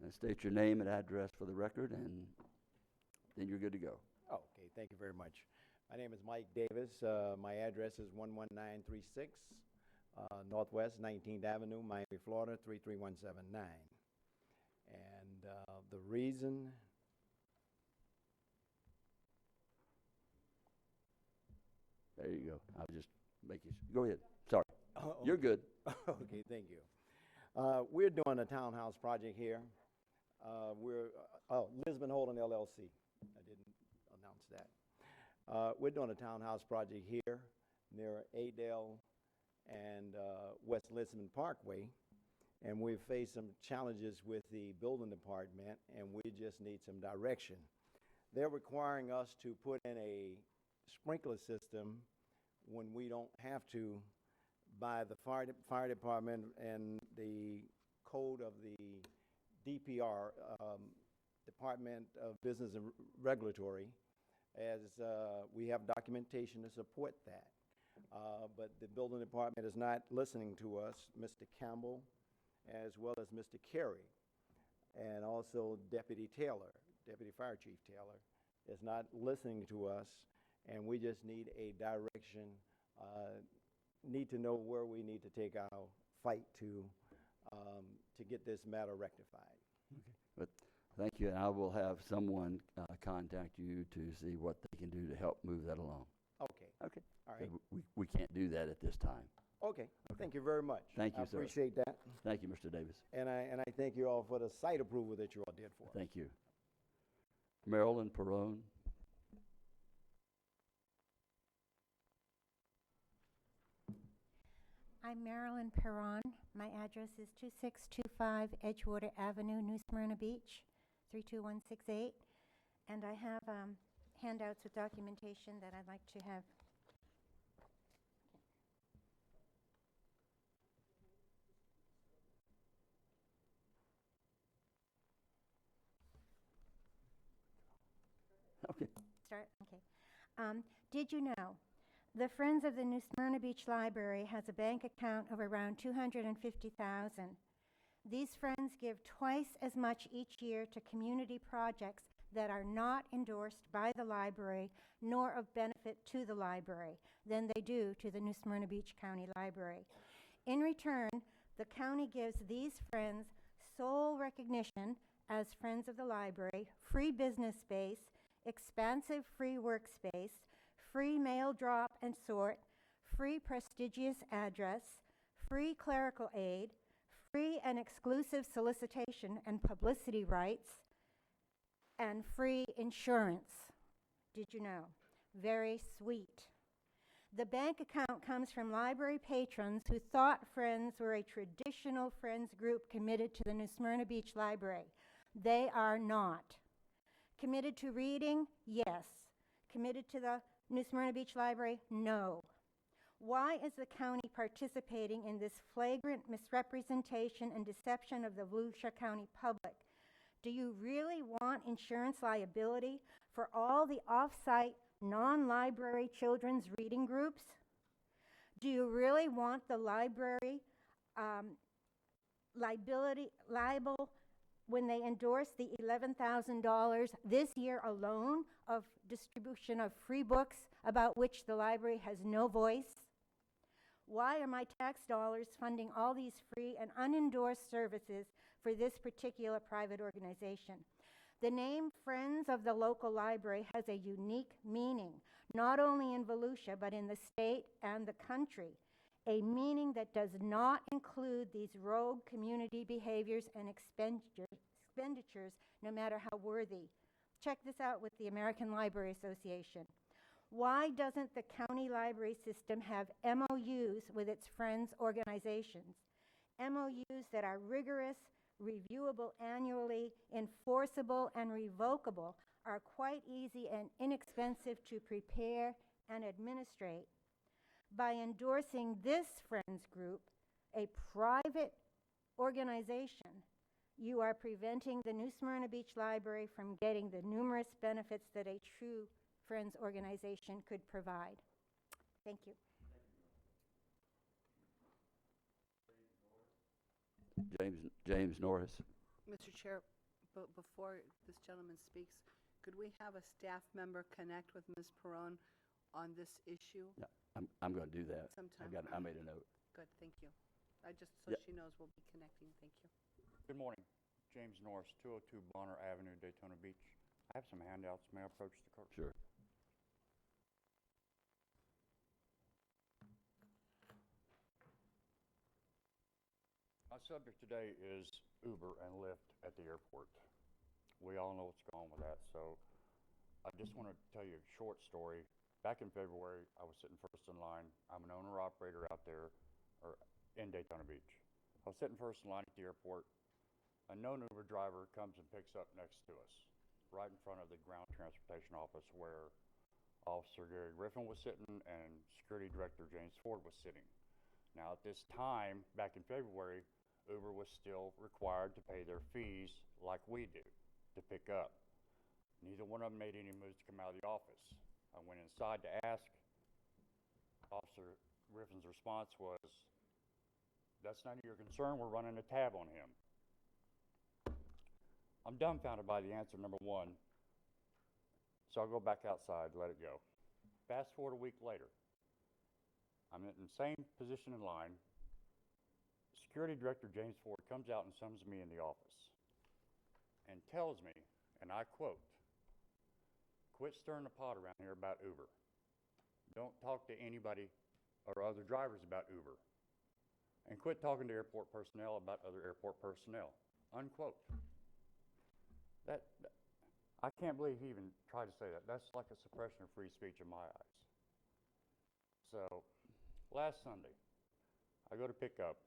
And state your name and address for the record, and then you're good to go. Oh, okay, thank you very much. My name is Mike Davis. My address is 11936 Northwest 19th Avenue, Miami, Florida 33179. And the reason There you go. I'll just make you. Go ahead. Sorry. You're good. Okay, thank you. We're doing a townhouse project here. We're Lisbon Holden LLC. I didn't announce that. We're doing a townhouse project here near Adel and West Lisbon Parkway, and we've faced some challenges with the building department, and we just need some direction. They're requiring us to put in a sprinkler system when we don't have to by the fire department and the code of the DPR, Department of Business and Regulatory, as we have documentation to support that. But the building department is not listening to us, Mr. Campbell, as well as Mr. Carey, and also Deputy Taylor, Deputy Fire Chief Taylor, is not listening to us, and we just need a direction, need to know where we need to take our fight to get this matter rectified. Okay. But thank you, and I will have someone contact you to see what they can do to help move that along. Okay. Okay. All right. We can't do that at this time. Okay. Thank you very much. Thank you, I sir. appreciate that. Thank you, Mr. Davis. And I thank you all for the site approval that you all did for us. Thank you. Marilyn Perrone. I'm Marilyn Perron. My address is 2625 Edgewater Avenue, New Smyrna Beach, 32168. And I have handouts with documentation that I'd like to have. Okay. Start? Okay. Did you know the Friends of the New Smyrna Beach Library has a bank account of around $250,000. These friends give twice as much each year to community projects that are not endorsed by the library nor of benefit to the library than they do to the New Smyrna Beach County Library. In return, the county gives these friends sole recognition as Friends of the Library, free business space, expansive free workspace, free mail drop and sort, free prestigious address, free clerical aid, free and exclusive solicitation and publicity rights, and free insurance. Did you know? Very sweet. The bank account comes from library patrons who thought Friends were a traditional Friends group committed to the New Smyrna Beach Library. They are not. Committed to reading? Yes. Committed to the New Smyrna Beach Library? No. Why is the county participating in this flagrant misrepresentation and deception of the Volusia County public? Do you really want insurance liability for all the off-site, non-library children's reading groups? Do you really want the library liable when they endorse the $11,000 this year alone of distribution of free books about which the library has no voice? Why are my tax dollars funding all these free and unendorsed services for this particular private organization? The name Friends of the Local Library has a unique meaning, not only in Volusia, but in the state and the country. A meaning that does not include these rogue community behaviors and expenditures, no matter how worthy. Check this out with the American Library Association. Why doesn't the county library system have MOUs with its friends organizations? MOUs that are rigorous, reviewable annually, enforceable, and revocable, are quite easy and inexpensive to prepare and administrate. By endorsing this friends group, a private organization, you are preventing the New Smyrna Beach Library from getting the numerous benefits that a true friends organization could provide. Thank you. James Norris. Mr. Chair, before this gentleman speaks, could we have a staff member connect with Ms. Perone on this issue Yeah, I'm going to do that. sometime? I made a note. Good, thank you. So Yep. she knows we'll be connecting, thank you. Good morning. James Norris, 202 Bonner Avenue, Daytona Beach. I have some handouts. May I approach the clerk? Sure. My subject today is Uber and Lyft at the airport. We all know what's going on with that, so I just want to tell you a short story. Back in February, I was sitting first in line. I'm an owner-operator out there, or in Daytona Beach. I was sitting first in line at the airport. A known Uber driver comes and picks up next to us, right in front of the ground transportation office where Officer Gary Griffin was sitting and Security Director James Ford was sitting. Now, at this time, back in February, Uber was still required to pay their fees like we do to pick up. Neither one of them made any moves to come out of the office. I went inside to ask. Officer Griffin's response was, "That's none of your concern. We're running a tab on him." I'm dumbfounded by the answer, number one. So I'll go back outside, let it go. Fast forward a week later. I'm in the same position in line. Security Director James Ford comes out and summons me in the office and tells me, and I quote, "Quit stirring the pot around here about Uber. Don't talk to anybody or other drivers about Uber. And quit talking to airport personnel about other airport personnel." Unquote. I can't believe he even tried to say that. That's like a suppression of free speech in my eyes. So, last Sunday, I go to pick up,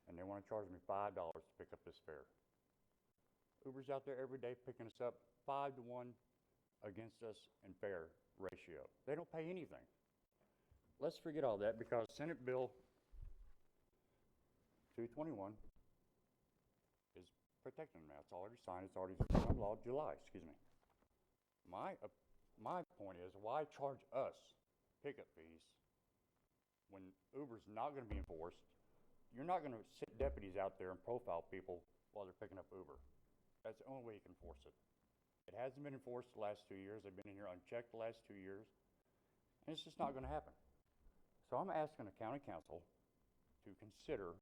and they want to charge me $5 to pick up this fare. Uber's out there every day picking us up 5-to-1 against us in fare ratio. They don't pay anything. Let's forget all that because Senate Bill 221 is protecting them now. It's already signed. It's already become law July, excuse me. My point is, why charge us pickup fees when Uber's not going to be enforced? You're not going to sit deputies out there and profile people while they're picking up Uber. That's the only way you can enforce it. It hasn't been enforced the last 2 years. They've been in here unchecked the last 2 years, and it's just not going to happen. So I'm asking the county council to consider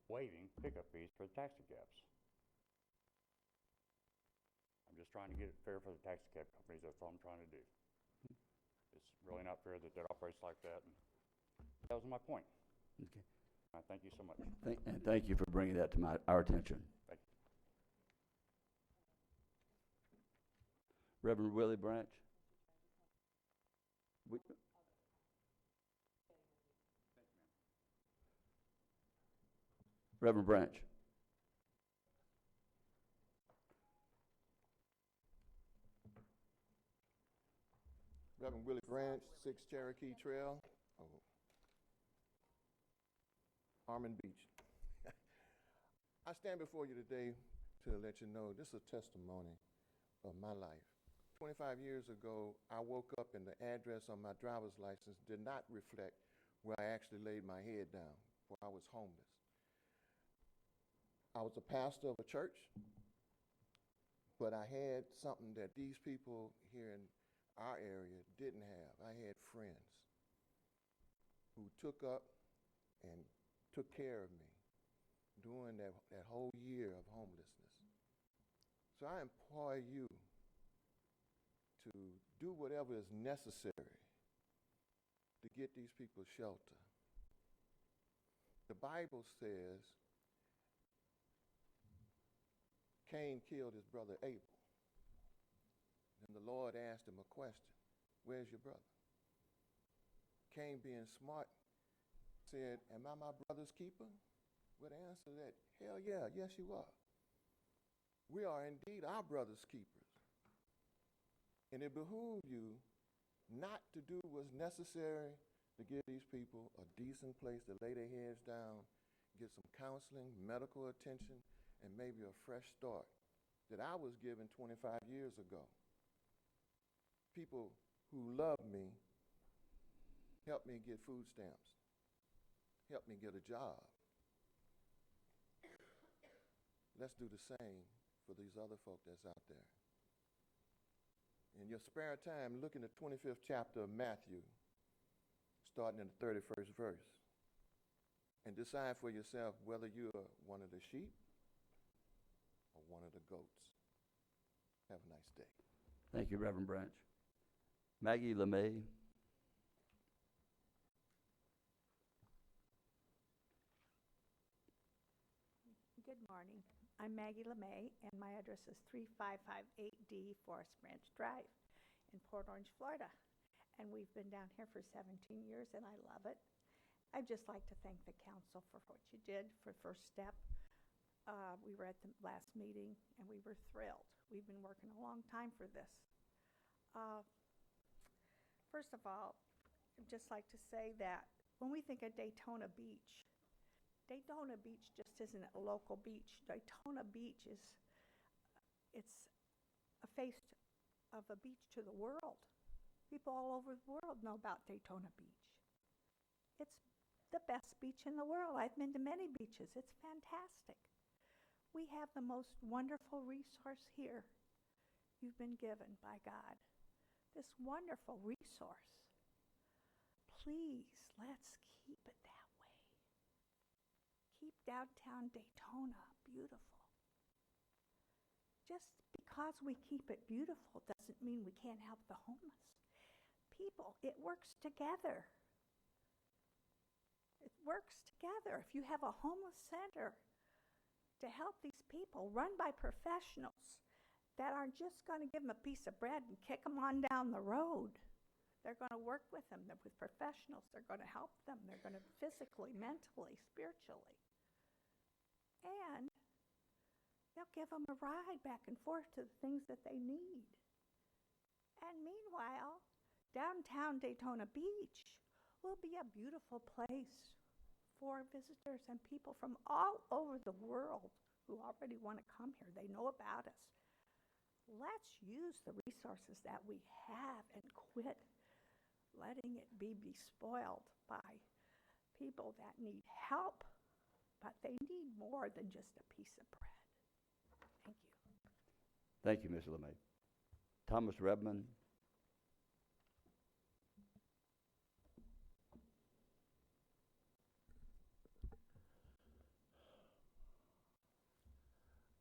waiving pickup fees for the taxi cabs. I'm just trying to get it fair for the taxi cab companies. That's all I'm trying to do. It's really not fair that operates like that. And that was my point. Okay. I thank you so much. And thank you for bringing that to our attention. Thank you. Reverend Willie Branch? Reverend Branch? Reverend Willie Branch, 6 Cherokee Trail, Harmon Beach. I stand before you today to let you know this is a testimony of my life. 25 years ago, I woke up and the address on my driver's license did not reflect where I actually laid my head down, where I was homeless. I was a pastor of a church, but I had something that these people here in our area didn't have. I had friends who took up and took care of me during that whole year of homelessness. So I implore you to do whatever is necessary to get these people shelter. The Bible says Cain killed his brother Abel. And the Lord asked him a question, "Where's your brother?" Cain, being smart, said, "Am I my brother's keeper?" With the answer that, "Hell yeah, yes you are. We are indeed our brother's keepers. And it behooves you not to do what's necessary to give these people a decent place to lay their heads down, get some counseling, medical attention, and maybe a fresh start that I was given 25 years ago. People who love me helped me get food stamps, helped me get a job. let's do the same for these other folk that's out there. In your spare time, look in the 25th chapter of Matthew, starting in the 31st verse, and decide for yourself whether you're one of the sheep or one of the goats. Have a nice day. Thank you, Reverend Branch. Maggie LeMay. Good morning. I'm Maggie LeMay, and my address is 3558D Forest Branch Drive in Port Orange, Florida. And we've been down here for 17 years, and I love it. I'd just like to thank the council for what you did for First Step. We were at the last meeting, and we were thrilled. We've been working a long time for this. First of all, I'd just like to say that when we think of Daytona Beach just isn't a local beach. Daytona Beach it's a face of a beach to the world. People all over the world know about Daytona Beach. It's the best beach in the world. I've been to many beaches. It's fantastic. We have the most wonderful resource here you've been given by God. This wonderful resource. Please, let's keep it that way. Keep downtown Daytona beautiful. Just because we keep it beautiful doesn't mean we can't help the homeless. People, it works together. It works together. If you have a homeless center to help these people run by professionals that aren't just going to give them a piece of bread and kick them on down the road. They're going to work with them. They're with professionals. They're going to help them. They're going to physically, mentally, spiritually. And they'll give them a ride back and forth to the things that they need. And meanwhile, downtown Daytona Beach will be a beautiful place for visitors and people from all over the world who already want to come here. They know about us. Let's use the resources that we have and quit letting it be spoiled by people that need help, but they need more than just a piece of bread. Thank you. Thank you, Ms. LeMay. Thomas Redmond.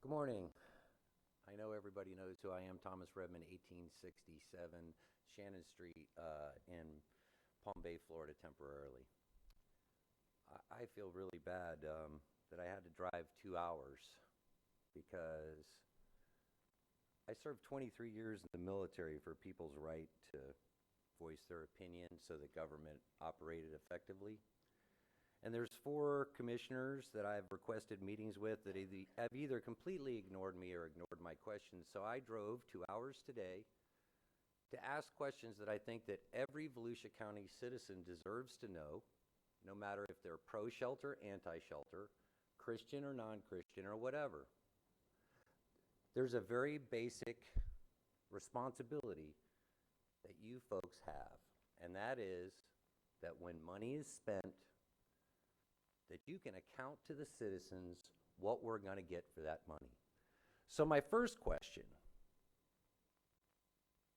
Good morning. I know everybody knows who I am, Thomas Redmond, 1867 Shannon Street in Palm Bay, Florida, temporarily. I feel really bad that I had to drive 2 hours because I served 23 years in the military for people's right to voice their opinion so that government operated effectively. And there's 4 commissioners that I've requested meetings with that have either completely ignored me or ignored my questions. So I drove 2 hours today to ask questions that I think that every Volusia County citizen deserves to know, no matter if they're pro-shelter, anti-shelter, Christian or non-Christian or whatever. There's a very basic responsibility that you folks have, and that is that when money is spent, that you can account to the citizens what we're going to get for that money. So my first question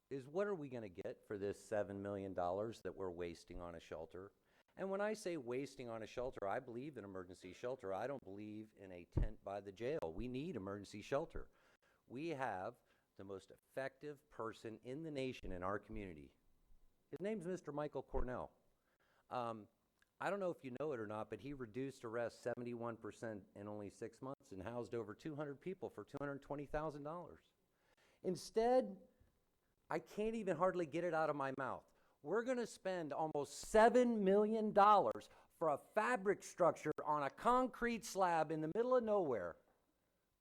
is, what are we going to get for this $7 million that we're wasting on a shelter? And when I say wasting on a shelter, I believe in emergency shelter. I don't believe in a tent by the jail. We need emergency shelter. We have the most effective person in the nation in our community. His name's Mr. Michael Cornell. I don't know if you know it or not, but he reduced arrests 71% in only 6 months and housed over 200 people for $220,000. Instead, I can't even hardly get it out of my mouth. We're going to spend almost $7 million for a fabric structure on a concrete slab in the middle of nowhere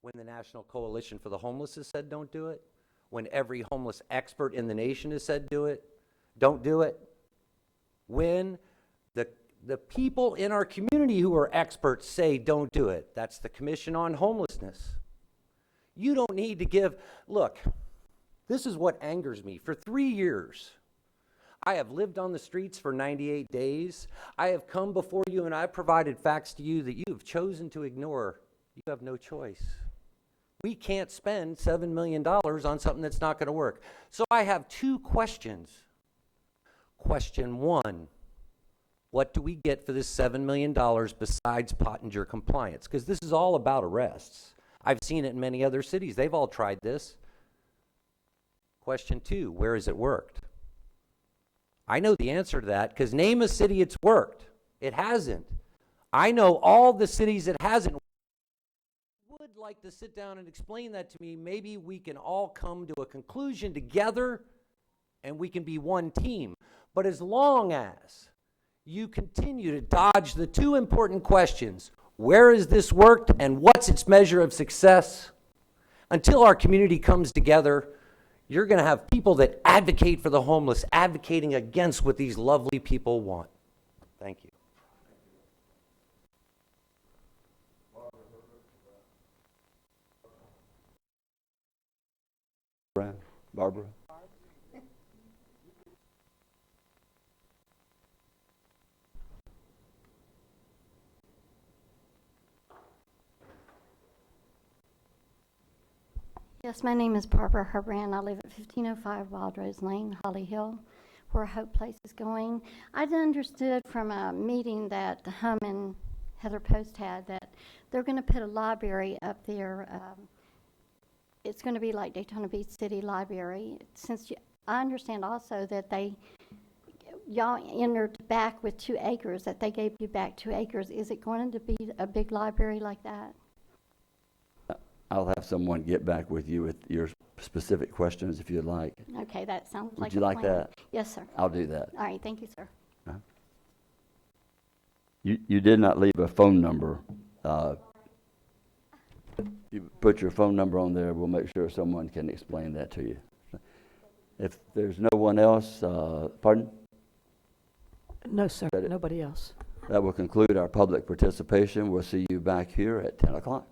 when the National Coalition for the Homeless has said don't do it, when every homeless expert in the nation has said don't do it, when the people in our community who are experts say don't do it. That's the Commission on Homelessness. You don't need to give, look, this is what angers me. For 3 years, I have lived on the streets for 98 days. I have come before you and I've provided facts to you that you have chosen to ignore. You have no choice. We can't spend $7 million on something that's not going to work. So I have two questions. Question one, what do we get for this $7 million besides Pottinger compliance? Because this is all about arrests. I've seen it in many other cities. They've all tried this. Question two, where has it worked? I know the answer to that, because name a city it's worked. It hasn't. I know all the cities it hasn't. Would like to sit down and explain that to me. Maybe we can all come to a conclusion together and we can be one team. But as long as you continue to dodge the two important questions, where has this worked and what's its measure of success, until our community comes together, you're going to have people that advocate for the homeless, advocating against what these lovely people want. Thank you. Barbara? Yes, my name is Barbara Herbrand. I live at 1505 Wild Rose Lane, Holly Hill, where Hope Place is going. I'd understood from a meeting that Hum and Heather Post had that they're going to put a library up there. It's going to be like Daytona Beach City Library. I understand also that y'all entered back with 2 acres, that they gave you back 2 acres. Is it going to be a big library like that? I'll have someone get back with you with your specific questions if you'd like. Okay, that sounds like Would you a like plan. that? Yes, sir. I'll do that. All right, thank you, sir. You did not leave a phone number. You put your phone number on there. We'll make sure someone can explain that to you. If there's no one else, pardon? No, sir, That it? nobody else. That will conclude our public participation. We'll see you back here at 10 o'clock.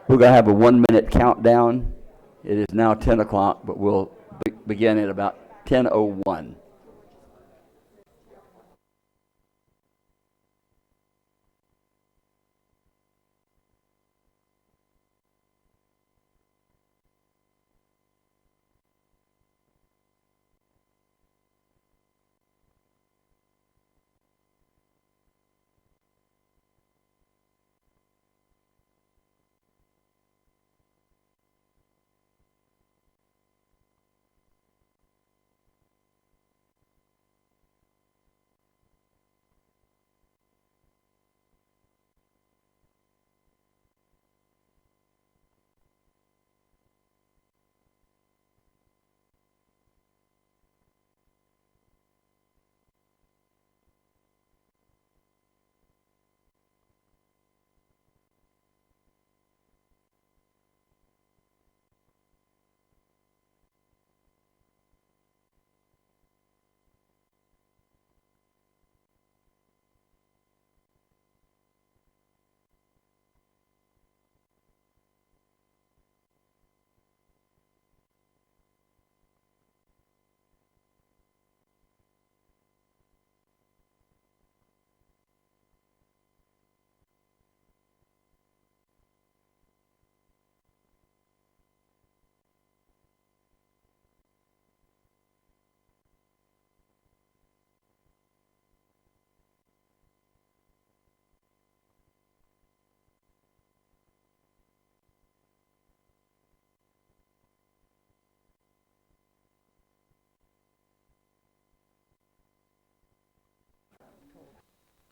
We're going to have a 1-minute countdown. It is now 10 o'clock, but we'll begin at about 10:01.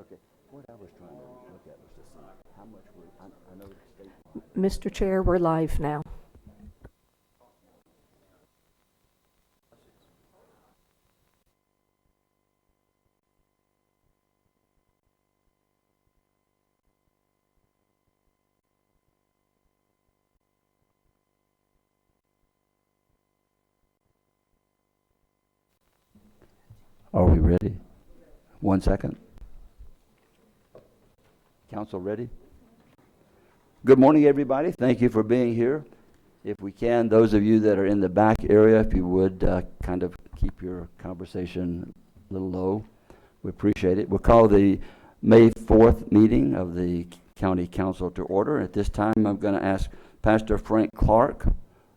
Okay, what I was trying to look at was to see how much I know the state. Mr. Chair, we're live now. Are we ready? 1 second. Council ready? Good morning, everybody. Thank you for being here. If we can, those of you that are in the back area, if you would kind of keep your conversation a little low, we appreciate it. We'll call the May 4th meeting of the County Council to order. At this time, I'm going to ask Pastor Frank Clark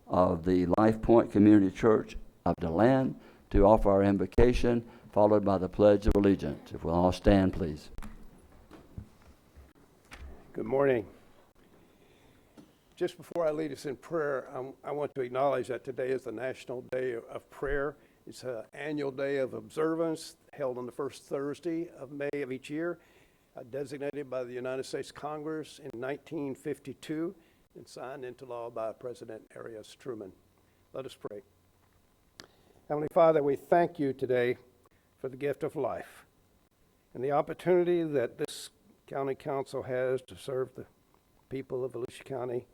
of the Life Point Community Church of DeLand to offer our invocation, followed by the Pledge of Allegiance. If we'll all stand, please. Good morning. Just before I lead us in prayer, I want to acknowledge that today is the National Day of Prayer. It's an annual day of observance held on the first Thursday of May of each year, designated by the United States Congress in 1952 and signed into law by President Arias Truman. Let us pray. Heavenly Father, we thank you today for the gift of life and the opportunity that this County Council has to serve the people of Volusia County.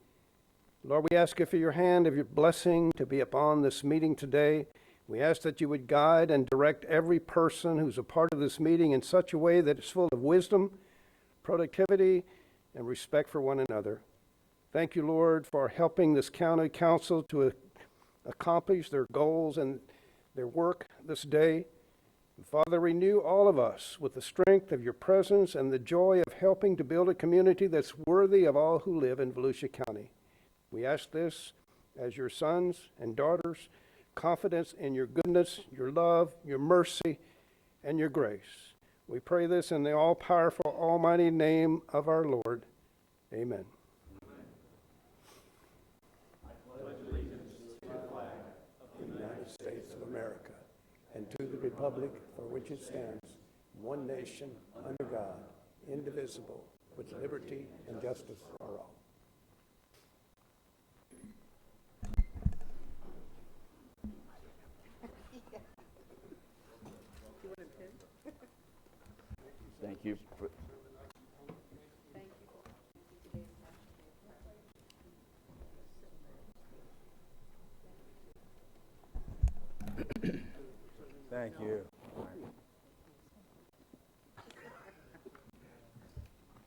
Lord, we ask you for your hand of your blessing to be upon this meeting today. We ask that you would guide and direct every person who's a part of this meeting in such a way that it's full of wisdom, productivity, and respect for one another. Thank you, Lord, for helping this County Council to accomplish their goals and their work this day. Father, renew all of us with the strength of your presence and the joy of helping to build a community that's worthy of all who live in Volusia County. We ask this as your sons and daughters, confidence in your goodness, your love, your mercy, and your grace. We pray this in the all-powerful, almighty name of our Lord. Amen. I pledge allegiance to the flag of the United States of America and to the republic for which it stands, one nation, under God, indivisible, with liberty and justice for all. Thank you. Thank you.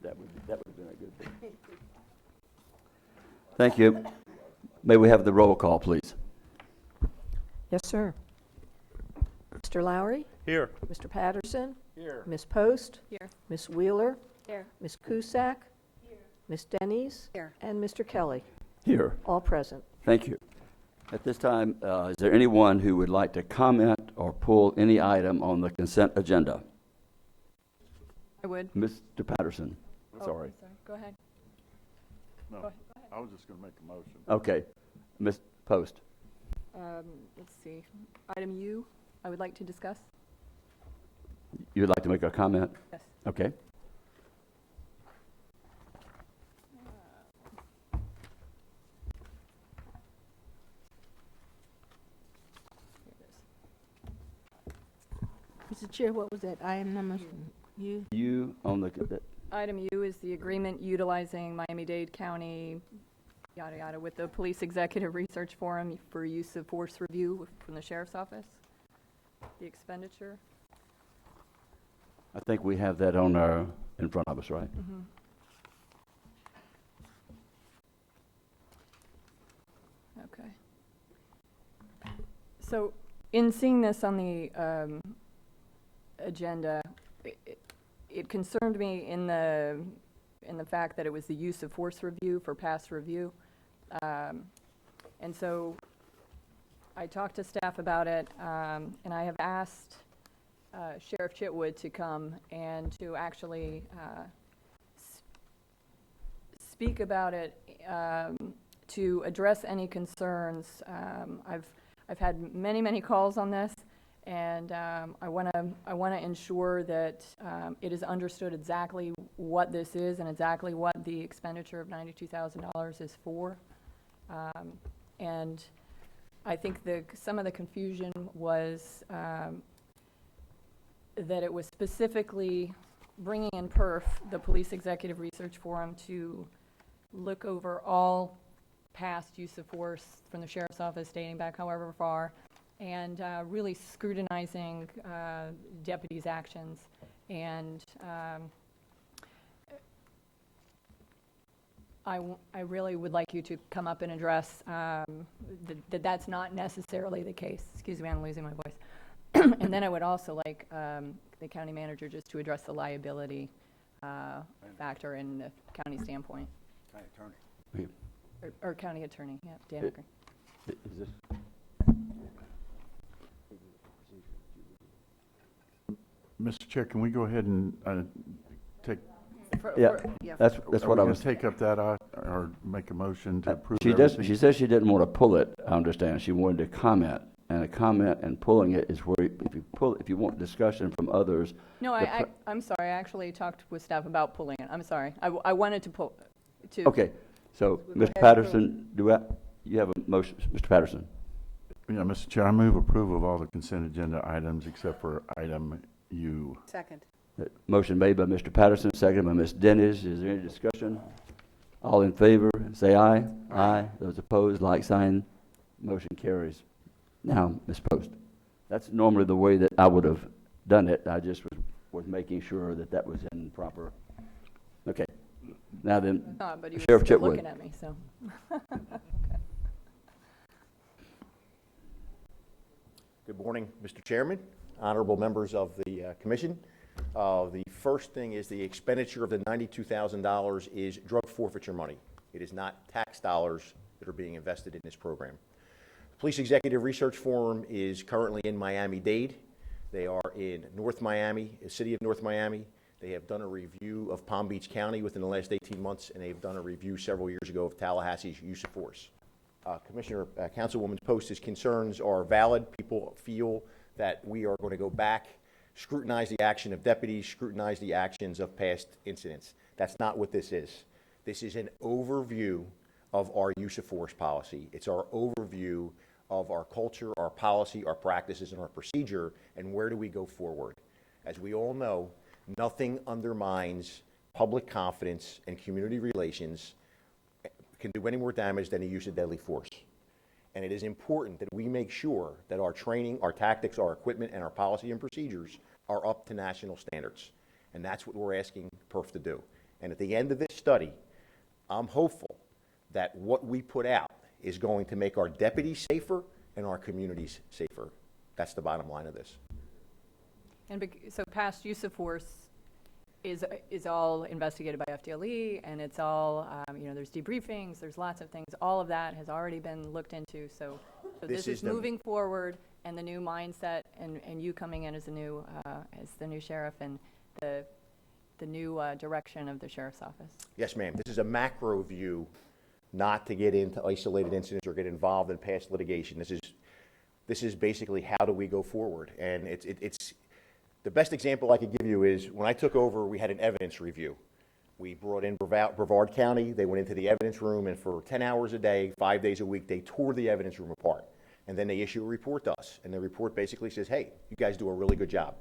That would have been a good thing. Thank you. May we have the roll call, please? Yes, sir. Mr. Lowry? Here. Mr. Patterson? Here. Ms. Post? Here. Ms. Wheeler? Here. Ms. Cusack? Ms. Denny's? Here. And Mr. Kelly, Here. all present. Thank you. At this time, is there anyone who would like to comment or pull any item on the consent agenda? I would. Mr. Patterson, Oh, sorry. Go ahead. No, Go ahead. I was just gonna make a motion. Okay. Ms. Post. Let's see. Item U, I would like to discuss. You would like to make a comment? Yes. Okay. Mr. Chair, what was that? I am number U. You on the, Item U is the agreement utilizing Miami-Dade County, yada, yada, with the Police Executive Research Forum for use of force review from the Sheriff's Office. The expenditure. I think we have that on our, in front of us, right? Mm-hmm. Okay. So, in seeing this on the agenda, it concerned me in the fact that it was the use of force review for past review. And so I talked to staff about it, and I have asked Sheriff Chitwood to come and to actually speak about it, to address any concerns. I've had many calls on this, and I want to ensure that it is understood exactly what this is and exactly what the expenditure of $92,000 is for. And I think some of the confusion was that it was specifically bringing in PERF, the Police Executive Research Forum, to look over all past use of force from the Sheriff's Office dating back however far, and really scrutinizing deputies' actions. And I really would like you to come up and address that that's not necessarily the case. Excuse me, I'm losing my voice. And then I would also like the county manager just to address the liability factor in the county standpoint. County attorney. Yeah. Or county attorney, yeah, Dan It- Hooker. Is this? Mr. Chair, can we go ahead and take? Yeah, that's are what we I gonna was. take up that, or make a motion to approve She does, everything? she says she didn't want to pull it, I understand. She wanted to comment. And a comment and pulling it is where, if you want discussion from others. No, I'm sorry, I actually talked with staff about pulling it. I'm sorry. I wanted to pull, to. Okay, so, Mr. Patterson, you have a motion, Mr. Patterson? Yeah, Mr. Chair, I move approval of all the consent agenda items except for item U. Second. Motion made by Mr. Patterson, seconded by Ms. Dennis. Is there any discussion? All in favor, say aye. Aye. Those opposed, like sign. Motion carries. Now, Ms. Post, that's normally the way that I would have done it. I just was making sure that that was in proper. Okay. Now then, But he was Sheriff still Chitwood. looking at me, so. Good morning, Mr. Chairman, honorable members of the commission. The first thing is the expenditure of the $92,000 is drug forfeiture money. It is not tax dollars that are being invested in this program. Police Executive Research Forum is currently in Miami-Dade. They are in North Miami, the city of North Miami. They have done a review of Palm Beach County within the last 18 months, and they've done a review several years ago of Tallahassee's use of force. Commissioner, Councilwoman Post's concerns are valid. People feel that we are going to go back, scrutinize the action of deputies, scrutinize the actions of past incidents. That's not what this is. This is an overview of our use of force policy. It's our overview of our culture, our policy, our practices, and our procedure, and where do we go forward. As we all know, nothing undermines public confidence and community relations, can do any more damage than the use of deadly force. And it is important that we make sure that our training, our tactics, our equipment, and our policy and procedures are up to national standards. And that's what we're asking PERF to do. And at the end of this study, I'm hopeful that what we put out is going to make our deputies safer and our communities safer. That's the bottom line of this. And so past use of force is all investigated by FDLE, and it's all, there's debriefings, there's lots of things. All of that has already been looked into, so this is moving forward, and the new mindset, and you coming in as the new sheriff, and the new direction of the sheriff's office. Yes, ma'am. This is a macro view, not to get into isolated incidents or get involved in past litigation. This is basically how do we go forward, and it's the best example I could give you is when I took over, we had an evidence review. We brought in Brevard County. They went into the evidence room, and for 10 hours a day, 5 days a week, they tore the evidence room apart. And then they issue a report to us, and the report basically says, hey, you guys do a really good job,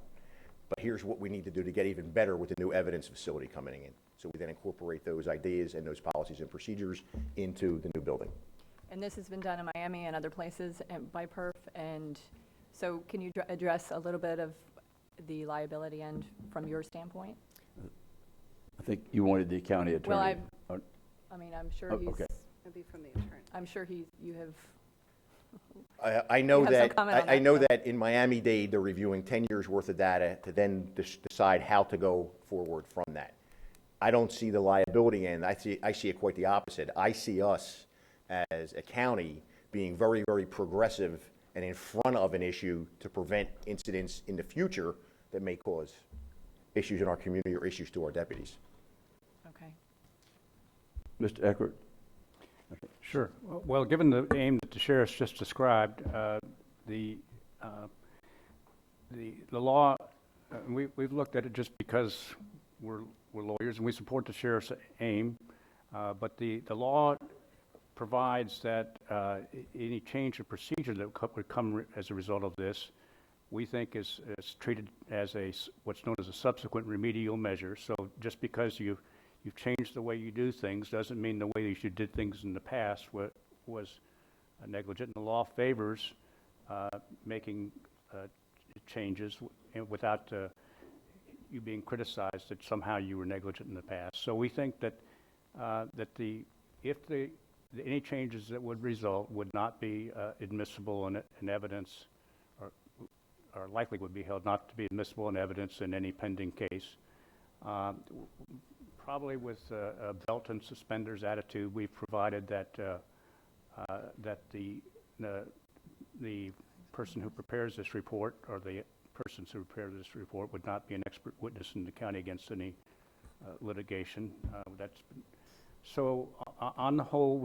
but here's what we need to do to get even better with the new evidence facility coming in. So we then incorporate those ideas and those policies and procedures into the new building. And this has been done in Miami and other places by PERF, and so can you address a little bit of the liability end from your standpoint? I think you wanted the county attorney. Well, I'm sure Oh, he's, okay. It'll be from the attorney. I'm sure you have. I know You have some that, comment on I that, know so. that in Miami-Dade, they're reviewing 10 years' worth of data to then decide how to go forward from that. I don't see the liability end. I see it quite the opposite. I see us as a county being very, very progressive and in front of an issue to prevent incidents in the future that may cause issues in our community or issues to our deputies. Okay. Mr. Eckert? Sure. Well, given the aim that the sheriff's just described, the law, we've looked at it just because we're lawyers and we support the sheriff's aim, but the law provides that any change of procedure that would come as a result of this, we think is treated as what's known as a subsequent remedial measure. So just because you've changed the way you do things doesn't mean the way that you did things in the past was negligent. And the law favors making changes without you being criticized that somehow you were negligent in the past. So we think that any changes that would result would not be admissible in evidence, or likely would be held not to be admissible in evidence in any pending case. Probably with a belt and suspenders attitude, we've provided that the person who prepares this report, or the persons who prepare this report, would not be an expert witness in the county against any litigation. So on the whole,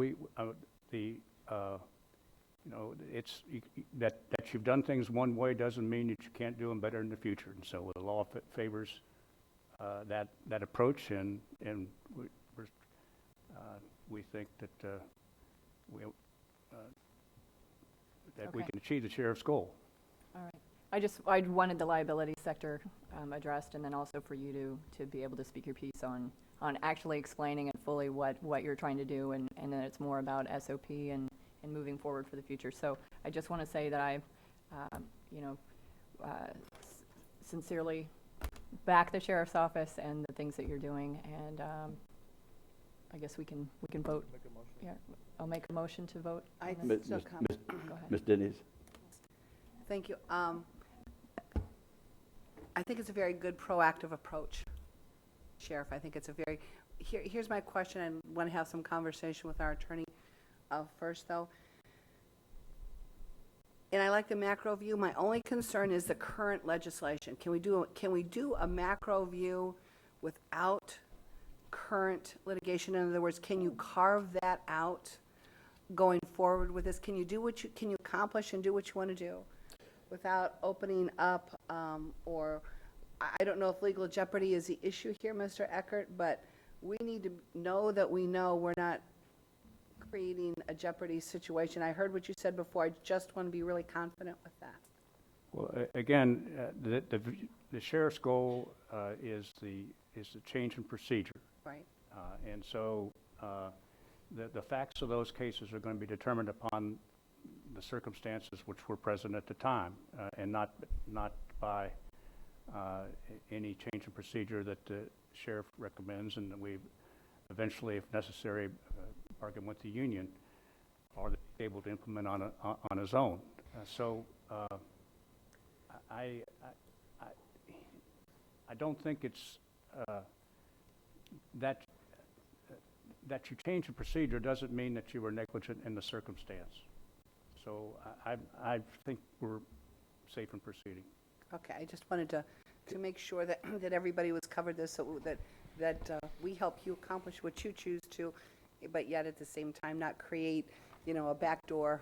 that you've done things one way doesn't mean that you can't do them better in the future. And so the law favors that approach, and we think that we can achieve the sheriff's goal. All right. I wanted the liability sector addressed, and then also for you to be able to speak your piece on actually explaining it fully what you're trying to do, and then it's more about SOP and moving forward for the future. So I just want to say that I, sincerely back the sheriff's office and the things that you're doing, and I guess we can vote. Yeah, I'll make a motion to vote. I on this. still comment. Go ahead. Ms. Denise? Thank you. I think it's a very good proactive approach, Sheriff. I think it's a very, here's my question. I want to have some conversation with our attorney first, though. And I like the macro view. My only concern is the current legislation. Can we do a macro view without current litigation? In other words, can you carve that out going forward with this? Can you accomplish and do what you want to do without opening up, or I don't know if legal jeopardy is the issue here, Mr. Eckert, but we need to know that we know we're not creating a jeopardy situation. I heard what you said before. I just want to be really confident with that. Well, again, the sheriff's goal is the change in procedure. Right. And so the facts of those cases are going to be determined upon the circumstances which were present at the time, and not by any change in procedure that the sheriff recommends, and that we eventually, if necessary, bargain with the union, or that he's able to implement on his own. I don't think it's that you change the procedure doesn't mean that you were negligent in the circumstance. So I think we're safe in proceeding. Okay, I just wanted to make sure that, that everybody was covered this, so that we help you accomplish what you choose to, but yet at the same time not create, a backdoor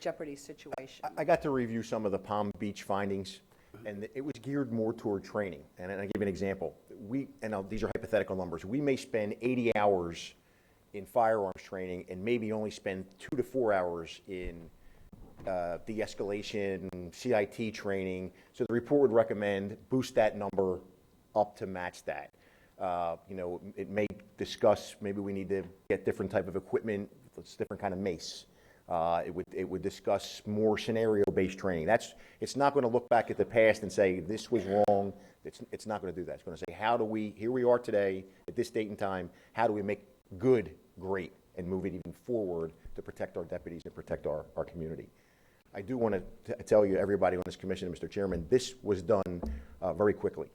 jeopardy situation. I got to review some of the Palm Beach findings, and it was geared more toward training. And I'll give you an example. These are hypothetical numbers. We may spend 80 hours in firearms training and maybe only spend 2 to 4 hours in de-escalation, CIT training. So the report would recommend boost that number up to match that. It may discuss maybe we need to get different type of equipment, it's different kind of mace. It would discuss more scenario-based training. It's not going to look back at the past and say this was wrong. It's not going to do that. It's going to say here we are today at this date and time, how do we make good great and move it even forward to protect our deputies and protect our community. I do want to tell you, everybody on this commission, Mr. Chairman, this was done very quickly.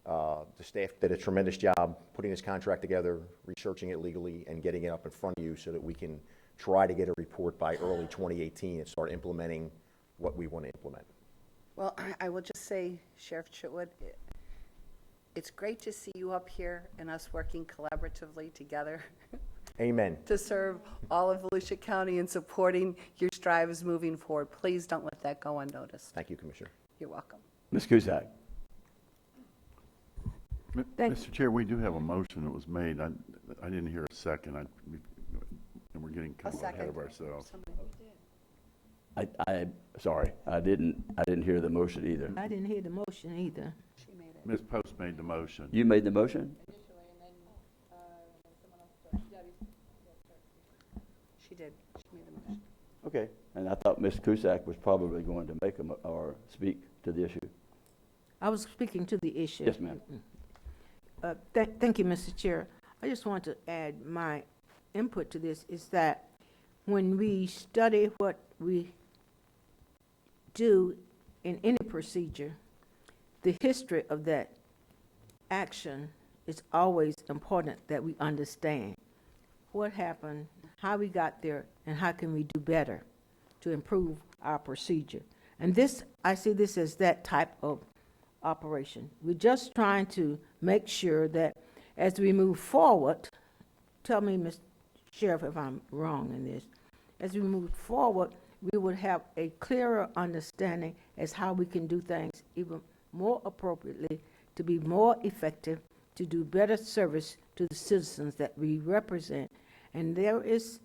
The staff did a tremendous job putting this contract together, researching it legally, and getting it up in front of you so that we can try to get a report by early 2018 and start implementing what we want to implement. Well, I will just say, Sheriff Chitwood, it's great to see you up here and us working collaboratively together. Amen. To serve all of Volusia County and supporting your strives moving forward. Please don't let that go unnoticed. Thank you, Commissioner. You're welcome. Ms. Cusack? Mr. Chair, we do have a motion that was made. I didn't hear a second. And we're getting kind of ahead of ourselves. Sorry, I didn't hear the motion either. I didn't hear the motion either. She made it. Ms. Post made the motion. You made the motion? Initially, and then someone else started. Debbie. She did. She made the motion. Okay, and I thought Ms. Cusack was probably going to make or speak to the issue. I was speaking to the issue. Yes, ma'am. Thank you, Mr. Chair. I just want to add my input to this is that when we study what we do in any procedure, the history of that action is always important that we understand what happened, how we got there, and how can we do better to improve our procedure. And this, I see this as that type of operation. We're just trying to make sure that as we move forward, tell me, Mr. Sheriff, if I'm wrong in this, as we move forward, we would have a clearer understanding as how we can do things even more appropriately, to be more effective, to do better service to the citizens that we represent. And there is,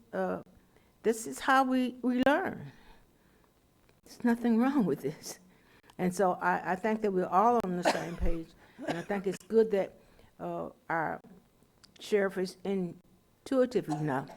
this is how we learn. There's nothing wrong with this. And so I think that we're all on the same page, and I think it's good that our sheriff is intuitive enough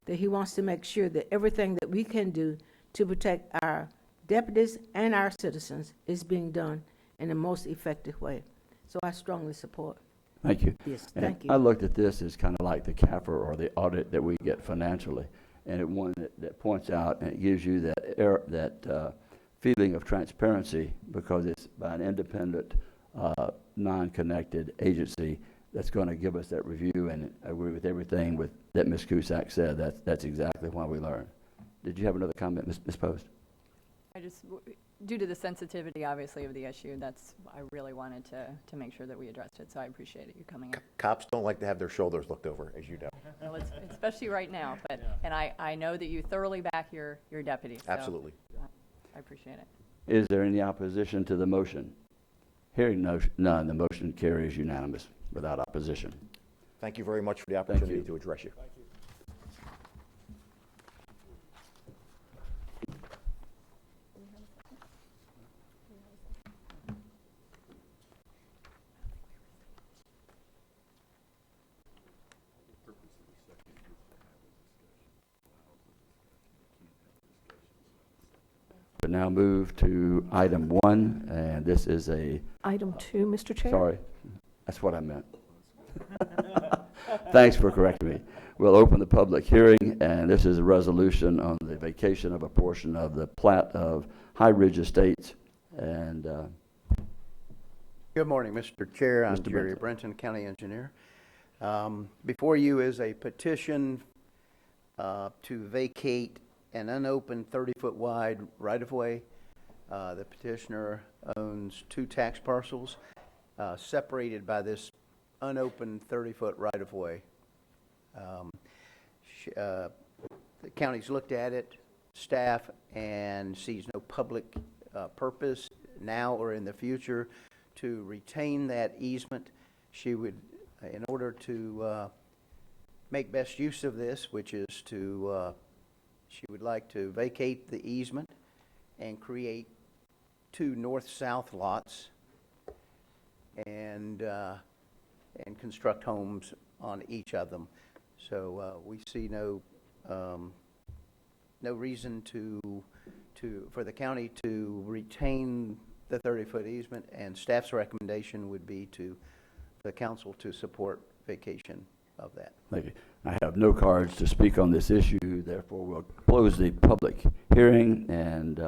that he wants to make sure that everything that we can do to protect our deputies and our citizens is being done in the most effective way. So I strongly support. Thank you. Yes, And thank you. I looked at this as kind of like the CAFR or the audit that we get financially, and it one that points out and it gives you that feeling of transparency because it's by an independent, non-connected agency that's going to give us that review, and I agree with everything that Ms. Cusack said. That's exactly why we learn. Did you have another comment, Ms. Post? Due to the sensitivity, obviously, of the issue, I really wanted to make sure that we addressed it, so I appreciate you coming in. Cops don't like to have their shoulders looked over, as you know. Well, especially right now, and I know that you thoroughly back your deputies. So Absolutely. I appreciate it. Is there any opposition to the motion? Hearing none, the motion carries unanimous without opposition. Thank you very much for the opportunity to address you. We now move to item 1, and this is Item 2, Mr. Chair. Sorry, that's what I meant. Thanks for correcting me. We'll open the public hearing, and this is a resolution on the vacation of a portion of the plat of High Ridge Estates. And Good morning, Mr. Chair. I'm Mr. Jerry Brenton, County Engineer. Before you is a petition to vacate an unopened 30-foot wide right-of-way. The petitioner owns 2 tax parcels separated by this unopened 30-foot right-of-way. The county's looked at it, staff, and sees no public purpose now or in the future to retain that easement. She would, in order to make best use of this, which is to, she would like to vacate the easement and create 2 north-south lots and construct homes on each of them. So we see no reason for the county to retain the 30-foot easement, and staff's recommendation would be for the council to support vacation of that. thank you. I have no cards to speak on this issue, therefore we'll close the public hearing. And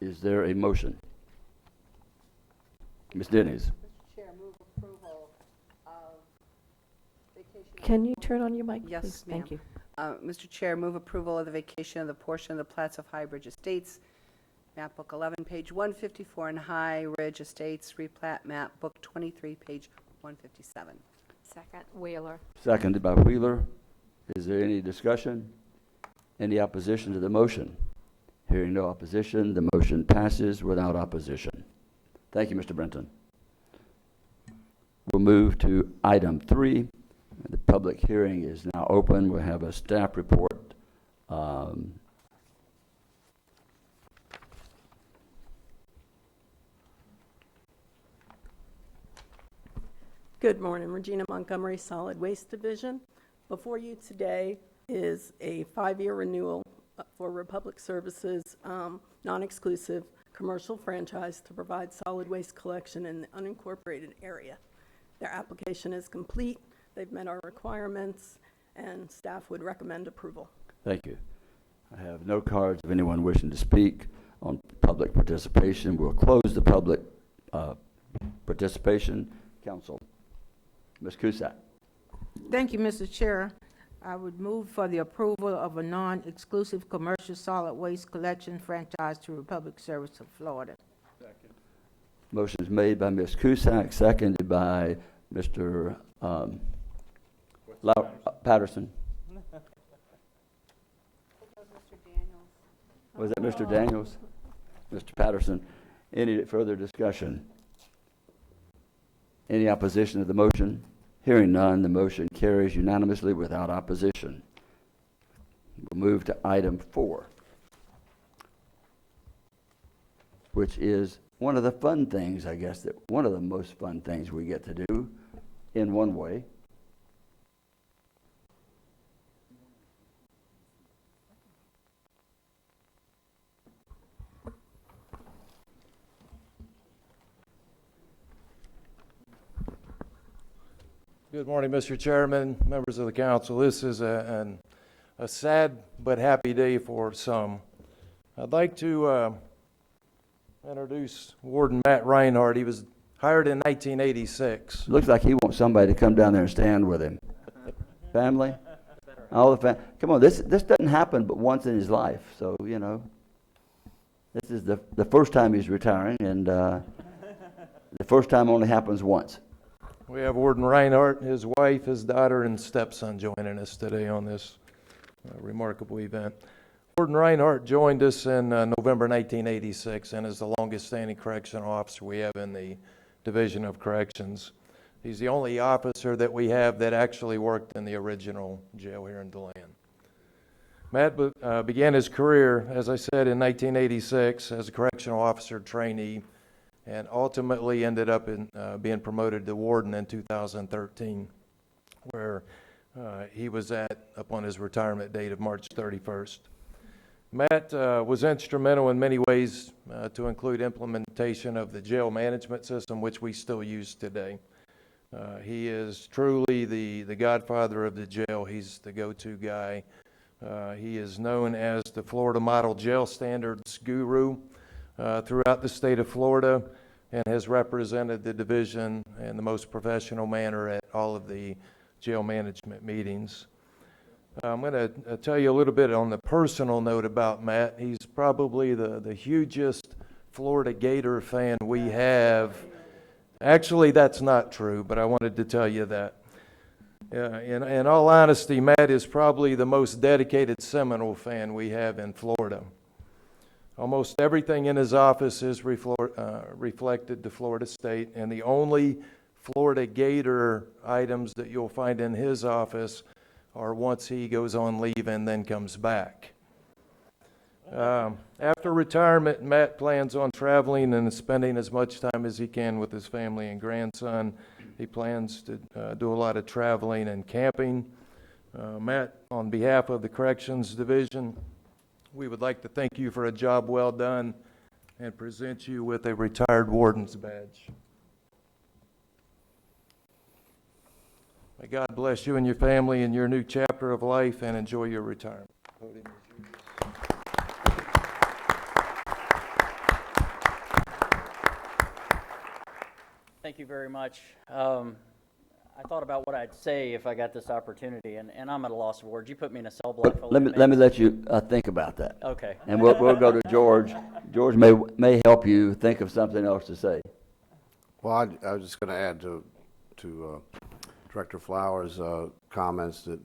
is there a motion? Ms. Denny's. Mr. Chair, move approval of vacation. Can you turn on your mic, Yes, please? ma'am. Thank you. Mr. Chair, move approval of the vacation of the portion of the plats of High Ridge Estates, map book 11, page 154, and High Ridge Estates replat map book 23, page 157. Second, Wheeler. Seconded by Wheeler. Is there any discussion? Any opposition to the motion? Hearing no opposition, the motion passes without opposition. Thank you, Mr. Brenton. We'll move to item 3. The public hearing is now open. We'll have a staff report. Good morning, Regina Montgomery, Solid Waste Division. Before you today is a 5-year renewal for Republic Services, non-exclusive commercial franchise to provide solid waste collection in the unincorporated area. Their application is complete, they've met our requirements, and staff would recommend approval. Thank you. I have no cards of anyone wishing to speak on public participation. We'll close the public participation. Council. Ms. Cusack. Thank you, Mr. Chair. I would move for the approval of a non-exclusive commercial solid waste collection franchise to Republic Service of Florida. Motion is made by Ms. Cusack, seconded by Mr. Patterson. Was that Mr. Daniels? Mr. Patterson. Any further discussion? Any opposition to the motion? Hearing none, the motion carries unanimously without opposition. We'll move to item 4, which is one of the fun things, I guess, one of the most fun things we get to do in one way. Good morning, Mr. Chairman, members of the council. This is a sad but happy day for some. I'd like to introduce Warden Matt Reinhardt. He was hired in 1986. Looks like he wants somebody to come down there and stand with him. Family? All the come on, this doesn't happen but once in his life. So, you know, this is the first time he's retiring, and the first time only happens once. We have Warden Reinhardt, his wife, his daughter, and stepson joining us today on this remarkable event. Warden Reinhardt joined us in November 1986 and is the longest standing correctional officer we have in the Division of Corrections. He's the only officer that we have that actually worked in the original jail here in DeLand. Matt began his career, as I said, in 1986 as a correctional officer trainee, and ultimately ended up in being promoted to warden in 2013, where he was at upon his retirement date of March 31st. Matt was instrumental in many ways to include implementation of the jail management system, which we still use today. He is truly the godfather of the jail. He's the go-to guy. He is known as the Florida Model Jail Standards Guru throughout the state of Florida, and has represented the division in the most professional manner at all of the jail management meetings. I'm going to tell you a little bit on the personal note about Matt. He's probably the hugest Florida Gator fan we have. Actually, that's not true, but I wanted to tell you that. In all honesty, Matt is probably the most dedicated Seminole fan we have in Florida. Almost everything in his office is reflected to Florida State, and the only Florida Gator items that you'll find in his office are once he goes on leave and then comes back. After retirement, Matt plans on traveling and spending as much time as he can with his family and grandson. He plans to do a lot of traveling and camping. Matt, on behalf of the Corrections Division, we would like to thank you for a job well done and present you with a retired warden's badge. May God bless you and your family in your new chapter of life, and enjoy your retirement. Podium is yours. Thank you very much. I thought about what I'd say if I got this opportunity, and I'm at a loss of words. You put me in a cell block full of inmates. Let me let you think about that. Okay. And we'll go to George. George may help you think of something else to say. Well, I was just going to add to Director Flowers' comments that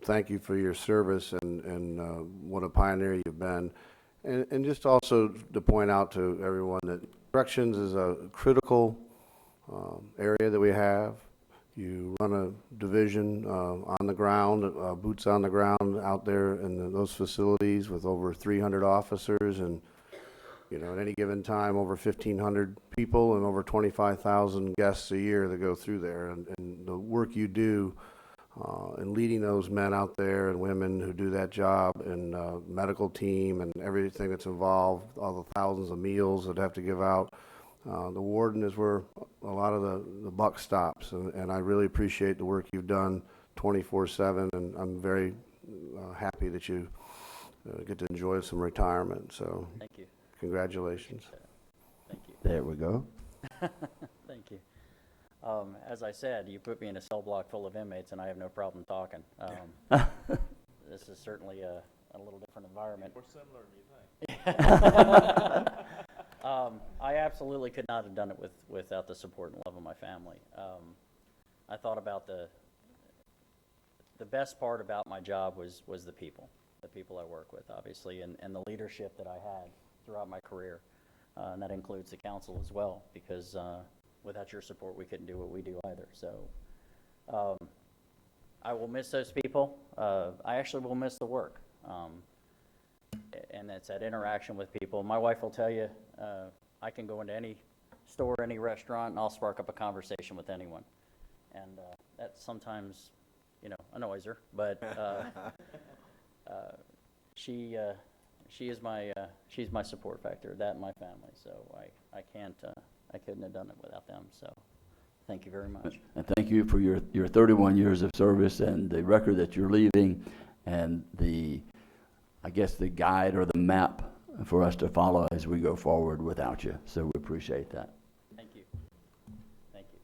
thank you for your service and what a pioneer you've been. And just also to point out to everyone that corrections is a critical area that we have. You run a division on the ground, boots on the ground out there in those facilities with over 300 officers, and at any given time over 1,500 people and over 25,000 guests a year that go through there. And the work you do in leading those men out there and women who do that job, and medical team and everything that's involved, all the thousands of meals that have to give out. The warden is where a lot of the buck stops, and I really appreciate the work you've done 24/7, and I'm very happy that you get to enjoy some retirement. So thank you. Congratulations. Thank you. There we go. Thank you. As I said, you put me in a cell block full of inmates, and I have no problem talking. This is certainly a little different environment. More similar than you think. I absolutely could not have done it without the support and love of my family. I thought about the best part about my job was the people I work with, obviously, and the leadership that I had throughout my career. And that includes the council as well, because without your support, we couldn't do what we do either. So I will miss those people. I actually will miss the work. And it's that interaction with people. My wife will tell you, I can go into any store, any restaurant, and I'll spark up a conversation with anyone. And that sometimes, annoys her, but she's my support factor, that and my family. So I couldn't have done it without them. So thank you very much. And thank you for your 31 years of service and the record that you're leaving, and the guide or the map for us to follow as we go forward without you. So we appreciate that. Thank you. Thank you.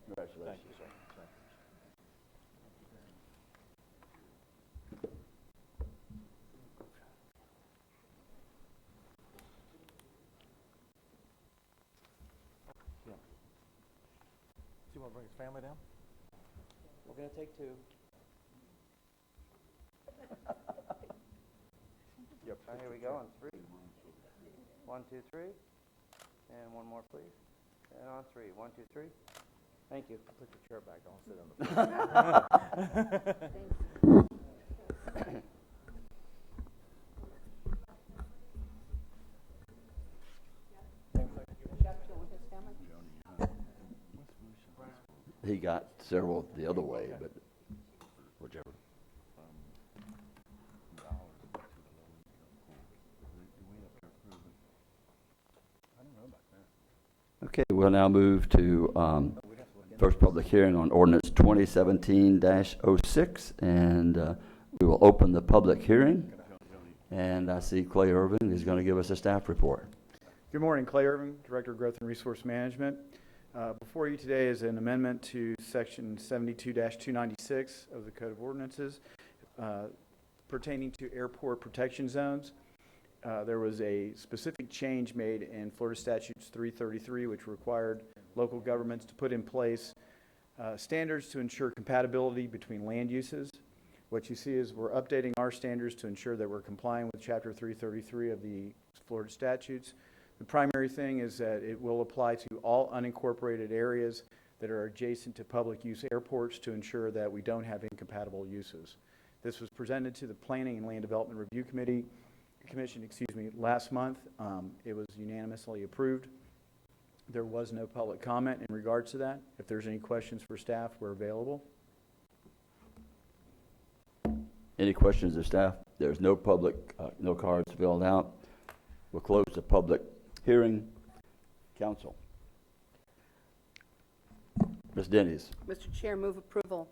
Congratulations. Do you want to bring his family down? We're going to take two. Yep. Here we go on 3. 1, 2, 3. And one more, please. And on 3. 1, 2, 3. Thank you. Put the chair back. I want to sit on the He got several the other way, but whichever. Okay, we'll now move to first public hearing on ordinance 2017-06, and we will open the public hearing. And I see Clay Irvin is going to give us a staff report. Good morning, Clay Irvin, Director of Growth and Resource Management. Before you today is an amendment to Section 72-296 of the Code of Ordinances pertaining to airport protection zones. There was a specific change made in Florida Statutes 333, which required local governments to put in place standards to ensure compatibility between land uses. What you see is we're updating our standards to ensure that we're complying with Chapter 333 of the Florida Statutes. The primary thing is that it will apply to all unincorporated areas that are adjacent to public use airports to ensure that we don't have incompatible uses. This was presented to the Planning and Land Development Review Commission, last month. It was unanimously approved. There was no public comment in regards to that. If there's any questions for staff, we're available. Any questions of staff? There's no public, no cards filled out. We'll close the public hearing. Council. Ms. Denny's. Mr. Chair, move approval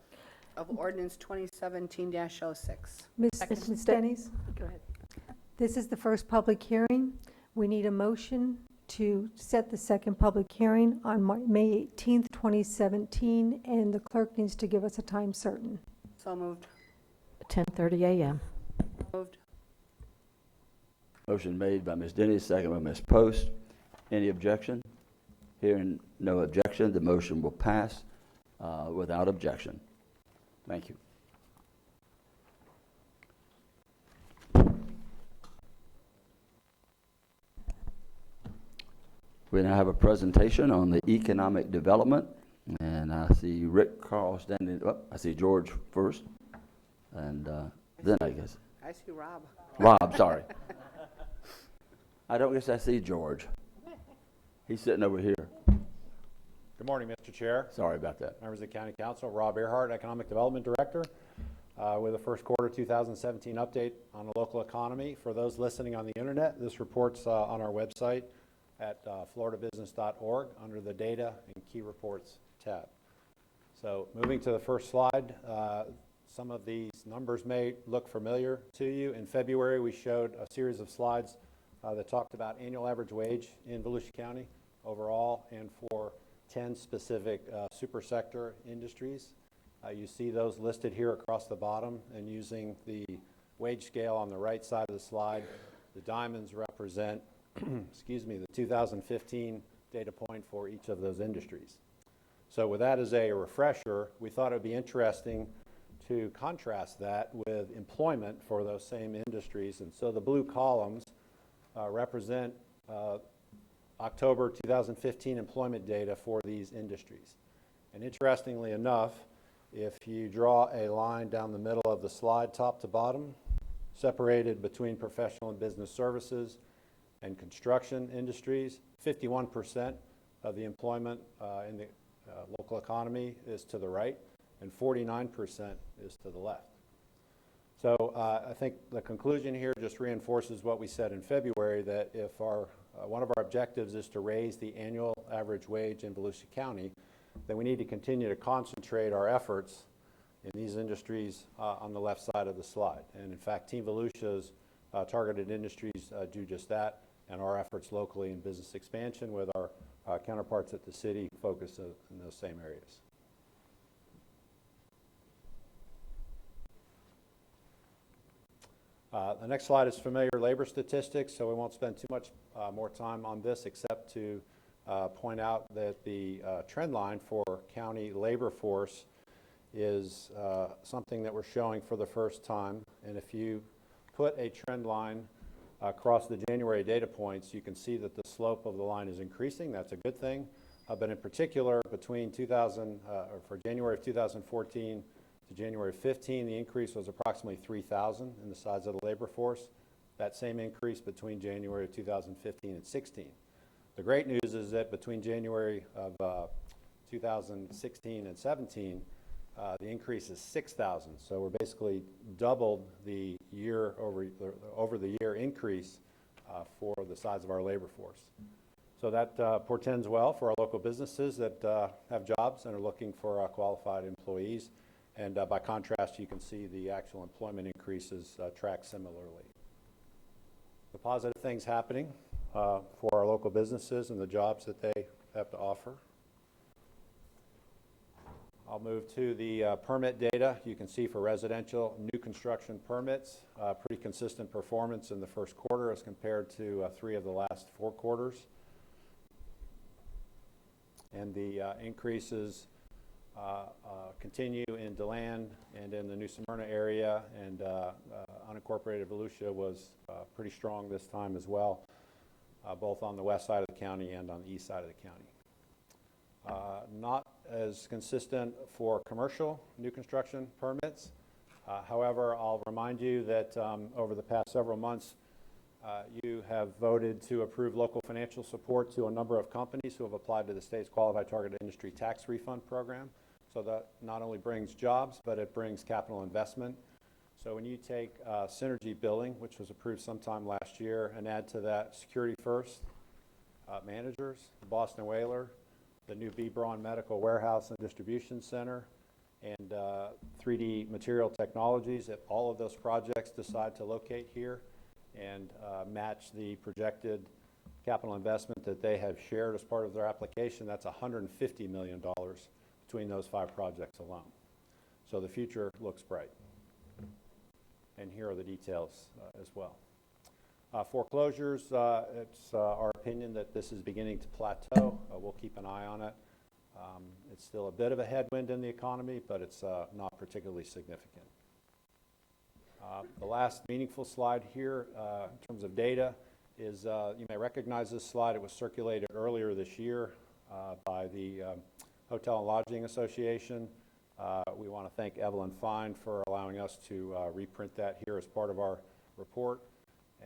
of ordinance 2017-06. Ms. Denny's? Go ahead. This is the first public hearing. We need a motion to set the second public hearing on May 18th, 2017, and the clerk needs to give us a time certain. So moved. 10:30 a.m. Moved. Motion made by Ms. Denny, second by Ms. Post. Any objection? Hearing no objection, the motion will pass without objection. Thank you. We now have a presentation on the economic development, and I see Rick Carl standing up. I see George first, and then I guess. I see Rob. Rob, sorry. I don't guess I see George. He's sitting over here. Good morning, Mr. Chair. Sorry about that. Members of the County Council, Rob Earhart, Economic Development Director, with a first quarter 2017 update on the local economy. For those listening on the internet, this report's on our website at floridabusiness.org under the Data and Key Reports tab. So moving to the first slide, some of these numbers may look familiar to you. In February, we showed a series of slides that talked about annual average wage in Volusia County overall and for 10 specific super sector industries. You see those listed here across the bottom, and using the wage scale on the right side of the slide, the diamonds represent excuse me, the 2015 data point for each of those industries. So with that as a refresher, we thought it would be interesting to contrast that with employment for those same industries. And so the blue columns represent October 2015 employment data for these industries. And interestingly enough, if you draw a line down the middle of the slide, top to bottom, separated between professional and business services and construction industries, 51% of the employment in the local economy is to the right, and 49% is to the left. So I think the conclusion here just reinforces what we said in February, that if our one of our objectives is to raise the annual average wage in Volusia County, then we need to continue to concentrate our efforts in these industries on the left side of the slide. And in fact, Team Volusia's targeted industries do just that, and our efforts locally in business expansion with our counterparts at the city focus in those same areas. The next slide is familiar labor statistics, so we won't spend too much more time on this except to point out that the trend line for county labor force is something that we're showing for the first time. And if you put a trend line across the January data points, you can see that the slope of the line is increasing. That's a good thing. but in particular, between for January of 2014 to January of 15, the increase was approximately 3,000 in the size of the labor force. That same increase between January of 2015 and 16. The great news is that between January of 2016 and 17, the increase is 6,000. So we're basically doubled the year over the year increase for the size of our labor force. So that portends well for our local businesses that have jobs and are looking for qualified employees. And by contrast, you can see the actual employment increases track similarly. The positive things happening for our local businesses and the jobs that they have to offer. I'll move to the permit data. You can see for residential new construction permits, pretty consistent performance in the first quarter as compared to 3 of the last 4 quarters. And the increases continue in DeLand and in the New Smyrna area, and unincorporated Volusia was pretty strong this time as well, both on the west side of the county and on the east side of the county. Not as consistent for commercial new construction permits. However, I'll remind you that over the past several months, you have voted to approve local financial support to a number of companies who have applied to the state's Qualified Targeted Industry Tax Refund Program. So that not only brings jobs, but it brings capital investment. So when you take Synergy Billing, which was approved sometime last year, and add to that Security First, Managers, Boston Whaler, the new B. Braun Medical Warehouse and Distribution Center, and 3D Material Technologies, if all of those projects decide to locate here and match the projected capital investment that they have shared as part of their application, that's $150 million between those 5 projects alone. So the future looks bright. And here are the details as well. Foreclosures, it's our opinion that this is beginning to plateau. We'll keep an eye on it. It's still a bit of a headwind in the economy, but it's not particularly significant. The last meaningful slide here in terms of data is, you may recognize this slide. It was circulated earlier this year by the Hotel and Lodging Association. We want to thank Evelyn Fine for allowing us to reprint that here as part of our report.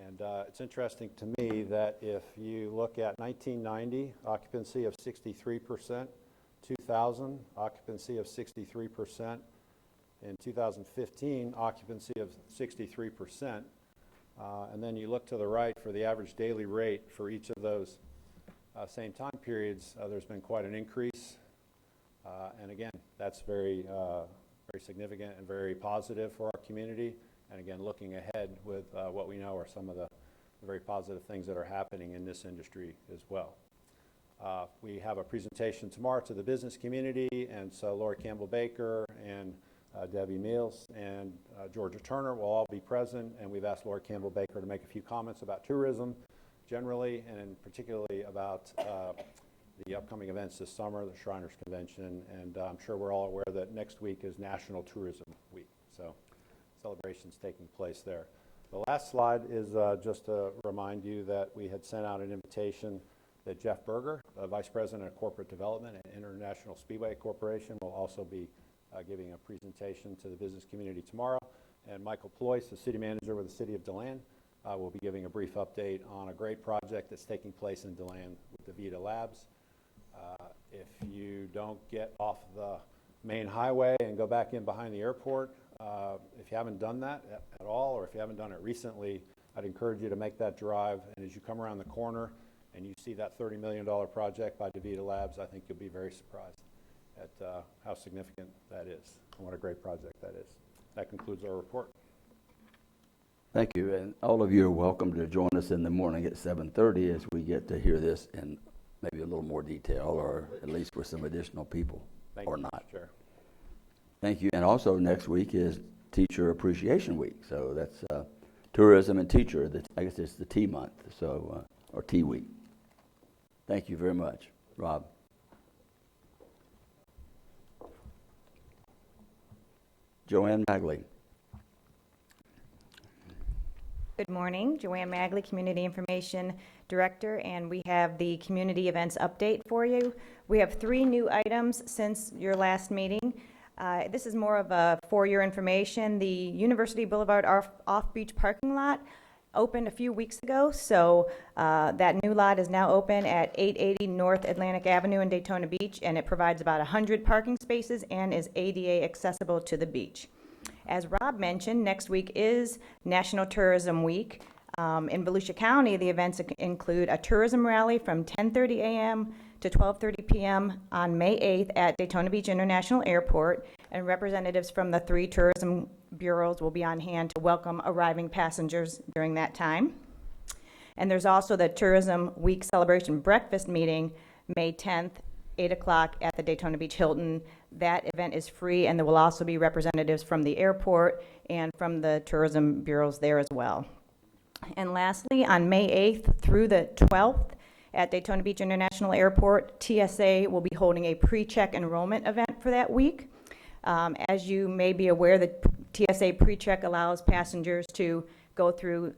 And it's interesting to me that if you look at 1990, occupancy of 63%, 2000, occupancy of 63%, in 2015, occupancy of 63%, and then you look to the right for the average daily rate for each of those same time periods, there's been quite an increase. And again, that's very significant and very positive for our community. And again, looking ahead with what we know are some of the very positive things that are happening in this industry as well. We have a presentation tomorrow to the business community, and so Lori Campbell Baker and Debbie Mills and Georgia Turner will all be present, and we've asked Lori Campbell Baker to make a few comments about tourism generally, and particularly about the upcoming events this summer, the Shriners Convention, and I'm sure we're all aware that next week is National Tourism Week, so celebrations taking place there. The last slide is just to remind you that we had sent out an invitation that Jeff Berger, Vice President of Corporate Development at International Speedway Corporation, will also be giving a presentation to the business community tomorrow. And Michael Ployce, the City Manager with the City of DeLand, will be giving a brief update on a great project that's taking place in DeLand with DaVita Labs. If you don't get off the main highway and go back in behind the airport, if you haven't done that at all, or if you haven't done it recently, I'd encourage you to make that drive. And as you come around the corner and you see that $30 million project by DaVita Labs, I think you'll be very surprised at how significant that is and what a great project that is. That concludes our report. Thank you, and all of you are welcome to join us in the morning at 7:30 as we get to hear this in maybe a little more detail, or at least with some additional people, Thank or you, not. Mr. Chair. Thank you, and also next week is Teacher Appreciation Week, so that's tourism and teacher. I guess it's the T month, so or T week. Thank you very much, Rob. Joanne Magley. Good morning. Joanne Magley, Community Information Director, and we have the community events update for you. We have 3 new items since your last meeting. This is more of for your information. The University Boulevard off-beach parking lot opened a few weeks ago, so that new lot is now open at 880 North Atlantic Avenue in Daytona Beach, and it provides about 100 parking spaces and is ADA accessible to the beach. As Rob mentioned, next week is National Tourism Week. In Volusia County, the events include a tourism rally from 10:30 a.m. to 12:30 p.m. on May 8th at Daytona Beach International Airport, and representatives from the 3 tourism bureaus will be on hand to welcome arriving passengers during that time. And there's also the Tourism Week Celebration Breakfast Meeting, May 10th, 8 o'clock at the Daytona Beach Hilton. That event is free, and there will also be representatives from the airport and from the tourism bureaus there as well. And lastly, on May 8th through the 12th at Daytona Beach International Airport, TSA will be holding a pre-check enrollment event for that week. As you may be aware, the TSA pre-check allows passengers to go through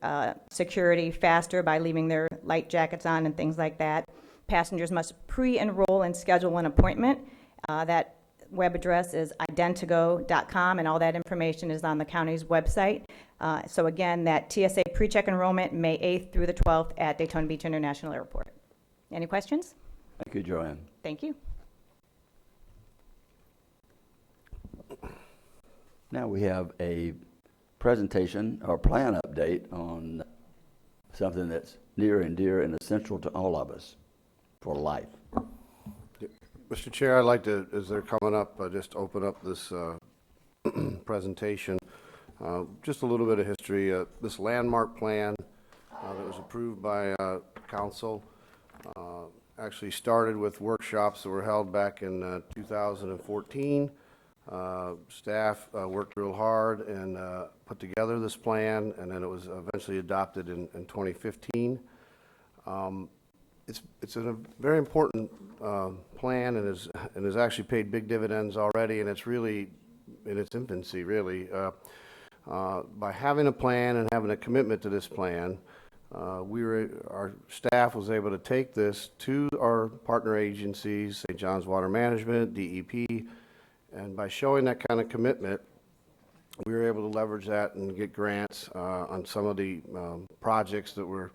security faster by leaving their light jackets on and things like that. Passengers must pre-enroll and schedule an appointment. That web address is identigo.com, and all that information is on the county's website. So again, that TSA pre-check enrollment, May 8th through the 12th at Daytona Beach International Airport. Any questions? Thank you, Joanne. Thank you. Now we have a presentation or plan update on something that's near and dear and essential to all of us for life. Mr. Chair, I'd like to, as they're coming up, just open up this presentation. Just a little bit of history. This landmark plan that was approved by council actually started with workshops that were held back in 2014. Staff worked real hard and put together this plan, and then it was eventually adopted in 2015. It's a very important plan, and has actually paid big dividends already, and it's really in its infancy, really. By having a plan and having a commitment to this plan, our staff was able to take this to our partner agencies, St. John's Water Management, DEP, and by showing that kind of commitment, we were able to leverage that and get grants on some of the projects that were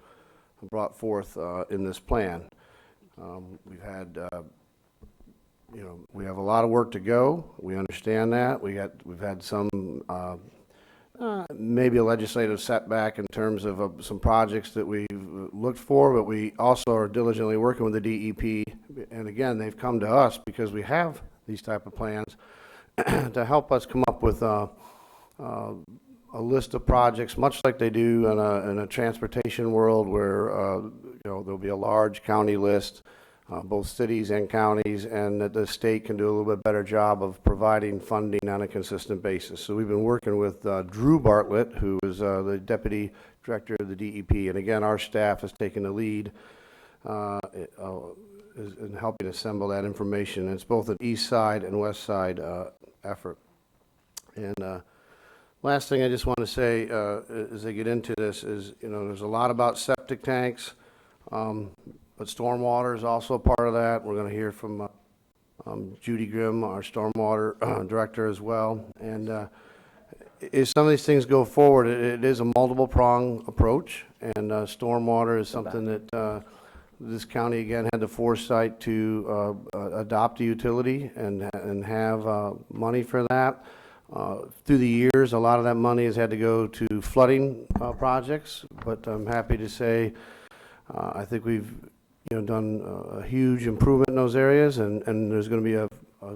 brought forth in this plan. We've had, we have a lot of work to go. We understand that. We've had some, maybe a legislative setback in terms of some projects that we've looked for, but we also are diligently working with the DEP. And again, they've come to us because we have these type of plans to help us come up with a list of projects, much like they do in a transportation world, where there'll be a large county list, both cities and counties, and that the state can do a little bit better job of providing funding on a consistent basis. So we've been working with Drew Bartlett, who is the Deputy Director of the DEP, and again, our staff has taken the lead in helping assemble that information. And it's both an east side and west side effort. And last thing I just want to say as I get into this is, there's a lot about septic tanks, but stormwater is also a part of that. We're going to hear from Judy Grimm, our stormwater director, as well. And as some of these things go forward, it is a multiple prong approach, and stormwater is something that this county again had the foresight to adopt a utility and have money for that. Through the years, a lot of that money has had to go to flooding projects, but I'm happy to say I think we've done a huge improvement in those areas, and there's going to be a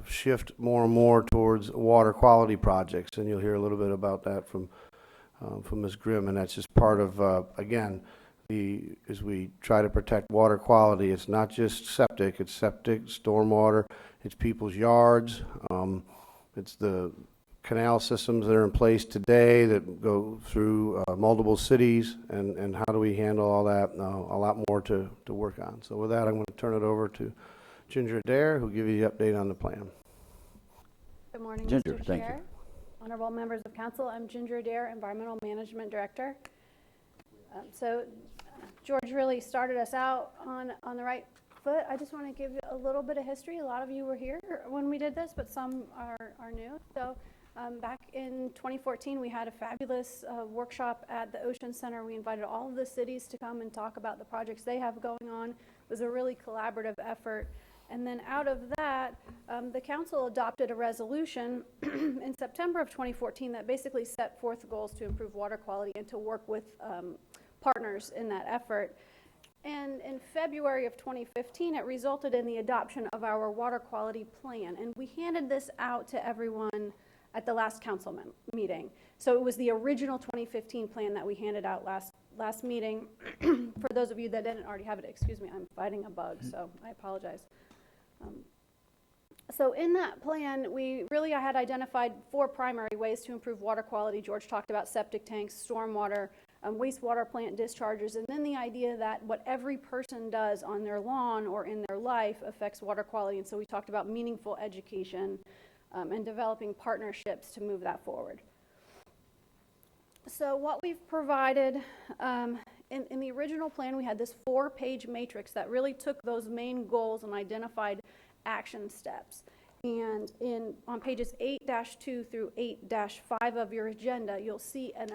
shift more and more towards water quality projects, and you'll hear a little bit about that from Ms. Grimm, and that's just part of, again, as we try to protect water quality. It's not just septic, it's septic, stormwater, it's people's yards, it's the canal systems that are in place today that go through multiple cities, and how do we handle all that? A lot more to work on. So with that, I'm going to turn it over to Ginger Adair, who'll give you the update on the plan. Good morning, Ginger, Mr. thank Chair, honorable members of council. I'm Ginger Adair, Environmental Management Director. So George really started us out on the right foot. I just want to give you a little bit of history. A lot of you were here when we did this, but some are new. So back in 2014, we had a fabulous workshop at the Ocean Center. We invited all of the cities to come and talk about the projects they have going on. It was a really collaborative effort. And then out of that, the council adopted a resolution in September of 2014 that basically set forth goals to improve water quality and to work with partners in that effort. And in February of 2015, it resulted in the adoption of our water quality plan. And we handed this out to everyone at the last council meeting. So it was the original 2015 plan that we handed out last meeting. For those of you that didn't already have it, excuse me, I'm fighting a bug, so I apologize. So in that plan, I had identified 4 primary ways to improve water quality. George talked about septic tanks, stormwater, wastewater plant discharges, and then the idea that what every person does on their lawn or in their life affects water quality. And so we talked about meaningful education and developing partnerships to move that forward. So what we've provided, in the original plan, we had this 4-page matrix that really took those main goals and identified action steps. And on pages 8-2 through 8-5 of your agenda, you'll see an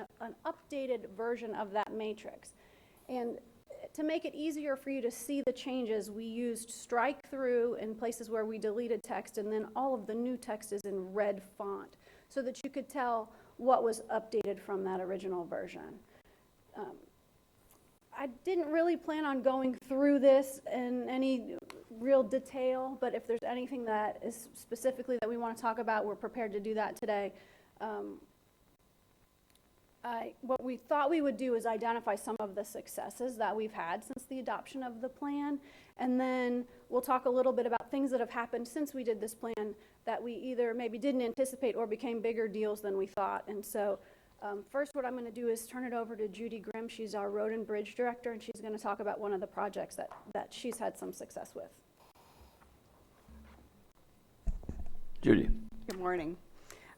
updated version of that matrix. And to make it easier for you to see the changes, we used strike through in places where we deleted text, and then all of the new text is in red font so that you could tell what was updated from that original version. I didn't really plan on going through this in any real detail, but if there's anything that is specifically that we want to talk about, we're prepared to do that today. What we thought we would do is identify some of the successes that we've had since the adoption of the plan, and then we'll talk a little bit about things that have happened since we did this plan that we either maybe didn't anticipate or became bigger deals than we thought. And so first, what I'm going to do is turn it over to Judy Grimm. She's our Road and Bridge Director, and she's going to talk about one of the projects that she's had some success with. Judy. Good morning.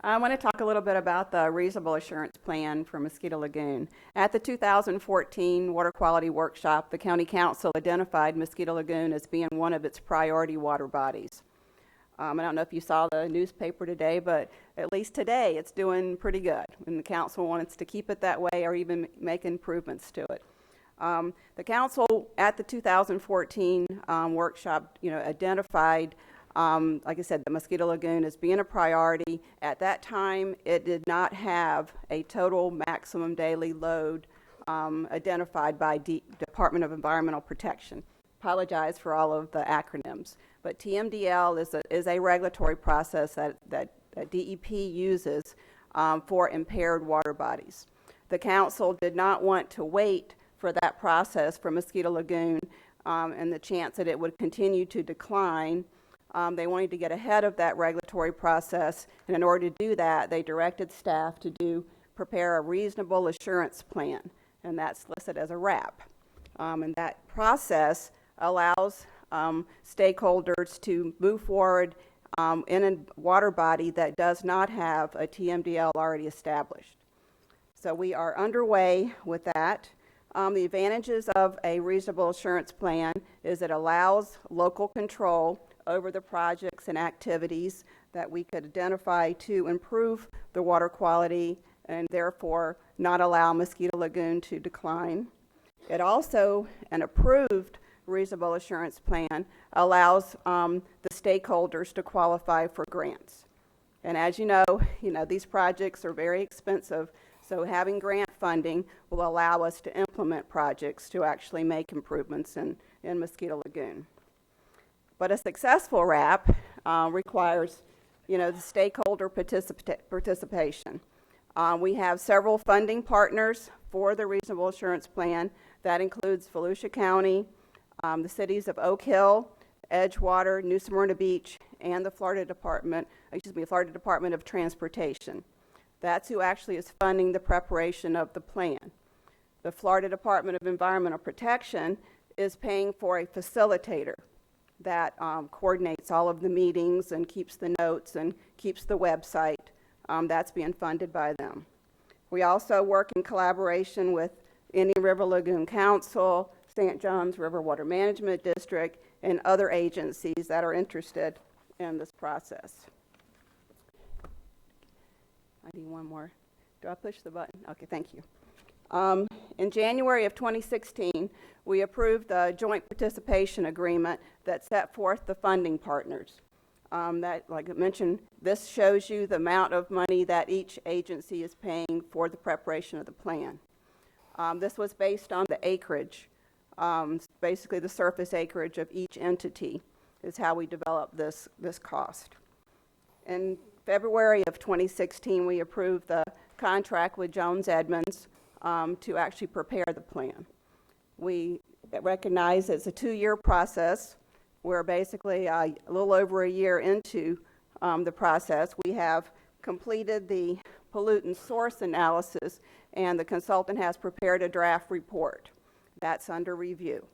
I want to talk a little bit about the reasonable assurance plan for Mosquito Lagoon. At the 2014 Water Quality Workshop, the County Council identified Mosquito Lagoon as being one of its priority water bodies. I don't know if you saw the newspaper today, but at least today it's doing pretty good. And the council wants to keep it that way or even make improvements to it. The council at the 2014 workshop, identified, like I said, the Mosquito Lagoon as being a priority. At that time, it did not have a total maximum daily load identified by Department of Environmental Protection. Apologize for all of the acronyms. But TMDL is a regulatory process that DEP uses for impaired water bodies. The council did not want to wait for that process for Mosquito Lagoon and the chance that it would continue to decline. They wanted to get ahead of that regulatory process, and in order to do that, they directed staff to prepare a reasonable assurance plan, and that's listed as a RAP. And that process allows stakeholders to move forward in a water body that does not have a TMDL already established. So we are underway with that. The advantages of a reasonable assurance plan is it allows local control over the projects and activities that we could identify to improve the water quality and therefore not allow Mosquito Lagoon to decline. It also, an approved reasonable assurance plan, allows the stakeholders to qualify for grants. And as you know, these projects are very expensive, so having grant funding will allow us to implement projects to actually make improvements in Mosquito Lagoon. But a successful RAP requires, the stakeholder participation. We have several funding partners for the reasonable assurance plan. That includes Volusia County, the cities of Oak Hill, Edgewater, New Smyrna Beach, and the Florida Department of Transportation. That's who actually is funding the preparation of the plan. The Florida Department of Environmental Protection is paying for a facilitator that coordinates all of the meetings and keeps the notes and keeps the website. That's being funded by them. We also work in collaboration with Indian River Lagoon Council, St. John's River Water Management District, and other agencies that are interested in this process. I need one more. Do I push the button? Okay, thank you. In January of 2016, we approved a joint participation agreement that set forth the funding partners. That, like I mentioned, this shows you the amount of money that each agency is paying for the preparation of the plan. This was based on the acreage, basically the surface acreage of each entity is how we developed this cost. In February of 2016, we approved the contract with Jones Edmonds to actually prepare the plan. We recognize it's a 2-year process. We're basically a little over a year into the process. We have completed the pollutant source analysis, and the consultant has prepared a draft report. That's under review.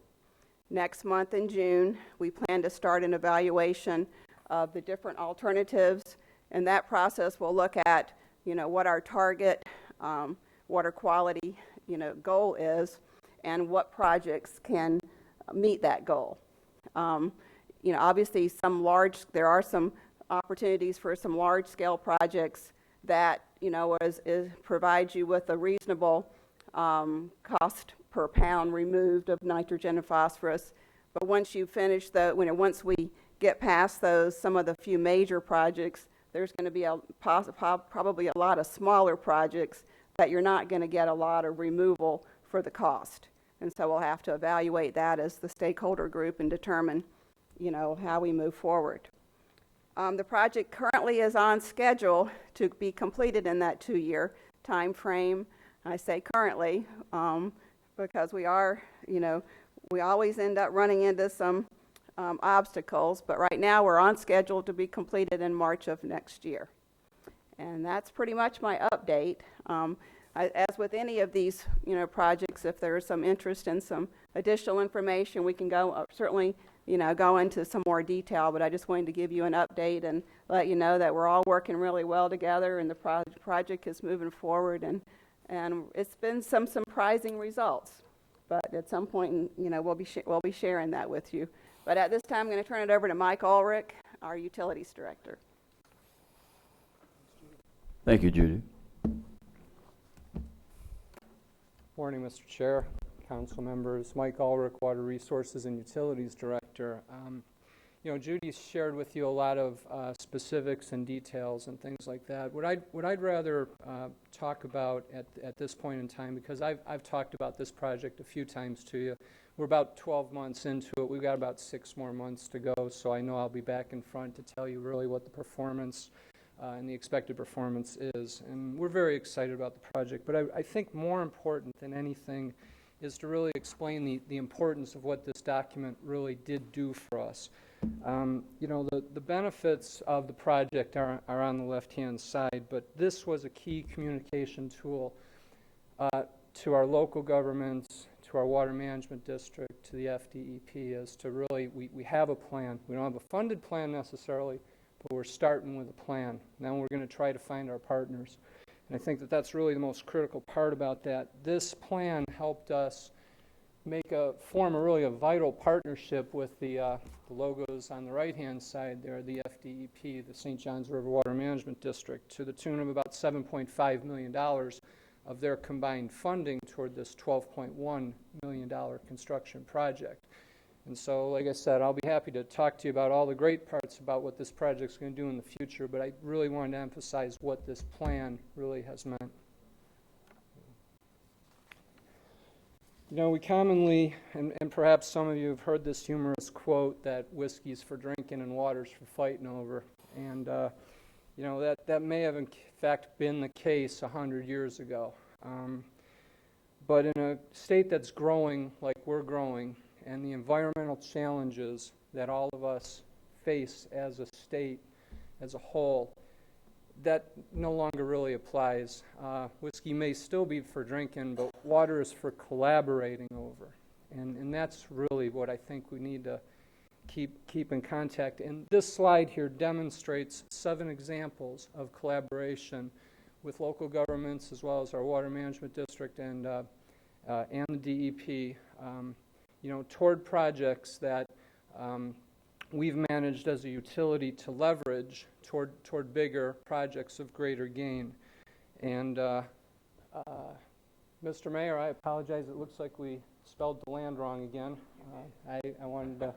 Next month in June, we plan to start an evaluation of the different alternatives, and that process will look at, what our target water quality, goal is, and what projects can meet that goal. Obviously there are some opportunities for some large-scale projects that, provides you with a reasonable cost per pound removed of nitrogen and phosphorus. But once you finish once we get past those, some of the few major projects, there's going to be probably a lot of smaller projects that you're not going to get a lot of removal for the cost. And so we'll have to evaluate that as the stakeholder group and determine, how we move forward. The project currently is on schedule to be completed in that 2-year time frame. I say currently because we always end up running into some obstacles, but right now we're on schedule to be completed in March of next year. And that's pretty much my update. As with any of these, projects, if there's some interest in some additional information, we can certainly, go into some more detail, but I just wanted to give you an update and let you know that we're all working really well together and the project is moving forward, and it's been some surprising results. But at some point, we'll be sharing that with you. But at this time, I'm going to turn it over to Mike Ulrich, our Utilities Director. Thank you, Judy. Morning, Mr. Chair, council members. Mike Ulrich, Water Resources and Utilities Director. Judy shared with you a lot of specifics and details and things like that. What I'd rather talk about at this point in time, because I've talked about this project a few times to you. We're about 12 months into it. We've got about 6 more months to go, so I know I'll be back in front to tell you really what the performance and the expected performance is. And we're very excited about the project, but I think more important than anything is to really explain the importance of what this document really did do for us. The benefits of the project are on the left-hand side, but this was a key communication tool to our local governments, to our water management district, to the FDEP, as to really, we have a plan. We don't have a funded plan necessarily, but we're starting with a plan. Now we're going to try to find our partners. And I think that's really the most critical part about that. This plan helped us form a vital partnership with the logos on the right-hand side there, the FDEP, the St. John's River Water Management District, to the tune of about $7.5 million of their combined funding toward this $12.1 million construction project. And so, like I said, I'll be happy to talk to you about all the great parts about what this project's going to do in the future, but I really wanted to emphasize what this plan really has meant. We commonly, and perhaps some of you have heard this humorous quote that whiskey's for drinking and water's for fighting over. And, that may have in fact been the case 100 years ago. But in a state that's growing like we're growing, and the environmental challenges that all of us face as a state, as a whole, that no longer really applies. Whiskey may still be for drinking, but water is for collaborating over. And that's really what I think we need to keep in contact. And this slide here demonstrates 7 examples of collaboration with local governments as well as our water management district and the DEP. toward projects that we've managed as a utility to leverage toward bigger projects of greater gain. And Mr. Mayor, I apologize. It looks like we spelled the land wrong again. I wanted to.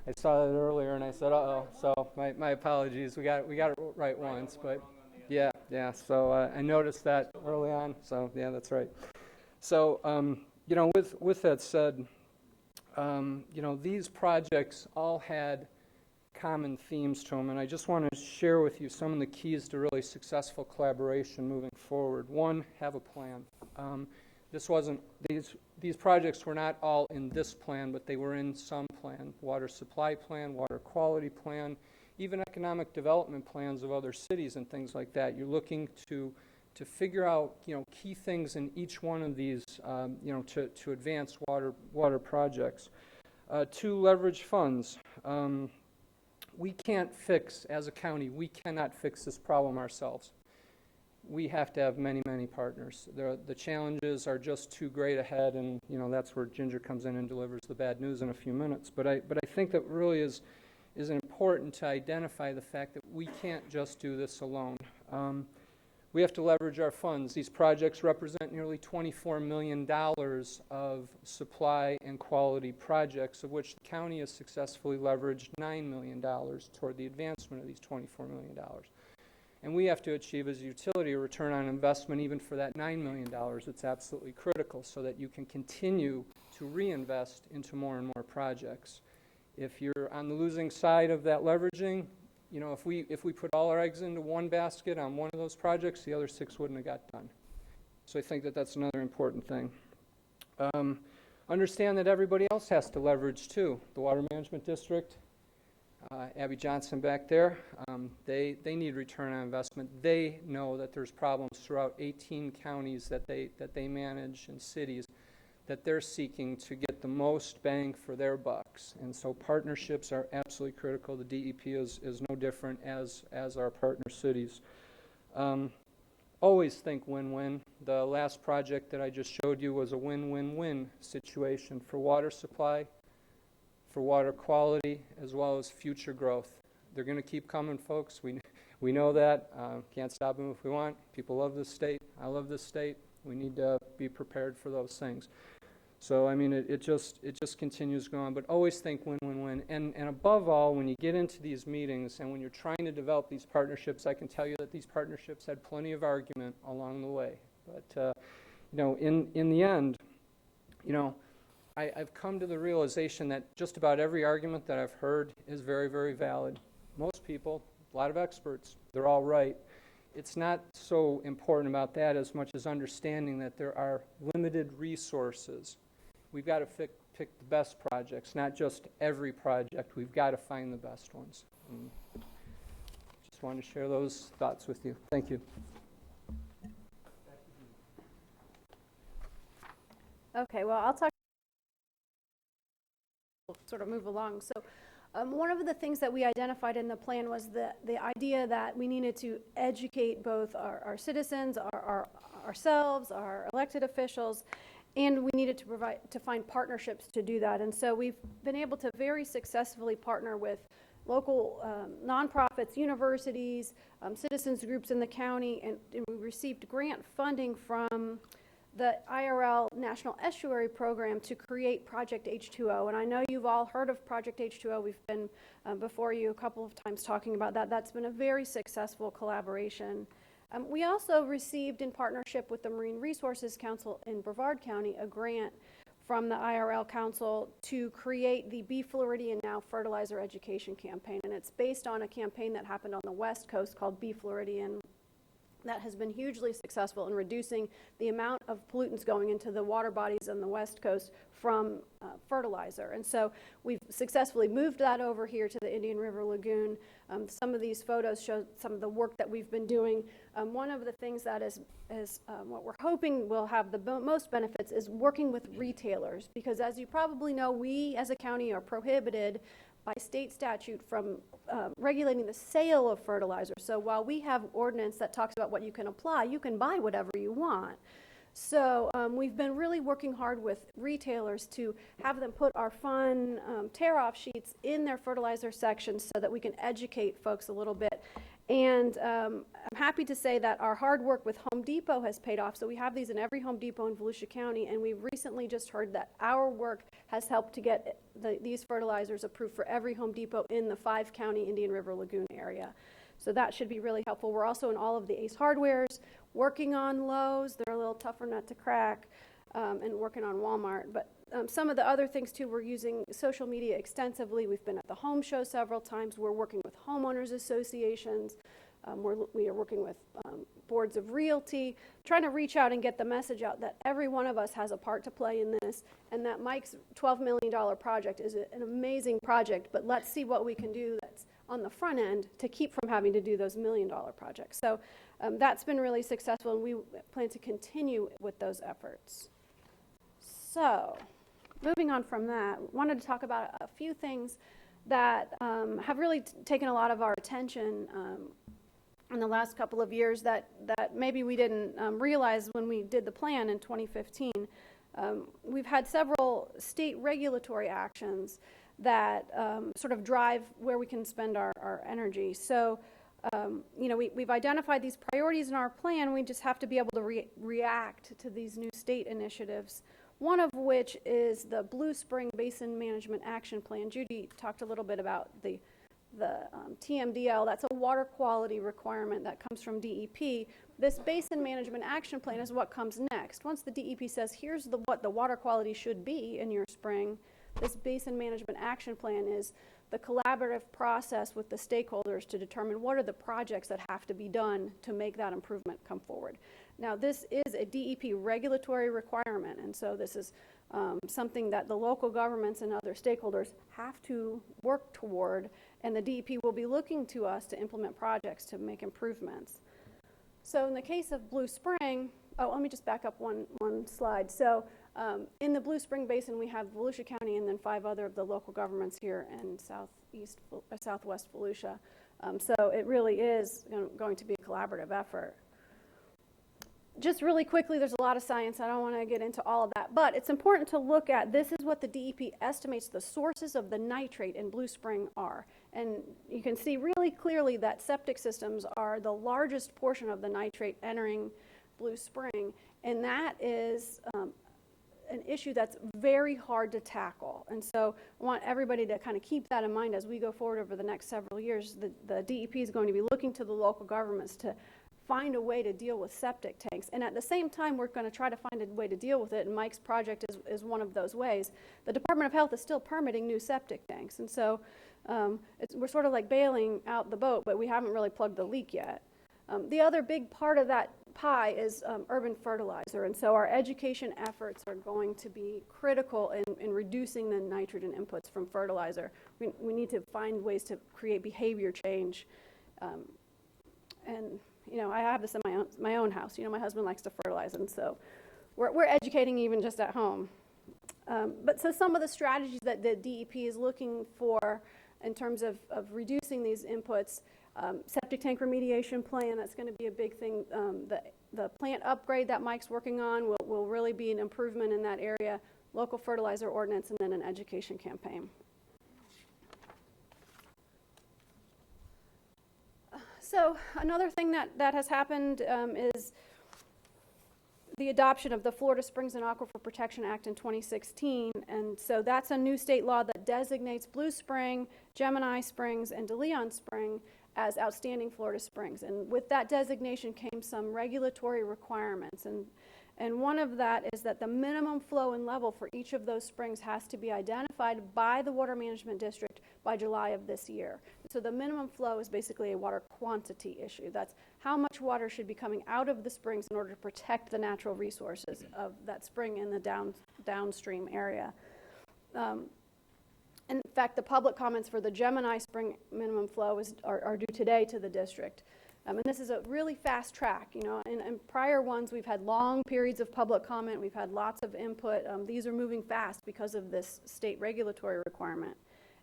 I saw that earlier, and I said, "Uh-oh." So my apologies. We got it right once, but yeah. So I noticed that early on. So yeah, that's right. So with that said, these projects all had common themes to them, and I just want to share with you some of the keys to really successful collaboration moving forward. One, have a plan. These projects were not all in this plan, but they were in some plan. Water supply plan, water quality plan, even economic development plans of other cities and things like that. You're looking to figure out, key things in each one of these, to advance water projects. Two, leverage funds. We can't fix, as a county, we cannot fix this problem ourselves. We have to have many, many partners. The challenges are just too great ahead, and that's where Ginger comes in and delivers the bad news in a few minutes. But I think that really is important to identify the fact that we can't just do this alone. We have to leverage our funds. These projects represent nearly $24 million of supply and quality projects, of which the county has successfully leveraged $9 million toward the advancement of these $24 million. And we have to achieve as a utility a return on investment even for that $9 million. It's absolutely critical so that you can continue to reinvest into more and more projects. If you're on the losing side of that leveraging, if we put all our eggs into one basket on one of those projects, the other 6 wouldn't have got done. So I think that that's another important thing. Understand that everybody else has to leverage too. The Water Management District, Abby Johnson back there, they need return on investment. They know that there's problems throughout 18 counties that they manage and cities that they're seeking to get the most bang for their bucks. And so partnerships are absolutely critical. The DEP is no different as our partner cities. Always think win-win. The last project that I just showed you was a win-win-win situation for water supply, for water quality, as well as future growth. They're going to keep coming, folks. We know that. Can't stop them if we want. People love this state. I love this state. We need to be prepared for those things. So, I mean, it just continues going. But always think win-win-win. And above all, when you get into these meetings and when you're trying to develop these partnerships, I can tell you that these partnerships had plenty of argument along the way. But, in the end, I've come to the realization that just about every argument that I've heard is very, very valid. Most people, a lot of experts, they're all right. It's not so important about that as much as understanding that there are limited resources. We've got to pick the best projects, not just every project. We've got to find the best ones. And just wanted to share those thoughts with you. Thank you. Okay, well, I'll talk. We'll sort of move along. So one of the things that we identified in the plan was the idea that we needed to educate both our citizens, ourselves, our elected officials, and we needed to find partnerships to do that. And so we've been able to very successfully partner with local nonprofits, universities, citizens groups in the county, and we received grant funding from the IRL National Estuary Program to create Project H2O. And I know you've all heard of Project H2O. We've been before you a couple of times talking about that. That's been a very successful collaboration. We also received, in partnership with the Marine Resources Council in Brevard County, a grant from the IRL Council to create the Be Floridian Now Fertilizer Education Campaign. And it's based on a campaign that happened on the West Coast called Be Floridian, that has been hugely successful in reducing the amount of pollutants going into the water bodies on the West Coast from fertilizer. And so we've successfully moved that over here to the Indian River Lagoon. Some of these photos show some of the work that we've been doing. One of the things that is what we're hoping will have the most benefits is working with retailers, because as you probably know, we as a county are prohibited by state statute from regulating the sale of fertilizer. So while we have ordinance that talks about what you can apply, you can buy whatever you want. So we've been really working hard with retailers to have them put our fun tear-off sheets in their fertilizer sections so that we can educate folks a little bit. And I'm happy to say that our hard work with Home Depot has paid off. So we have these in every Home Depot in Volusia County, and we've recently just heard that our work has helped to get these fertilizers approved for every Home Depot in the 5-county Indian River Lagoon area. So that should be really helpful. We're also in all of the Ace Hardwares, working on Lowe's. They're a little tougher nut to crack, and working on Walmart. But some of the other things too, we're using social media extensively. We've been at the home show several times. We're working with homeowners associations. We are working with boards of realty, trying to reach out and get the message out that every one of us has a part to play in this, and that Mike's $12 million project is an amazing project, but let's see what we can do that's on the front end to keep from having to do those $1 million projects. So that's been really successful, and we plan to continue with those efforts. So, moving on from that, wanted to talk about a few things that have really taken a lot of our attention in the last couple of years that maybe we didn't realize when we did the plan in 2015. We've had several state regulatory actions that sort of drive where we can spend our energy. So, we've identified these priorities in our plan. We just have to be able to react to these new state initiatives, one of which is the Blue Spring Basin Management Action Plan. Judy talked a little bit about the TMDL. That's a water quality requirement that comes from DEP. This Basin Management Action Plan is what comes next. Once the DEP says, here's what the water quality should be in your spring, this Basin Management Action Plan is the collaborative process with the stakeholders to determine what are the projects that have to be done to make that improvement come forward. Now, this is a DEP regulatory requirement, and so this is something that the local governments and other stakeholders have to work toward, and the DEP will be looking to us to implement projects to make improvements. So in the case of Blue Spring, let me just back up one slide. So in the Blue Spring Basin, we have Volusia County and then 5 other of the local governments here in southwest Volusia. So it really is going to be a collaborative effort. Just really quickly, there's a lot of science. I don't want to get into all of that, but it's important to look at, this is what the DEP estimates the sources of the nitrate in Blue Spring are. And you can see really clearly that septic systems are the largest portion of the nitrate entering Blue Spring, and that is an issue that's very hard to tackle. And so I want everybody to kind of keep that in mind as we go forward over the next several years. The DEP is going to be looking to the local governments to find a way to deal with septic tanks. And at the same time, we're going to try to find a way to deal with it, and Mike's project is one of those ways. The Department of Health is still permitting new septic tanks, and so we're sort of like bailing out the boat, but we haven't really plugged the leak yet. The other big part of that pie is urban fertilizer, and so our education efforts are going to be critical in reducing the nitrogen inputs from fertilizer. We need to find ways to create behavior change, and I have this in my own house. My husband likes to fertilize, and so we're educating even just at home. But so some of the strategies that the DEP is looking for in terms of reducing these inputs, septic tank remediation plan, that's going to be a big thing. The plant upgrade that Mike's working on will really be an improvement in that area, local fertilizer ordinance, and then an education campaign. So another thing that has happened is the adoption of the Florida Springs and Aquifer Protection Act in 2016, and so that's a new state law that designates Blue Spring, Gemini Springs, and DeLeon Spring as outstanding Florida springs. And with that designation came some regulatory requirements, and one of that is that the minimum flow and level for each of those springs has to be identified by the Water Management District by July of this year. So the minimum flow is basically a water quantity issue. That's how much water should be coming out of the springs in order to protect the natural resources of that spring in the downstream area. In fact, the public comments for the Gemini Spring minimum flow are due today to the district. And this is a really fast track. In prior ones, we've had long periods of public comment. We've had lots of input. These are moving fast because of this state regulatory requirement.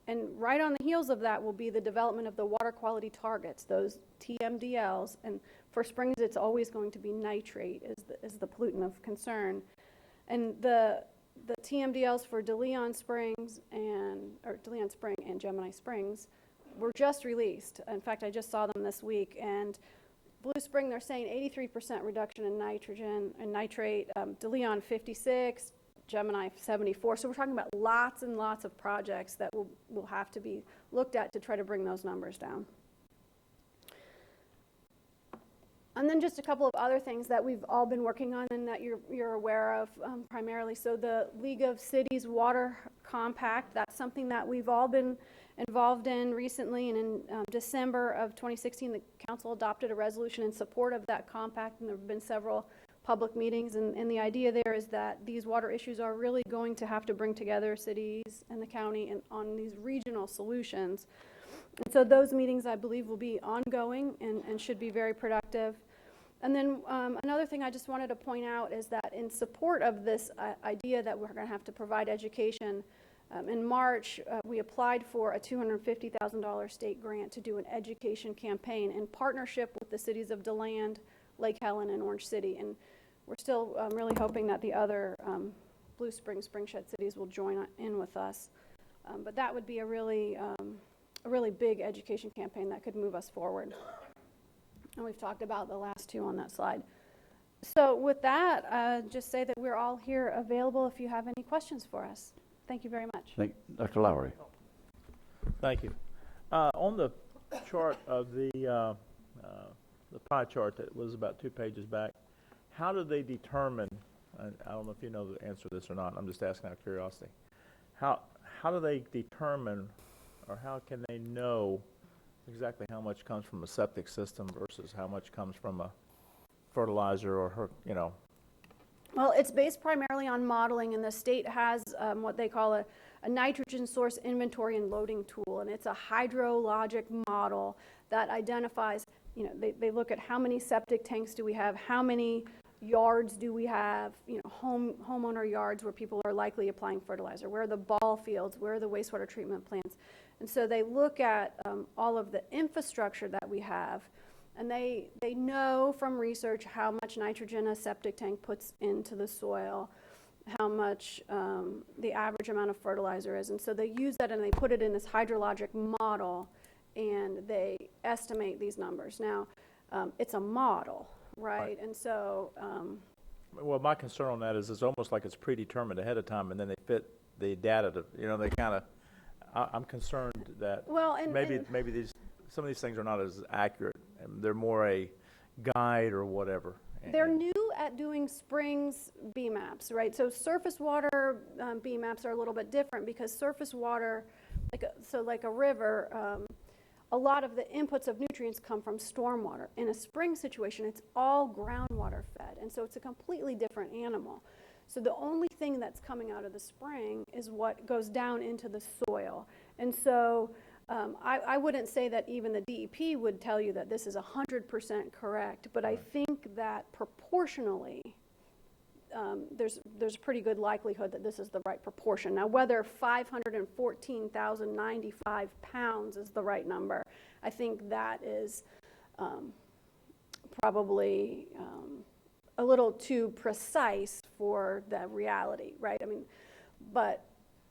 And right on the heels of that will be the development of the water quality targets, those TMDLs. And for Springs, it's always going to be nitrate is the pollutant of concern. And the TMDLs for DeLeon Spring and Gemini Springs were just released. In fact, I just saw them this week. And Blue Spring, they're saying 83% reduction in nitrogen and nitrate. DeLeon 56, Gemini 74. So we're talking about lots and lots of projects that will have to be looked at to try to bring those numbers down. And then just a couple of other things that we've all been working on and that you're aware of primarily. So the League of Cities Water Compact, that's something that we've all been involved in recently. And in December of 2016, the council adopted a resolution in support of that compact, and there have been several public meetings. And the idea there is that these water issues are really going to have to bring together cities and the county and on these regional solutions. And so those meetings, I believe, will be ongoing and should be very productive. And then another thing I just wanted to point out is that in support of this idea that we're going to have to provide education, in March, we applied for a $250,000 state grant to do an education campaign in partnership with the cities of DeLand, Lake Helen, and Orange City. And we're still really hoping that the other Blue Springs, Springshed cities will join in with us. But that would be a really big education campaign that could move us forward. And we've talked about the last two on that slide. So with that, just say that we're all here available if you have any questions for us. Thank you very much. Dr. Lowry. Thank you. On the chart of the pie chart that was about 2 pages back, how do they determine, I don't know if you know the answer to this or not, I'm just asking out of curiosity, how do they determine or how can they know exactly how much comes from a septic system versus how much comes from a fertilizer or, Well, it's based primarily on modeling, and the state has what they call a nitrogen source inventory and loading tool, and it's a hydrologic model that identifies, they look at how many septic tanks do we have, how many yards do we have, homeowner yards where people are likely applying fertilizer, where are the ball fields, where are the wastewater treatment plants. And so they look at all of the infrastructure that we have, and they know from research how much nitrogen a septic tank puts into the soil, how much the average amount of fertilizer is. And so they use that and they put it in this hydrologic model, and they estimate these numbers. Now, it's a model, right? And so... well, my concern on that is it's almost like it's predetermined ahead of time, and then they fit the data to, they kind of... I'm concerned that maybe some of these things are not as accurate, and they're more a guide or whatever. They're new at doing Springs BMAPs, right? So surface water BMAPs are a little bit different because surface water, like a river, a lot of the inputs of nutrients come from stormwater. In a spring situation, it's all groundwater fed, and so it's a completely different animal. So the only thing that's coming out of the spring is what goes down into the soil. And so I wouldn't say that even the DEP would tell you that this is 100% correct, but I think that proportionally, there's a pretty good likelihood that this is the right proportion. Now, whether 514,095 pounds is the right number, I think that is probably a little too precise for the reality, right? I mean, but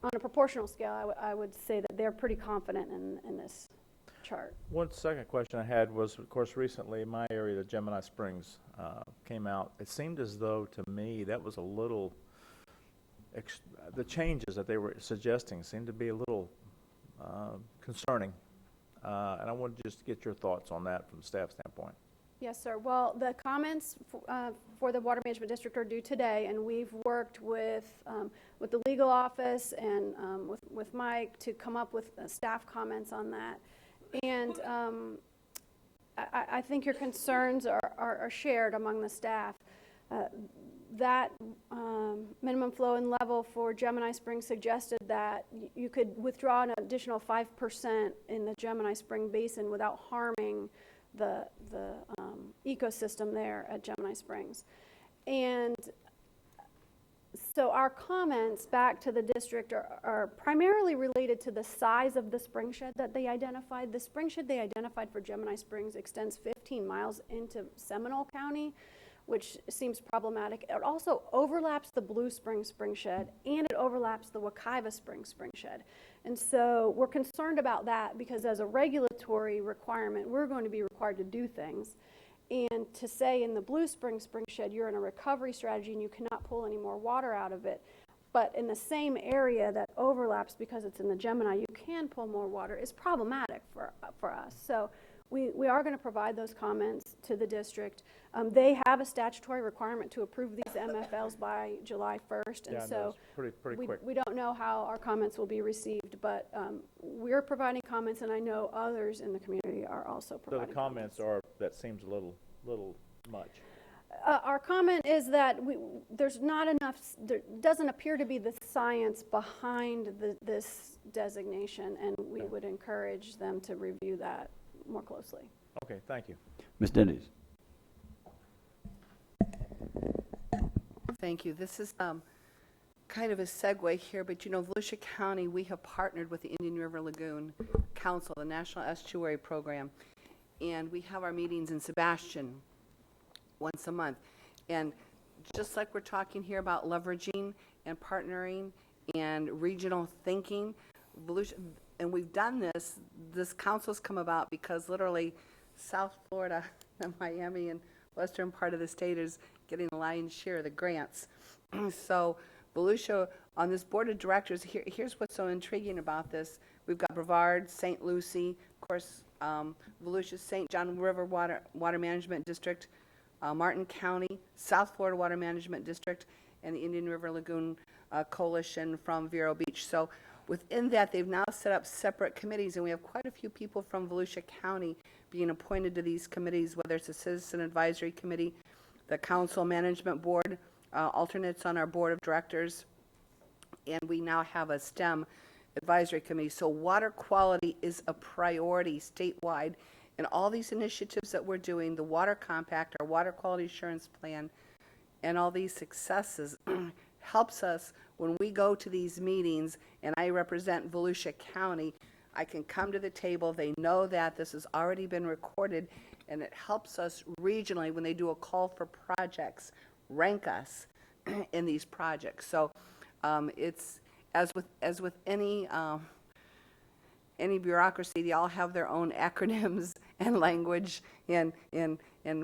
on a proportional scale, I would say that they're pretty confident in this chart. One second question I had was, of course, recently in my area, the Gemini Springs came out. It seemed as though, to me, that was a little, the changes that they were suggesting seemed to be a little concerning. And I wanted just to get your thoughts on that from the staff standpoint. Yes, sir. Well, the comments for the Water Management District are due today, and we've worked with the legal office and with Mike to come up with staff comments on that. And I think your concerns are shared among the staff. That minimum flow and level for Gemini Spring suggested that you could withdraw an additional 5% in the Gemini Spring Basin without harming the ecosystem there at Gemini Springs. And So our comments back to the district are primarily related to the size of the spring shed that they identified. The spring shed they identified for Gemini Springs extends 15 miles into Seminole County, which seems problematic. It also overlaps the Blue Springs spring shed, and it overlaps the Wekiva Springs spring shed. And so we're concerned about that because as a regulatory requirement, we're going to be required to do things. And to say in the Blue Springs spring shed, you're in a recovery strategy and you cannot pull any more water out of it, but in the same area that overlaps because it's in the Gemini, you can pull more water, is problematic for us. So we are going to provide those comments to the district. They have a statutory requirement to approve these MFLs by July 1st, and Yeah, I know, so it's pretty quick. we don't know how our comments will be received, but we're providing comments, and I know others in the community are also So providing the comments are, that seems a little much. Our comment is that there's not enough, there doesn't appear to be the science behind this designation, and we would encourage them to review that more closely. Okay, thank you. Ms. Dendez. Thank you. This is kind of a segue here, but you know, Volusia County, we have partnered with the Indian River Lagoon Council, the National Estuary Program, and we have our meetings in Sebastian once a month. And just like we're talking here about leveraging and partnering and regional thinking, Volusia, and we've done this council's come about because literally South Florida and Miami and western part of the state is getting the lion's share of the grants. So Volusia, on this board of directors, here's what's so intriguing about this. We've got Brevard, St. Lucie, of course, Volusia, St. John River Water Management District, Martin County, South Florida Water Management District, and the Indian River Lagoon Coalition from Vero Beach. So within that, they've now set up separate committees, and we have quite a few people from Volusia County being appointed to these committees, whether it's the Citizen Advisory Committee, the Council Management Board, alternates on our Board of Directors, and we now have a STEM Advisory Committee. So water quality is a priority statewide, and all these initiatives that we're doing, the Water Compact, our Water Quality Assurance Plan, and all these successes helps us when we go to these meetings, and I represent Volusia County, I can come to the table, they know that this has already been recorded, and it helps us regionally when they do a call for projects, rank us in these projects. So it's, as with any bureaucracy, they all have their own acronyms and language and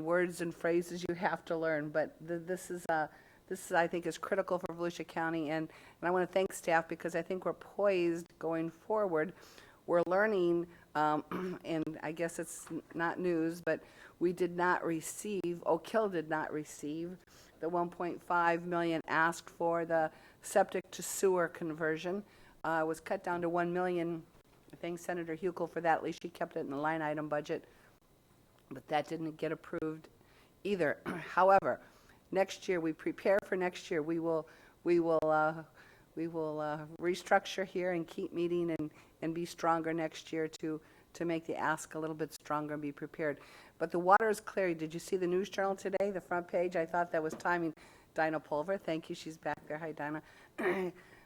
words and phrases you have to learn, but this is, I think, is critical for Volusia County, and I want to thank staff because I think we're poised going forward. We're learning, and I guess it's not news, but we did not receive, Oak Hill did not receive the $1.5 million asked for the septic to sewer conversion. It was cut down to $1 million. I thank Senator Huckel for that. At least she kept it in the line item budget, but that didn't get approved either. However, next year, we prepare for next year. We will restructure here and keep meeting and be stronger next year to make the ask a little bit stronger and be prepared. But the water is clear. Did you see the News Journal today, the front page? I thought that was timing. Dinah Pulver, thank you. She's back there. Hi, Dinah.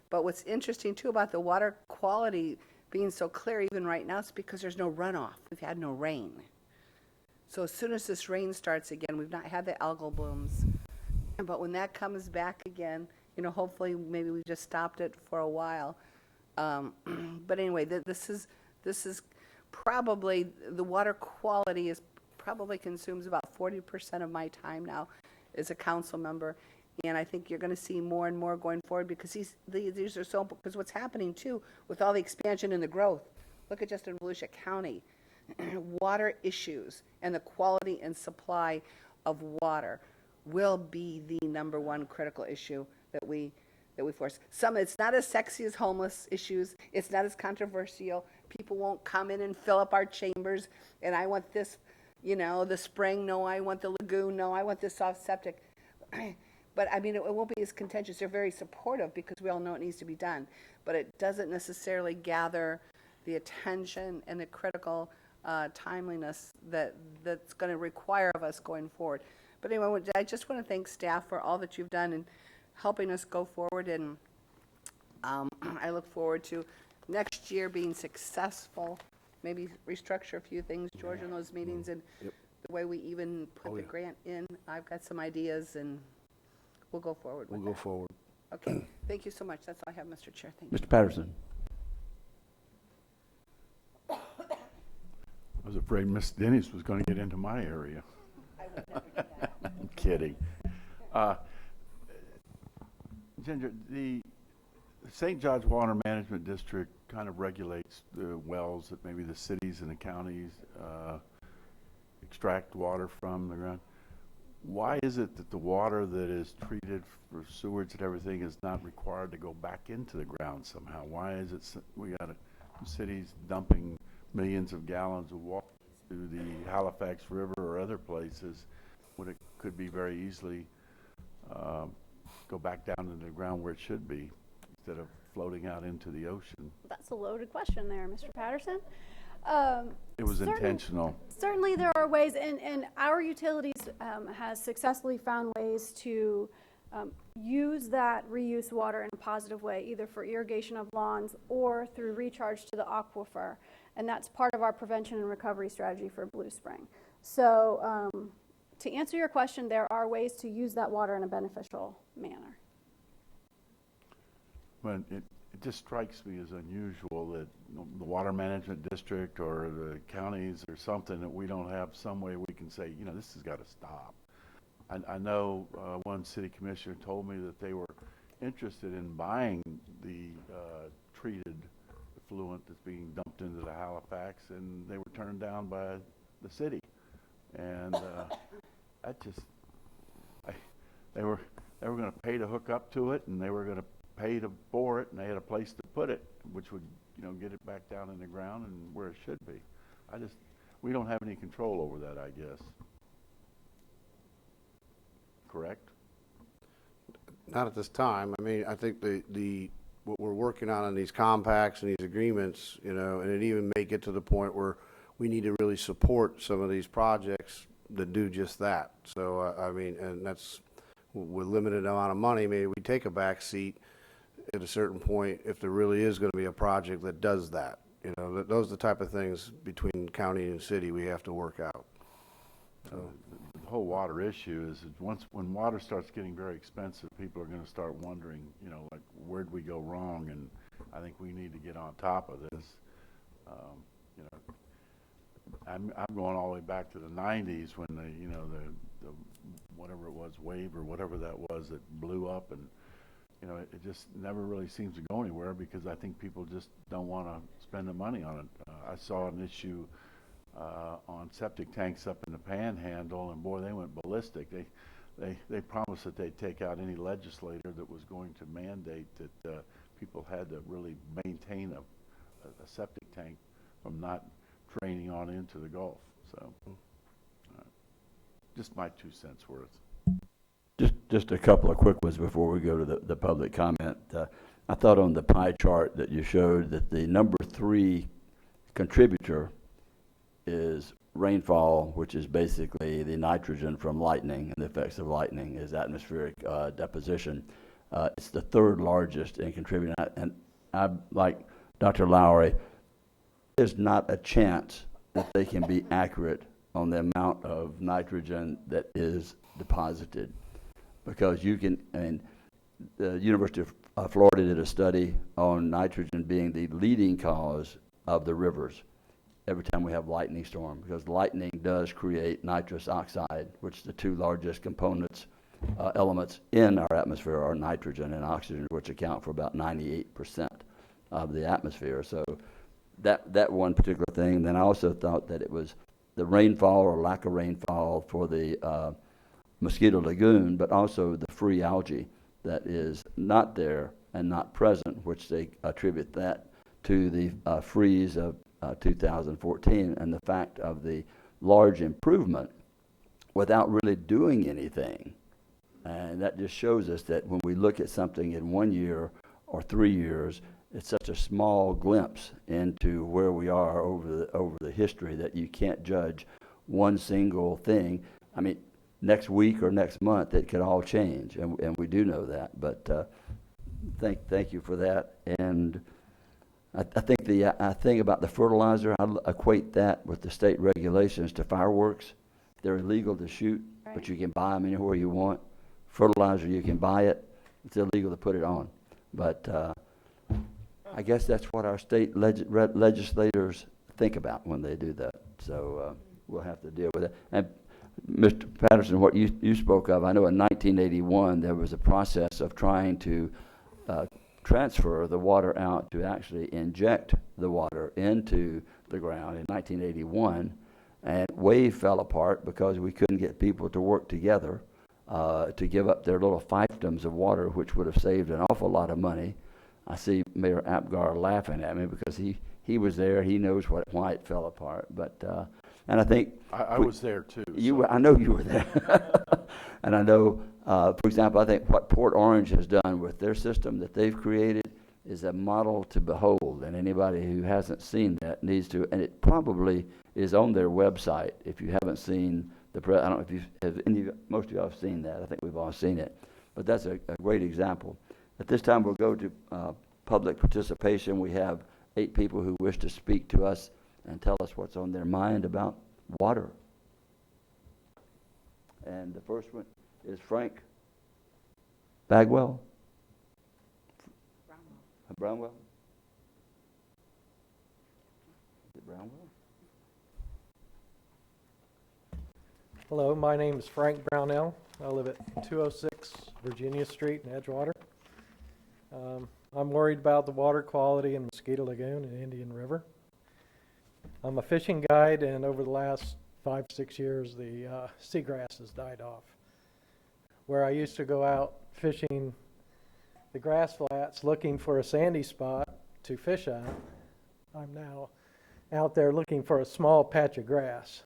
But what's interesting, too, about the water quality being so clear even right now is because there's no runoff. We've had no rain. So as soon as this rain starts again, we've not had the algal blooms. But when that comes back again, you know, hopefully maybe we just stopped it for a while. But anyway, this is probably, the water quality is probably consumes about 40% of my time now as a council member. And I think you're going to see more and more going forward because these are so, because what's happening too with all the expansion and the growth, look at just in Volusia County, water issues and the quality and supply of water will be the #1 critical issue that we force. It's not as sexy as homeless issues. It's not as controversial. People won't come in and fill up our chambers. And I want this, you know, the spring. No, I want the lagoon. No, I want this soft septic. But I mean, it won't be as contentious. They're very supportive because we all know it needs to be done. But it doesn't necessarily gather the attention and the critical timeliness that's going to require of us going forward. But anyway, I just want to thank staff for all that you've done. And helping us go forward, and I look forward to next year being successful, maybe restructure a few things, George, in those meetings, and the way we even put the grant in. I've got some ideas, and we'll go forward with We'll go that. forward. Okay, thank you so much. That's all I have, Mr. Chair. Thank you. Mr. Patterson. I was afraid Miss Dennis was going to get into my area. I would never do that. I'm kidding. Ginger, the St. George Water Management District kind of regulates the wells that maybe the cities and the counties extract water from the ground. Why is it that the water that is treated for sewage and everything is not required to go back into the ground somehow? Why is it we got cities dumping millions of gallons of water to the Halifax River or other places when it could be very easily go back down into the ground where it should be instead of floating out into the ocean? That's a loaded question there, Mr. Patterson. It was intentional. Certainly there are ways, and our utilities has successfully found ways to use that reuse water in a positive way, either for irrigation of lawns or through recharge to the aquifer. And that's part of our prevention and recovery strategy for Blue Spring. So to answer your question, there are ways to use that water in a beneficial manner. But it just strikes me as unusual that the water management district or the counties or something, that we don't have some way we can say, this has got to stop. I know one city commissioner told me that they were interested in buying the treated effluent that's being dumped into the Halifax, and they were turned down by the city. And they were going to pay to hook up to it, and they were going to pay to bore it, and they had a place to put it, which would, get it back down in the ground and where it should be. We don't have any control over that, I guess. Correct? Not at this time. I mean, I think what we're working on in these compacts and these agreements, and it even may get to the point where we need to really support some of these projects that do just that. So, I mean, and that's with limited amount of money, maybe we take a back seat at a certain point if there really is going to be a project that does that. Those are the type of things between county and city we have to work out. So. The whole water issue is that when water starts getting very expensive, people are going to start wondering, like, where'd we go wrong? And I think we need to get on top of this. I'm going all the way back to the 90s when the whatever it was, wave or whatever that was, that blew up, and it just never really seems to go anywhere because I think people just don't want to spend the money on it. I saw an issue on septic tanks up in the Panhandle, and boy, they went ballistic. They promised that they'd take out any legislator that was going to mandate that people had to really maintain a septic tank from not draining on into the Gulf. So, just my 2 cents worth. Just a couple of quick ones before we go to the public comment. I thought on the pie chart that you showed that the number 3 contributor is rainfall, which is basically the nitrogen from lightning, and the effects of lightning is atmospheric deposition. It's the 3rd largest in contributing, and I, like Dr. Lowry, there's not a chance that they can be accurate on the amount of nitrogen that is deposited, because the University of Florida did a study on nitrogen being the leading cause of the rivers every time we have lightning storm, because lightning does create nitrous oxide, which the 2 largest components, elements in our atmosphere are nitrogen and oxygen, which account for about 98% of the atmosphere. So that one particular thing. Then I also thought that it was the rainfall or lack of rainfall for the Mosquito Lagoon, but also the free algae that is not there and not present, which they attribute that to the freeze of 2014 and the fact of the large improvement without really doing anything. And that just shows us that when we look at something in 1 year or 3 years, it's such a small glimpse into where we are over the history that you can't judge one single thing. I mean, next week or next month, it could all change, and we do know that. But thank you for that. And I think the thing about the fertilizer, I equate that with the state regulations to fireworks. They're illegal to shoot, but you can buy them anywhere you want. Fertilizer, you can buy it. It's illegal to put it on. But I guess that's what our state legislators think about when they do that. So we'll have to deal with it. And Mr. Patterson, what you spoke of, I know in 1981 there was a process of trying to transfer the water out to actually inject the water into the ground in 1981, and WAVE fell apart because we couldn't get people to work together to give up their little fiefdoms of water, which would have saved an awful lot of money. I see Mayor Apgar laughing at me because he was there. He knows why it fell apart. But and I think I was there too. I know you were there. And I know, for example, I think what Port Orange has done with their system that they've created is a model to behold. And anybody who hasn't seen that needs to, and it probably is on their website. If you haven't seen I don't know if you have most of you have seen that. I think we've all seen it. But that's a great example. At this time, we'll go to public participation. We have 8 people who wish to speak to us and tell us what's on their mind about water. And the first one is Frank Bagwell. Brownwell. Is it Brownwell? Hello, my name is Frank Brownell. I live at 206 Virginia Street in Edgewater. I'm worried about the water quality in Mosquito Lagoon and Indian River. I'm a fishing guide, and over the last 5-6 years, the seagrass has died off. Where I used to go out fishing the grass flats looking for a sandy spot to fish at, I'm now out there looking for a small patch of grass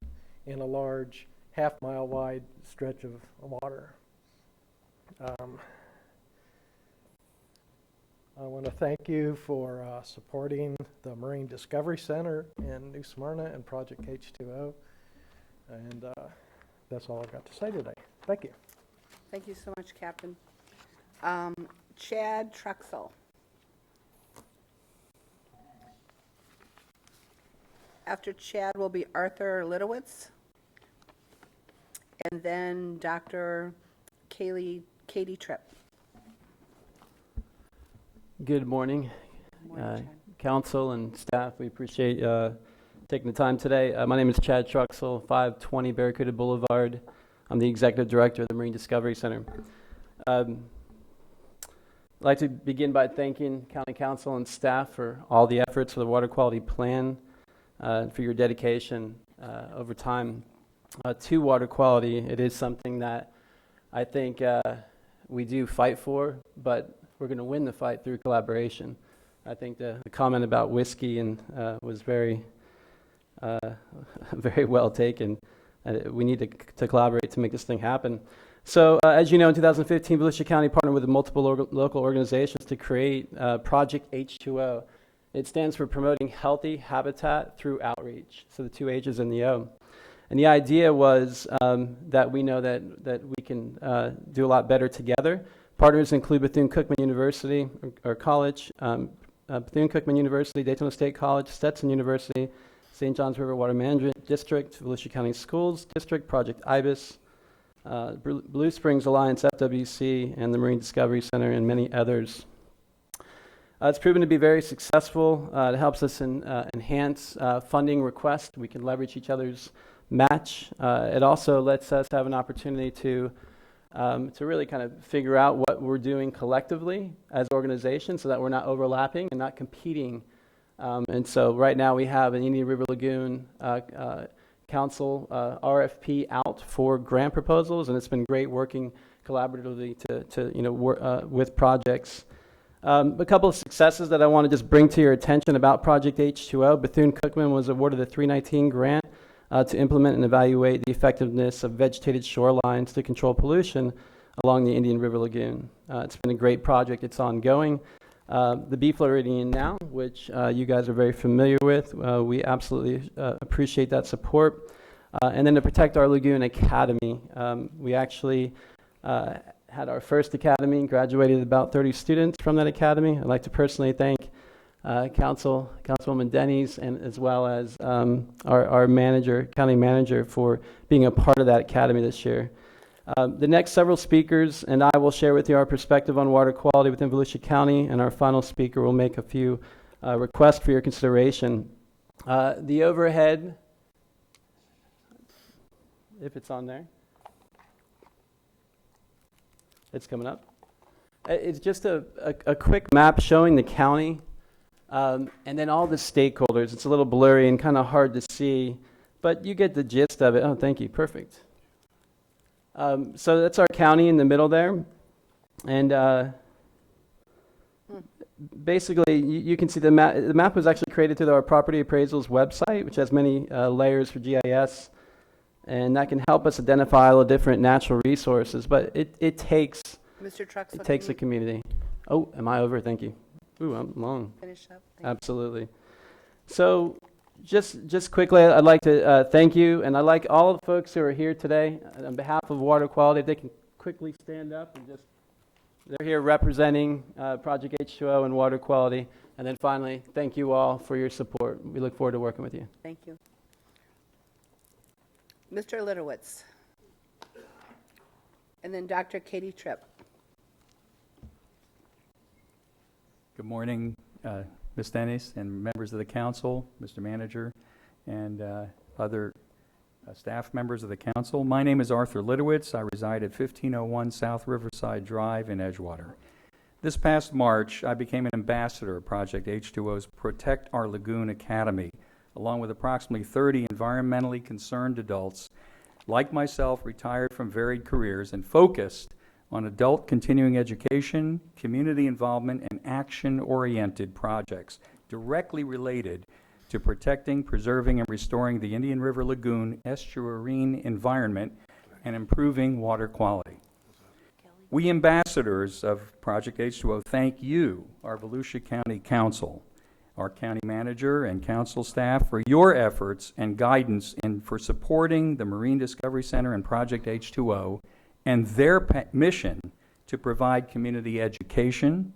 in a large half-mile wide stretch of water. I want to thank you for supporting the Marine Discovery Center in New Smyrna and Project H2O. And that's all I've got to say today. Thank you. Thank you so much, Captain. Chad Truxell. After Chad will be Arthur Litowitz. And then Dr. Katie Tripp. Good morning, council and staff. We appreciate taking the time today. My name is Chad Truxell, 520 Barracuda Boulevard. I'm the executive director of the Marine Discovery Center. I'd like to begin by thanking County Council and staff for all the efforts for the water quality plan, for your dedication over time to water quality. It is something that I think we do fight for, but we're going to win the fight through collaboration. I think the comment about whiskey was very, very well taken. We need to collaborate to make this thing happen. So, as you know, in 2015, Volusia County partnered with multiple local organizations to create Project H2O. It stands for Promoting Healthy Habitat Through Outreach, so the 2 H's and the O. And the idea was that we know that we can do a lot better together. Partners include Bethune-Cookman University or college, Bethune-Cookman University, Daytona State College, Stetson University, St. Johns River Water Management District, Volusia County Schools District, Project IBIS, Blue Springs Alliance FWC, and the Marine Discovery Center, and many others. It's proven to be very successful. It helps us enhance funding requests. We can leverage each other's match. It also lets us have an opportunity to really kind of figure out what we're doing collectively as organizations so that we're not overlapping and not competing. And so right now we have an Indian River Lagoon Council RFP out for grant proposals, and it's been great working collaboratively to with projects. A couple of successes that I want to just bring to your attention about Project H2O. Bethune-Cookman was awarded a 319 grant to implement and evaluate the effectiveness of vegetated shorelines to control pollution along the Indian River Lagoon. It's been a great project. It's ongoing. The Bee Floridian now, which you guys are very familiar with, we absolutely appreciate that support. And then to Protect Our Lagoon Academy, we actually had our first academy, graduated about 30 students from that academy. I'd like to personally thank Councilwoman Denny's, and as well as our manager, county manager, for being a part of that academy this year. The next several speakers and I will share with you our perspective on water quality within Volusia County, and our final speaker will make a few requests for your consideration. The overhead, if it's on there, it's coming up. It's just a quick map showing the county and then all the stakeholders. It's a little blurry and kind of hard to see, but you get the gist of it. Oh, thank you. Perfect. So that's our county in the middle there. And basically, you can see the map. The map was actually created through our property appraisals website, which has many layers for GIS. And that can help us identify all the different natural resources. But it takes Mr. Truxell, it takes a community. Oh, am I over? Thank you. Ooh, I'm long. Finish up. Absolutely. So just quickly, I'd like to thank you, and I'd like all the folks who are here today, on behalf of water quality, if they can quickly stand up and just, they're here representing Project H2O and water quality. And then finally, thank you all for your support. We look forward to working with you. Thank you. Mr. Litowitz. And then Dr. Katie Tripp. Good morning, Ms. Dennis and members of the council, Mr. Manager, and other staff members of the council. My name is Arthur Litowitz. I reside at 1501 South Riverside Drive in Edgewater. This past March, I became an ambassador of Project H2O's Protect Our Lagoon Academy, along with approximately 30 environmentally concerned adults like myself, retired from varied careers and focused on adult continuing education, community involvement, and action-oriented projects directly related to protecting, preserving, and restoring the Indian River Lagoon estuarine environment and improving water quality. We ambassadors of Project H2O thank you, our Volusia County Council, our county manager and council staff, for your efforts and guidance and for supporting the Marine Discovery Center and Project H2O and their mission to provide community education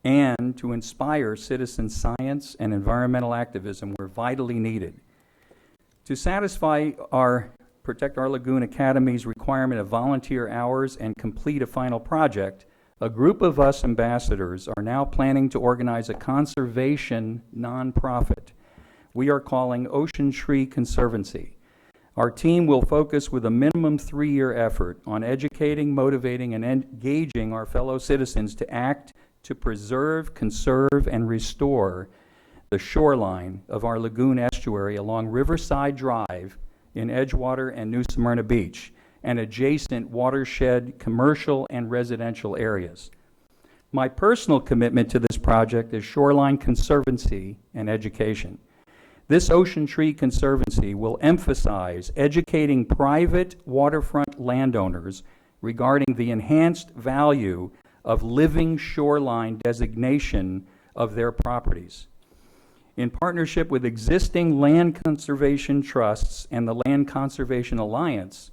and to inspire citizen science and environmental activism where vitally needed. To satisfy our Protect Our Lagoon Academy's requirement of volunteer hours and complete a final project, a group of us ambassadors are now planning to organize a conservation nonprofit we are calling Ocean Tree Conservancy. Our team will focus with a minimum 3-year effort on educating, motivating, and engaging our fellow citizens to act to preserve, conserve, and restore the shoreline of our lagoon estuary along Riverside Drive in Edgewater and New Smyrna Beach and adjacent watershed commercial and residential areas. My personal commitment to this project is shoreline conservancy and education. This Ocean Tree Conservancy will emphasize educating private waterfront landowners regarding the enhanced value of living shoreline designation of their properties. In partnership with existing land conservation trusts and the Land Conservation Alliance,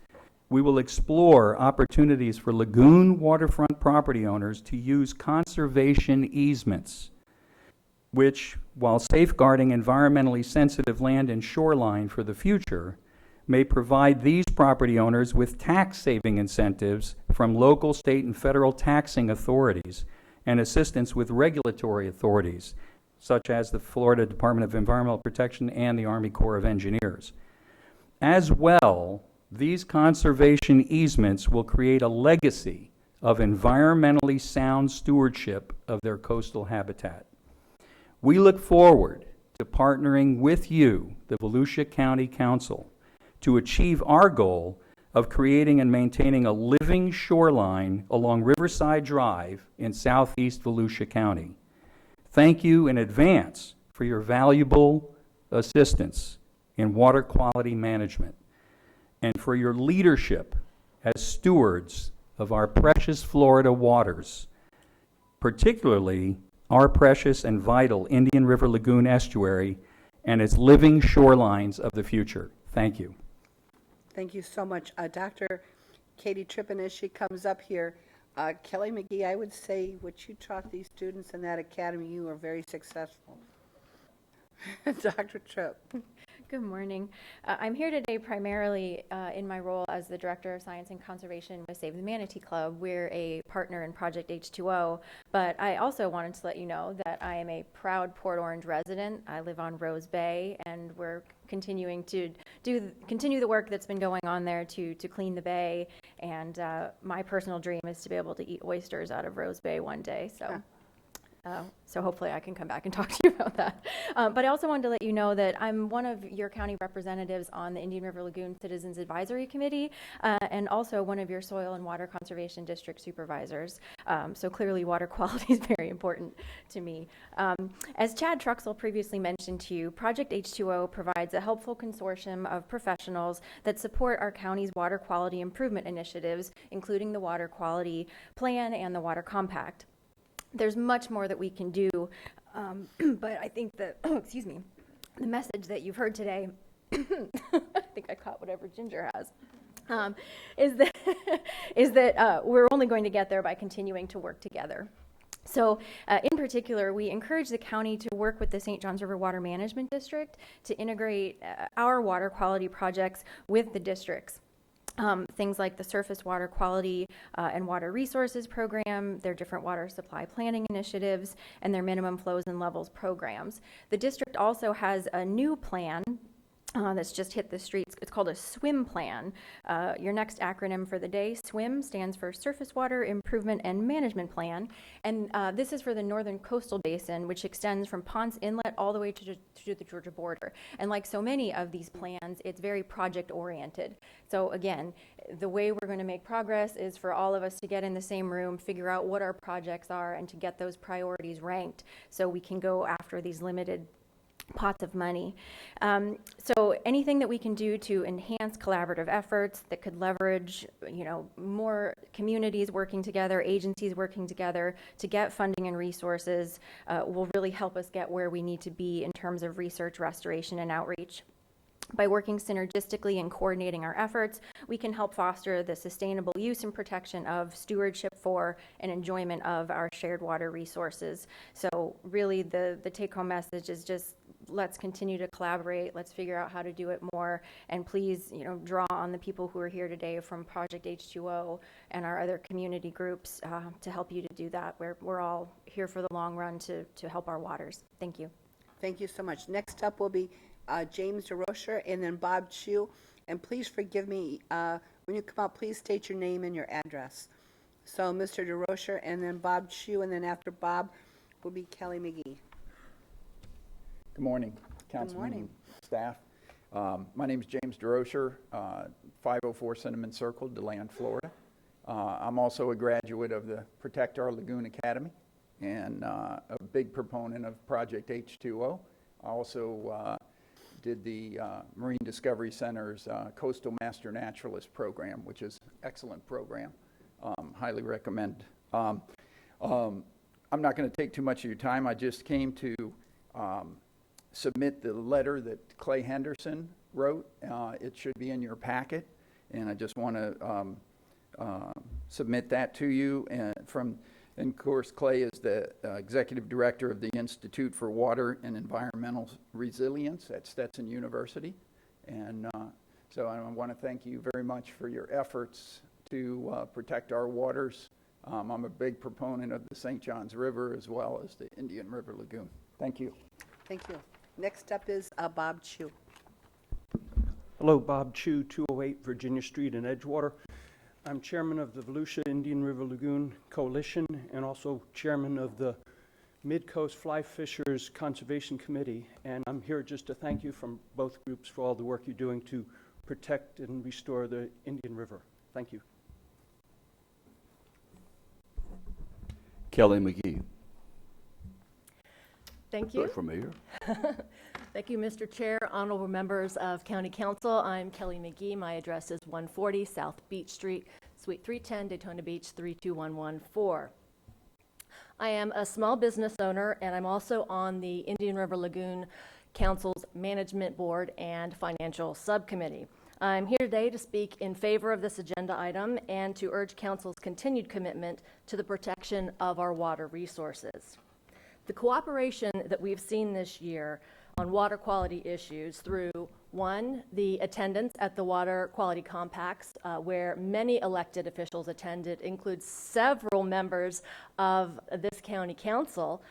we will explore opportunities for lagoon waterfront property owners to use conservation easements, which, while safeguarding environmentally sensitive land and shoreline for the future, may provide these property owners with tax-saving incentives from local, state, and federal taxing authorities and assistance with regulatory authorities, such as the Florida Department of Environmental Protection and the Army Corps of Engineers. As well, these conservation easements will create a legacy of environmentally sound stewardship of their coastal habitat. We look forward to partnering with you, the Volusia County Council, to achieve our goal of creating and maintaining a living shoreline along Riverside Drive in southeast Volusia County. Thank you in advance for your valuable assistance in water quality management and for your leadership as stewards of our precious Florida waters, particularly our precious and vital Indian River Lagoon estuary and its living shorelines of the future. Thank you. Thank you so much. Dr. Katie Trippin, as she comes up here, Kelly McGee, I would say what you taught these students in that academy, you were very successful. Dr. Tripp. Good morning. I'm here today primarily in my role as the Director of Science and Conservation with Save the Manatee Club. We're a partner in Project H2O, but I also wanted to let you know that I am a proud Port Orange resident. I live on Rose Bay, and we're continuing to continue the work that's been going on there to clean the bay, and my personal dream is to be able to eat oysters out of Rose Bay one day. So hopefully I can come back and talk to you about that. But I also wanted to let you know that I'm one of your county representatives on the Indian River Lagoon Citizens Advisory Committee, and also one of your Soil and Water Conservation District supervisors. So clearly water quality is very important to me. As Chad Truxell previously mentioned to you, Project H2O provides a helpful consortium of professionals that support our county's water quality improvement initiatives, including the Water Quality Plan and the Water Compact. There's much more that we can do, but I think that, excuse me, the message that you've heard today, I think I caught whatever Ginger has, is that we're only going to get there by continuing to work together. So in particular, we encourage the county to work with the St. Johns River Water Management District to integrate our water quality projects with the districts. Things like the Surface Water Quality and Water Resources Program, their different water supply planning initiatives, and their minimum flows and levels programs. The district also has a new plan that's just hit the streets. It's called a SWIM plan. Your next acronym for the day, SWIM, stands for Surface Water Improvement and Management Plan. And this is for the Northern Coastal Basin, which extends from Ponce Inlet all the way to the Georgia border. And like so many of these plans, it's very project-oriented. So again, the way we're going to make progress is for all of us to get in the same room, figure out what our projects are, and to get those priorities ranked so we can go after these limited pots of money. So anything that we can do to enhance collaborative efforts that could leverage, more communities working together, agencies working together to get funding and resources will really help us get where we need to be in terms of research, restoration, and outreach. By working synergistically and coordinating our efforts, we can help foster the sustainable use and protection of, stewardship for, and enjoyment of our shared water resources. So really the take-home message is just let's continue to collaborate, let's figure out how to do it more, and please, draw on the people who are here today from Project H2O and our other community groups to help you to do that. We're all here for the long run to help our waters. Thank you. Thank you so much. Next up will be James DeRocher and then Bob Chu. And please forgive me, when you come up, please state your name and your address. So Mr. DeRocher and then Bob Chu, and then after Bob will be Kelly McGee. Good morning, Councilman and staff. My name is James DeRocher, 504 Cinnamon Circle, DeLand, Florida. I'm also a graduate of the Protect Our Lagoon Academy and a big proponent of Project H2O. I also did the Marine Discovery Center's Coastal Master Naturalist program, which is an excellent program. Highly recommend. I'm not going to take too much of your time. I just came to submit the letter that Clay Henderson wrote. It should be in your packet, and I just want to submit that to you. And of course, Clay is the executive director of the Institute for Water and Environmental Resilience at Stetson University. And so I want to thank you very much for your efforts to protect our waters. I'm a big proponent of the St. Johns River as well as the Indian River Lagoon. Thank you. Thank you. Next up is Bob Chu. Hello, Bob Chu, 208 Virginia Street in Edgewater. I'm chairman of the Volusia Indian River Lagoon Coalition and also chairman of the Mid-Coast Fly Fishers Conservation Committee. And I'm here just to thank you from both groups for all the work you're doing to protect and restore the Indian River. Thank you. Kelly McGee. Thank you. Look familiar. Thank you, Mr. Chair, honorable members of County Council. I'm Kelly McGee. My address is 140 South Beach Street, Suite 310, Daytona Beach, 32114. I am a small business owner, and I'm also on the Indian River Lagoon Council's Management Board and Financial Subcommittee. I'm here today to speak in favor of this agenda item and to urge Council's continued commitment to the protection of our water resources. The cooperation that we've seen this year on water quality issues through, one, the attendance at the water quality compacts, where many elected officials attended, includes several members of this county council,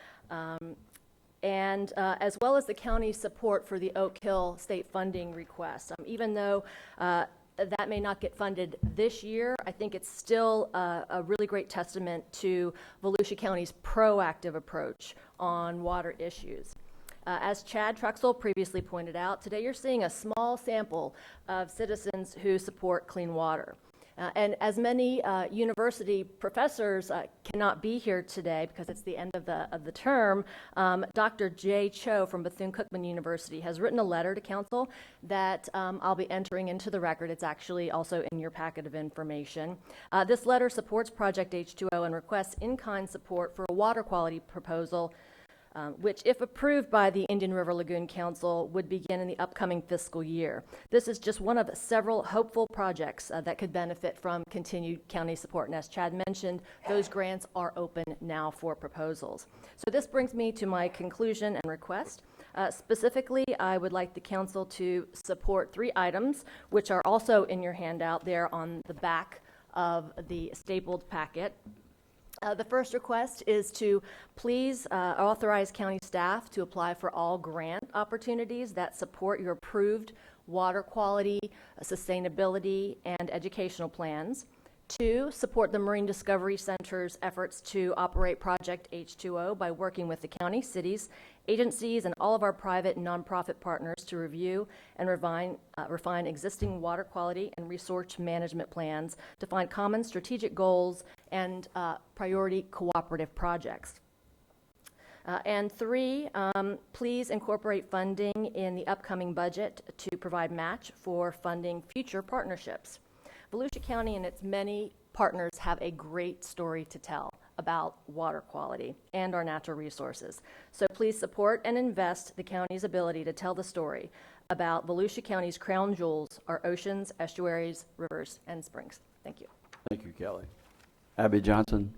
and as well as the county's support for the Oak Hill state funding request. Even though that may not get funded this year, I think it's still a really great testament to Volusia County's proactive approach on water issues. As Chad Truxell previously pointed out, today you're seeing a small sample of citizens who support clean water. And as many university professors cannot be here today because it's the end of the term, Dr. Jay Cho from Bethune-Cookman University has written a letter to council that I'll be entering into the record. It's actually also in your packet of information. This letter supports Project H2O and requests in-kind support for a water quality proposal which, if approved by the Indian River Lagoon Council, would begin in the upcoming fiscal year. This is just one of several hopeful projects that could benefit from continued county support. And as Chad mentioned, those grants are open now for proposals. So this brings me to my conclusion and request. Specifically, I would like the council to support 3 items, which are also in your handout there on the back of the stapled packet. The first request is to please authorize county staff to apply for all grant opportunities that support your approved water quality, sustainability, and educational plans. 2, support the Marine Discovery Center's efforts to operate Project H2O by working with the county, cities, agencies, and all of our private and nonprofit partners to review and refine existing water quality and resource management plans to find common strategic goals and priority cooperative projects. And 3, please incorporate funding in the upcoming budget to provide match for funding future partnerships. Volusia County and its many partners have a great story to tell about water quality and our natural resources. So please support and invest the county's ability to tell the story about Volusia County's crown jewels, our oceans, estuaries, rivers, and springs. Thank you. Thank you, Kelly. Abby Johnson.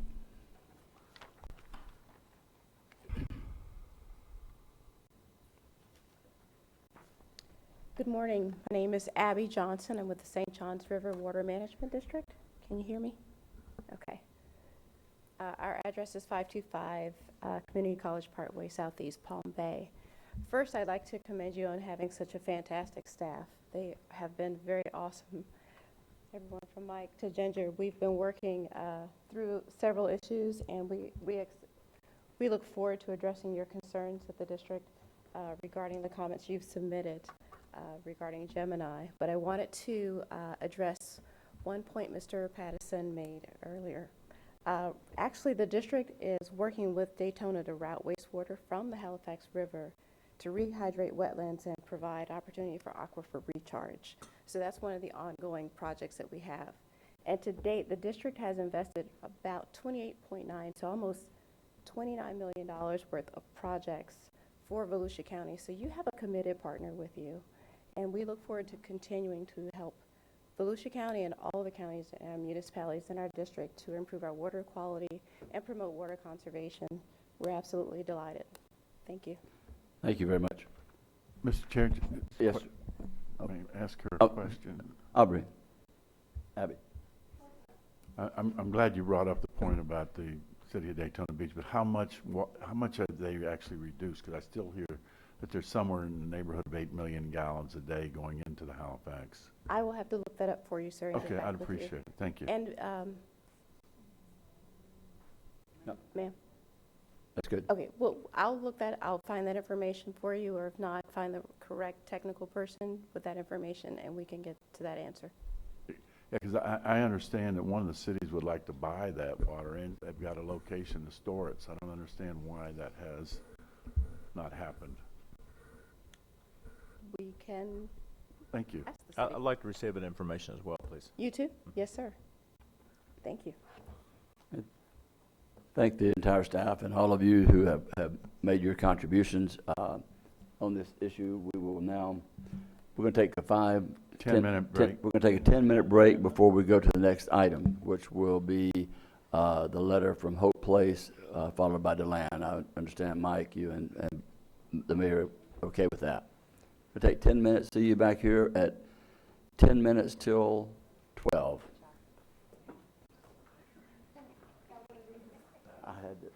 Good morning. My name is Abby Johnson. I'm with the St. Johns River Water Management District. Can you hear me? Okay. Our address is 525 Community College Parkway, Southeast Palm Bay. First, I'd like to commend you on having such a fantastic staff. They have been very awesome. Everyone from Mike to Ginger, we've been working through several issues, and we look forward to addressing your concerns at the district regarding the comments you've submitted regarding Gemini. But I wanted to address one point Mr. Pattison made earlier. Actually, the district is working with Daytona to route wastewater from the Halifax River to rehydrate wetlands and provide opportunity for aquifer recharge. So that's one of the ongoing projects that we have. And to date, the district has invested about 28.9, so almost $29 million worth of projects for Volusia County. So you have a committed partner with you. And we look forward to continuing to help Volusia County and all the counties and municipalities in our district to improve our water quality and promote water conservation. We're absolutely delighted. Thank you. Thank you very much. Mr. Chair? Yes. May I ask her a question? Aubrey. Abby. I'm glad you brought up the point about the city of Daytona Beach, but how much have they actually reduced? Because I still hear that there's somewhere in the neighborhood of 8 million gallons a day going into the Halifax. I will have to look that up for you, sir. Okay, I'd appreciate it. Thank you. And, No. ma'am? That's good. Okay, well, I'll find that information for you, or if not, find the correct technical person with that information, and we can get to that answer. Yeah, because I understand that one of the cities would like to buy that water, and they've got a location to store it, so I don't understand why that has not happened. We can Thank you. ask the city. I'd like to receive that information as well, please. You too? Yes, sir. Thank you. Thank the entire staff and all of you who have made your contributions on this issue. We will now we're going to take a 10-minute break. We're going to take a 10-minute break before we go to the next item, which will be the letter from Hope Place, followed by DeLand. I understand, Mike, you and the mayor are okay with that. We'll take 10 minutes. See you back here at 10 minutes till 12. I had to.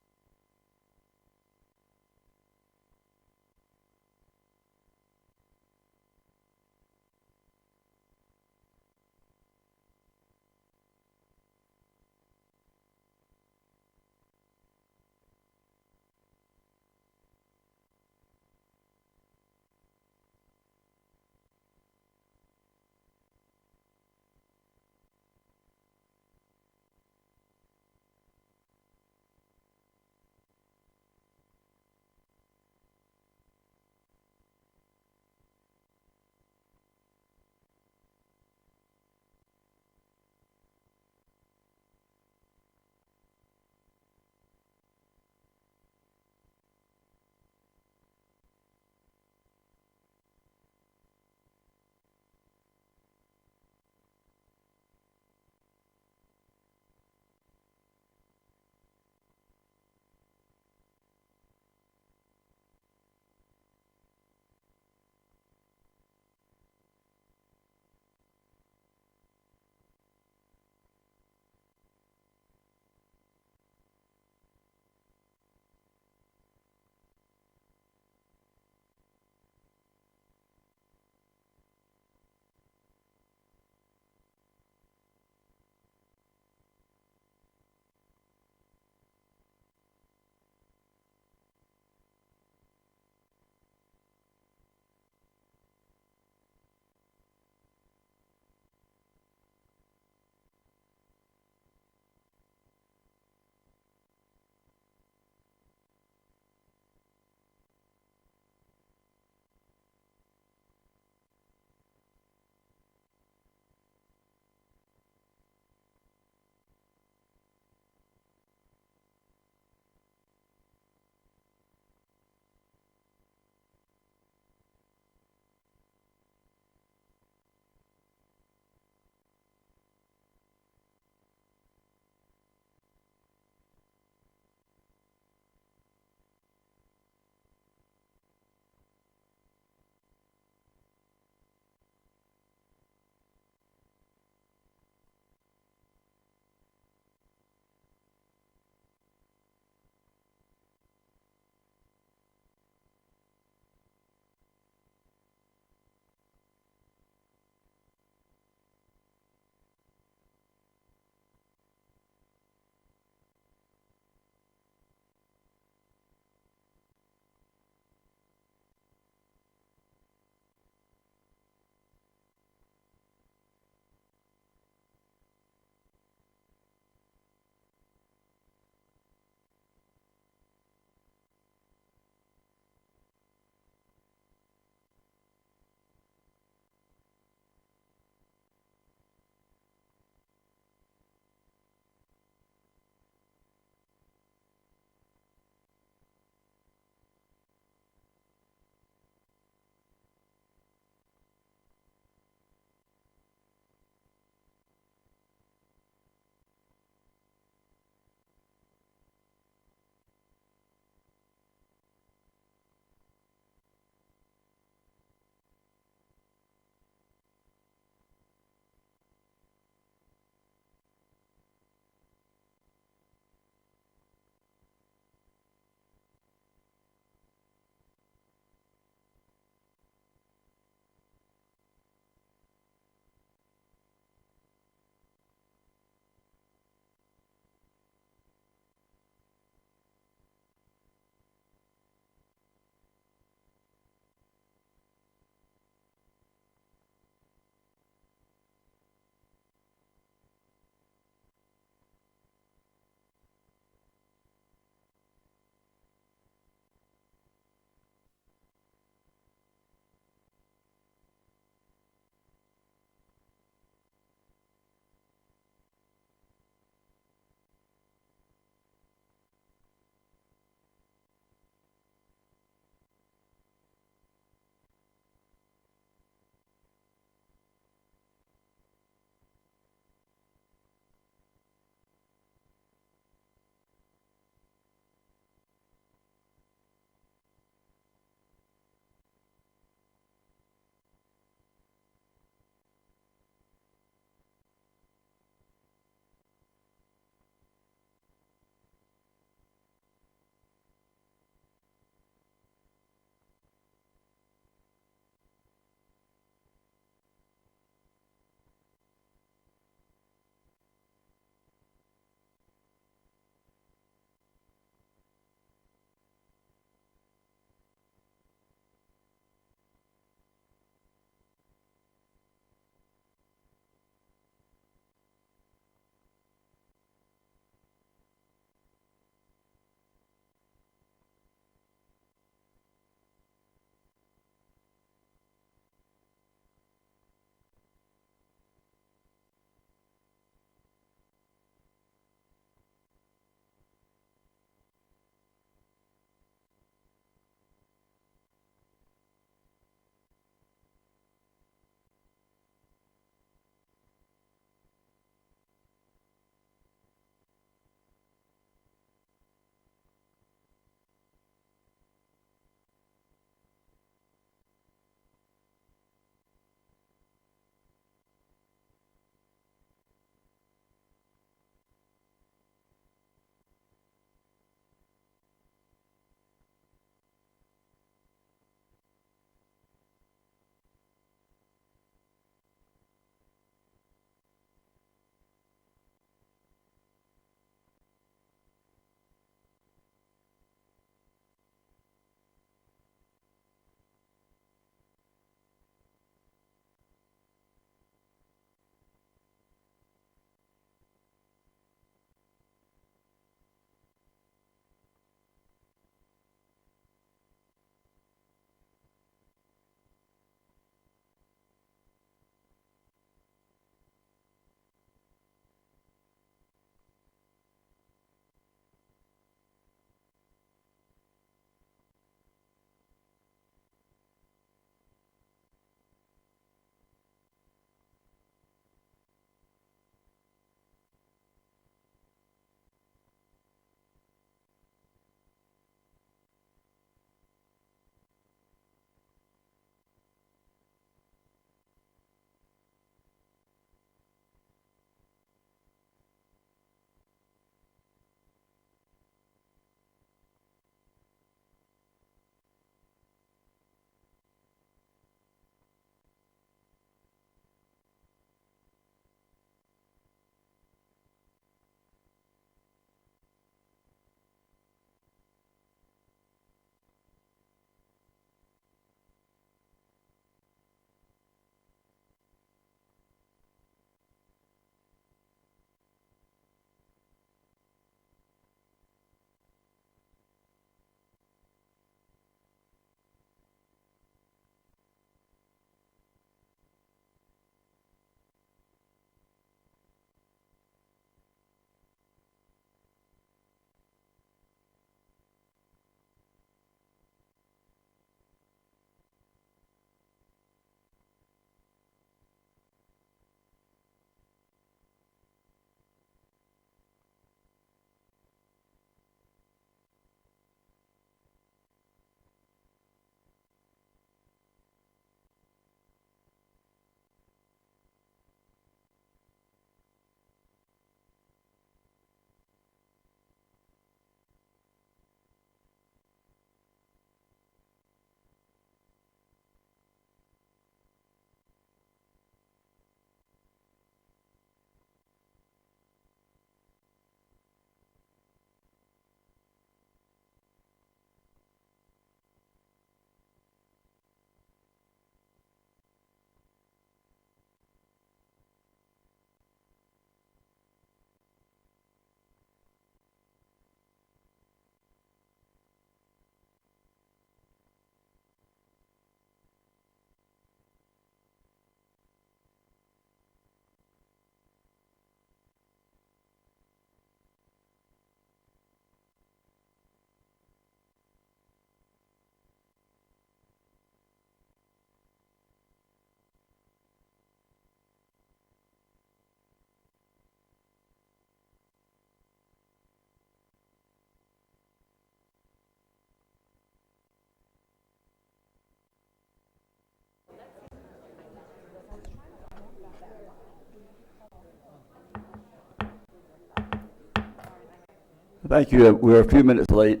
Thank you. We're a few minutes late,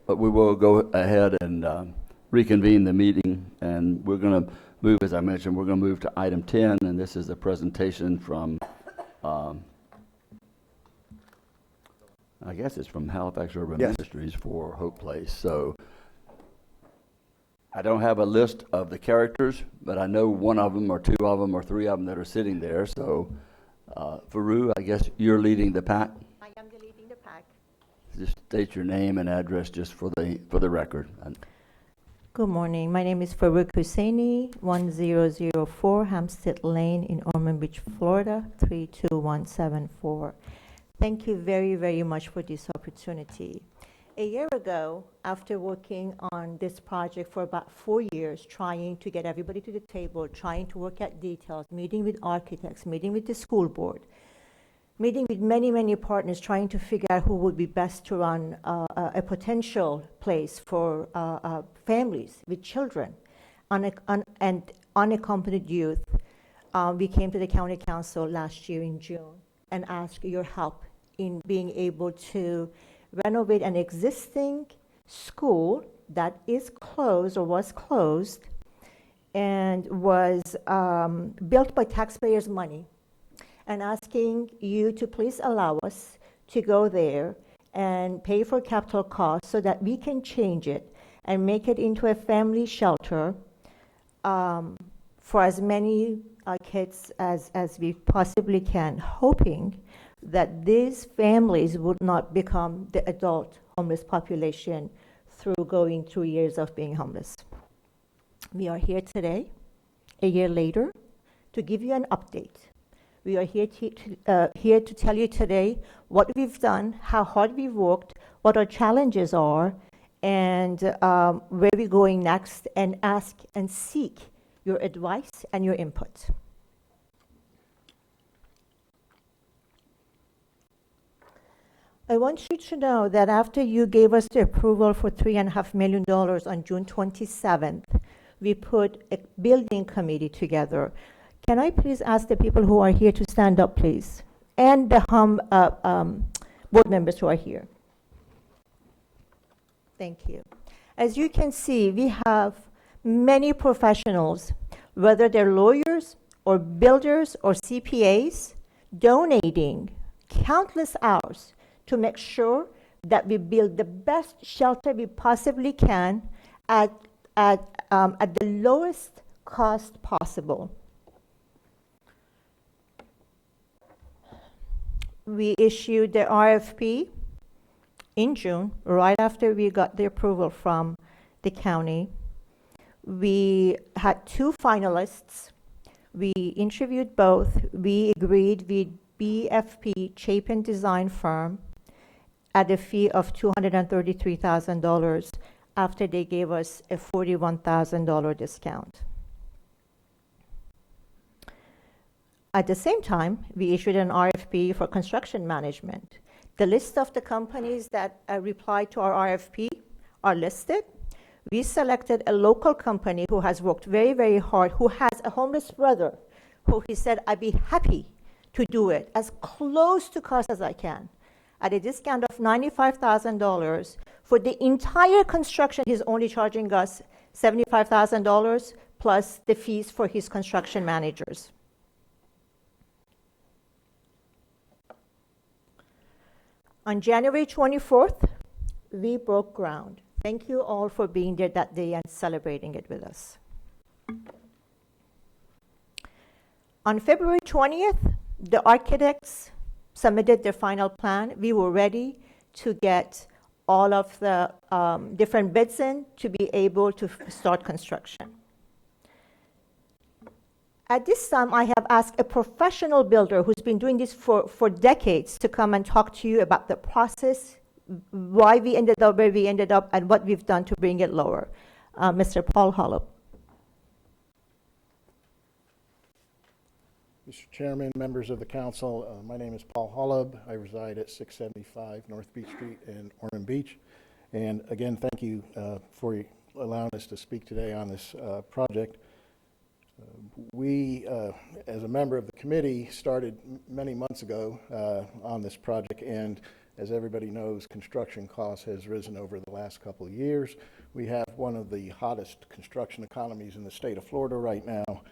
but we will go ahead and reconvene the meeting, and we're going to move, as I mentioned, we're going to move to item 10, and this is a presentation from, I guess it's from Halifax Urban Yes. Ministries for Hope Place. So I don't have a list of the characters, but I know one of them or two of them or three of them that are sitting there. So Faru, I guess you're leading the pack. I am leading the pack. Just state your name and address just for the record. Good morning. My name is Farouk Husseini, 1004 Hampstead Lane in Ormond Beach, Florida, 32174. Thank you very, very much for this opportunity. A year ago, after working on this project for about 4 years, trying to get everybody to the table, trying to work out details, meeting with architects, meeting with the school board, meeting with many, many partners, trying to figure out who would be best to run a potential place for families with children and unaccompanied youth, we came to the county council last year in June and asked your help in being able to renovate an existing school that is closed or was closed and was built by taxpayers' money, and asking you to please allow us to go there and pay for capital costs so that we can change it and make it into a family shelter for as many kids as we possibly can, hoping that these families would not become the adult homeless population through going through years of being homeless. We are here today, a year later, to give you an update. We are here to tell you today what we've done, how hard we've worked, what our challenges are, and where we're going next, and ask and seek your advice and your input. I want you to know that after you gave us the approval for $3.5 million on June 27th, we put a building committee together. Can I please ask the people who are here to stand up, please? And the board members who are here. Thank you. As you can see, we have many professionals, whether they're lawyers or builders or CPAs, donating countless hours to make sure that we build the best shelter we possibly can at the lowest cost possible. We issued the RFP in June, right after we got the approval from the county. We had 2 finalists. We interviewed both. We agreed with BFP Chapin Design Firm at a fee of $233,000 after they gave us a $41,000 discount. At the same time, we issued an RFP for construction management. The list of the companies that replied to our RFP are listed. We selected a local company who has worked very, very hard, who has a homeless brother, who he said, I'd be happy to do it as close to cost as I can, at a discount of $95,000. For the entire construction, he's only charging us $75,000 plus the fees for his construction managers. On January 24th, we broke ground. Thank you all for being there that day and celebrating it with us. On February 20th, the architects submitted their final plan. We were ready to get all of the different bids in to be able to start construction. At this time, I have asked a professional builder who's been doing this for decades to come and talk to you about the process, why we ended up where we ended up, and what we've done to bring it lower. Mr. Paul Holub. Mr. Chairman, members of the council, my name is Paul Holub. I reside at 675 North Beach Street in Ormond Beach. And again, thank you for allowing us to speak today on this project. We, as a member of the committee, started many months ago on this project, and as everybody knows, construction costs has risen over the last couple of years. We have one of the hottest construction economies in the state of Florida right now,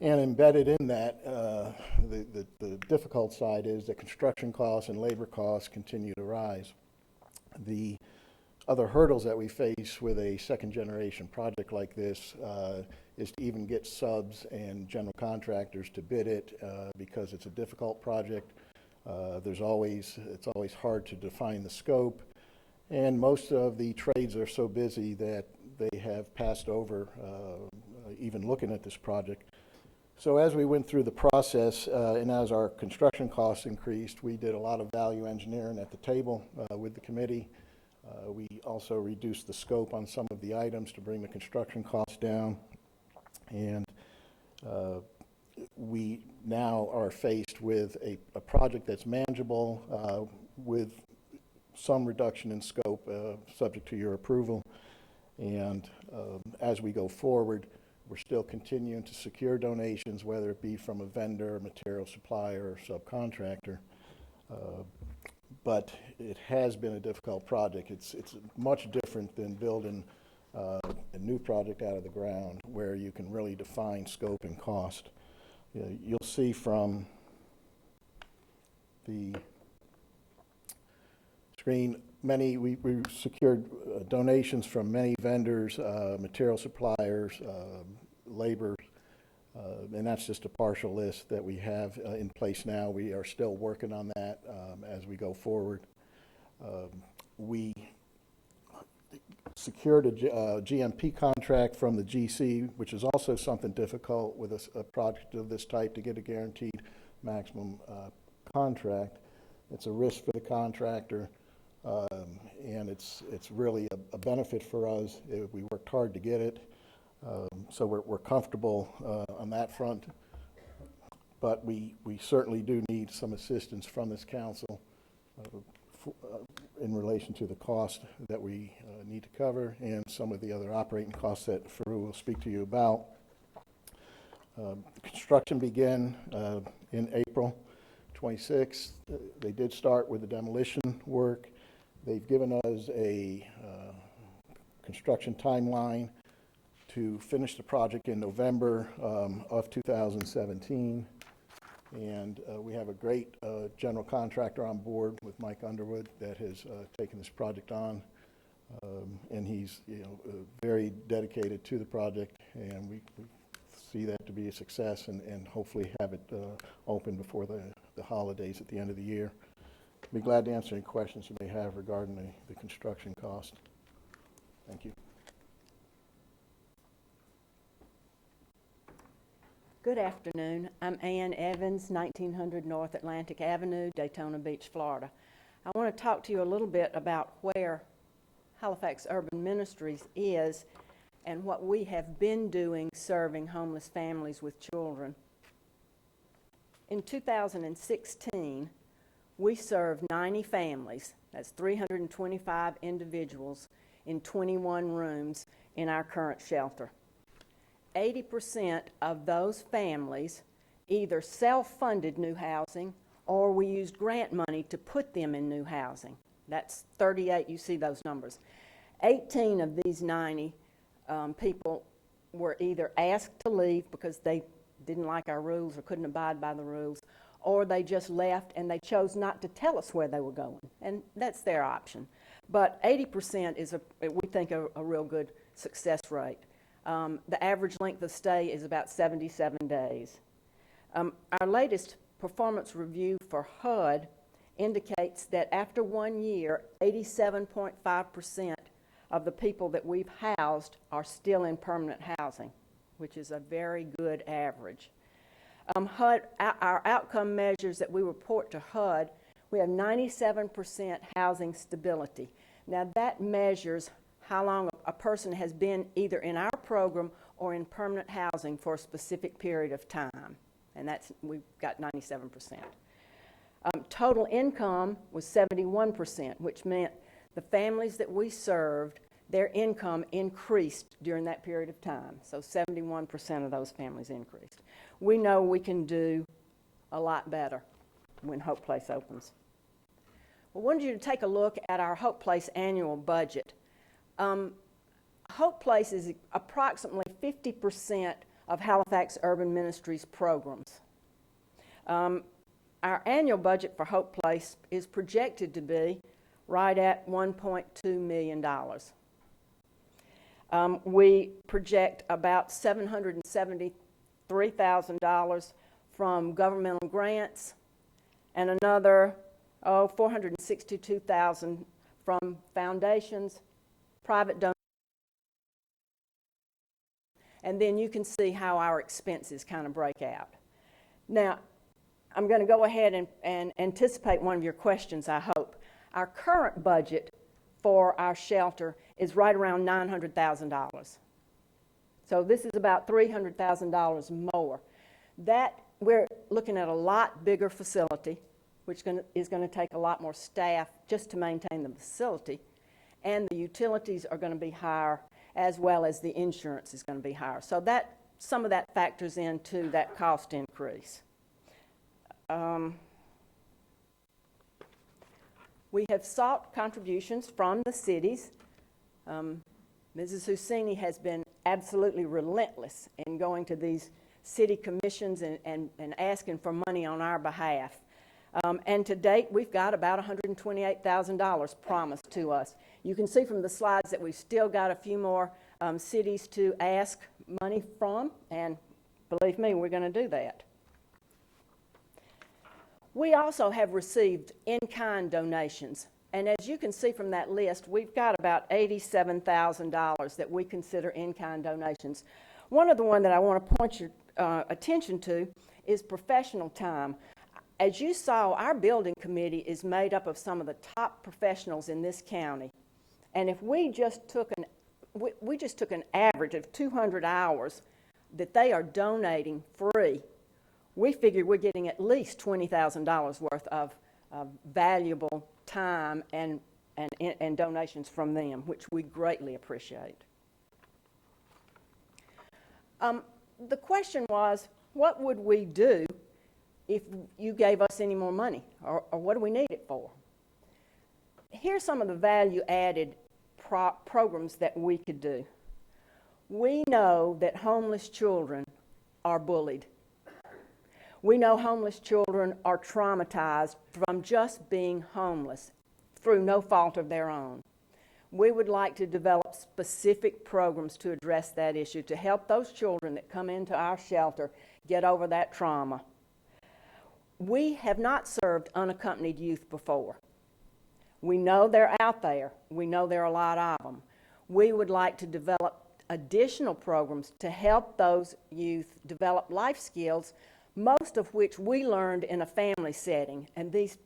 and embedded in that, the difficult side is that construction costs and labor costs continue to rise. The other hurdles that we face with a second-generation project like this is to even get subs and general contractors to bid it because it's a difficult project. It's always hard to define the scope, and most of the trades are so busy that they have passed over even looking at this project. So as we went through the process and as our construction costs increased, we did a lot of value engineering at the table with the committee. We also reduced the scope on some of the items to bring the construction costs down. And we now are faced with a project that's manageable with some reduction in scope subject to your approval. And as we go forward, we're still continuing to secure donations, whether it be from a vendor, material supplier, or subcontractor. But it has been a difficult project. It's much different than building a new project out of the ground where you can really define scope and cost. You'll see from the screen, we secured donations from many vendors, material suppliers, labor, and that's just a partial list that we have in place now. We are still working on that as we go forward. We secured a GMP contract from the GC, which is also something difficult with a project of this type to get a guaranteed maximum contract. It's a risk for the contractor, and it's really a benefit for us. We worked hard to get it. So we're comfortable on that front, but we certainly do need some assistance from this council in relation to the cost that we need to cover and some of the other operating costs that Faru will speak to you about. Construction began in April 26th. They did start with the demolition work. They've given us a construction timeline to finish the project in November of 2017. And we have a great general contractor on board with Mike Underwood that has taken this project on. And he's very dedicated to the project, and we see that to be a success and hopefully have it open before the holidays at the end of the year. I'd be glad to answer any questions you may have regarding the construction cost. Thank you. Good afternoon. I'm Ann Evans, 1900 North Atlantic Avenue, Daytona Beach, Florida. I want to talk to you a little bit about where Halifax Urban Ministries is and what we have been doing serving homeless families with children. In 2016, we served 90 families, that's 325 individuals in 21 rooms in our current shelter. 80% of those families either self-funded new housing or we used grant money to put them in new housing. That's 38, you see those numbers. 18 of these 90 people were either asked to leave because they didn't like our rules or couldn't abide by the rules, or they just left and they chose not to tell us where they were going, and that's their option. But 80% is, we think, a real good success rate. The average length of stay is about 77 days. Our latest performance review for HUD indicates that after 1 year, 87.5% of the people that we've housed are still in permanent housing, which is a very good average. HUD, our outcome measures that we report to HUD, we have 97% housing stability. Now that measures how long a person has been either in our program or in permanent housing for a specific period of time, and we've got 97%. Total income was 71%, which meant the families that we served their income increased during that period of time. So 71% of those families increased. We know we can do a lot better when Hope Place opens. I wanted you to take a look at our Hope Place annual budget. Hope Place is approximately 50% of Halifax Urban Ministries programs. Our annual budget for Hope Place is projected to be right at $1.2 million. We project about $773,000 from governmental grants and another $462,000 from foundations, private donations. And then you can see how our expenses kind of break out. Now, I'm going to go ahead and anticipate one of your questions, I hope. Our current budget for our shelter is right around $900,000. So this is about $300,000 more. That, we're looking at a lot bigger facility, which is going to take a lot more staff just to maintain the facility. And the utilities are going to be higher, as well as the insurance is going to be higher. So that, some of that factors into that cost increase. We have sought contributions from the cities. Mrs. Husseini has been absolutely relentless in going to these city commissions and asking for money on our behalf. And to date, we've got about $128,000 promised to us. You can see from the slides that we've still got a few more cities to ask money from, and believe me, we're going to do that. We also have received in-kind donations, and as you can see from that list, we've got about $87,000 that we consider in-kind donations. One of the ones that I want to point your attention to is professional time. As you saw, our building committee is made up of some of the top professionals in this county, and if we just took an average of 200 hours that they are donating free, we figure we're getting at least $20,000 worth of valuable time and donations from them, which we greatly appreciate. The question was, what would we do if you gave us any more money, or what do we need it for? Here's some of the value-added programs that we could do. We know that homeless children are bullied. We know homeless children are traumatized from just being homeless through no fault of their own. We would like to develop specific programs to address that issue, to help those children that come into our shelter get over that trauma. We have not served unaccompanied youth before. We know they're out there. We know there are a lot of them. We would like to develop additional programs to help those youth develop life skills, most of which we learned in a family setting, and these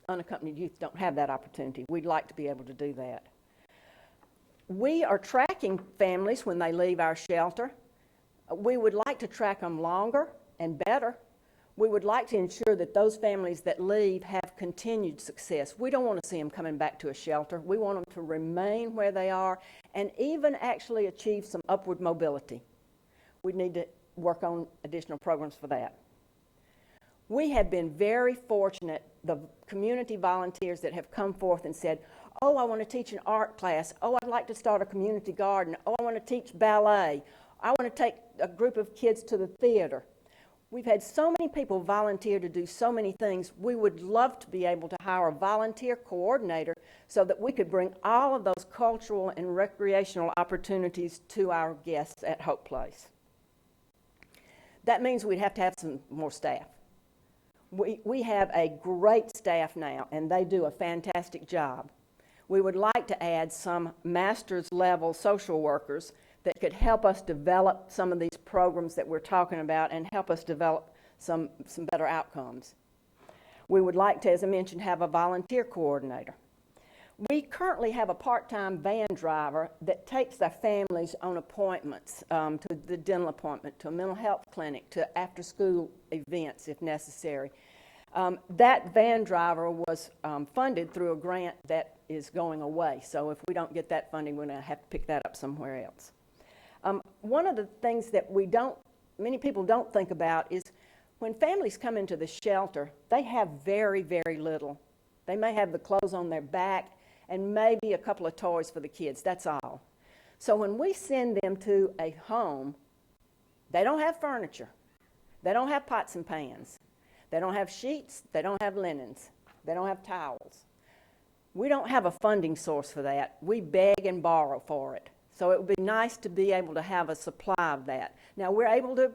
unaccompanied youth don't have that opportunity. We'd like to be able to do that. We are tracking families when they leave our shelter. We would like to track them longer and better. We would like to ensure that those families that leave have continued success. We don't want to see them coming back to a shelter. We want them to remain where they are and even actually achieve some upward mobility. We need to work on additional programs for that. We have been very fortunate, the community volunteers that have come forth and said, oh, I want to teach an art class. Oh, I'd like to start a community garden. Oh, I want to teach ballet. I want to take a group of kids to the theater. We've had so many people volunteer to do so many things. We would love to be able to hire a volunteer coordinator so that we could bring all of those cultural and recreational opportunities to our guests at Hope Place. That means we'd have to have some more staff. We have a great staff now, and they do a fantastic job. We would like to add some master's level social workers that could help us develop some of these programs that we're talking about and help us develop some better outcomes. We would like to, as I mentioned, have a volunteer coordinator. We currently have a part-time van driver that takes our families on appointments, to the dental appointment, to a mental health clinic, to after-school events if necessary. That van driver was funded through a grant that is going away. So if we don't get that funding, we're going to have to pick that up somewhere else. One of the things that many people don't think about is when families come into the shelter, they have very, very little. They may have the clothes on their back and maybe a couple of toys for the kids, that's all. So when we send them to a home, they don't have furniture. They don't have pots and pans. They don't have sheets. They don't have linens. They don't have towels. We don't have a funding source for that. We beg and borrow for it. So it would be nice to be able to have a supply of that. Now we're able to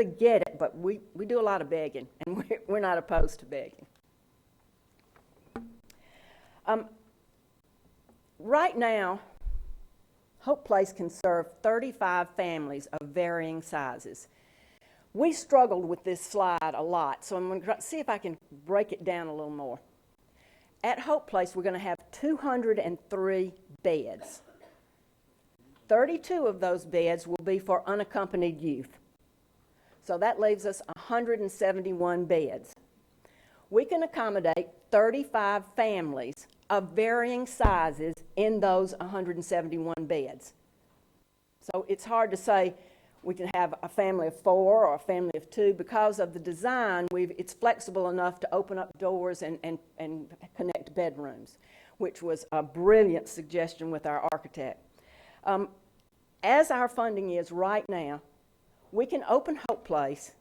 get it, but we do a lot of begging, and we're not opposed to begging. Right now, Hope Place can serve 35 families of varying sizes. We struggled with this slide a lot, so I'm going to see if I can break it down a little more. At Hope Place, we're going to have 203 beds. 32 of those beds will be for unaccompanied youth. So that leaves us 171 beds. We can accommodate 35 families of varying sizes in those 171 beds. So it's hard to say we can have a family of 4 or a family of 2. Because of the design, it's flexible enough to open up doors and connect bedrooms, which was a brilliant suggestion with our architect. As our funding is right now, we can open Hope Place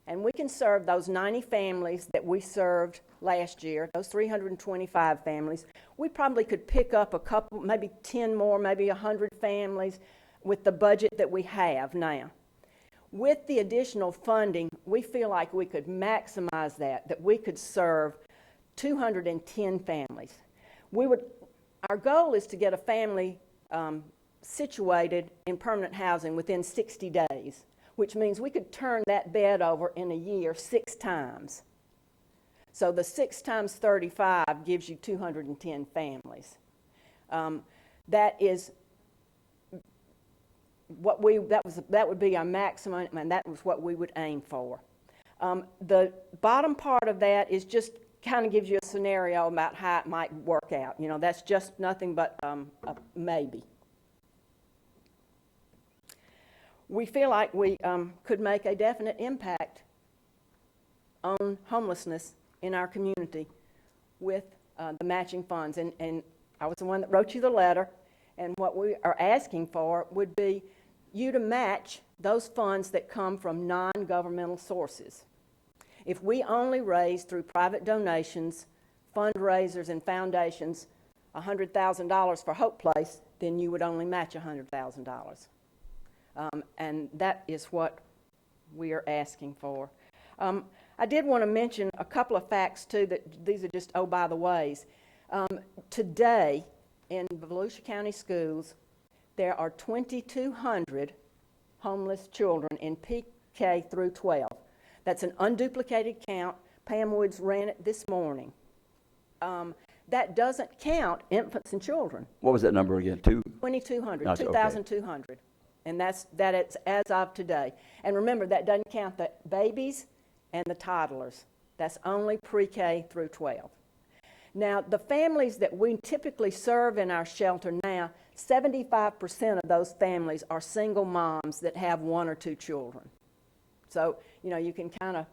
and we can serve those 90 families that we served last year, those 325 families. We probably could pick up a couple, maybe 10 more, maybe 100 families with the budget that we have now. With the additional funding, we feel like we could maximize that we could serve 210 families. Our goal is to get a family situated in permanent housing within 60 days, which means we could turn that bed over in a year 6 times. So the 6 times 35 gives you 210 families. That is what that would be our maximum, and that was what we would aim for. The bottom part of that is just kind of gives you a scenario about how it might work out. You know, that's just nothing but a maybe. We feel like we could make a definite impact on homelessness in our community with the matching funds. And I was the one that wrote you the letter, and what we are asking for would be you to match those funds that come from non-governmental sources. If we only raise through private donations, fundraisers, and foundations $100,000 for Hope Place, then you would only match $100,000. And that is what we are asking for. I did want to mention a couple of facts, too, that these are just, oh, by the ways. Today, in Volusia County schools, there are 2,200 homeless children in pre-K through 12. That's an unduplicated count. Pam Woods ran it this morning. That doesn't count infants and children. What was that number again? 2,200, Okay. 2,200. And it's as of today. And remember, that doesn't count the babies and the toddlers. That's only pre-K through 12. Now, the families that we typically serve in our shelter now, 75% of those families are single moms that have 1 or 2 children. So, you know, you can kind of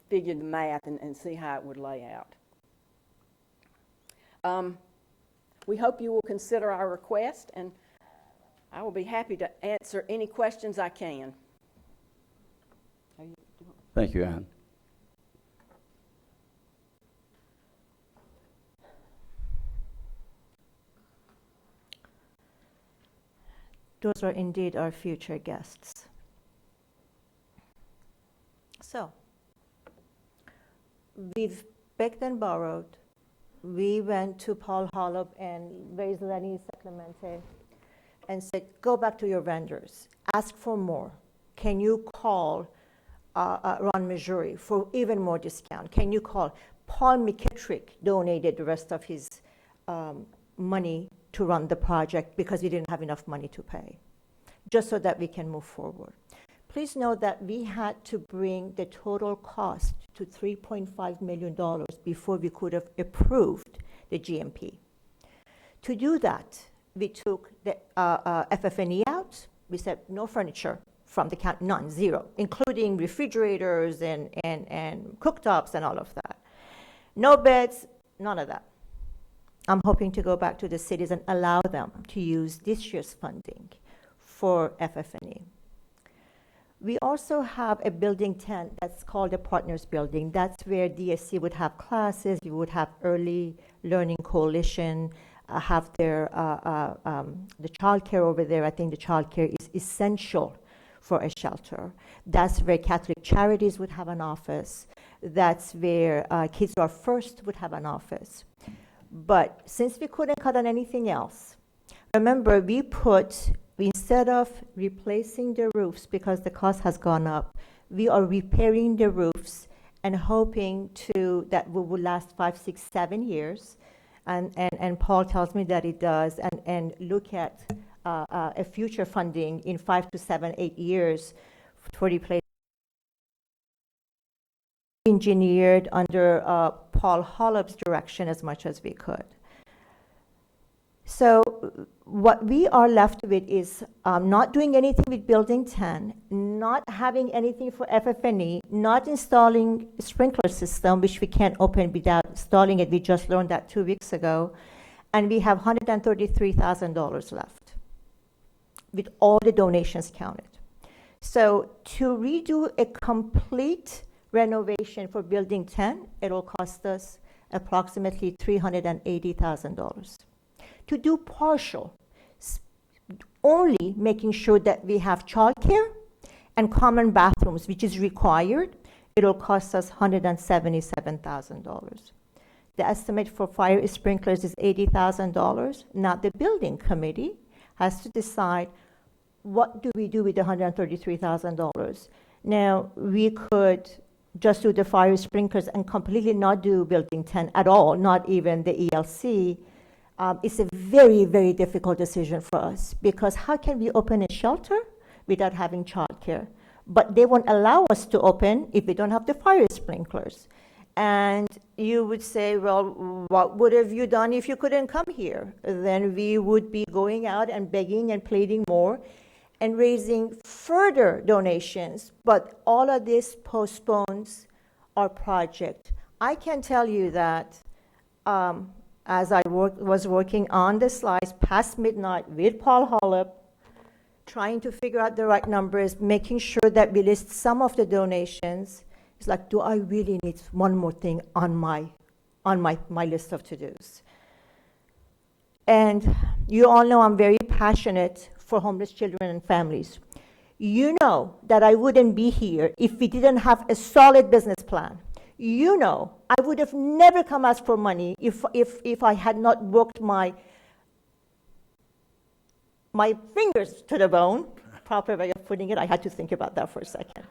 figure the math and see how it would lay out. We hope you will consider our request, and I will be happy to answer any questions I can. Thank you, Ann. Those are indeed our future guests. So, we've begged and borrowed. We went to Paul Holub and where's Lenny Saclemente and said, go back to your vendors, ask for more. Can you call Ron Missouri for even more discount? Can you call? Paul McKittrick donated the rest of his money to run the project because we didn't have enough money to pay, just so that we can move forward. Please note that we had to bring the total cost to $3.5 million before we could have approved the GMP. To do that, we took the FF&E out. We said no furniture from the county, none, zero, including refrigerators and cooktops and all of that. No beds, none of that. I'm hoping to go back to the cities and allow them to use this year's funding for FF&E. We also have a building 10 that's called the Partners Building. That's where DSC would have classes. We would have Early Learning Coalition, have their the childcare over there. I think the childcare is essential for a shelter. That's where Catholic Charities would have an office. That's where Kids Are First would have an office. But since we couldn't cut on anything else, remember instead of replacing the roofs because the cost has gone up, we are repairing the roofs and hoping that we will last 5, 6, 7 years. And Paul tells me that it does, and look at a future funding in 5 to 7, 8 years for replacement. Engineered under Paul Hollop's direction as much as we could. So what we are left with is not doing anything with Building 10, not having anything for FF&E, not installing a sprinkler system, which we can't open without installing it. We just learned that 2 weeks ago. And we have $133,000 left with all the donations counted. So to redo a complete renovation for Building 10, it'll cost us approximately $380,000. To do partial, only making sure that we have childcare and common bathrooms, which is required, it'll cost us $177,000. The estimate for fire sprinklers is $80,000. Now the building committee has to decide what do we do with the $133,000. Now we could just do the fire sprinklers and completely not do Building 10 at all, not even the ELC. It's a very, very difficult decision for us because how can we open a shelter without having childcare? But they won't allow us to open if we don't have the fire sprinklers. And you would say, well, what would have you done if you couldn't come here? Then we would be going out and begging and pleading more and raising further donations. But all of this postpones our project. I can tell you that as I was working on the slides past midnight with Paul Hollop, trying to figure out the right numbers, making sure that we list some of the donations. It's like, do I really need one more thing on my list of to-dos? And you all know I'm very passionate for homeless children and families. You know that I wouldn't be here if we didn't have a solid business plan. You know I would have never come ask for money if I had not worked my fingers to the bone. Proper way of putting it, I had to think about that for a second.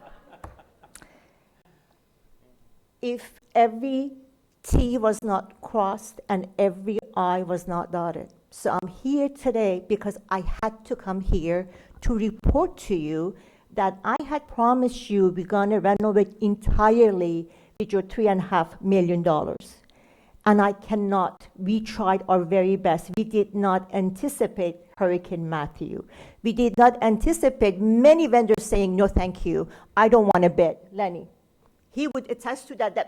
If every T was not crossed and every I was not dotted. So I'm here today because I had to come here to report to you that I had promised you we're going to renovate entirely with your $3.5 million. And I cannot. We tried our very best. We did not anticipate Hurricane Matthew. We did not anticipate many vendors saying, no, thank you. I don't want to bid. Lenny, he would attest to that the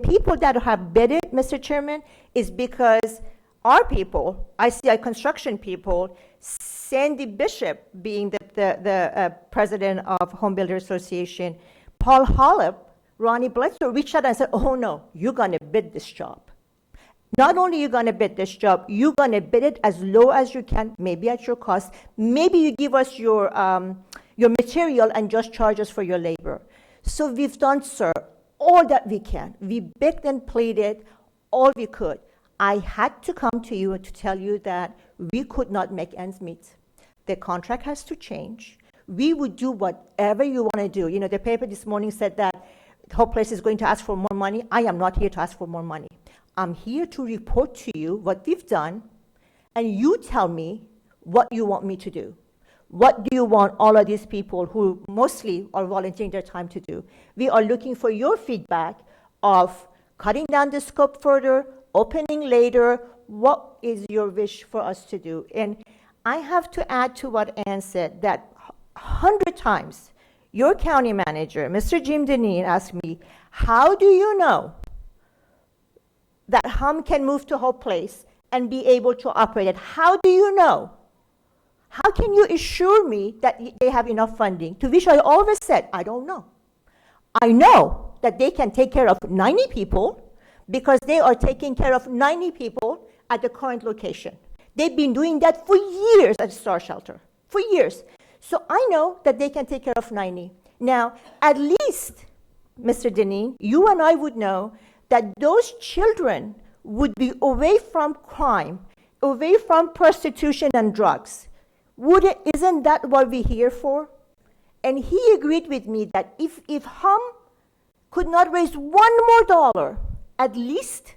people that have bidded, Mr. Chairman, is because our people, ICI construction people, Sandy Bishop being the president of Home Builder Association, Paul Hollop, Ronnie Bledsoe reached out and said, oh no, you're going to bid this job. Not only are you going to bid this job, you're going to bid it as low as you can, maybe at your cost. Maybe you give us your material and just charge us for your labor. So we've done, sir, all that we can. We begged and pleaded all we could. I had to come to you to tell you that we could not make ends meet. The contract has to change. We would do whatever you want to do. You know, the paper this morning said that Hope Place is going to ask for more money. I am not here to ask for more money. I'm here to report to you what we've done, and you tell me what you want me to do. What do you want all of these people who mostly are volunteering their time to do? We are looking for your feedback of cutting down the scope further, opening later. What is your wish for us to do? And I have to add to what Ann said, that 100 times your county manager, Mr. Jim Deneen, asked me, how do you know that HUM can move to Hope Place and be able to operate it? How do you know? How can you assure me that they have enough funding? To which I always said, I don't know. I know that they can take care of 90 people because they are taking care of 90 people at the current location. They've been doing that for years at Star Shelter, for years. So I know that they can take care of 90. Now, at least, Mr. Deneen, you and I would know that those children would be away from crime, away from prostitution and drugs. Isn't that what we're here for? And he agreed with me that if HUM could not raise $1 more, at least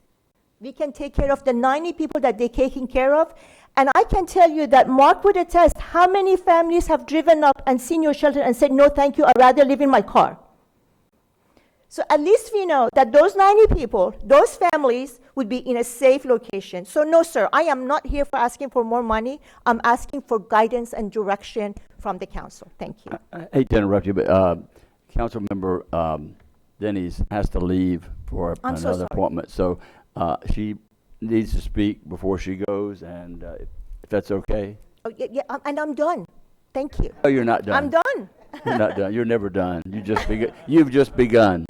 we can take care of the 90 people that they're taking care of. And I can tell you that Mark would attest how many families have driven up and seen your shelter and said, no, thank you, I'd rather live in my car. So at least we know that those 90 people, those families, would be in a safe location. So no, sir, I am not here for asking for more money. I'm asking for guidance and direction from the council. Thank you. I hate to interrupt you, but Councilmember Denny's has to leave for I'm so another sorry. appointment. So she needs to speak before she goes, and if that's okay. Oh, yeah, and I'm done. Thank you. Oh, you're not done. I'm done. You're not done. You're never done. You've just begun.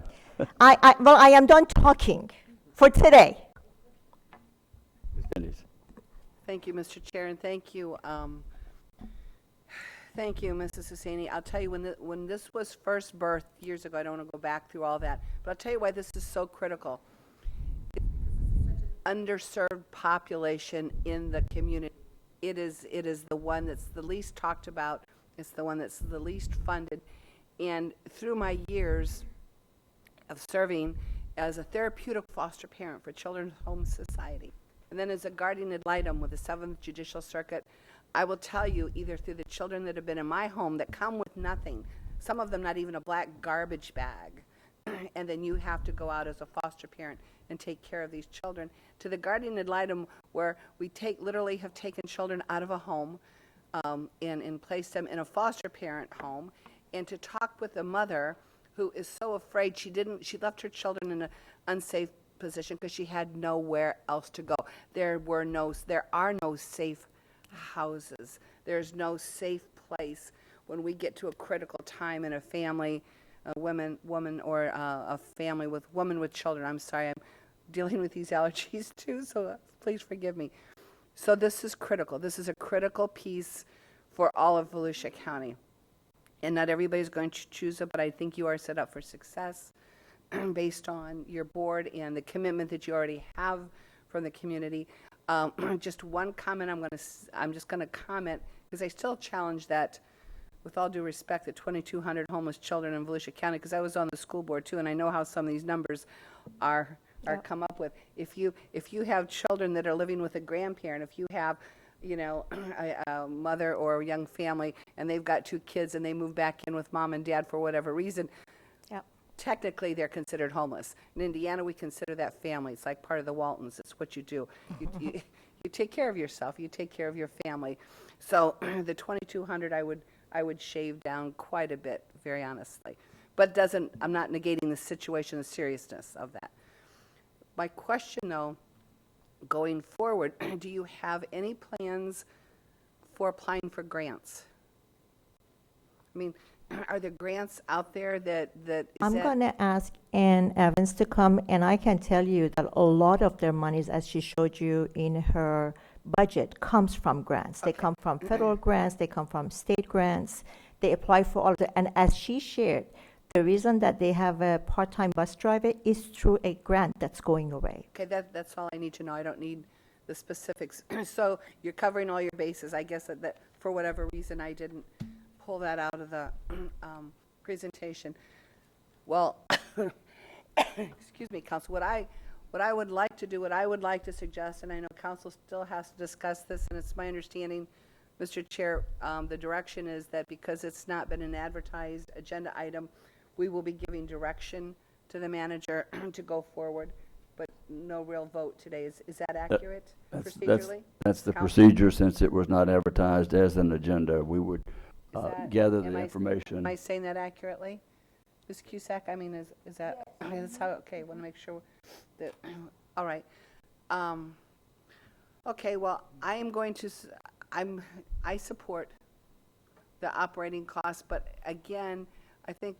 Well, I am done talking for today. Denny's. Thank you, Mr. Chair, and thank you, Mrs. Husseini. I'll tell you, when this was first birthed years ago, I don't want to go back through all that, but I'll tell you why this is so critical. It's such an underserved population in the community. It is the one that's the least talked about. It's the one that's the least funded. And through my years of serving as a therapeutic foster parent for Children's Home Society, and then as a guardian ad litem with the 7th Judicial Circuit, I will tell you, either through the children that have been in my home that come with nothing, some of them not even a black garbage bag, and then you have to go out as a foster parent and take care of these children, to the guardian ad litem where we literally have taken children out of a home and placed them in a foster parent home, and to talk with a mother who is so afraid she left her children in an unsafe position because she had nowhere else to go. There are no safe houses. There's no safe place when we get to a critical time in a family, a woman or a family with woman with children. I'm sorry, I'm dealing with these allergies too, so please forgive me. So this is critical. This is a critical piece for all of Volusia County. And not everybody's going to choose it, but I think you are set up for success based on your board and the commitment that you already have from the community. Just one comment I'm just going to comment, because I still challenge that, with all due respect, the 2,200 homeless children in Volusia County, because I was on the school board too, and I know how some of these numbers are come up with. If you have children that are living with a grandparent, if you have a mother or a young family, and they've got 2 kids, and they move back in with mom and dad for whatever reason, technically they're considered homeless. In Indiana, we consider that family. It's like part of the Waltons. It's what you do. You take care of yourself. You take care of your family. So the 2,200, I would shave down quite a bit, very honestly. But I'm not negating the situation, the seriousness of that. My question, though, going forward, do you have any plans for applying for grants? I mean, are there grants out there that I'm going to ask Ann Evans to come, and I can tell you that a lot of their monies, as she showed you in her budget, comes from grants. They come from federal grants, they come from state grants, they apply for all of it. And as she shared, the reason that they have a part-time bus driver is through a grant that's going away. Okay, that's all I need to know. I don't need the specifics. So you're covering all your bases. I guess that for whatever reason I didn't pull that out of the presentation. Well, excuse me, Council. What I would like to do, what I would like to suggest, and I know Council still has to discuss this, and it's my understanding, Mr. Chair, the direction is that because it's not been an advertised agenda item, we will be giving direction to the manager to go forward, but no real vote today. Is that accurate procedurally? That's the Counsel? procedure, since it was not advertised as an agenda. We would gather Am the I- information. Am I saying that accurately? Ms. Cusack, I mean, is that, that's how, okay, want to make sure that, all right. Okay, well, I am going to, I support the operating costs, but again, I think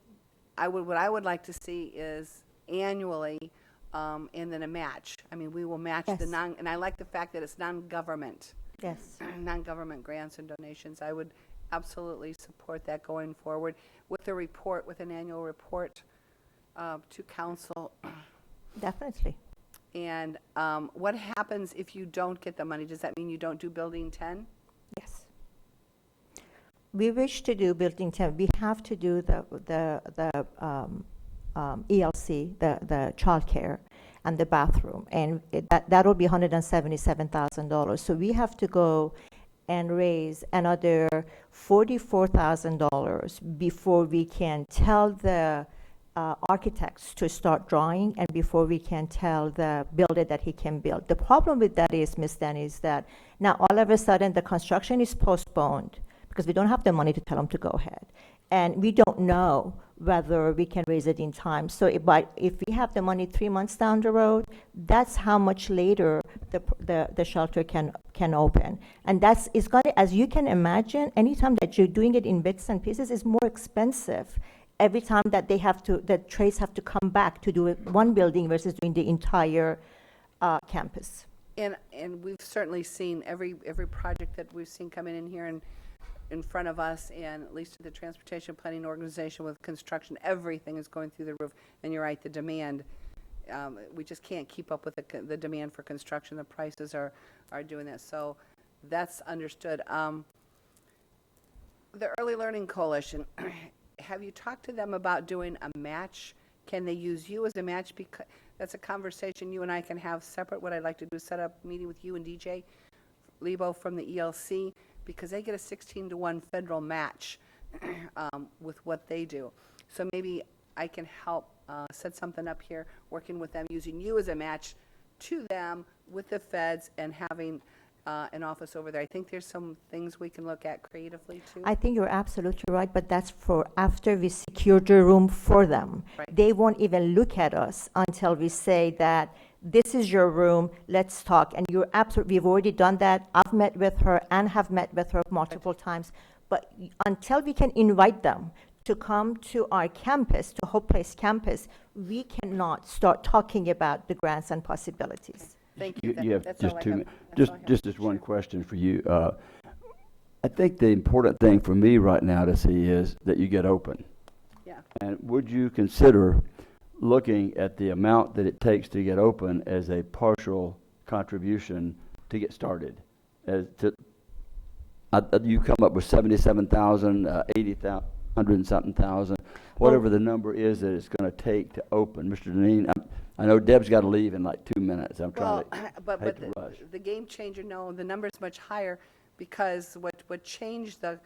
what I would like to see is annually, and then a match. I mean, we will match the Yes. and I like the fact that it's non-government. Yes. Non-government grants and donations. I would absolutely support that going forward with a report, with an annual report to council. Definitely. And what happens if you don't get the money? Does that mean you don't do Building 10? Yes. We wish to do Building 10. We have to do the ELC, the childcare, and the bathroom, and that'll be $177,000. So we have to go and raise another $44,000 before we can tell the architects to start drawing, and before we can tell the builder that he can build. The problem with that is, Ms. Denny, is that now all of a sudden the construction is postponed because we don't have the money to tell them to go ahead. And we don't know whether we can raise it in time. So if we have the money 3 months down the road, that's how much later the shelter can open. And it's going to, as you can imagine, anytime that you're doing it in bits and pieces is more expensive. Every time that the trades have to come back to do one building versus doing the entire campus. And we've certainly seen every project that we've seen coming in here and in front of us, and at least the Transportation Planning Organization with construction, everything is going through the roof. And you're right, the demand, we just can't keep up with the demand for construction. The prices are doing that. So that's understood. The Early Learning Coalition, have you talked to them about doing a match? Can they use you as a match? Because that's a conversation you and I can have separate. What I'd like to do is set up a meeting with you and DJ Lebo from the ELC, because they get a 16-to-1 federal match with what they do. So maybe I can help set something up here, working with them, using you as a match to them with the feds, and having an office over there. I think there's some things we can look at creatively too. I think you're absolutely right, but that's for after we secure the room for them. Right. They won't even look at us until we say that this is your room, let's talk. And you're absolutely, we've already done that. I've met with her and have met with her multiple times. But until we can invite them to come to our campus, to Hope Place campus, we cannot start talking about the grants and possibilities. Thank you. You have That's just all I 2 have. minutes. That's all I have. Just as one question for you. I think the important thing for me right now to see is that you get open. Yeah. And would you consider looking at the amount that it takes to get open as a partial contribution to get started? You come up with 77,000, 80,000, 100 and something thousand, whatever the number is that it's going to take to open. Mr. Deneen, I know Deb's got to leave in like 2 minutes. I'm trying But hate to rush. the game changer, no, the number's much higher, because what changed the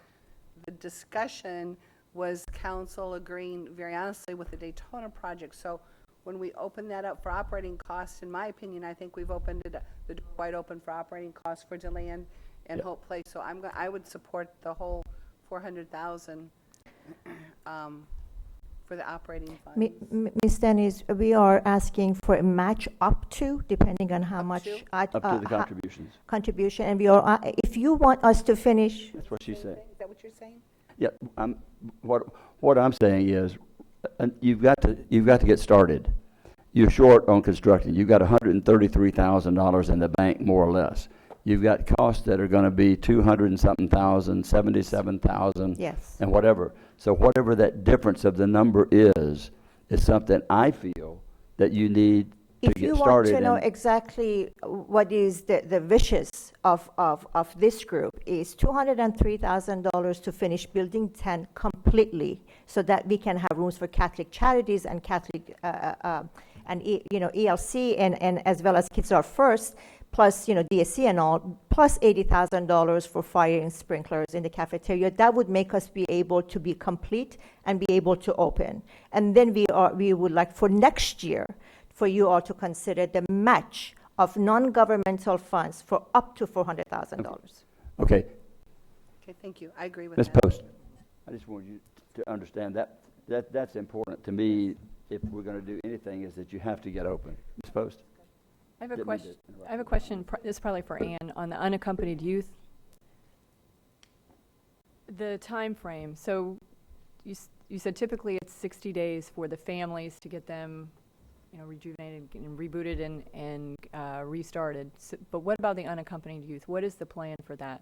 discussion was council agreeing very honestly with the Daytona project. So when we open that up for operating costs, in my opinion, I think we've opened the door wide open for operating costs for DeLand and Hope Place. So I would support the whole 400,000 for the operating fund. Ms. Dennis, we are asking for a match up to, depending on how much. Up to the contributions. Contribution, and we are, if you want us to finish. That's what she said. Is that what you're saying? Yeah, what I'm saying is, you've got to get started. You're short on construction. You've got $133,000 in the bank, more or less. You've got costs that are going to be 200 and something thousand, 77,000, Yes. and whatever. So whatever that difference of the number is something I feel that you need to If you get want started. to know and- exactly what is the wishes of this group, is $203,000 to finish Building 10 completely, so that we can have rooms for Catholic Charities and Catholic, ELC, and as well as Kids Are First, plus, DSC and all, plus $80,000 for fire and sprinklers in the cafeteria. That would make us be able to be complete and be able to open. And then we would like for next year for you all to consider the match of non-governmental funds for up to $400,000. Okay, Okay, thank you. I agree with Ms. that. Post, I just want you to understand that's important to me. If we're going to do anything, is that you have to get open. Ms. Post? I have a Didn't mean to question. interrupt. I have a question. This is probably for Ann on the unaccompanied youth. The time frame. So you said typically it's 60 days for the families to get them, rejuvenated and rebooted and restarted. So, but what about the unaccompanied youth? What is the plan for that?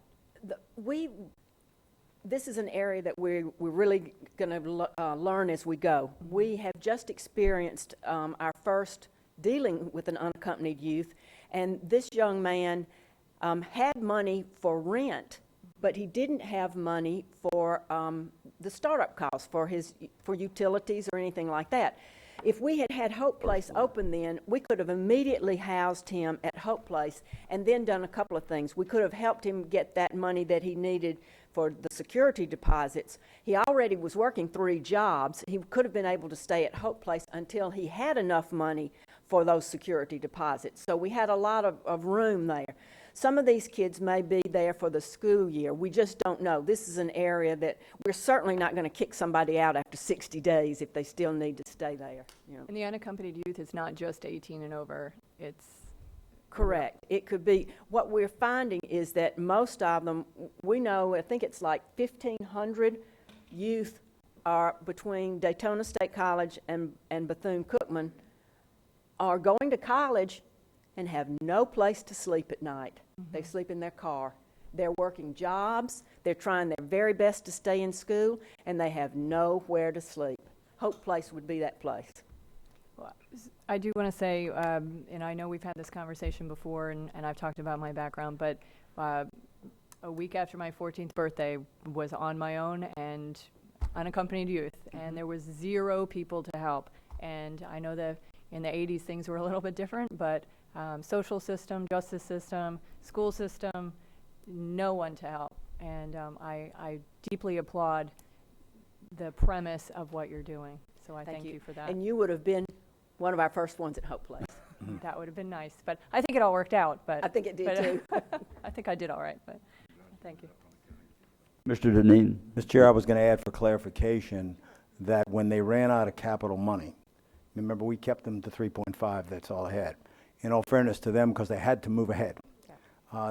This is an area that we're really going to learn as we go. We have just experienced our first dealing with an unaccompanied youth, and this young man had money for rent, but he didn't have money for the startup costs, for utilities or anything like that. If we had had Hope Place open then, we could have immediately housed him at Hope Place and then done a couple of things. We could have helped him get that money that he needed for the security deposits. He already was working 3 jobs. He could have been able to stay at Hope Place until he had enough money for those security deposits. So we had a lot of room there. Some of these kids may be there for the school year. We just don't know. This is an area that we're certainly not going to kick somebody out after 60 days if they still need to stay there. And the unaccompanied youth is not just 18 and over. It's correct. It could be, what we're finding is that most of them, we know, I think it's like 1,500 youth are between Daytona State College and Bethune-Cookman are going to college and have no place to sleep at night. They sleep in their car. They're working jobs, they're trying their very best to stay in school, and they have nowhere to sleep. Hope Place would be that place. Well, I do want to say, and I know we've had this conversation before, and I've talked about my background, but a week after my 14th birthday was on my own and unaccompanied youth, and there was 0 people to help. And I know that in the 80s things were a little bit different, but social system, justice system, school system, no one to help. And I deeply applaud the premise of what you're doing. So I thank you for that. And you would have been one of our first ones at Hope Place. That would have been nice. But I think it all worked out. But I think it did too. I think I did all right, but thank you. Mr. Deneen? Mr. Chair, I was going to add for clarification that when they ran out of capital money, remember we kept them to 3.5, that's all they had. In all fairness to them, because they had to move ahead.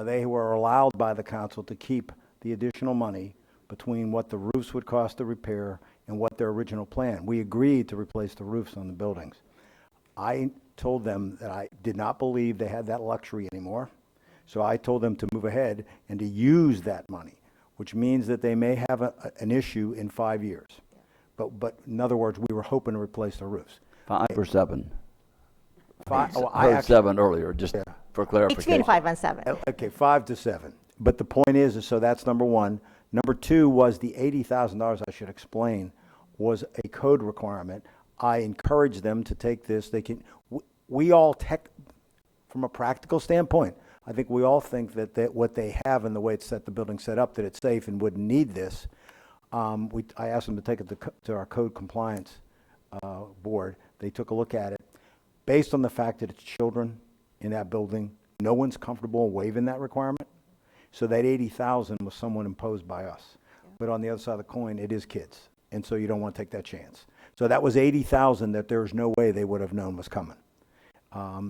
They were allowed by the council to keep the additional money between what the roofs would cost to repair and what their original plan. We agreed to replace the roofs on the buildings. I told them that I did not believe they had that luxury anymore. So I told them to move ahead and to use that money, which means that they may have an issue in 5 years. But in other words, we were hoping to replace the roofs. 5 or 7? I heard actually- 7 earlier, just for clarification. Between 5 and 7. Okay, 5 to 7. But the point is, so that's number one. Number two was the $80,000, I should explain, was a code requirement. I encourage them to take this. They can, we all from a practical standpoint, I think we all think that what they have and the way it's set, the building set up, that it's safe and wouldn't need this. I asked them to take it to our code compliance board. They took a look at it. Based on the fact that it's children in that building, no one's comfortable waiving that requirement. So that 80,000 was somewhat imposed by us. But on the other side of the coin, it is kids. And so you don't want to take that chance. So that was 80,000 that there's no way they would have known was coming. I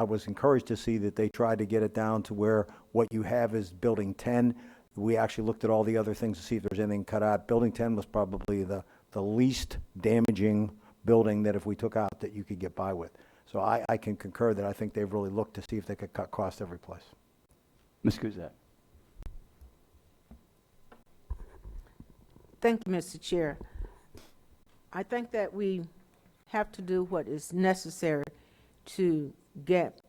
was encouraged to see that they tried to get it down to where what you have is building 10. We actually looked at all the other things to see if there's anything cut out. Building 10 was probably the least damaging building that if we took out that you could get by with. So I can concur that I think they've really looked to see if they could cut costs every place. Ms. Kuzak. Thank you, Mr. Chair. I think that we have to do what is necessary to get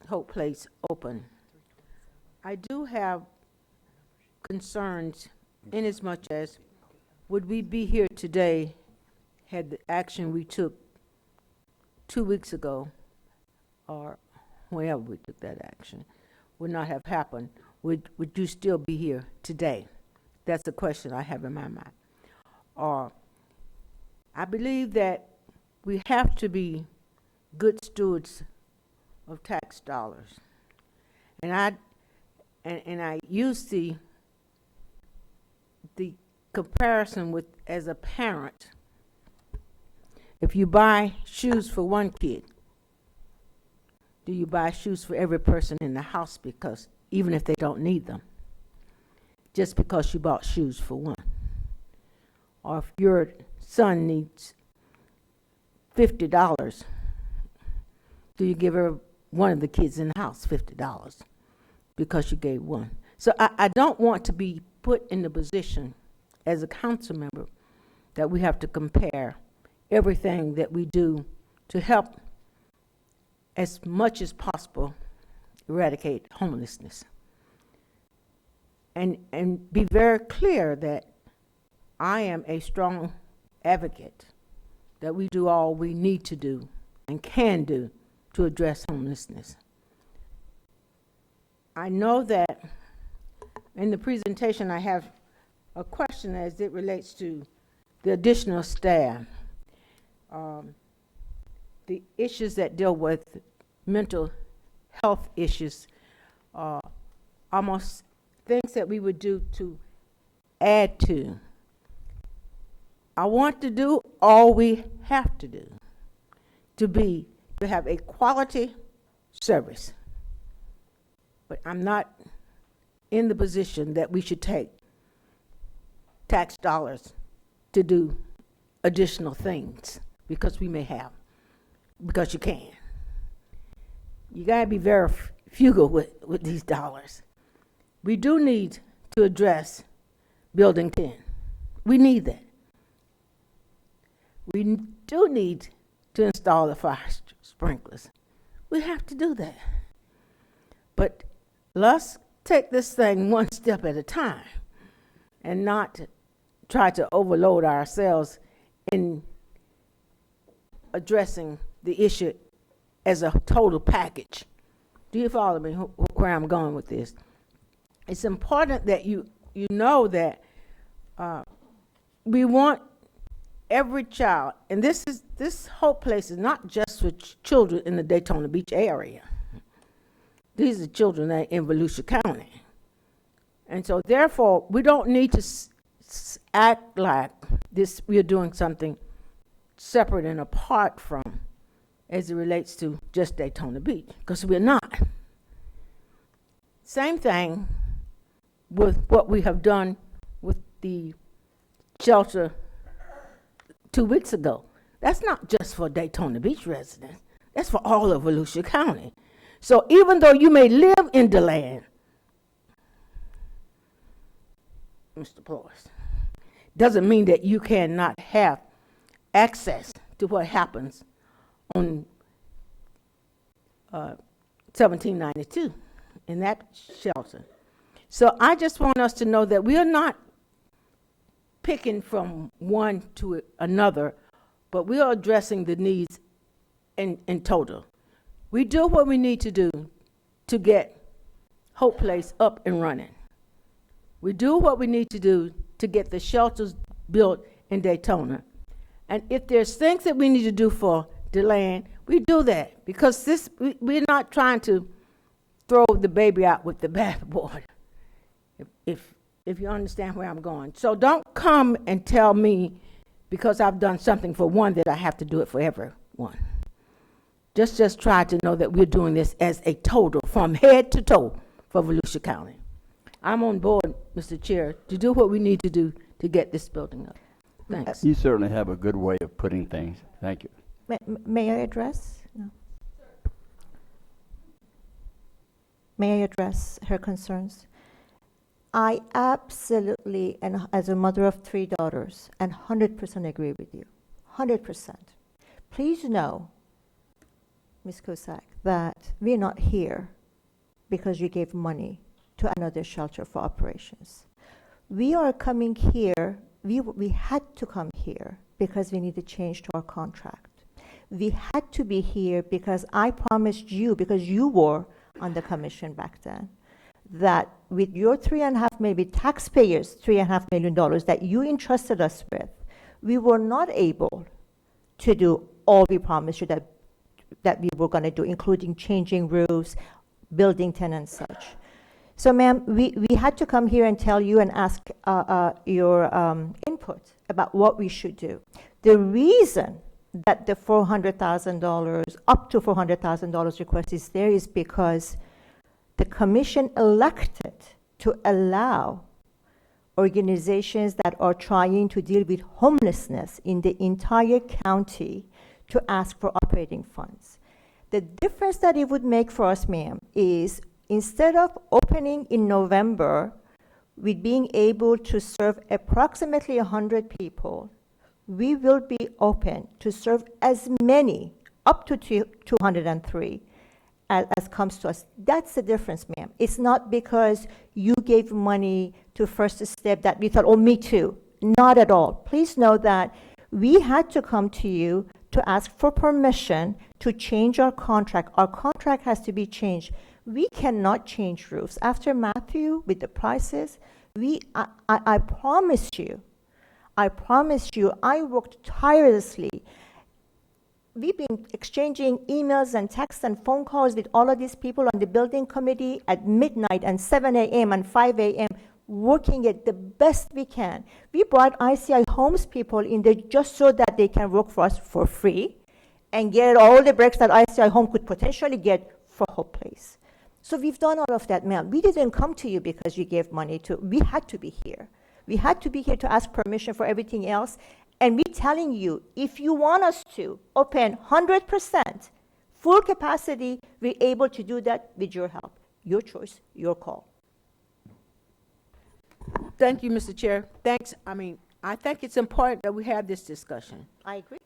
Hope Place open. I do have concerns inasmuch as would we be here today had the action we took 2 weeks ago or whenever we took that action, would not have happened, would you still be here today? That's the question I have in my mind. Or, I believe that we have to be good stewards of tax dollars. And I use the comparison with, as a parent, if you buy shoes for one kid, do you buy shoes for every person in the house, because even if they don't need them, just because you bought shoes for one? Or if your son needs $50, do you give one of the kids in the house $50 because you gave one? So I don't want to be put in the position as a council member that we have to compare everything that we do to help as much as possible eradicate homelessness. And be very clear that I am a strong advocate that we do all we need to do and can do to address homelessness. I know that in the presentation I have a question as it relates to the additional staff. The issues that deal with mental health issues are almost things that we would do to add to. I want to do all we have to do to have a quality service. But I'm not in the position that we should take tax dollars to do additional things, because we may have, because you can. You gotta be very frugal with these dollars. We do need to address Building 10. We need that. We do need to install the fire sprinklers. We have to do that. But let's take this thing one step at a time and not try to overload ourselves in addressing the issue as a total package. Do you follow me where I'm going with this? It's important that you know that we want every child, and this whole place is not just for children in the Daytona Beach area. These are children that are in Volusia County. And so therefore, we don't need to act like this, we're doing something separate and apart from as it relates to just Daytona Beach, because we're not. Same thing with what we have done with the shelter 2 weeks ago. That's not just for Daytona Beach residents. That's for all of Volusia County. So even though you may live in DeLand, Mr. Ploys, doesn't mean that you cannot have access to what happens on 1792 in that shelter. So I just want us to know that we are not picking from one to another, but we are addressing the needs in total. We do what we need to do to get Hope Place up and running. We do what we need to do to get the shelters built in Daytona. And if there's things that we need to do for DeLand, we do that, because we're not trying to throw the baby out with the bathwater, if you understand where I'm going. So don't come and tell me because I've done something for one that I have to do it for everyone. Just try to know that we're doing this as a total, from head to toe, for Volusia County. I'm on board, Mr. Chair, to do what we need to do to get this building up. Thanks. You certainly have a good way of putting things. Thank you. May I address? No. May I address her concerns? I absolutely, and as a mother of 3 daughters, and 100% agree with you. 100%. Please know, Ms. Cusack, that we're not here because you gave money to another shelter for operations. We are coming here, we had to come here because we need a change to our contract. We had to be here because I promised you, because you were on the commission back then, that with your $3.5 maybe taxpayers, $3.5 million that you entrusted us with, we were not able to do all we promised you that we were going to do, including changing roofs, building 10 and such. So, ma'am, we had to come here and tell you and ask your input about what we should do. The reason that the $400,000, up to $400,000 request is there is because the commission elected to allow organizations that are trying to deal with homelessness in the entire county to ask for operating funds. The difference that it would make for us, ma'am, is instead of opening in November with being able to serve approximately 100 people, we will be open to serve as many, up to 203, as comes to us. That's the difference, ma'am. It's not because you gave money to First Step that we thought, oh, me too. Not at all. Please know that we had to come to you to ask for permission to change our contract. Our contract has to be changed. We cannot change roofs. After Matthew, with the prices, I promise you, I worked tirelessly. We've been exchanging emails and texts and phone calls with all of these people on the building committee at midnight and 7 a.m. and 5 a.m., working it the best we can. We brought ICI Homes people in there just so that they can work for us for free and get all the breaks that ICI Home could potentially get for Hope Place. So we've done all of that, ma'am. We didn't come to you because you gave money to, we had to be here. We had to be here to ask permission for everything else. And we're telling you, if you want us to open 100%, full capacity, we're able to do that with your help. Your choice, your call. Thank you, Mr. Chair. Thanks. I think it's important that we have this discussion. I agree.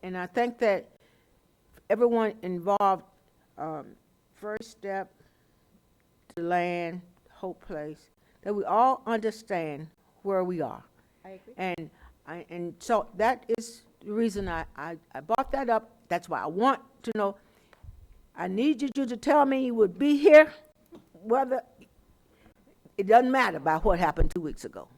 And I think that everyone involved, First Step, DeLand, Hope Place, that we all understand where we are. I agree. And so that is the reason I brought that up. That's why I want to know. I need you to tell me you would be here, whether it doesn't matter about what happened 2 weeks ago.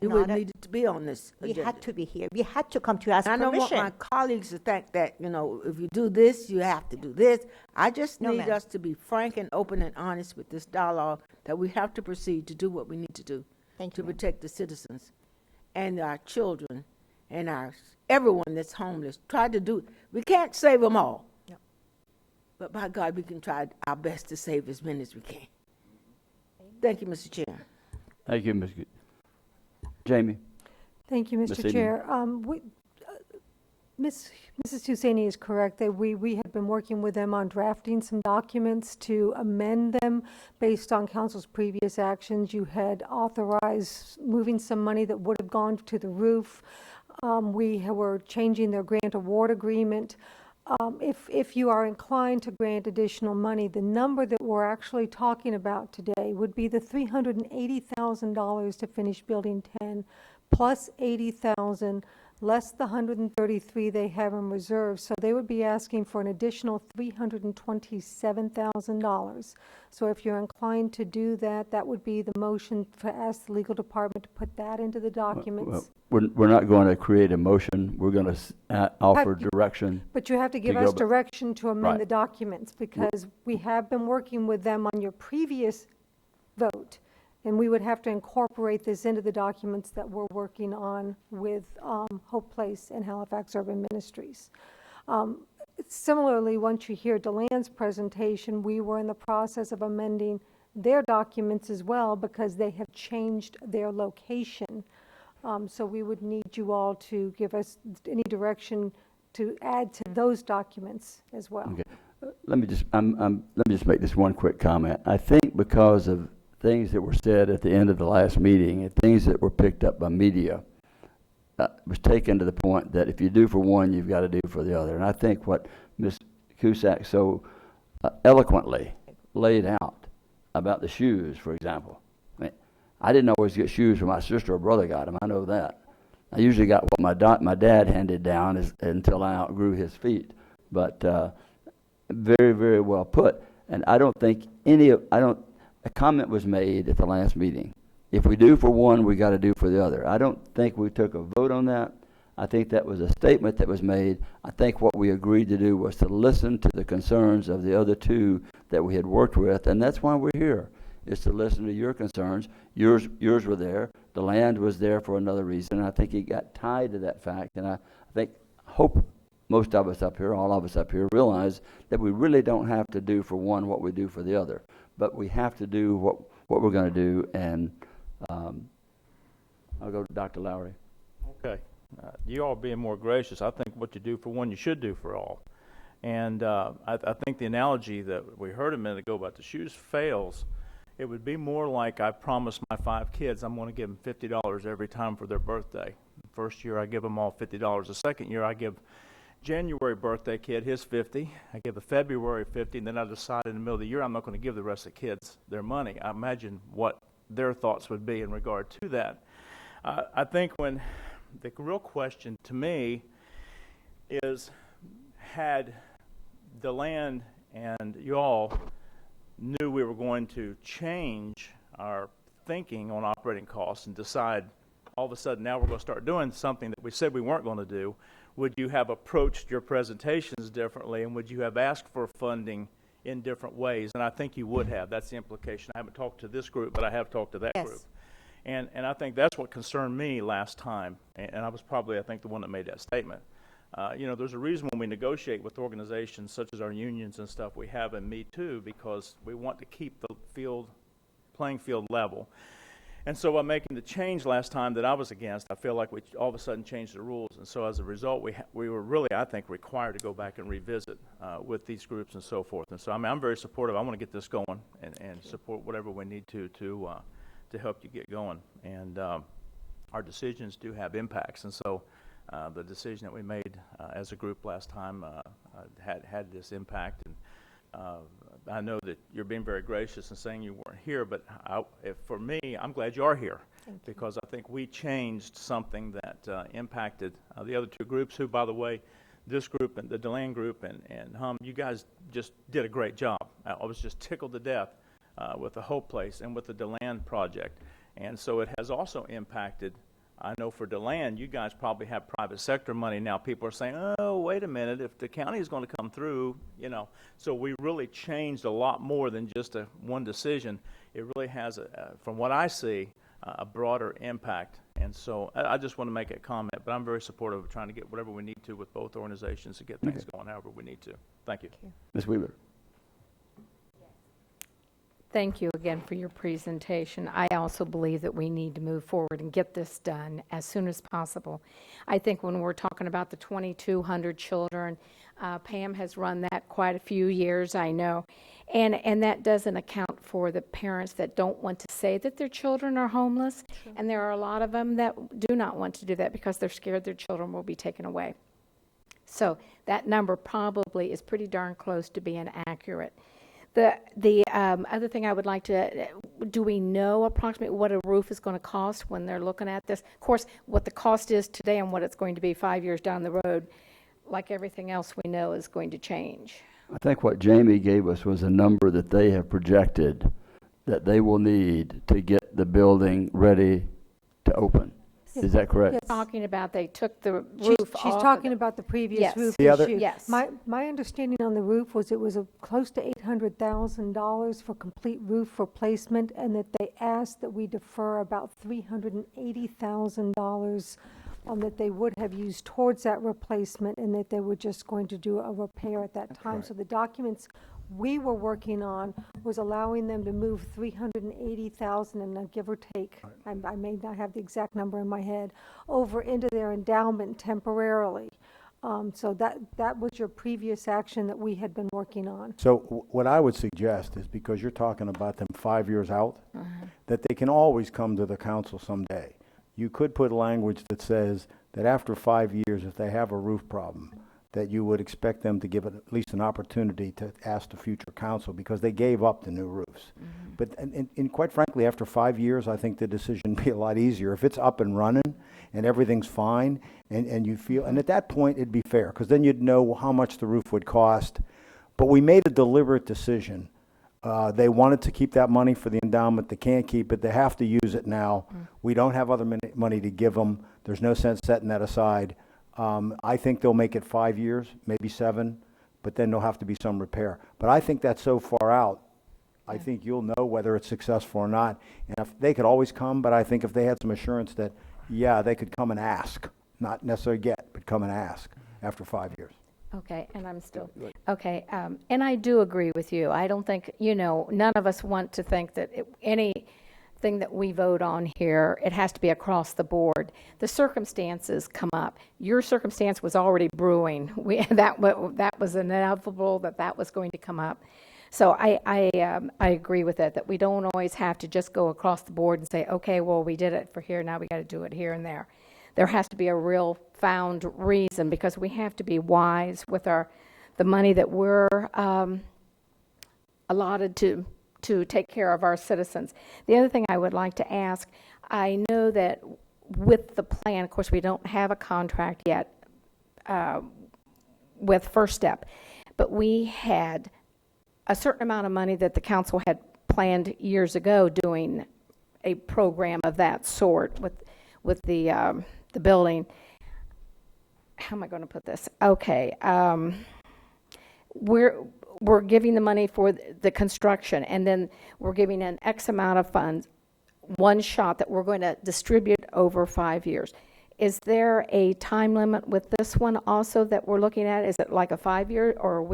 You would need to be on this agenda. We had to be here. We had to come to ask permission. I don't want my colleagues to think that, if you do this, you have to do this. I just need us to be frank and open and honest with this dialogue that we have to proceed to do what we need to do to protect the citizens and our children and everyone that's homeless. Try to do, we can't save them all. No. But by God, we can try our best to save as many as we can. Thank you, Mr. Chair. Thank you, Ms. Jamie. Thank you, Ms. Mr. Eden. Chair. Mrs. Husseini is correct that we have been working with them on drafting some documents to amend them based on council's previous actions. You had authorized moving some money that would have gone to the roof. We were changing their grant award agreement. If you are inclined to grant additional money, the number that we're actually talking about today would be the $380,000 to finish Building 10, plus $80,000, less the $133,000 they have in reserve. So they would be asking for an additional $327,000. So if you're inclined to do that, that would be the motion to ask the legal department to put that into the documents. We're not going to create a motion. We're going to offer direction. But you have to give us direction to amend the documents, because we have been working with them on your previous vote, and we would have to incorporate this into the documents that we're working on with Hope Place and Halifax Urban Ministries. Similarly, once you hear DeLand's presentation, we were in the process of amending their documents as well, because they have changed their location. So we would need you all to give us any direction to add to those documents as well. Okay. Let me just make this one quick comment. I think because of things that were said at the end of the last meeting and things that were picked up by media, was taken to the point that if you do for one, you've got to do for the other. And I think what Ms. Cusack so eloquently laid out about the shoes, for example. I didn't always get shoes when my sister or brother got them. I know that. I usually got what my dad handed down until I outgrew his feet. But very, very well put. And I don't think a comment was made at the last meeting. If we do for one, we got to do for the other. I don't think we took a vote on that. I think that was a statement that was made. I think what we agreed to do was to listen to the concerns of the other two that we had worked with, and that's why we're here, is to listen to your concerns. Yours were there. The land was there for another reason. I think it got tied to that fact, and I hope most of us up here, all of us up here, realize that we really don't have to do for one what we do for the other, but we have to do what we're going to do, and I'll go to Dr. Lowry. Okay. You all being more gracious, I think what you do for one, you should do for all. And I think the analogy that we heard a minute ago about the shoes fails, it would be more like I promised my 5 kids I'm going to give them $50 every time for their birthday. The first year I give them all $50. The second year I give January birthday kid his 50. I give a February 50, and then I decide in the middle of the year I'm not going to give the rest of the kids their money. I imagine what their thoughts would be in regard to that. I think when the real question to me is, had DeLand and you all knew we were going to change our thinking on operating costs and decide all of a sudden now we're going to start doing something that we said we weren't going to do, would you have approached your presentations differently, and would you have asked for funding in different ways? And I think you would have. That's the implication. I haven't talked to this group, but I have talked to that group. And I think that's what concerned me last time, and I was probably, I think, the one that made that statement. There's a reason when we negotiate with organizations such as our unions and stuff, we have a Me Too, because we want to keep the playing field level. And so by making the change last time that I was against, I feel like we all of a sudden changed the rules. And so as a result, we were really, I think, required to go back and revisit with these groups and so forth. And so I'm very supportive. I want to get this going and support whatever we need to help you get going. And our decisions do have impacts. And so the decision that we made as a group last time had this impact. And I know that you're being very gracious and saying you weren't here, but for me, I'm glad you are here, because I think we changed something that impacted the other two groups, who, by the way, this group and the DeLand group and Hum, you guys just did a great job. I was just tickled to death with the Hope Place and with the DeLand project. And so it has also impacted, I know for DeLand, you guys probably have private sector money now. People are saying, oh, wait a minute, if the county is going to come through, So we really changed a lot more than just one decision. It really has, from what I see, a broader impact. And so I just want to make a comment, but I'm very supportive of trying to get whatever we need to with both organizations to get things going however we need to. Thank you. Ms. Wheeler. Thank you again for your presentation. I also believe that we need to move forward and get this done as soon as possible. I think when we're talking about the 2,200 children, Pam has run that quite a few years, I know, and that doesn't account for the parents that don't want to say that their children are homeless, and there are a lot of them that do not want to do that because they're scared their children will be taken away. So that number probably is pretty darn close to being accurate. The other thing I would like to, do we know approximately what a roof is going to cost when they're looking at this? Of course, what the cost is today and what it's going to be 5 years down the road, like everything else we know, is going to change. I think what Jamie gave us was a number that they have projected that they will need to get the building ready to open. Is that correct? Yes. Talking about they took the roof off. She's talking about the previous roof issue. Yes. My understanding on the roof was it was close to $800,000 for complete roof replacement, and that they asked that we defer about $380,000 that they would have used towards that replacement, and that they were just going to do a repair at that time. So the documents we were working on was allowing them to move $380,000, and give or take, I may not have the exact number in my head, over into their endowment temporarily. So that was your previous action that we had been working on. So what I would suggest is, because you're talking about them 5 years out, that they can always come to the council someday. You could put language that says that after 5 years, if they have a roof problem, that you would expect them to give it at least an opportunity to ask the future council, because they gave up the new roofs. But and quite frankly, after 5 years, I think the decision would be a lot easier. If it's up and running and everything's fine, and you feel, and at that point it'd be fair, because then you'd know how much the roof would cost. But we made a deliberate decision They wanted to keep that money for the endowment. They can't keep it. They have to use it now. We don't have other money to give them. There's no sense setting that aside. I think they'll make it 5 years, maybe 7, but then there'll have to be some repair. But I think that's so far out, I think you'll know whether it's successful or not. And if they could always come, but I think if they had some assurance that, yeah, they could come and ask, not necessarily get, but come and ask after 5 years. Okay, and I'm still, okay, and I do agree with you. I don't think, none of us want to think that anything that we vote on here, it has to be across the board. The circumstances come up. Your circumstance was already brewing. That was inevitable that was going to come up. So I agree with that we don't always have to just go across the board and say, okay, well, we did it for here, now we got to do it here and there. There has to be a real found reason, because we have to be wise with the money that we're allotted to take care of our citizens. The other thing I would like to ask, I know that with the plan, of course, we don't have a contract yet with First Step, but we had a certain amount of money that the council had planned years ago doing a program of that sort with the building. How am I going to put this? Okay, we're giving the money for the construction, and then we're giving an X amount of funds, one shot, that we're going to distribute over 5 years. Is there a time limit with this one also that we're looking at? Is it like a 5-year, or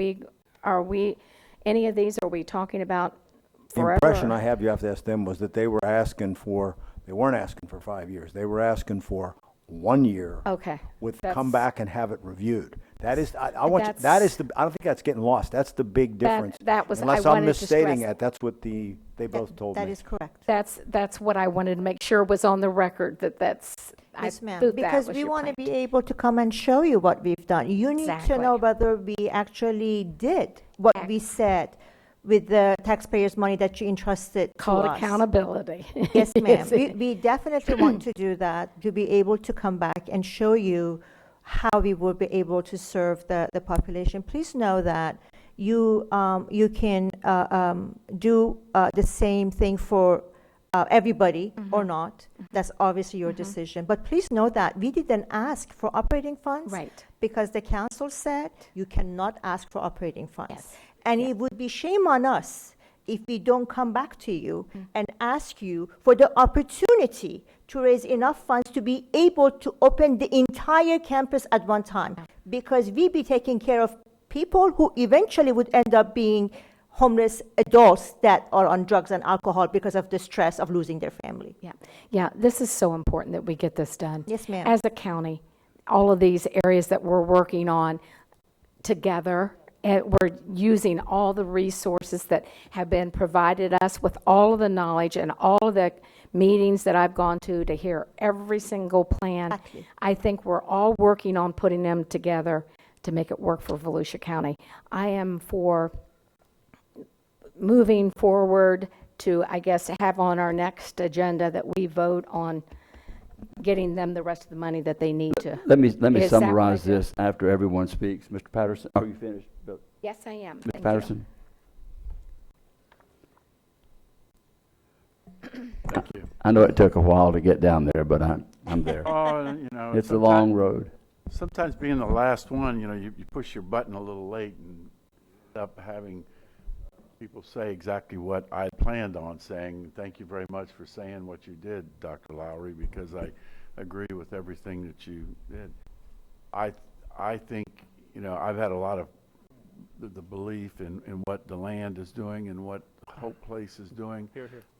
are we any of these are we talking about forever? The impression I have, you have to ask them, was that they weren't asking for 5 years. They were asking for 1 year. Okay. Come back and have it reviewed. That is, I don't think that's getting lost. That's the big difference. Unless I'm misstating it, that's what they both told me. That is correct. That's what I wanted to make sure was on the record, that's. Yes, ma'am, because we want to be able to come and show you what we've done. You need to know whether we actually did what we said with the taxpayers' money that you entrusted to us. Called accountability. Yes, ma'am. We definitely want to do that, to be able to come back and show you how we will be able to serve the population. Please know that you can do the same thing for everybody or not. That's obviously your decision. But please know that we didn't ask for operating funds. Right. Because the council said you cannot ask for operating funds. Yes. And it would be shame on us if we don't come back to you and ask you for the opportunity to raise enough funds to be able to open the entire campus at one time. Because we be taking care of people who eventually would end up being homeless adults that are on drugs and alcohol because of the stress of losing their family. Yeah, this is so important that we get this done. Yes, ma'am. As a county, all of these areas that we're working on together, and we're using all the resources that have been provided us with all of the knowledge and all of the meetings that I've gone to hear every single plan. Exactly. I think we're all working on putting them together to make it work for Volusia County. I am for moving forward to, I guess, have on our next agenda that we vote on getting them the rest of the money that they need to. Let me Is that summarize right? this after everyone speaks. Mr. Patterson, are you finished? Bill? Yes, I am. Mr. Thank Patterson? Thank you. I know it took a while to get down there, but I'm there. Oh, It's a long road. Sometimes being the last one, you push your button a little late and end up having people say exactly what I had planned on saying. Thank you very much for saying what you did, Dr. Lowry, because I agree with everything that you did. I think, I've had a lot of the belief in what the land is doing and what Hope Place is doing.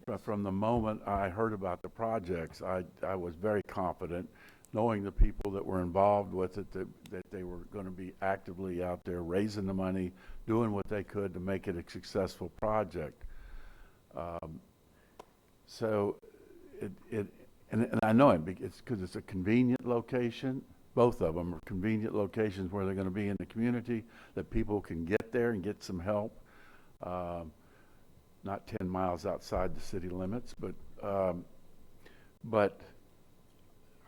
But from the moment I heard about the projects, I was very confident, knowing the people that were involved with it, that they were going to be actively out there raising the money, doing what they could to make it a successful project. So and I know it's because it's a convenient location. Both of them are convenient locations where they're going to be in the community, that people can get there and get some help. Not 10 miles outside the city limits, but I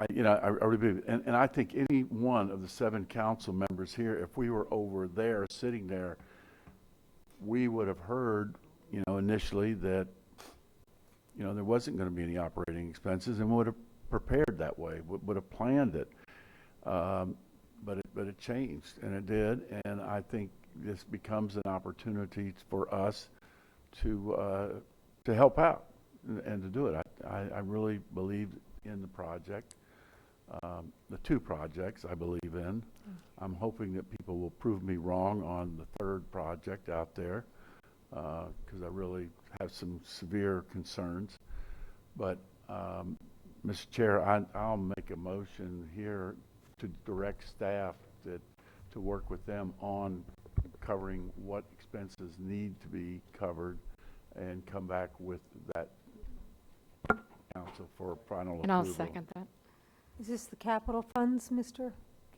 really believe, and I think any one of the 7 council members here, if we were over there, sitting there, we would have heard you know, initially that, you know, there wasn't going to be any operating expenses and would have prepared that way, would have planned it. But it changed, and it did, and I think this becomes an opportunity for us to help out and to do it. I really believe in the project, the two projects I believe in. I'm hoping that people will prove me wrong on the third project out there, because I really have some severe concerns. But, Mr. Chair, I'll make a motion here to direct staff to work with them on covering what expenses need to be covered and come back with that council for final approval. And I'll second that. Is this the capital funds, Mr.?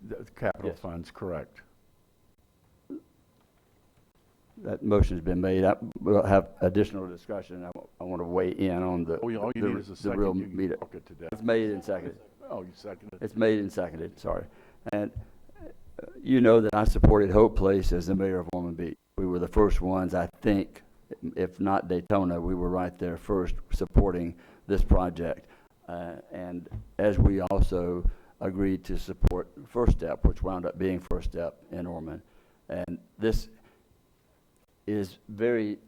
The capital Yes. funds, correct. That motion's been made. We'll have additional discussion. I want to weigh in on the, All you need is a the real second, you meat. can talk it to death. It's made and seconded. Oh, you seconded it? It's made and seconded, sorry. And you know that I supported Hope Place as the mayor of Ormond Beach. We were the first ones, I think, if not Daytona, we were right there first supporting this project. And as we also agreed to support First Step, which wound up being First Step in Ormond. And this is very,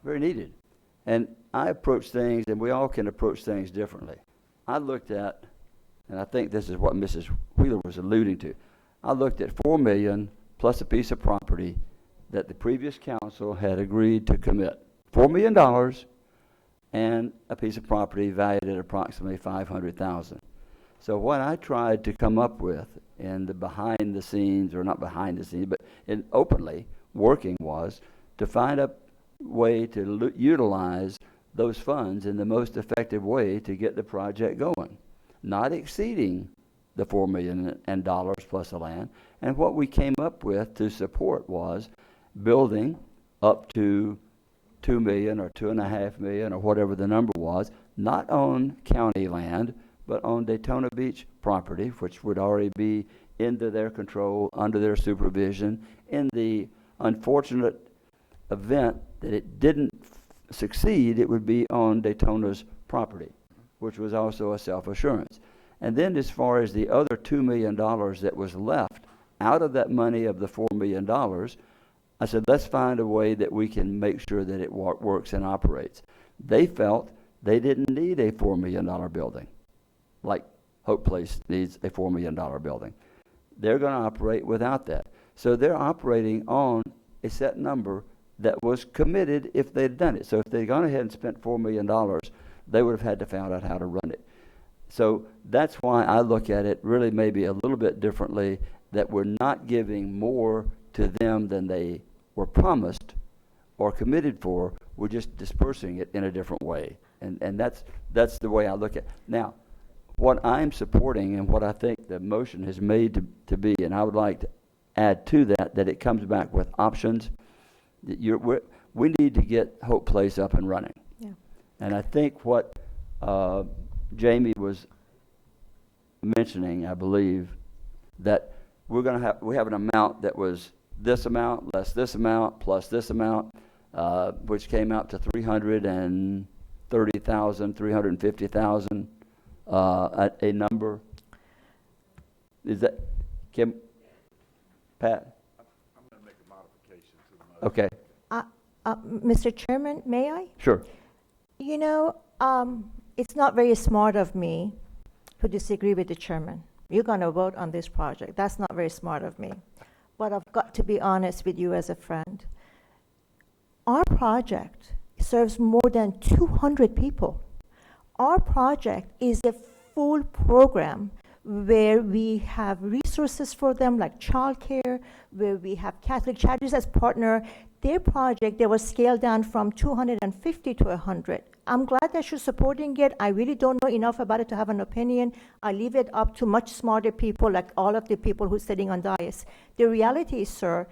very needed. And I approach things, and we all can approach things differently. I looked at, and I think this is what Mrs. Wheeler was alluding to, I looked at $4 million plus a piece of property that the previous council had agreed to commit. $4 million and a piece of property valued at approximately $500,000. So what I tried to come up with in the behind the scenes, or not behind the scenes, but in openly working, was to find a way to utilize those funds in the most effective way to get the project going, not exceeding the $4 million and dollars plus the land. And what we came up with to support was building up to $2 million or $2.5 million or whatever the number was, not on county land, but on Daytona Beach property, which would already be into their control, under their supervision. In the unfortunate event that it didn't succeed, it would be on Daytona's property, which was also a self-assurance. And then as far as the other $2 million that was left out of that money of the $4 million, I said, let's find a way that we can make sure that it works and operates. They felt they didn't need a $4 million building, like Hope Place needs a $4 million building. They're going to operate without that. So they're operating on a set number that was committed if they'd done it. So if they'd gone ahead and spent $4 million, they would have had to find out how to run it. So that's why I look at it really maybe a little bit differently, that we're not giving more to them than they were promised or committed for. We're just dispersing it in a different way. And that's the way I look at it. Now, what I'm supporting and what I think the motion has made to be, and I would like to add to that it comes back with options. That we need to get Hope Place up and running. Yeah. And I think what Jamie was mentioning, I believe, that we have an amount that was this amount, less this amount, plus this amount, which came out to $330,000, $350,000, a number. Is that, Kim? Pat? I'm going to make a modification to the motion. Okay, Mr. Chairman, may I? sure. You know, it's not very smart of me to disagree with the chairman. You're going to vote on this project. That's not very smart of me. But I've got to be honest with you as a friend. Our project serves more than 200 people. Our project is a full program where we have resources for them like childcare, where we have Catholic Charities as partner. Their project, they were scaled down from 250 to 100. I'm glad that you're supporting it. I really don't know enough about it to have an opinion. I leave it up to much smarter people like all of the people who's sitting on dais. The reality is, sir,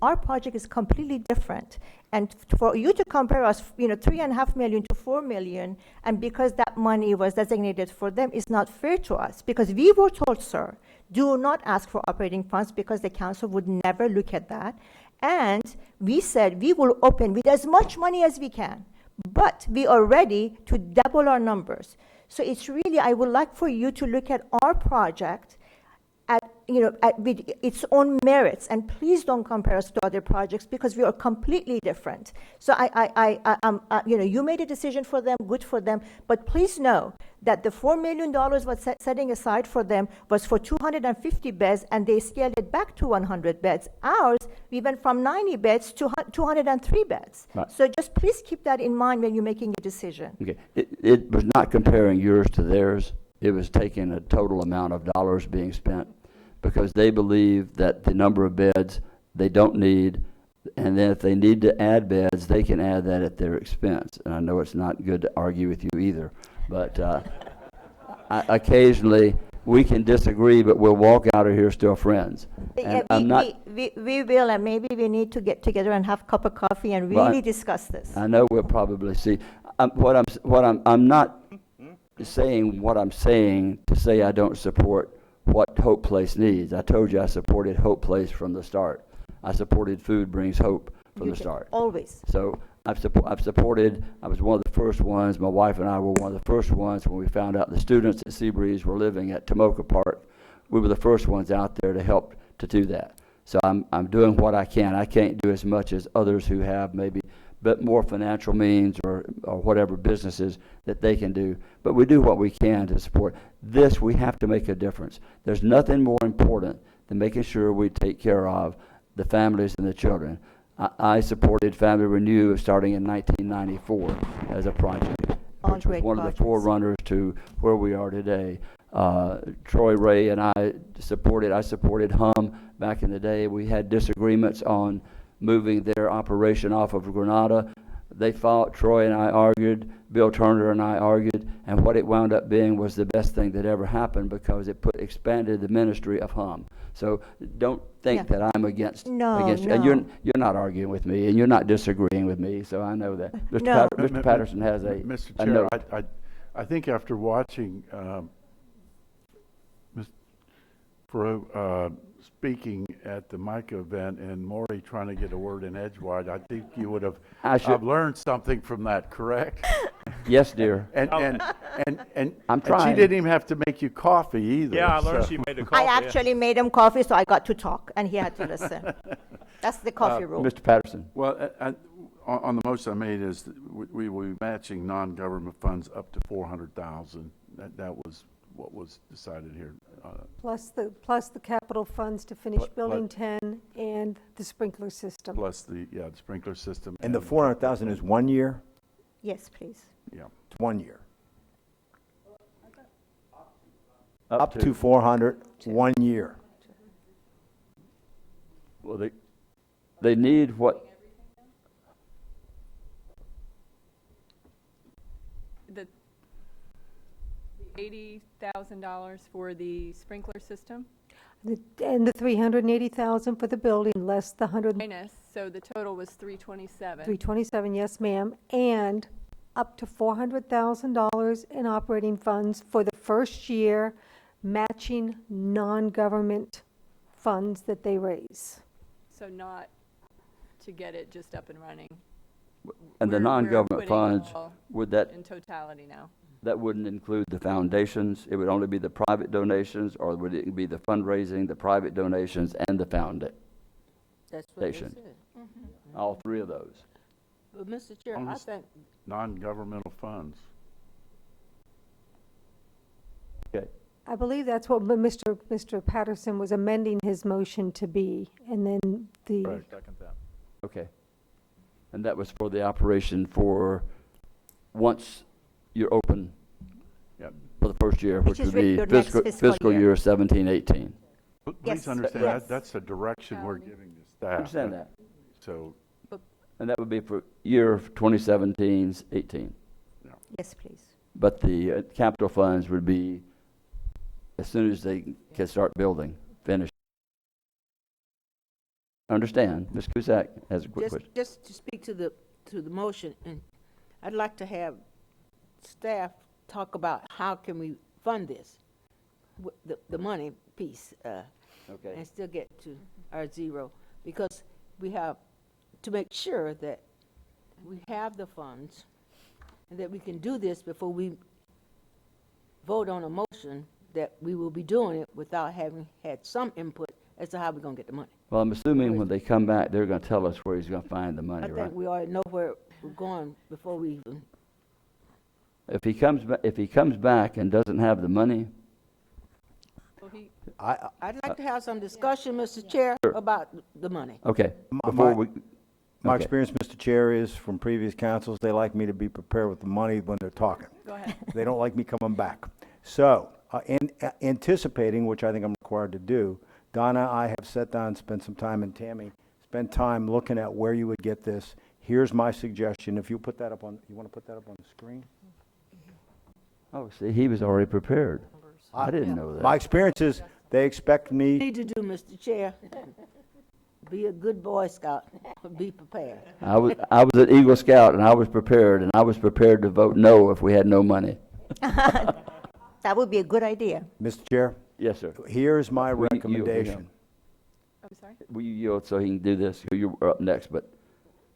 our project is completely different. And for you to compare us, $3.5 million to $4 million, and because that money was designated for them, is not fair to us. Because we were told, sir, do not ask for operating funds because the council would never look at that. And we said we will open with as much money as we can, but we are ready to double our numbers. So it's really, I would like for you to look at our project with its own merits, and please don't compare us to other projects because we are completely different. So you made a decision for them, good for them, but please know that the $4 million was setting aside for them was for 250 beds, and they scaled it back to 100 beds. Ours, we went from 90 beds to 203 beds. Right. So just please keep that in mind when you're making a decision. Okay, it was not comparing yours to theirs. It was taking a total amount of dollars being spent, because they believe that the number of beds they don't need, and then if they need to add beds, they can add that at their expense. And I know it's not good to argue with you either, but occasionally we can disagree, but we'll walk out of here still friends. And I'm not. We will, and maybe we need to get together and have a cup of coffee and Well, really discuss this. I know we'll probably see. I'm not saying what I'm saying to say I don't support what Hope Place needs. I told you I supported Hope Place from the start. I supported Food Brings Hope from the start. Always. So I've supported, I was one of the first ones, my wife and I were one of the first ones when we found out the students at Seabreeze were living at Tomoka Park. We were the first ones out there to help to do that. So I'm doing what I can. I can't do as much as others who have maybe but more financial means or whatever businesses that they can do. But we do what we can to support. This, we have to make a difference. There's nothing more important than making sure we take care of the families and the children. I supported Family Renew starting in 1994 as a project, which was one of the forerunners to where we are today. Troy Ray and I supported HUM back in the day. We had disagreements on moving their operation off of Grenada. They fought, Troy and I argued, Bill Turner and I argued, and what it wound up being was the best thing that ever happened because it expanded the ministry of HUM. So don't think that I'm against you. And you're not arguing with me, and you're not disagreeing with me, so I know that. Mr. Patterson has Mr. a Chair, note. I think after watching Ms. Farouk speaking at the MICA event and Maury trying to get a word in edgewise, I think you would have learned something from that, correct? Yes, dear. And I'm trying. She didn't even have to make you coffee either. Yeah, I learned she made a coffee. I actually made him coffee, so I got to talk, and he had to listen. That's the coffee rule. Mr. Patterson. Well, on the motion I made is that we will be matching non-government funds up to $400,000. That was what was decided here. Plus the capital funds to finish Building 10 and the sprinkler system. Plus the sprinkler system. And the 400,000 is 1 year? Yes, please. Yeah. It's 1 year. Up to 400, 1 year. Well, they need what? The $80,000 for the sprinkler system? And the 380,000 for the building, less the 100. Minus, so the total was 327. 327, yes, ma'am, and up to $400,000 in operating funds for the first year, matching non-government funds that they raise. So not to get it just up and running. And the non-government funds, would that? In totality now. That wouldn't include the foundations? It would only be the private donations, or would it be the fundraising, the private donations, and the foundation? That's what they said. All three of those. But Mr. Chair, I think Non-governmental funds. Okay. I believe that's what Mr. Patterson was amending his motion to be, and then the. Right, second that. Okay. And that was for the operation for once you're open for the first year, which would be fiscal year 17-18. Please understand, that's the direction we're giving the staff. I understand that. So. And that would be for year 2017-18. Yes, please. But the capital funds would be as soon as they can start building, finish. Understand, Ms. Cusack has a quick question. just to speak to the motion, and I'd like to have staff talk about how can we fund this, the money piece, Okay. and still get to our zero, because we have to make sure that we have the funds and that we can do this before we vote on a motion that we will be doing it without having had some input as to how we're gonna get the money. Well, I'm assuming when they come back, they're gonna tell us where he's gonna find the money, I right? think we already know where we're going before we even, If he comes back and doesn't have the money, I'd like to have some discussion, Mr. Chair, about the money. okay, My- before we, My okay. experience, Mr. Chair, is from previous councils, they like me to be prepared with the money when they're talking. Go ahead. They don't like me coming back. So, anticipating, which I think I'm required to do, Donna, I have sat down, spent some time, and Tammy, spent time looking at where you would get this. Here's my suggestion. If you put that up on, you want to put that up on the screen? Oh, see, he was already prepared. I didn't know that. My experience is, they expect me, Need to do, Mr. Chair, be a good Boy Scout, be prepared. I was an Eagle Scout, and I was prepared to vote no if we had no money. That would be a good idea. Mr. Chair, Yes, sir. here's my Will you- recommendation. I'm sorry? Will you yield so he can do this? You're up next, but,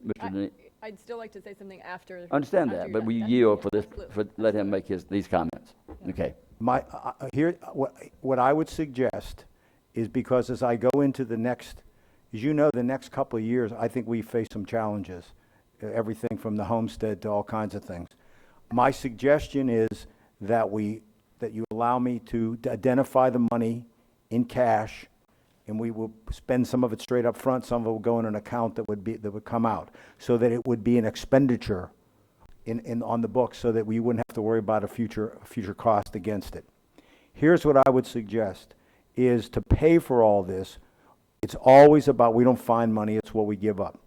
Mr. Denis, I'd still like to say something after. I understand after that, you're but will you done. yield for this, Absolutely. let him make these comments? Okay. What I would suggest is, because as I go into the next, as you know, the next couple of years, I think we face some challenges, everything from the homestead to all kinds of things. My suggestion is that you allow me to identify the money in cash, and we will spend some of it straight up front, some of it will go in an account that would come out, so that it would be an expenditure on the books, so that we wouldn't have to worry about a future cost against it. Here's what I would suggest, is to pay for all this, it's always about, we don't find money, it's what we give up.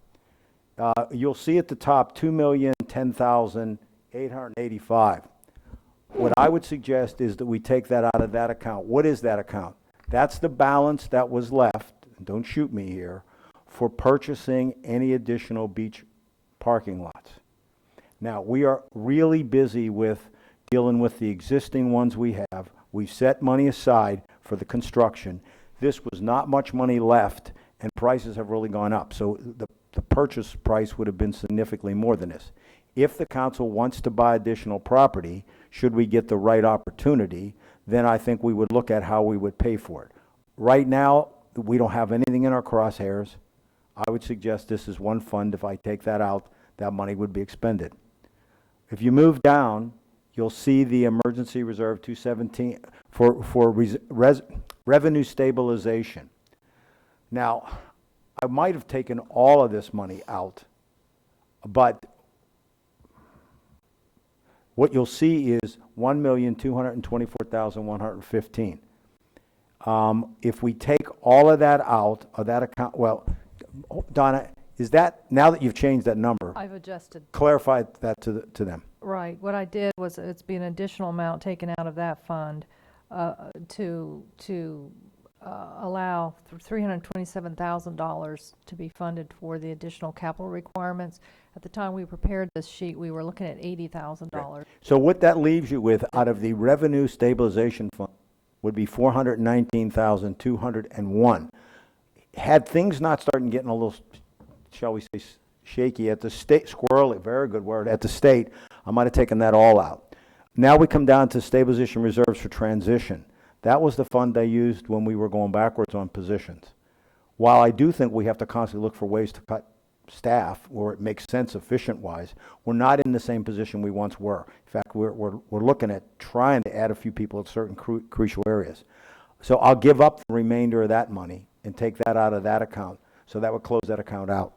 You'll see at the top, $2,010,885. What I would suggest is that we take that out of that account. What is that account? That's the balance that was left, and don't shoot me here, for purchasing any additional beach parking lots. Now, we are really busy with dealing with the existing ones we have. We've set money aside for the construction. This was not much money left, and prices have really gone up. So the purchase price would have been significantly more than this. If the council wants to buy additional property, should we get the right opportunity, then I think we would look at how we would pay for it. Right now, we don't have anything in our crosshairs. I would suggest this is one fund. If I take that out, that money would be expended. If you move down, you'll see the emergency reserve 217 for revenue stabilization. Now, I might have taken all of this money out, but what you'll see is $1,224,115. If we take all of that out of that account, well, Donna, is that, now that you've changed that number, I've adjusted. clarify that to them. Right. What I did was, it's be an additional amount taken out of that fund to allow $327,000 to be funded for the additional capital requirements. At the time we prepared this sheet, we were looking at $80,000. So what that leaves you with out of the revenue stabilization fund would be $419,201. Had things not started getting a little, shall we say, shaky at the state, squirrely, very good word, at the state, I might have taken that all out. Now we come down to stabilization reserves for transition. That was the fund I used when we were going backwards on positions. While I do think we have to constantly look for ways to cut staff where it makes sense efficient-wise, we're not in the same position we once were. In fact, we're looking at trying to add a few people at certain crucial areas. So I'll give up the remainder of that money and take that out of that account. So that would close that account out.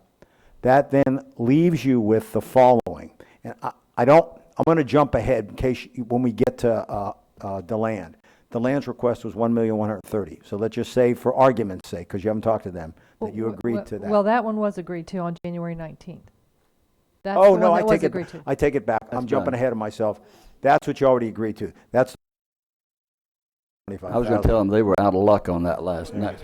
That then leaves you with the following. And I'm going to jump ahead in case when we get to DeLand. The land's request was $1,130,000. So let's just say, for argument's sake, because you haven't talked to them, that you agreed to that. Well, that one was agreed to on January 19th. That's Oh, the no, one I that was take it, agreed to. I take it back. I'm That's jumping done. ahead of myself. That's what you already agreed to. That's I was going to tell them they were out of luck on that last night.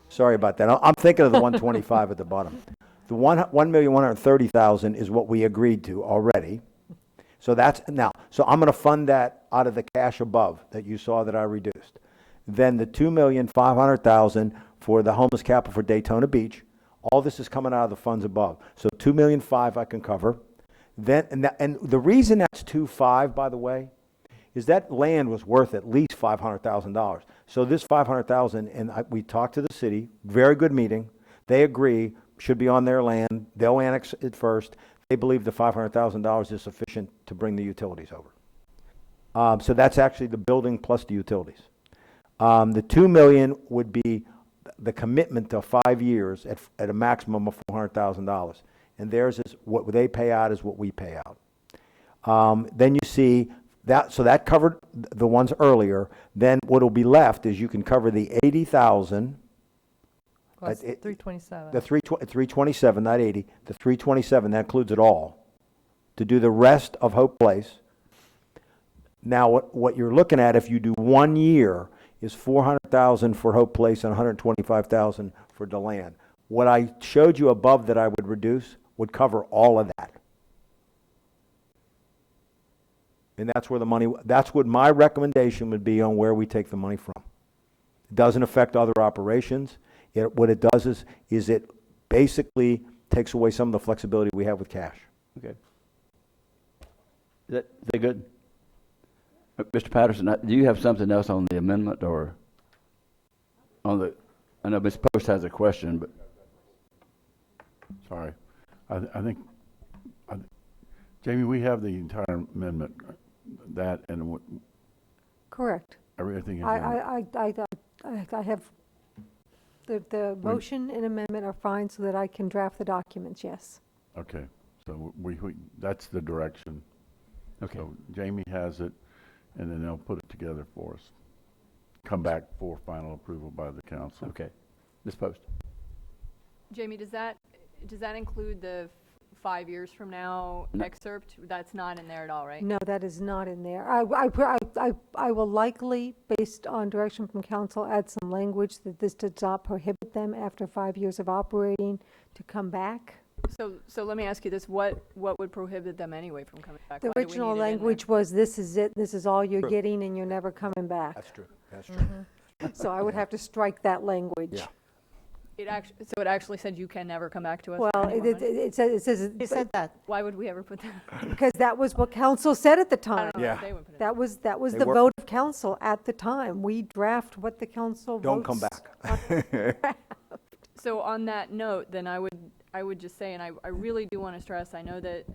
Sorry about that. I'm thinking of the 125 at the bottom. The $1,130,000 is what we agreed to already. So that's, now, so I'm going to fund that out of the cash above that you saw that I reduced. Then the $2,500,000 for the homeless capital for Daytona Beach, All this is coming out of the funds above. So 2,500,000 I can cover. Then, and the reason that's 2.5, by the way, is that land was worth at least $500,000. So this 500,000, and we talked to the city, very good meeting. They agree, should be on their land. They'll annex it first. They believe the $500,000 is sufficient to bring the utilities over. So that's actually the building plus the utilities. The 2 million would be the commitment to 5 years at a maximum of $400,000. And theirs is what they pay out is what we pay out. Then you see that, so that covered the ones earlier. Then what will be left is you can cover the 80,000. Well, it's 327. The 327, not 80. The 327, that includes it all. To do the rest of Hope Place. Now, what you're looking at, if you do 1 year, is 400,000 for Hope Place and 125,000 for DeLand. What I showed you above that I would reduce would cover all of that. And that's where the money, that's what my recommendation would be on where we take the money from. It doesn't affect other operations. What it does is it basically takes away some of the flexibility we have with cash. Okay. Is that good? Mr. Patterson, do you have something else on the amendment or on the, I know Ms. Post has a question, but. Sorry. I think, Jamie, we have the entire amendment, that and what, Correct. everything is in it. I have, the motion and amendment are fine so that I can draft the documents, yes. Okay, so we that's the direction. Okay. So Jamie has it, and then they'll put it together for us. Come back for final approval by the council. Okay. Ms. Post. Jamie, does that include the 5 years from now No. excerpt? That's not in there at all, right? No, that is not in there. I will likely, based on direction from council, add some language that this does not prohibit them after 5 years of operating to come back. So let me ask you this, what would prohibit them anyway from coming back? The Why do we original need it in there? language was, this is it, this is all you're True. getting, and you're never coming back. That's true. That's true. So I would have to strike that language. Yeah. It actually said you can never come back to us? for Well, any more money? it says. Who said that? Why would we ever put that? Because that was what council said at the I time. don't know if Yeah. they would put it. That was They the were- vote of council at the time. We draft what the council votes. Don't come back. So on that note, then I would just say, and I really do want to stress, I know that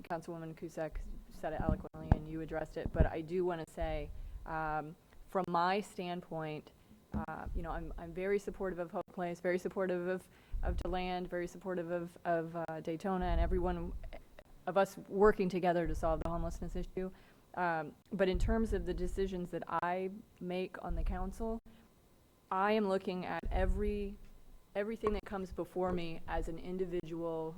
Councilwoman Cusack said it eloquently and you addressed it, but I do want to say, from my standpoint, I'm very supportive of Hope Place, very supportive of DeLand, very supportive of Daytona and everyone of us working together to solve the homelessness issue. But in terms of the decisions that I make on the council, I am looking at everything that comes before me as an individual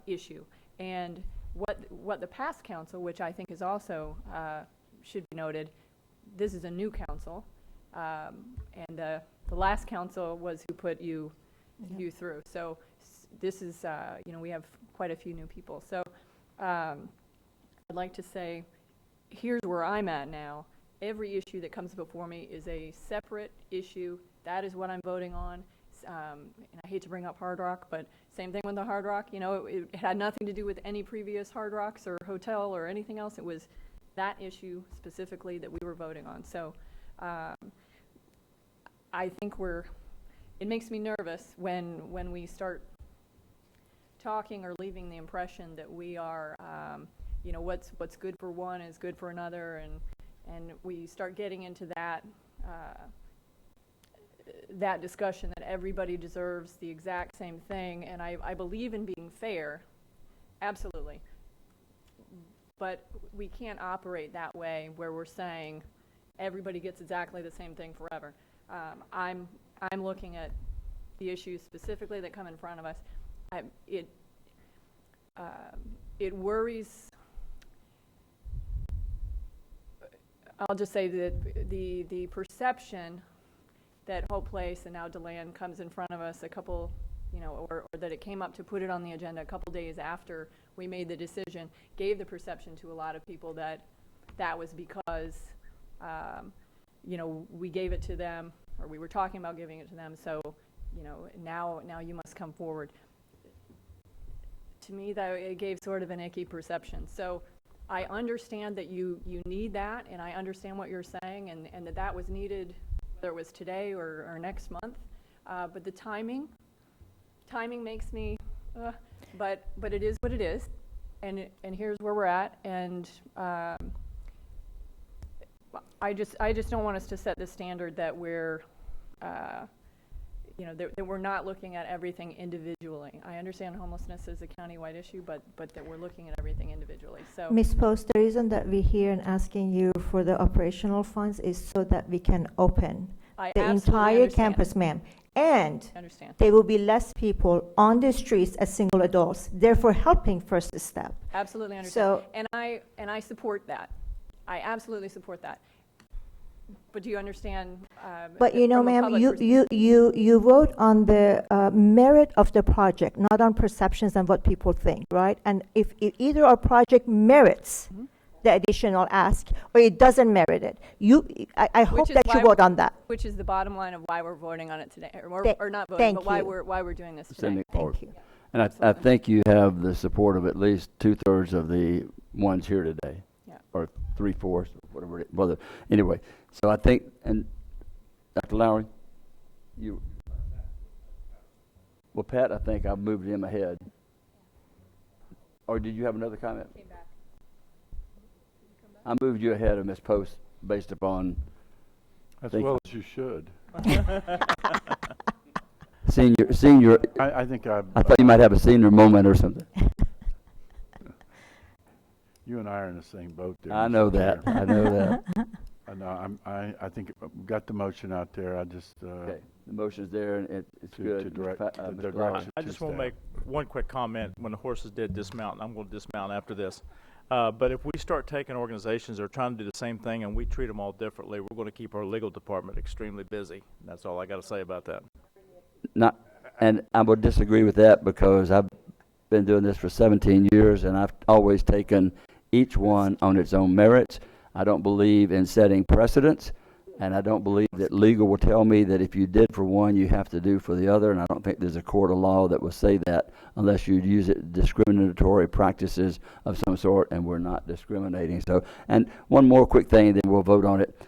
issue. And what the past council, which I think is also should be noted, this is a new council, and the last council was who put you through. So this is we have quite a few new people. So I'd like to say, here's where I'm at now. Every issue that comes before me is a separate issue. That is what I'm voting on. And I hate to bring up Hard Rock, but same thing with the Hard Rock. It had nothing to do with any previous Hard Rocks or hotel or anything else. It was that issue specifically that we were voting on. So I think it makes me nervous when we start talking or leaving the impression that we are, what's good for one is good for another, and we start getting into that discussion that everybody deserves the exact same thing. And I believe in being fair, absolutely. But we can't operate that way where we're saying everybody gets exactly the same thing forever. I'm looking at the issues specifically that come in front of us. It worries. I'll just say that the perception that Hope Place and now DeLand comes in front of us a couple, or that it came up to put it on the agenda a couple days after we made the decision, gave the perception to a lot of people that was because, we gave it to them, or we were talking about giving it to them, so you know, now you must come forward. To me, that it gave sort of an icky perception. So I understand that you need that, and I understand what you're saying, and that was needed, whether it was today or next month. But the timing makes me, but it is what it is, and here's where we're at, and I just don't want us to set the standard that we're, you know, that we're not looking at everything individually. I understand homelessness is a countywide issue, but that we're looking at everything individually. So, Ms. Post, the reason that we're here and asking you for the operational funds is so that we can open I the absolutely entire understand. campus, ma'am. And Understand. there will be less people on the streets as single adults, therefore helping First Step. absolutely understand. So, And I support that. I absolutely support that. But do you understand? but you know, from a ma'am, public you vote on the merit of the project, not on perceptions and what people think, right? And if either our project merits Mm-hmm. the additional ask, or it doesn't merit it, I hope Which is that you why vote on that. Which is the bottom line of why we're voting on it today, or not voting, thank but why you. we're doing this today. Sending forward. Thank you. And I think you have the support of at least 2/3 of the ones here today. Yeah. Or 3/4, whatever it, well, anyway. So I think, and Dr. Lowry, well, Pat, I think I've moved him ahead. Or did you have another comment? I moved you ahead of Ms. Post based upon As Thank well as you should. senior. I think I thought you might have a senior moment or something. You and I are in the same boat there. I Mr. know that. Chair. I know that. No, I think we got the motion out there. I just, Okay, the motion's there and it's to good. direct, Mr. the Lowry. direction I to just want to staff. make one quick comment. When the horses did dismount, and I'm going to dismount after this. But if we start taking organizations that are trying to do the same thing and we treat them all differently, we're going to keep our legal department extremely busy. That's all I got to say about that. Not, and I would disagree with that because I've been doing this for 17 years and I've always taken each one on its own merits. I don't believe in setting precedents, and I don't believe that legal will tell me that if you did for one, you have to do for the other, and I don't think there's a court of law that will say that unless you use it discriminatory practices of some sort, and we're not discriminating. So, and one more quick thing, then we'll vote on it.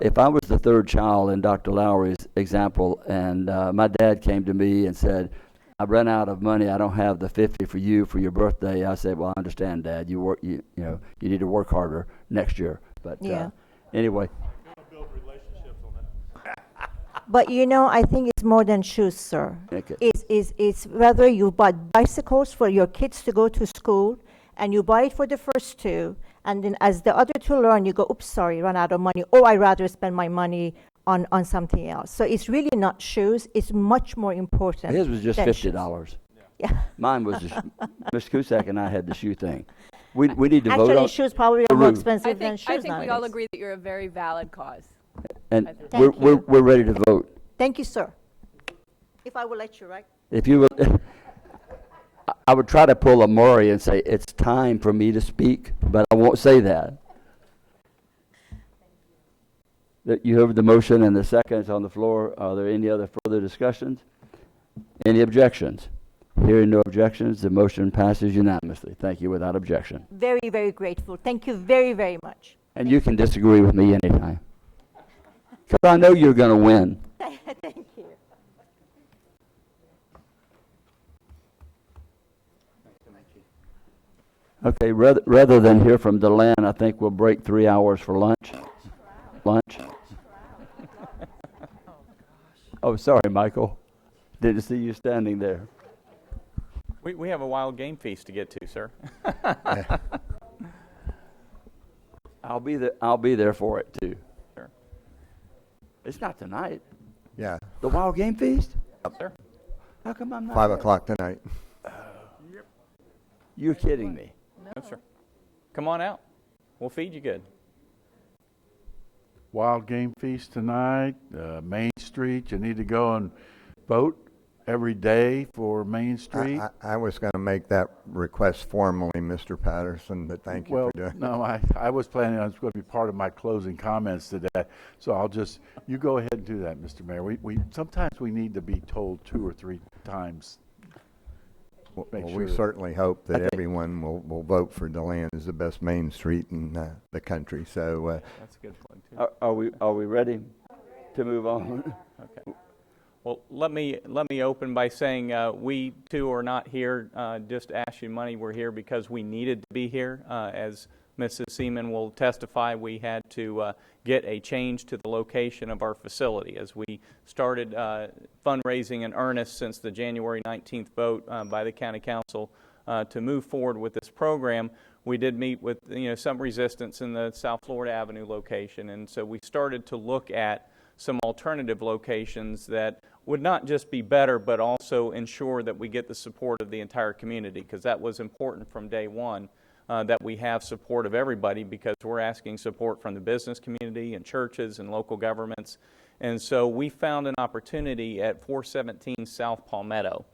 If I was the third child in Dr. Lowry's example, and my dad came to me and said, I ran out of money, I don't have the 50 for you for your birthday, I said, well, I understand, Dad, you need to work harder next year. But Yeah. Anyway. But you know, I think it's more than shoes, sir. Okay. It's whether you bought bicycles for your kids to go to school, and you buy it for the first two, and then as the other two learn, you go, oops, sorry, run out of money, or I'd rather spend my money on something else. So it's really not shoes, it's much more important. His was just than shoes. $50. Yeah. Mine was, Mr. Cusack and I had the shoe thing. We need to vote on. Actually, shoes probably are more Peru. expensive than I shoes think we all nowadays. agree that you're a very valid cause. And Thank you. we're ready to vote. Thank you, sir. If I will let you, right? If you would, I would try to pull a Murray and say, it's time for me to speak, but I won't say that. That you heard the motion and the second is on the floor. Are there any other further discussions? Any objections? Hearing no objections, the motion passes unanimously. Thank you, without objection. Very, very grateful. Thank you very, very much. And you can disagree with me anytime. Because I know you're going to win. Thank you. Okay, rather than hear from Deland, I think we'll break 3 hours for lunch. Lunch. Oh, sorry, Michael. Didn't see you standing there. We have a wild game feast to get to, sir. I'll be there for it too. Sure. It's not tonight. Yeah. The Wild Game Feast? Up there. How come I'm not 5 there? o'clock tonight. You're kidding me. No, sir. Come on out. We'll feed you good. Wild Game Feast tonight, Main Street. You need to go and vote. every day for Main Street? I was going to make that request formally, Mr. Patterson, but thank you Well, for doing no, I was planning on, it's going to be part of my closing comments today. So I'll just, you go ahead and do that, Mr. Mayor. Sometimes we need to be told 2 or 3 times. Well, Make we sure. certainly hope I that think- everyone will vote for DeLand as the best main street in the country. So That's a good point, too. Are we ready to move on? Okay. Well, let me open by saying we too are not here just to ask you money. We're here because we needed to be here. As Mrs. Seaman will testify, we had to get a change to the location of our facility as we started fundraising in earnest since the January 19th vote by the County Council to move forward with this program. We did meet with some resistance in the South Florida Avenue location, and so we started to look at some alternative locations that would not just be better, but also ensure that we get the support of the entire community, because that was important from day one, that we have support of everybody, because we're asking support from the business community and churches and local governments. And so we found an opportunity at 417 South Palmetto.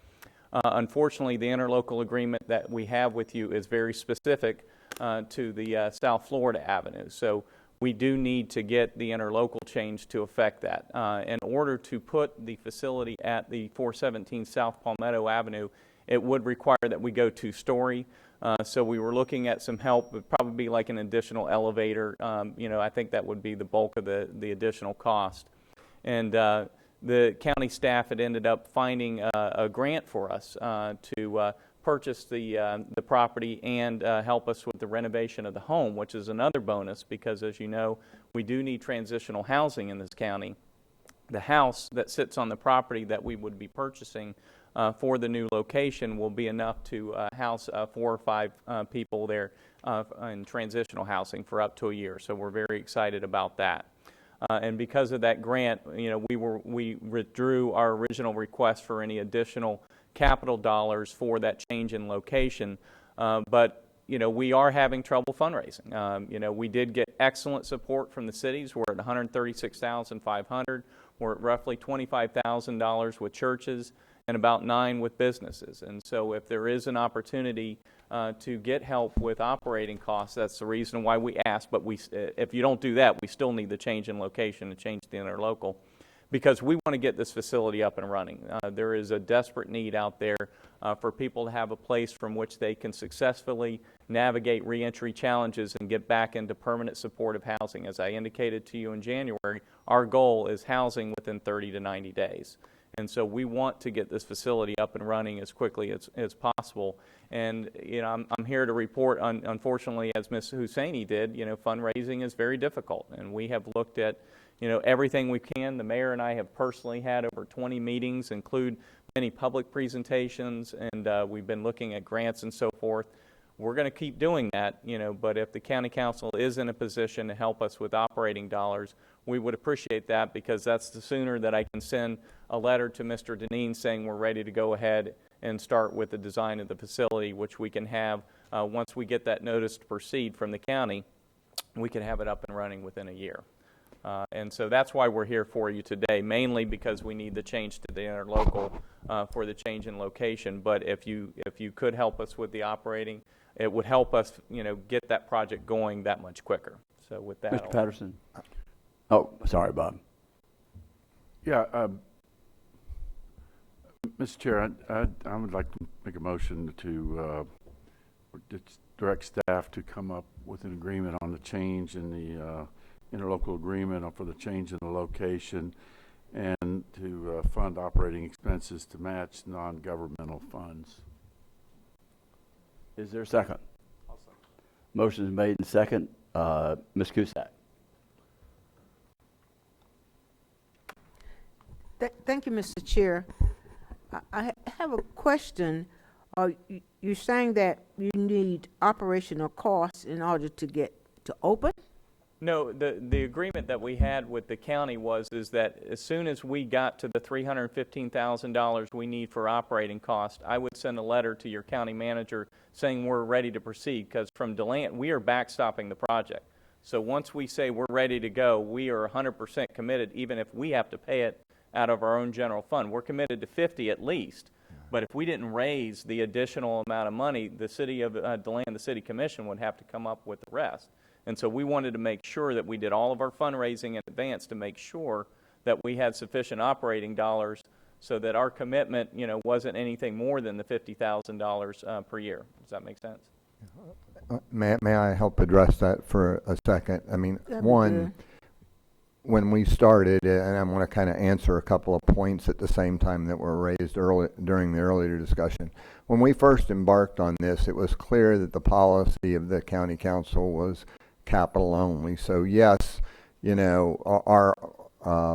Unfortunately, the interlocal agreement that we have with you is very specific to the South Florida Avenue. So we do need to get the interlocal change to affect that. In order to put the facility at the 417 South Palmetto Avenue, it would require that we go 2-story. So we were looking at some help. It would probably be like an additional elevator. I think that would be the bulk of the additional cost. And the county staff had ended up finding a grant for us to purchase the property and help us with the renovation of the home, which is another bonus because, as you know, we do need transitional housing in this county. The house that sits on the property that we would be purchasing for the new location will be enough to house 4 or 5 people there in transitional housing for up to a year. So we're very excited about that. And because of that grant, we withdrew our original request for any additional capital dollars for that change in location, but we are having trouble fundraising. We did get excellent support from the cities. We're at $136,500. We're at roughly $25,000 with churches and about 9 with businesses. And so if there is an opportunity to get help with operating costs, that's the reason why we ask. But if you don't do that, we still need the change in location to change the interlocal, because we want to get this facility up and running. There is a desperate need out there for people to have a place from which they can successfully navigate reentry challenges and get back into permanent supportive housing. As I indicated to you in January, our goal is housing within 30 to 90 days. And so we want to get this facility up and running as quickly as possible. And, I'm here to report, unfortunately, as Ms. Husseini did, fundraising is very difficult. And we have looked at everything we can. The mayor and I have personally had over 20 meetings, include many public presentations, and we've been looking at grants and so forth. We're going to keep doing that, but if the county council is in a position to help us with operating dollars, we would appreciate that, because that's the sooner that I can send a letter to Mr. Deneen saying we're ready to go ahead and start with the design of the facility, which we can have once we get that notice to proceed from the county. We can have it up and running within a year. And so that's why we're here for you today, mainly because we need the change to the interlocal for the change in location. But if you could help us with the operating, it would help us, get that project going that much quicker. So with that, Mr. Patterson. Oh, sorry, Bob. Yeah, Mr. Chair, I would like to make a motion to direct staff to come up with an agreement on the change in the interlocal agreement for the change in the location, and to fund operating expenses to match non-governmental funds. Is there a second? Motion is made and second. Ms. Cusack. Thank you, Mr. Chair. I have a question. You're saying that you need operational costs in order to get to open? No, the agreement that we had with the county is that as soon as we got to the $315,000 we need for operating costs, I would send a letter to your county manager saying we're ready to proceed, because from DeLand, we are backstopping the project. So once we say we're ready to go, we are 100% committed, even if we have to pay it out of our own general fund. We're committed to 50 at least. But if we didn't raise the additional amount of money, the city of DeLand, the city commission would have to come up with the rest. And so we wanted to make sure that we did all of our fundraising in advance to make sure that we had sufficient operating dollars so that our commitment, wasn't anything more than the $50,000 per year. Does that make sense? May I help address that for a second? I mean, That'd be one, good. when we started, and I want to kind of answer a couple of points at the same time that were raised during the earlier discussion. When we first embarked on this, it was clear that the policy of the county council was capital only. So yes, our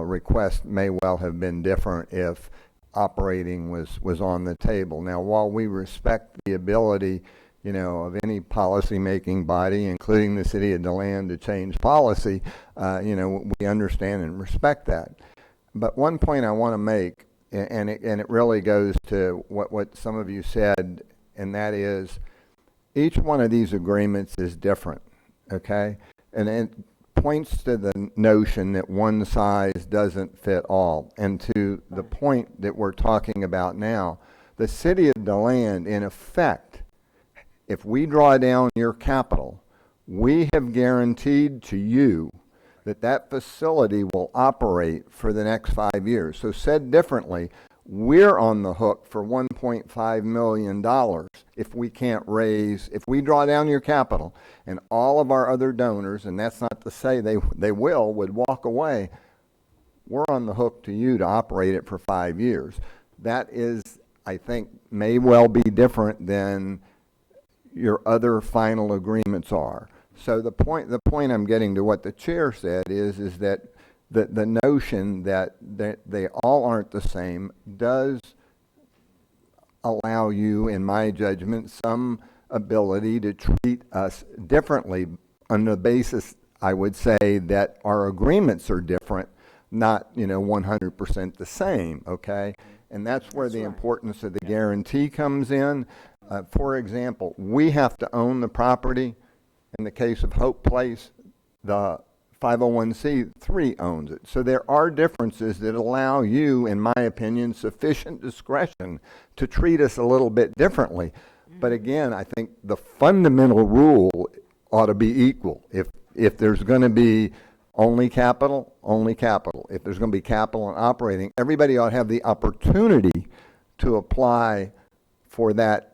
request may well have been different if operating was on the table. Now, while we respect the ability of any policy-making body, including the city of DeLand, to change policy, we understand and respect that. But one point I want to make, and it really goes to what some of you said, and that is, each one of these agreements is different, okay? And it points to the notion that one size doesn't fit all. And to the point that we're talking about now, the city of DeLand, in effect, if we draw down your capital, we have guaranteed to you that that facility will operate for the next 5 years. So said differently, we're on the hook for $1.5 million if we draw down your capital, and all of our other donors, and that's not to say they would walk away, we're on the hook to you to operate it for 5 years. That is, I think, may well be different than your other final agreements are. So the point I'm getting to what the chair said is that the notion that they all aren't the same does allow you, in my judgment, some ability to treat us differently on the basis, I would say, that our agreements are different, not 100% the same, okay? And that's where the importance of the guarantee comes in. For example, we have to own the property. In the case of Hope Place, the 501c3 owns it. So there are differences that allow you, in my opinion, sufficient discretion to treat us a little bit differently. But again, I think the fundamental rule ought to be equal. If there's going to be only capital, only capital. If there's going to be capital and operating, everybody ought to have the opportunity to apply for that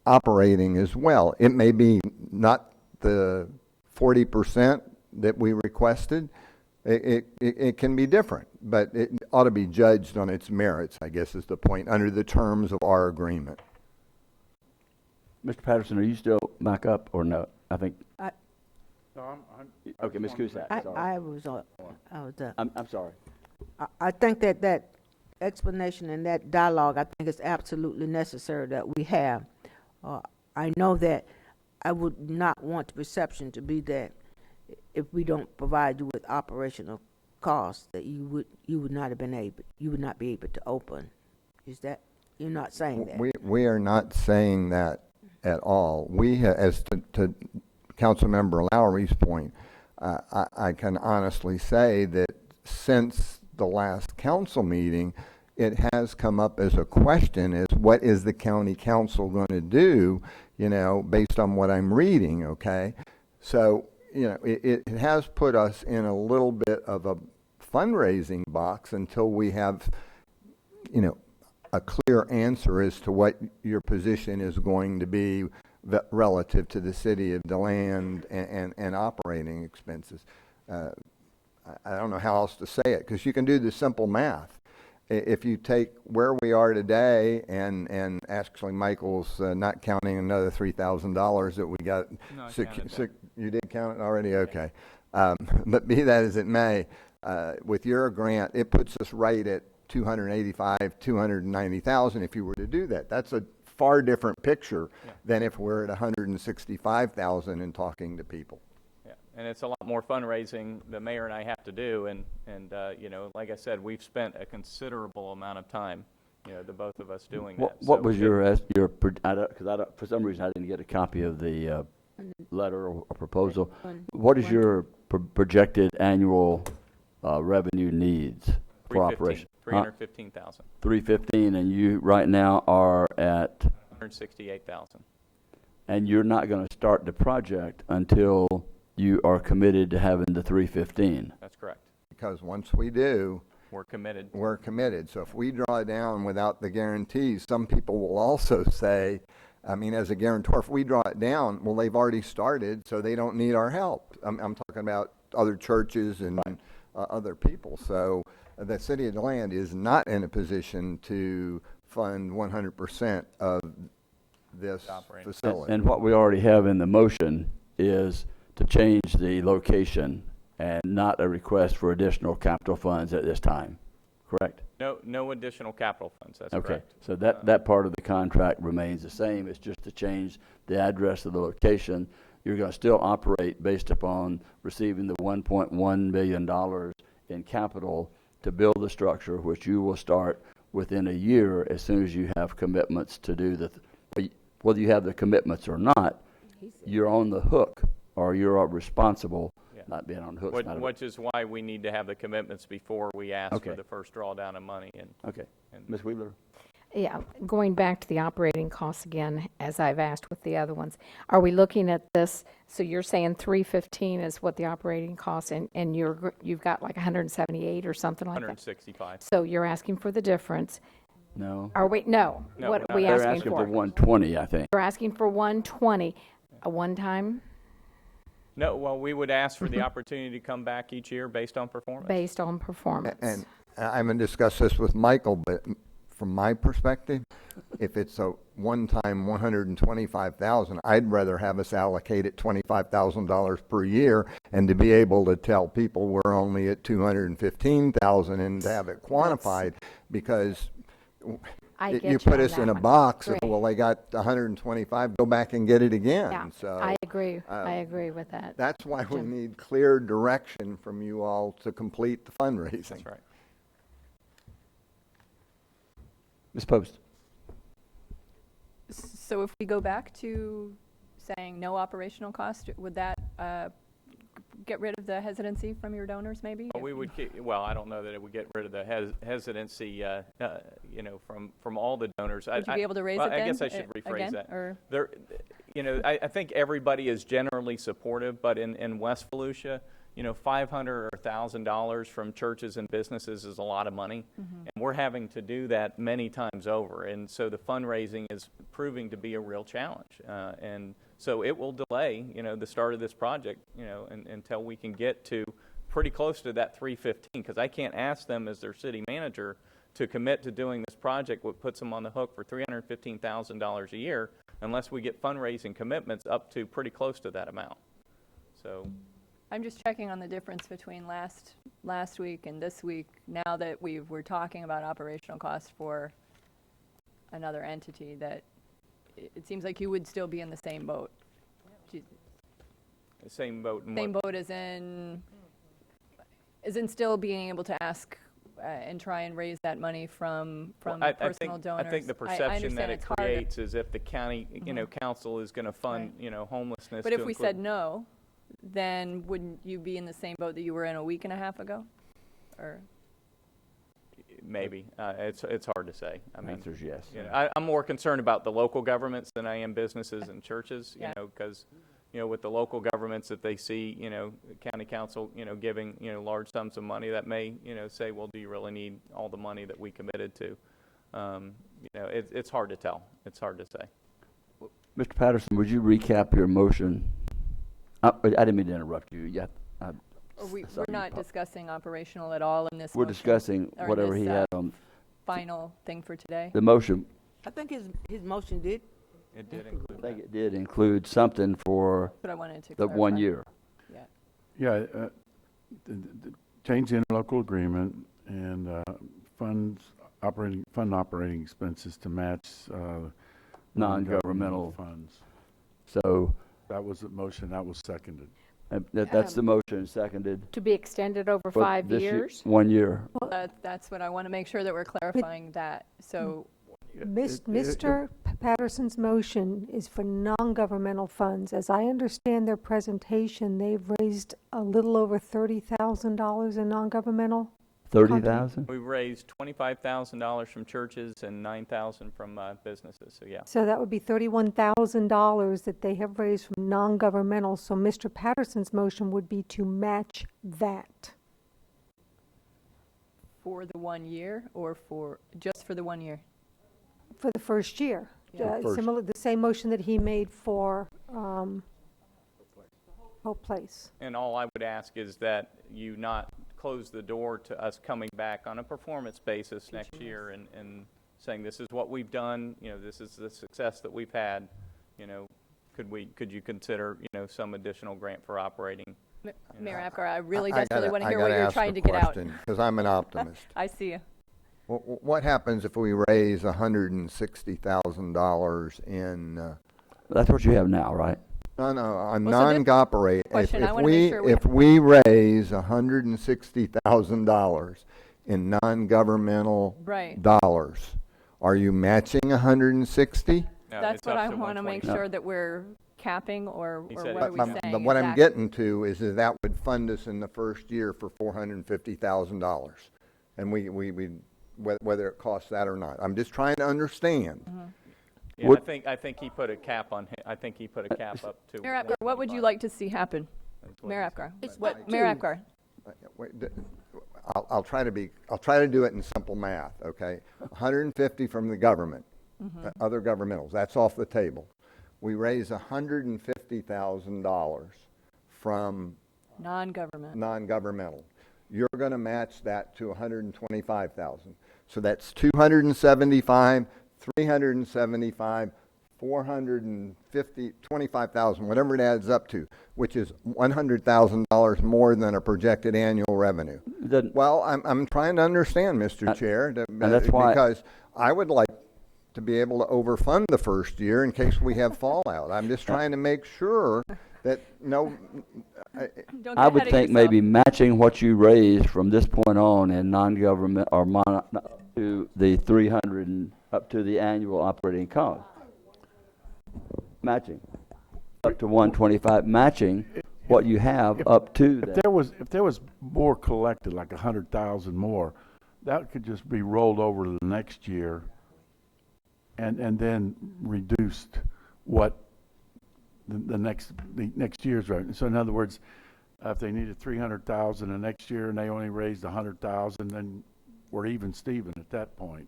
operating as well. It may be not the 40% that we requested. It can be different, but it ought to be judged on its merits, I guess is the point, under the terms of our agreement. Mr. Patterson, are you still back up or no? I think. No, Okay, Ms. Cusack, sorry. I was up. I'm sorry. I think that explanation and that dialogue, I think it's absolutely necessary that we have. I know that I would not want the perception to be that if we don't provide you with operational costs, that you would not be able to open. Is that, you're not saying that? We are not saying that at all. As to Councilmember Lowry's point, I can honestly say that since the last council meeting, it has come up as a question is what is the county council going to do, based on what I'm reading, okay? So, it has put us in a little bit of a fundraising box until we have, a clear answer as to what your position is going to be relative to the city of DeLand and operating expenses. I don't know how else to say it, because you can do the simple math. If you take where we are today and actually Michael's not counting another $3,000 that we got. No, You did count it already? Okay. But be that as it may, with your grant, it puts us right at $290,000 if you were to do that. That's a far different picture than if we're at $165,000 and talking to people. Yeah, and it's a lot more fundraising the mayor and I have to do, and like I said, we've spent a considerable amount of time, the both of us doing that. What was your because for some reason I didn't get a copy of the letter or proposal. What is your projected annual revenue needs for operation? 315,000. 315, and you right now are at, 168,000. and you're not going to start the project until you are committed to having the 315. That's correct. Because once we do, We're committed. we're committed. So if we draw down without the guarantees, some people will also say, I mean, as a guarantor, if we draw it down, well, they've already started, so they don't need our help. I'm talking about other churches and other people. So the city of DeLand is not in a position to fund 100% of this facility. And what we already have in the motion is to change the location and not a request for additional capital funds at this time, correct? No additional capital funds, that's Okay, correct. so that part of the contract remains the same. It's just to change the address of the location. You're going to still operate based upon receiving the $1.1 million in capital to build the structure, which you will start within a year as soon as you have commitments to do whether you have the commitments or not, you're on the hook, or you're responsible, not being on the hook. Which is why we need to have the commitments before we ask Okay. for the first drawdown of money. Okay. Ms. Wheeler? Yeah, going back to the operating costs again, as I've asked with the other ones, are we looking at this, so you're saying 315 is what the operating costs, and you've got like 178 or something like that? 165. So you're asking for the difference. No. Are we, no. No, What we're are we not. They're asking asking for? for 120, I think. You're asking for 120, a one-time, No, well, we would ask for the opportunity to come back each year based on performance. based on performance. And I haven't discussed this with Michael, but from my perspective, if it's a one-time 125,000, I'd rather have us allocate it $25,000 per year, and to be able to tell people we're only at 215,000 and to have it quantified, because I get you put on us that in a one. box of, Agree. well, they got 125, go back and get it again. Yeah, So I agree. I agree with that. that's why we Jim. need clear direction from you all to complete the fundraising. That's right. Ms. Post? So if we go back to saying no operational cost, would that get rid of the hesitancy from your donors, maybe? Well, we would well, I don't know that it would get rid of the hesitancy, from all the donors. Would you be able to raise well, it then? I guess I should rephrase again, that. or- There, I think everybody is generally supportive, but in West Volusia, $500 or $1,000 from churches and businesses is a lot of money, and we're having to do that many times over, and so the fundraising is proving to be a real challenge, and so it will delay, the start of this project, until we can get to pretty close to that 315, because I can't ask them as their city manager to commit to doing this project, what puts them on the hook for $315,000 a year, unless we get fundraising commitments up to pretty close to that amount. So. I'm just checking on the difference between last week and this week, now that we're talking about operational costs for another entity, that it seems like you would still be in the same boat. The same boat. Same boat as in still being able to ask and try and raise that money from personal donors. I think the I perception that understand it it's hard. creates is if the county, council is going to fund, homelessness. But to if we include- said no, then wouldn't you be in the same boat that you were in a week and a half ago? Or Maybe. It's hard to say. I mean, Answer's yes. I'm more concerned about the local governments than I am businesses and churches, Yeah. because, with the local governments, if they see, county council, giving, large sums of money, that may, say, well, do you really need all the money that we committed to? It's hard to tell. It's hard to say. Mr. Patterson, would you recap your motion? I didn't mean to interrupt you. we're not discussing operational at all in this We're motion, discussing or whatever this, he had on final thing for today? the motion. I think his motion did. It did I include think it did include something for But I wanted to the clarify. 1 year. Yeah, change the interlocal agreement and fund operating expenses to match Non-governmental. funds. So That was the motion, that was seconded. that's the motion, seconded. To be extended over for 5 this year- years? 1 year. That's what I want to make sure that we're clarifying that. So Mr. Patterson's motion is for non-governmental funds. As I understand their presentation, they've raised a little over $30,000 in non-governmental. 30,000? We raised $25,000 from churches and $9,000 from businesses, so yeah. So that would be $31,000 that they have raised from non-governmental. So Mr. Patterson's motion would be to match that. For the 1 year or just for the 1 year? For the first year. Yeah. Similar, the same motion that he made for Hope Place. And all I would ask is that you not close the door to us coming back on a performance basis next year and saying, this is what we've done, this is the success that we've had, could you consider, some additional grant for operating? Mayor Apgar, I really desperately want to hear what you're trying to get out. Because I'm an optimist. I see you. What happens if we raise $160,000 in? That's what you have now, right? No, a Well, so this non-operate. question, I wanna make sure If we raise $160,000 in non-governmental Right. dollars, are you matching 160? No, That's it's what up I to want to make 120. sure that we're capping, or He what said are we it's- saying? What I'm exactly? getting to is that would fund us in the first year for $450,000, and we whether it costs that or not. I'm just trying to understand. Yeah, I think he put a cap on, I think he put a cap up to. Mayor Apgar, what would you like to see happen? Mayor Apgar, Mayor Apgar, I'll try to do it in simple math, okay? 150 from the government, other governmentals, that's off the table. We raise $150,000 from non-government. non-governmental. You're going to match that to 125,000. So that's 275, 375, 450, 25,000, whatever it adds up to, which is $100,000 more than a projected annual revenue. Well, I'm trying to understand, Mr. Chair, and that's why- because I would like to be able to overfund the first year in case we have fallout. I'm just trying to make sure that I would think maybe matching what you raise from this point on in non-government or to the 300 and up to the annual operating cost. Matching up to 125, matching what you have up to that. If there was more collected, like 100,000 more, that could just be rolled over to the next year and then reduced what the next year's revenue. So in other words, if they needed 300,000 the next year and they only raised 100,000, then we're even Steven at that point.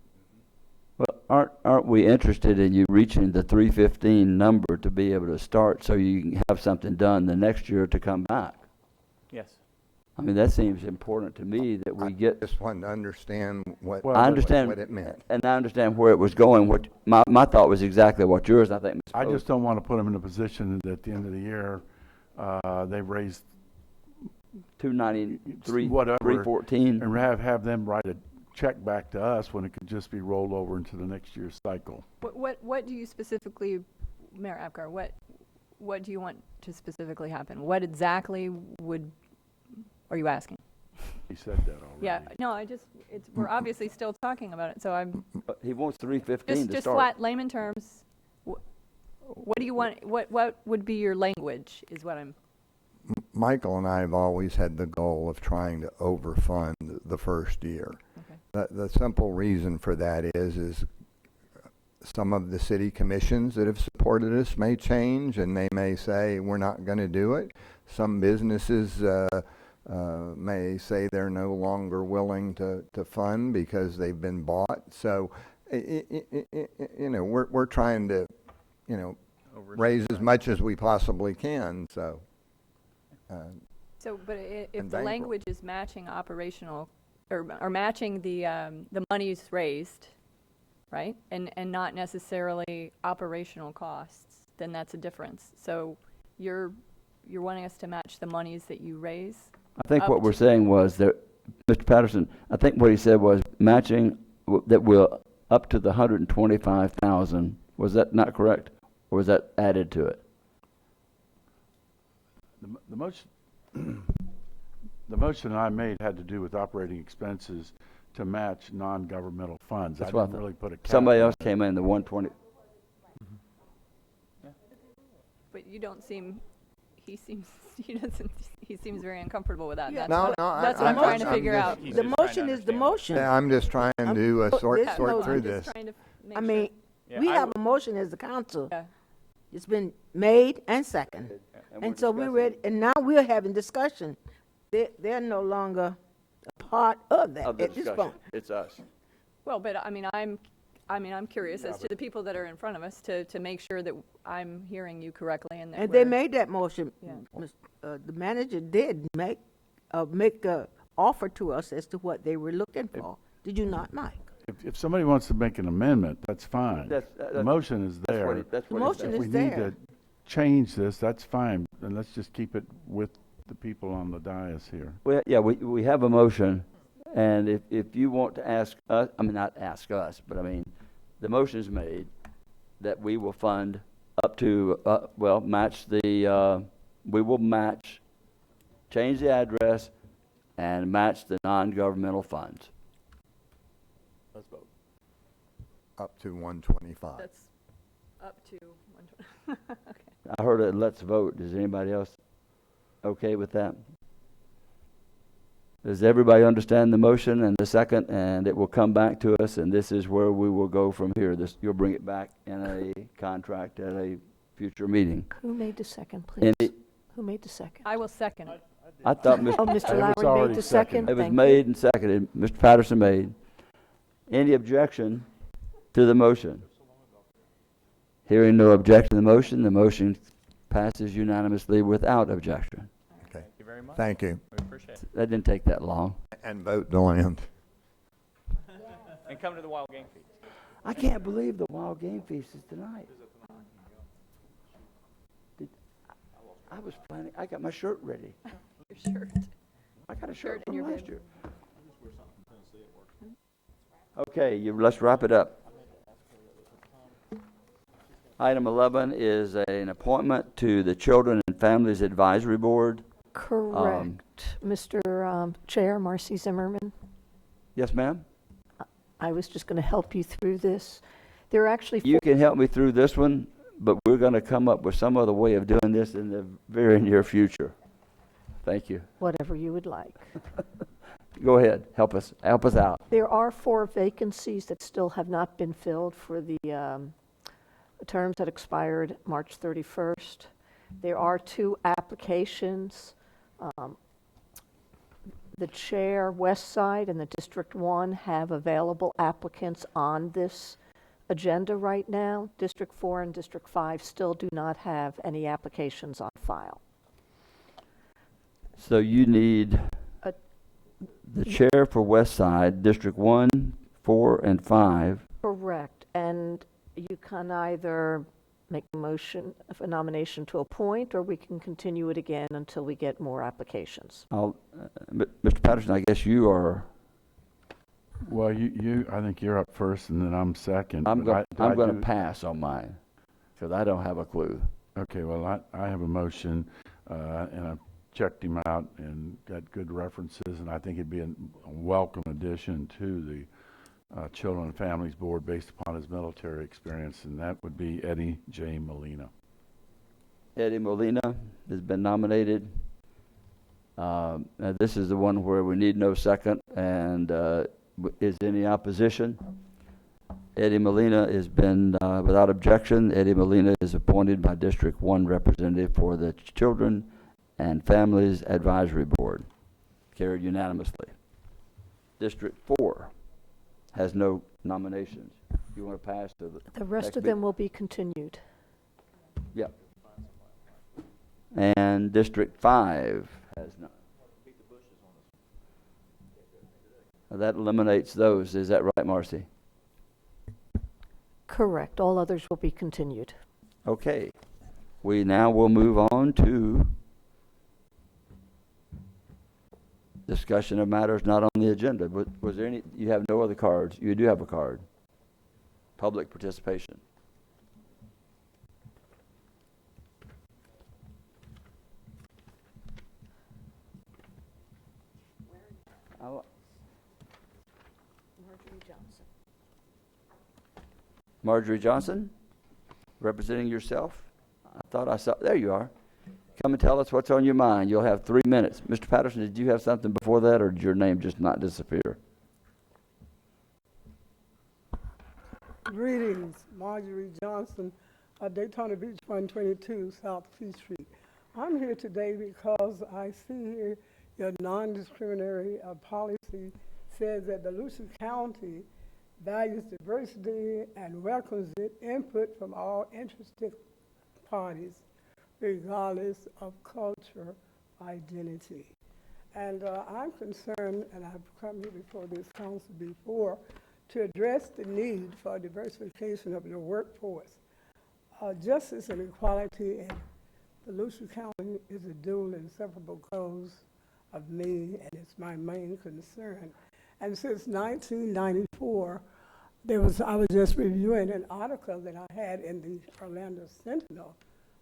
Well, aren't we interested in you reaching the 315 number to be able to start so you can have something done the next year to come back? Yes. I mean, that seems important to me that we get. Just wanted to understand what I understand what it meant. and I understand where it was going. What my thought was exactly what yours. I think. Ms. I Post- just don't want to put them in a position that at the end of the year, they've raised 293, whatever, 314. and have them write a check back to us when it could just be rolled over into the next year's cycle. What do you specifically, Mayor Apgar, what do you want to specifically happen? What exactly are you asking? He said that already. Yeah, no, we're obviously still talking about it, so I'm, But he wants 315 to just start. flat layman terms, what do you want, what would be your language, is what I'm, Michael and I have always had the goal of trying to overfund the first year. The simple reason for that is some of the city commissions that have supported us may change and they may say we're not going to do it. Some businesses may say they're no longer willing to fund because they've been bought. So, we're trying to, raise as much as we possibly can. So. but if And the bankroll. language is matching operational, or matching the monies raised, right? And not necessarily operational costs, then that's a difference. So you're wanting us to match the monies that you raise? I think up what we're to- saying was that, Mr. Patterson, I think what he said was matching that will up to the 125,000. Was that not correct? Or was that added to it? The motion I made had to do with operating expenses to match non-governmental funds. That's I what I didn't thought. really put a cap Somebody on else it. came in, the 120. But you don't seem, he seems very uncomfortable with that. Yeah. That's No, what, no, that's what I'm trying to figure out. The motion is the motion. Yeah, I'm just trying to sort there's through no- this. I mean, Yeah, we I have w- a motion as the council. Yeah. It's been made and seconded. And so we're ready, and now we're having discussion. They're no longer a part of that Of the at this discussion. point. It's us. Well, but I'm curious as to the people that are in front of us to make sure that I'm hearing you correctly and that And they we're- made that motion. Yeah. The manager did make a offer to us as to what they were looking for. Did you not, Mike? If somebody wants to make an amendment, that's fine. That's- The motion is That's what there. he- that's The what he motion said. If is we need there. to change this, that's fine, and let's just keep it with the people on the dais here. Well, yeah, we have a motion, and if you want to ask us, I mean, not ask us, but I mean, the motion is made that we will fund up to, match the, we will match, change the address, and match the non-governmental funds. Let's vote. Up to 125. That's up to 120. Okay. I heard a let's vote. Is anybody else okay with that? Does everybody understand the motion and the second, and it will come back to us, and this is where we will go from here. You'll bring it back in a contract at a future meeting. Who made the second, please? Any- Who made the second? I will second. I thought Oh, Mr. Mr. was Lowry already made the second? It was Thank you. made and seconded. Mr. Patterson made. Any objection to the motion? Hearing no objection to the motion passes unanimously without objection. Okay. Thank you very much. Thank you. We appreciate it. That didn't take that long. And vote the land. And come to the Wild Game Feast. I can't believe the Wild Game Feast is tonight. I was planning, I got my shirt ready. Your shirt. I got a shirt and from your last bib. year. Okay, let's wrap it up. Item 11 is an appointment to the Children and Families Advisory Board. Correct. Mr. Chair, Marcy Zimmerman, Yes, ma'am? I was just going to help you through this. There are actually You can help me through this one, but we're going to come up with some other way of doing this in the very near future. Thank you. whatever you would like. Go ahead, help us out. There are 4 vacancies that still have not been filled for the terms that expired March 31st. There are 2 applications. The chair, West Side, and the District 1 have available applicants on this agenda right now. District 4 and District 5 still do not have any applications on file. So you need A- the chair for West Side, District 1, 4, and 5. Correct, and you can either make a motion of a nomination to appoint, or we can continue it again until we get more applications. Mr. Patterson, I guess you are, Well, I think you're up first, and then I'm second. I'm but going to do- pass on mine, because I don't have a clue. Okay, well, I have a motion, and I've checked him out and got good references, and I think it'd be a welcome addition to the Children and Families Board based upon his military experience, and that would be Eddie J. Molina. Eddie Molina has been nominated. Now this is the one where we need no second, and is any opposition? Eddie Molina has been, without objection, Eddie Molina is appointed by District 1 representative for the Children and Families Advisory Board. Carried unanimously. District 4 has no nominations. You want to pass to the The rest next of them will be continued. Yep. And District 5 has none. Now that eliminates those. Is that right, Marcy? Correct, all others will be continued. Okay. We now will move on to discussion of matters not on the agenda. But was there any, you have no other cards? You do have a card. Public participation. Marjorie Johnson. Marjorie Johnson, representing yourself. I thought I saw, there you are. come and tell us what's on your mind. You'll have 3 minutes. Mr. Patterson, did you have something before that, or did your name just not disappear? Greetings, Marjorie Johnson, Daytona Beach 122 South P Street. I'm here today because I see here your non-discriminatory policy says that Volusia County values diversity and welcomes input from all interested parties, regardless of culture identity. And I'm concerned, and I've come here before this council before, to address the need for diversification of your workforce. Justice and equality in Volusia County is a dual and inseparable goals of me, and it's my main concern. And since 1994, I was just reviewing an article that I had in the Orlando Sentinel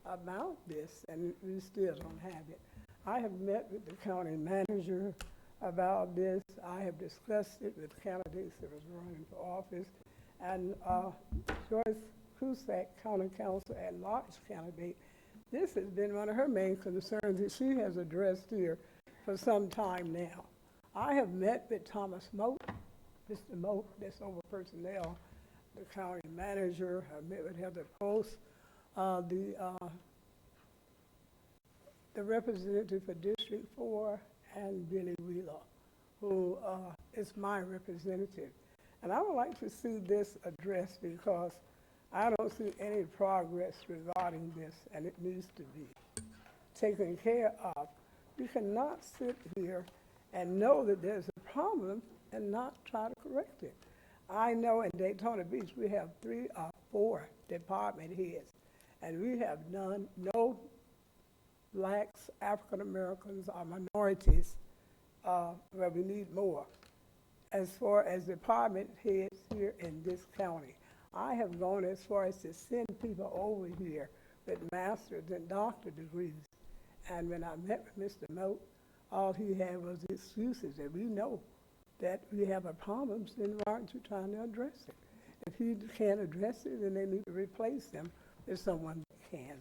about this, and we still don't have it. I have met with the county manager about this. I have discussed it with candidates that was running for office, and Joyce Cusack, County Council at Large candidate, this has been one of her main concerns that she has addressed here for some time now. I have met with Thomas Moat, Mr. Moat, that's over personnel, the county manager. I met with Heather Post, the representative for District 4, and Billy Wheeler, who is my representative. And I would like to see this addressed because I don't see any progress regarding this, and it needs to be taken care of. We cannot sit here and know that there's a problem and not try to correct it. I know in Daytona Beach we have 3 or 4 department heads, and we have no blacks, African Americans, or minorities where we need more. As far as department heads here in this county, I have gone as far as to send people over here with master's and doctorate degrees. And when I met with Mr. Moat, all he had was excuses that we know that we have a problem, then why aren't you trying to address it? If he can't address it, then they need to replace him with someone that can.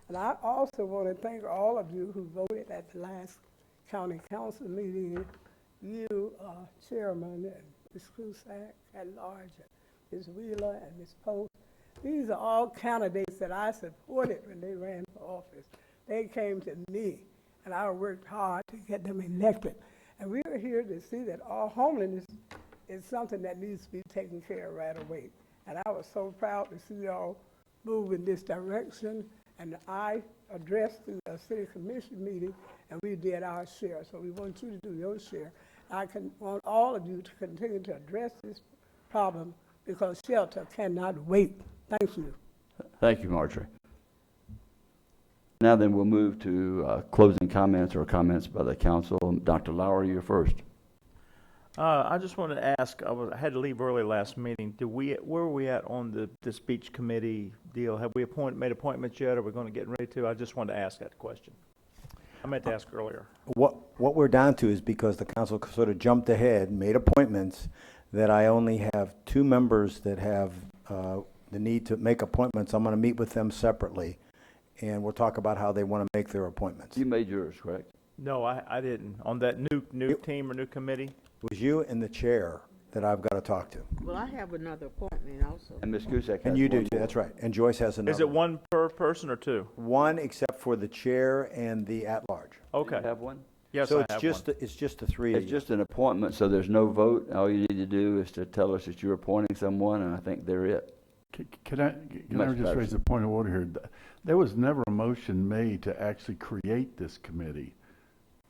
And I also want to thank all of you who voted at the last county council meeting, you, Chairman, and Ms. Cusack at large, Ms. Wheeler and Ms. Post. These are all candidates that I supported when they ran for office. They came to me, and I worked hard to get them elected. And we are here to see that all homelessness is something that needs to be taken care of right away. And I was so proud to see y'all move in this direction. And I addressed the city commission meeting, and we did our share. So we want you to do your share. I want all of you to continue to address this problem because shelter cannot wait. Thank you. Thank you, Marjorie. Now then, we'll move to closing comments or comments by the council. Dr. Lowry, you're first. I just wanted to ask, I had to leave early last meeting. Where are we at on this beach committee deal? Have we made appointments yet? Are we going to get ready to? I just wanted to ask that question. I meant to ask earlier. What we're down to is because the council sort of jumped ahead, made appointments, that I only have 2 members that have the need to make appointments. I'm going to meet with them separately, and we'll talk about how they want to make their appointments. You made yours, correct? No, I didn't. On that new team or new committee? It was you and the chair that I've got to talk to. Well, I have another appointment also. And Ms. Cusack has And you do one too, more. that's right. And Joyce has another. Is it one per person or 2? One, except for the chair and the at-large. Okay. You have one? Yes, So I it's have just one. it's just the 3 of It's you. just an appointment, so there's no vote. All you need to do is to tell us that you're appointing someone, and I think they're it. Can I just raise a point of order here? There was never a motion made to actually create this committee.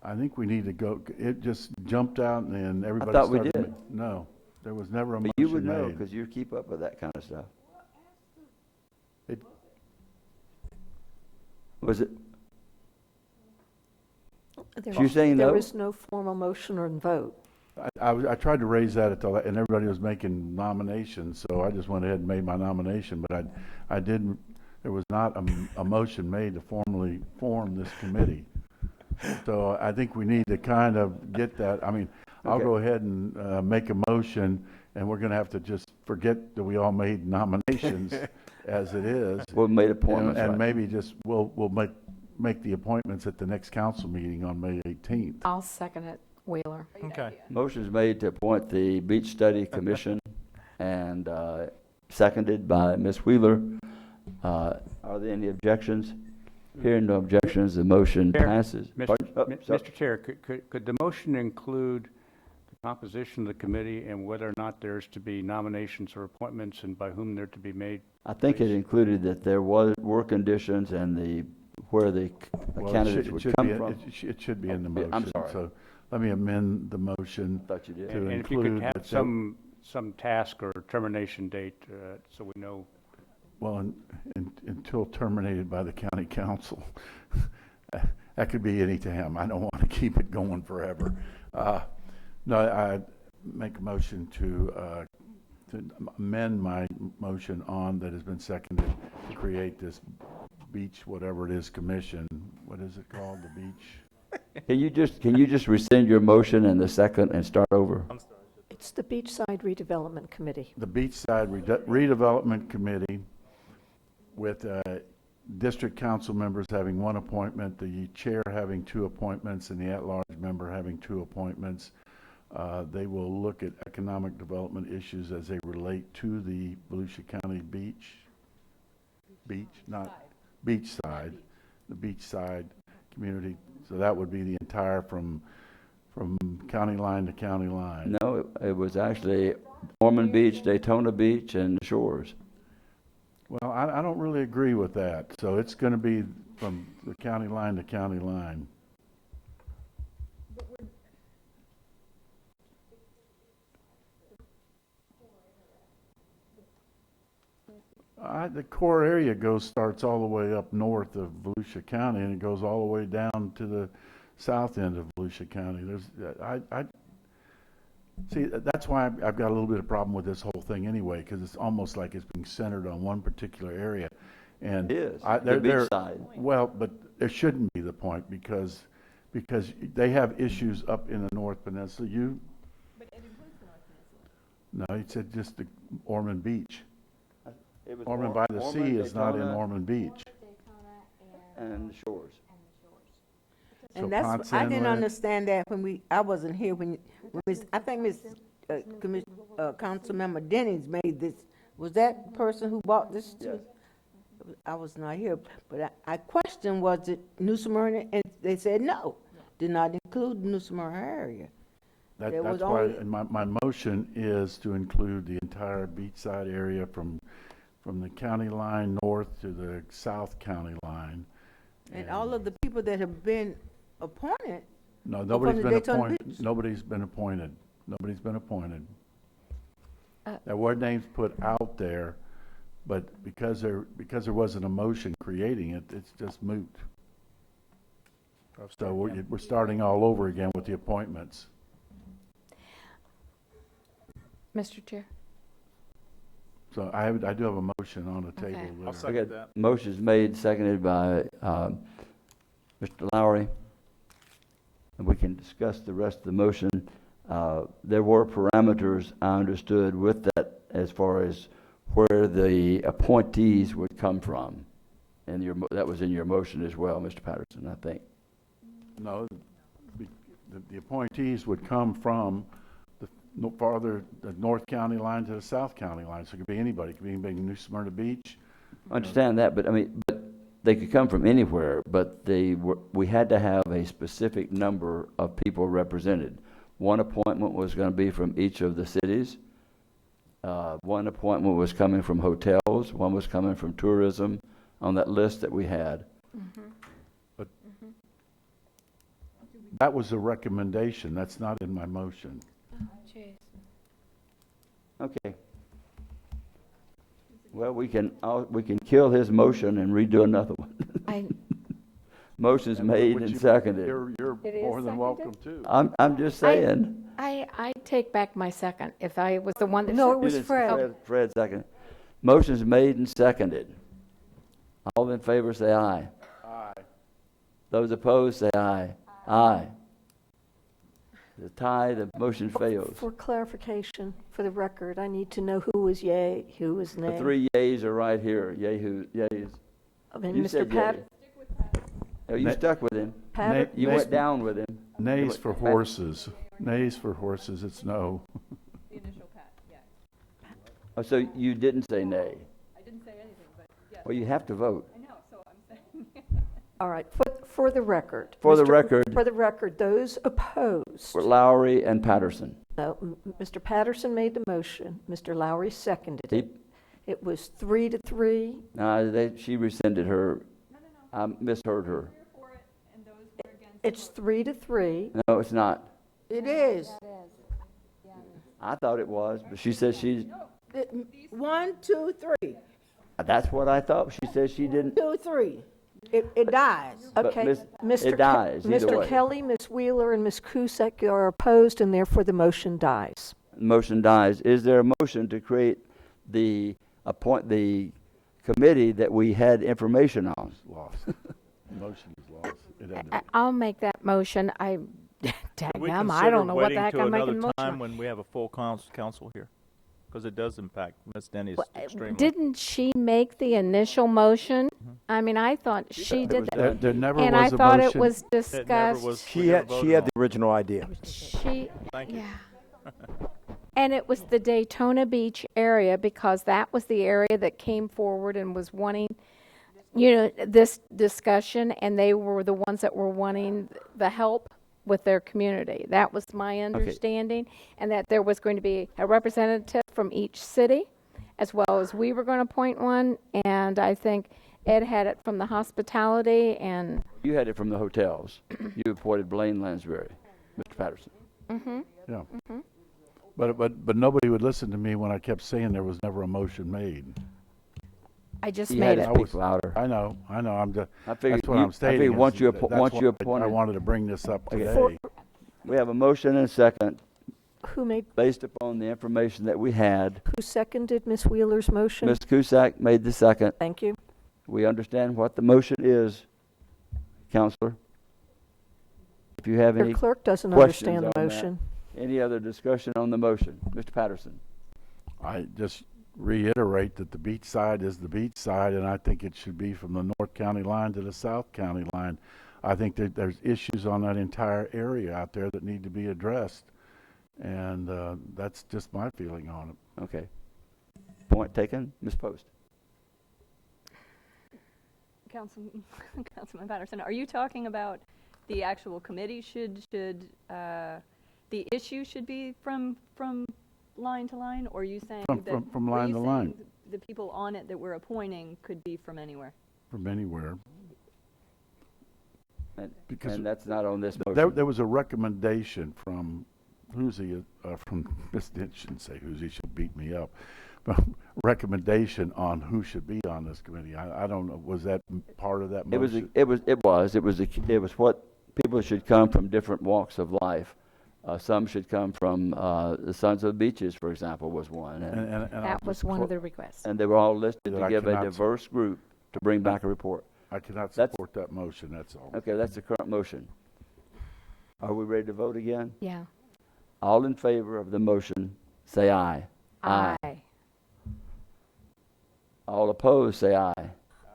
I think we need to go, it just jumped out and then everybody thought we started. did. No, there was never a But motion you would know, made. because you keep up with that kind of stuff. Was it? You're saying no? There was no formal motion or vote. I tried to raise that and everybody was making nominations, so I just went ahead and made my nomination, but I didn't, there was not a motion made to formally form this committee. So I think we need to kind of get that. I mean, I'll Okay. go ahead and make a motion, and we're going to have to just forget that we all made nominations as it is. We'll made appointments, And right. maybe just, we'll make the appointments at the next council meeting on May 18th. I'll second it, Wheeler. Okay. Motion is made to appoint the Beach Study Commission and seconded by Ms. Wheeler. Are there any objections? Hearing no objections, the motion passes. Pardon? Oh, sorry. Mr. Chair, could the motion include the composition of the committee and whether or not there's to be nominations or appointments and by whom they're to be made? I think it included that there were conditions and where the Well, candidates it would should come be- from. It should be in the motion. I'm sorry. So let me amend the motion Thought you did. to And if you could include have that there- some task or termination date, so we know. Well, until terminated by the county council. That could be any time. I don't want to keep it going forever. No, I make a motion to amend my motion on that has been seconded to create this beach, whatever it is, commission. What is it called? The beach? Can you just rescind your motion and the second and start over? It's the Beachside Redevelopment Committee. The Beachside Redevelopment Committee with district council members having one appointment, the chair having 2 appointments, and the at-large member having 2 appointments. They will look at economic development issues as they relate to the Volusia County beach, not beachside, the beachside community. So that would be the entire from county line to county line. No, it was actually Ormond Beach, Daytona Beach, and the shores. Well, I don't really agree with that. So it's going to be from the county line to county line. The core area starts all the way up north of Volusia County, and it goes all the way down to the south end of Volusia County. See, that's why I've got a little bit of problem with this whole thing anyway, because it's almost like it's being centered on one particular area. And It is, I- the they're- beach they're- side. Well, but there shouldn't be the point because they have issues up in the North Peninsula. But it includes the North Peninsula. No, he said just the Ormond Beach. Ormond by the sea is not in Ormond Beach. And the shores. So And that's, Ponce I didn't Inlet- understand that I wasn't here when I think Councilmember Dennings made this. Was that the person who bought this too? I was not here, but I questioned, was it New Smyrna? And they said no, did not include the New Smyrna area. There was That's why only- my motion is to include the entire beachside area from the county line north to the south county line. And all of the people that have been appointed. No, from nobody's the been Daytona appointed. Beach. Nobody's been appointed. Nobody's been appointed. There were names put out there, but because there wasn't a motion creating it, it's just moot. So we're starting all over again with the appointments. Mr. Chair? So I do have a motion on the table. Okay. there. I'll second that. Motion's made, seconded by Mr. Lowry. And we can discuss the rest of the motion. There were parameters, I understood, with that as far as where the appointees would come from. And that was in your motion as well, Mr. Patterson, I think. No, the appointees would come from the north county line to the south county line. So it could be anybody. It could be anybody in New Smyrna Beach. I understand that, but they could come from anywhere, but we had to have a specific number of people represented. One appointment was going to be from each of the cities. One appointment was coming from hotels. One was coming from tourism on that list that we had. But that was a recommendation. That's not in my motion. Okay. Well, we can kill his motion and redo another one. Motion's made and seconded. You're It is more than seconded? welcome to. I'm just saying. I take back my second, if I was the one that. No, it said- was It is Fred. Fred seconded. Motion's made and seconded. All in favor say aye. Aye. Those opposed say aye. Aye. The tie, the motion fails. For clarification, for the record, I need to know who was yay, who was nay. The 3 yays are right here. Yays. I mean, You Mr. said Pat, yay. Oh, you stuck with him. Patter- You went down with him. Nays for horses. Nays for horses, it's no. The initial pat, yeah. Oh, so you didn't say nay. I didn't say anything, but yes. Well, you have to vote. I know, so I'm saying. All right, for the record. For the Mr. record. For the record, those opposed. For Lowry and Patterson. No, Mr. Patterson made the motion, Mr. Lowry seconded He- it. It was 3-3. She rescinded her. I misheard her. It's 3-3. No, it's not. It is. I thought it was, but she said she, 1, 2, 3. that's what I thought. She said she didn't. 2, 3. It dies. But Okay, Miss- it dies either Mr. way. Kelly, Ms. Wheeler, and Ms. Cusack are opposed, and therefore the motion dies. Motion dies. Is there a motion to create appoint the committee that we had information on? Lost. Motion is lost. It had to be. I'll make that motion. We Daggum, I don't know what the heck I'm making a motion time on. when we have a full council here, because it does impact Ms. Denny's extremely. Didn't she make the initial motion? I mean, I thought she did that. There never And was I a thought it motion. was It never discussed. was. She had the original idea. She, Thank you. yeah. And it was the Daytona Beach area because that was the area that came forward and was wanting, this discussion, and they were the ones that were wanting the help with their community. That was my understanding, and that there was going to be a representative from each city, as well as we were going to appoint one, and I think Ed had it from the hospitality, and You had it from the hotels. You appointed Blaine Lansbury, Mr. Patterson. Yeah. But nobody would listen to me when I kept saying there was never a motion made. I just You made had it. to speak louder. I know, I'm just, I figured that's what you- I'm I stating. figured once is you that- appo- that's once why you I appointed- wanted to bring this up Okay. today. We have a motion and a second Who made, based upon the information that we had. who seconded Ms. Wheeler's motion? Ms. Cusack made the second. Thank you. We understand what the motion is, Counselor. If you have any Your clerk doesn't questions understand the on that. motion. Any other discussion on the motion? Mr. Patterson? I just reiterate that the beach side is the beach side, and I think it should be from the North County line to the South County line. I think that there's issues on that entire area out there that need to be addressed, and that's just my feeling on it. Okay. Point taken. Ms. Post? Councilman Patterson, are you talking about the actual committee the issue should be from line to line, or are you saying that? From are line you to saying line. The people on it that we're appointing could be from anywhere? From anywhere. Because And that's not on this motion. There was a recommendation from, from Ms. Dent shouldn't say who's he, she'll beat me up. But recommendation on who should be on this committee. I don't know, was that part of that motion? It was what people should come from different walks of life. Some should come from the Sons of the Beaches, for example, was one. And That was one of the requests. they were all listed That to I give a cannot diverse group to bring back a report. I cannot That's- support that motion, that's all. Okay, that's the current motion. Are we ready to vote again? Yeah. All in favor of the motion, say aye. Aye. All opposed, say aye.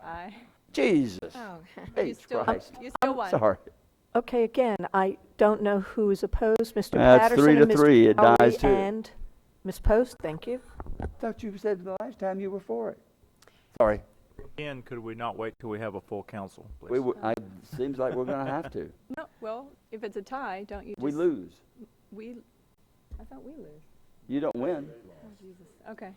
Aye. Jesus. Oh. H. Christ. You still won. Sorry. Okay, again, I don't know who is opposed. Mr. That's Patterson 3 to and Mr. 3. It Lowry dies too. And Ms. Post, thank you. I thought you said the last time you were for it. Sorry. Again, could we not wait till we have a full council, please? Seems like we're gonna have to. No, well, if it's a tie, don't you just? We lose. I thought we lose. You don't win. Oh, Jesus. Okay.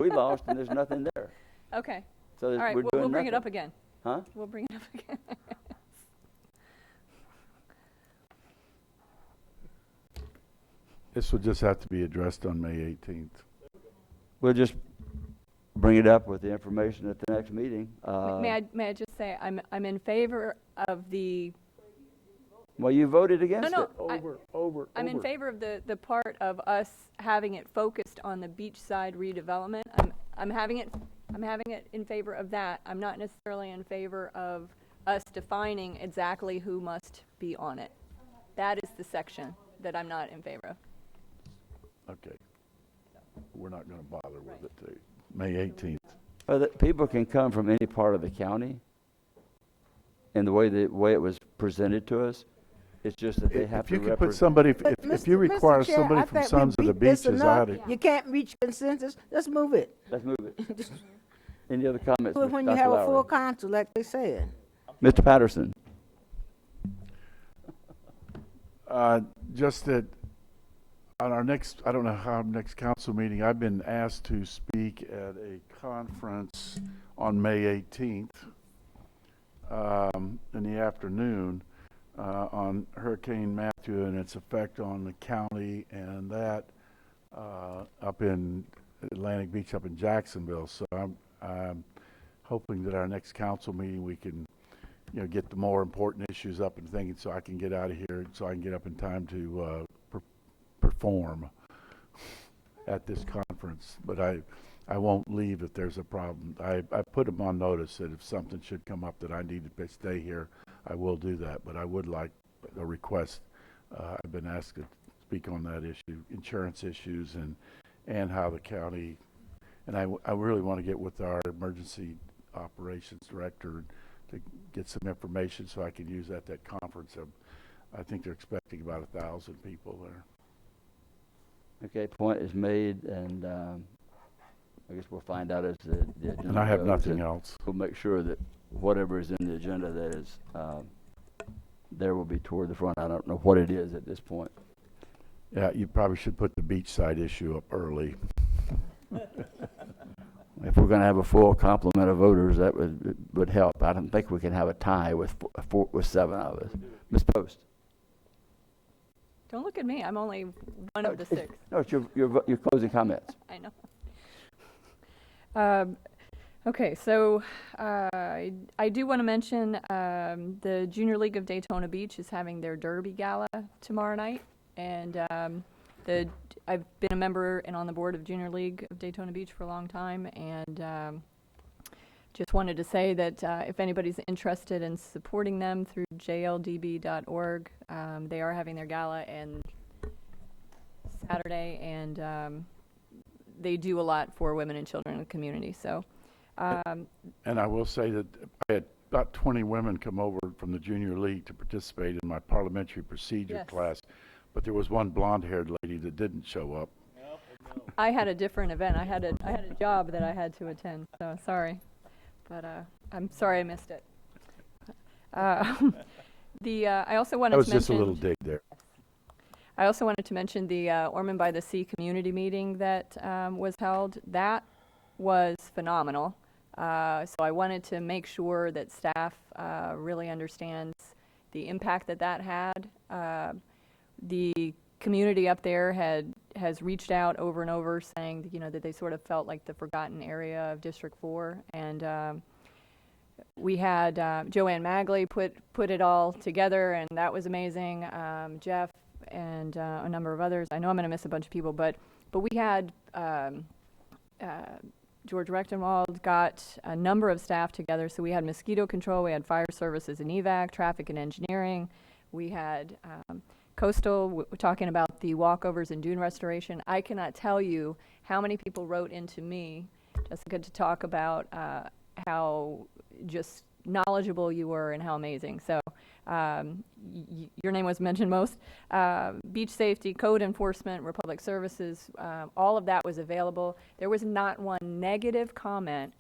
We lost and there's nothing there. Okay. So All right, we're doing we'll bring it nothing. up again. Huh? We'll bring it up again. This will just have to be addressed on May 18th. We'll just bring it up with the information at the next meeting. May I just say, I'm in favor of the. Well, you voted against No, it. I'm in favor of the part of us having it focused on the beachside redevelopment. I'm having it in favor of that. I'm not necessarily in favor of us defining exactly who must be on it. That is the section that I'm not in favor of. Okay. We're not gonna bother with it till May 18th. People can come from any part of the county. in the way it was presented to us. It's just that they have If to you could put represent. somebody, But if you Mr. require Chair, somebody I from think we Sons of the beat this Beaches, I ought enough. to. You can't reach consensus, let's move it. Let's move it. Any other comments? Do it when you Dr. have a Lowry? full council, like they said. Mr. Patterson? Just that on our next, I don't know how, next council meeting, I've been asked to speak at a conference on May 18th in the afternoon on Hurricane Matthew and its effect on the county and that up in Atlantic Beach, up in Jacksonville. So I'm hoping that our next council meeting we can, you know, get the more important issues up and thinking so I can get out of here, so I can get up in time to perform at this conference. But I won't leave if there's a problem. I put them on notice that if something should come up that I need to stay here, I will do that. But I would like a request. I've been asked to speak on that issue, insurance issues, and how the county, and I really want to get with our emergency operations director to get some information so I can use at that conference. I think they're expecting about 1,000 people there. Okay, point is made, and I guess we'll find out as the agenda And I have goes, nothing and else. We'll make sure that whatever is in the agenda that is there will be toward the front. I don't know what it is at this point. Yeah, you probably should put the beachside issue up early. If we're going to have a full complement of voters, that would help. I don't think we can have a tie with with 7 of us. Ms. Post? Don't look at me, I'm only one of the 6. No, it's your closing comments. I know. Okay, so I do want to mention the Junior League of Daytona Beach is having their Derby Gala tomorrow night, and I've been a member and on the board of Junior League of Daytona Beach for a long time, and just wanted to say that if anybody's interested in supporting them through jldb.org, they are having their gala and Saturday, and they do a lot for women and children in the community. So, And I will say that I had about 20 women come over from the Junior League to participate in my parliamentary procedure Yes. class, but there was one blonde-haired lady that didn't show up. I had a different event. I had a job that I had to attend. So sorry, but I'm sorry I missed it. I also wanted That was to just a mention. little dig there. I also wanted to mention the Ormond by the Sea community meeting that was held. That was phenomenal. So I wanted to make sure that staff really understands the impact that had. The community up there has reached out over and over saying that, you know, that they sort of felt like the forgotten area of District 4. And we had Joanne Magley put it all together, and that was amazing. Jeff and a number of others. I know I'm going to miss a bunch of people, but we had George Rechtenwald got a number of staff together. So we had mosquito control, we had fire services and evac, traffic and engineering. We had coastal, talking about the walkovers and dune restoration. I cannot tell you how many people wrote into me, Jessica, to talk about how just knowledgeable you were and how amazing. So your name was mentioned most. Beach safety, code enforcement, Republic Services, all of that was available. There was not one negative comment.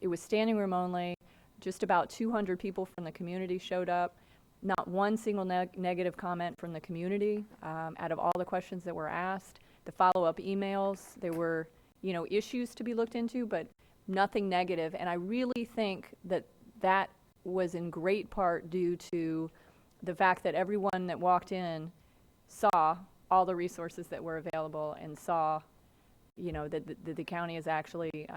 It was standing room only. Just about 200 people from the community showed up. Not one single negative comment from the community out of all the questions that were asked. The follow-up emails, there were, you know, issues to be looked into, but nothing negative. And I really think that was in great part due to the fact that everyone that walked in saw all the resources that were available and saw, you know, that the county is actually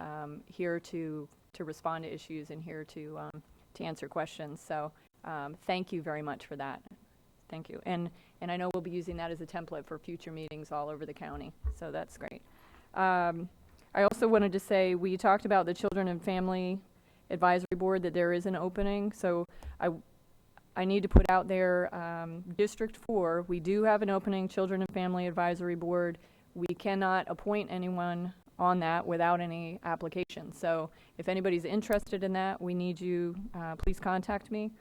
here to respond to issues and here to answer questions. So thank you very much for that. Thank you. And I know we'll be using that as a template for future meetings all over the county. So that's great. I also wanted to say, we talked about the Children and Family Advisory Board, that there is an opening. So I need to put out there, District 4, we do have an opening, Children and Family Advisory Board. We cannot appoint anyone on that without any application. So if anybody's interested in that, we need you, please contact me.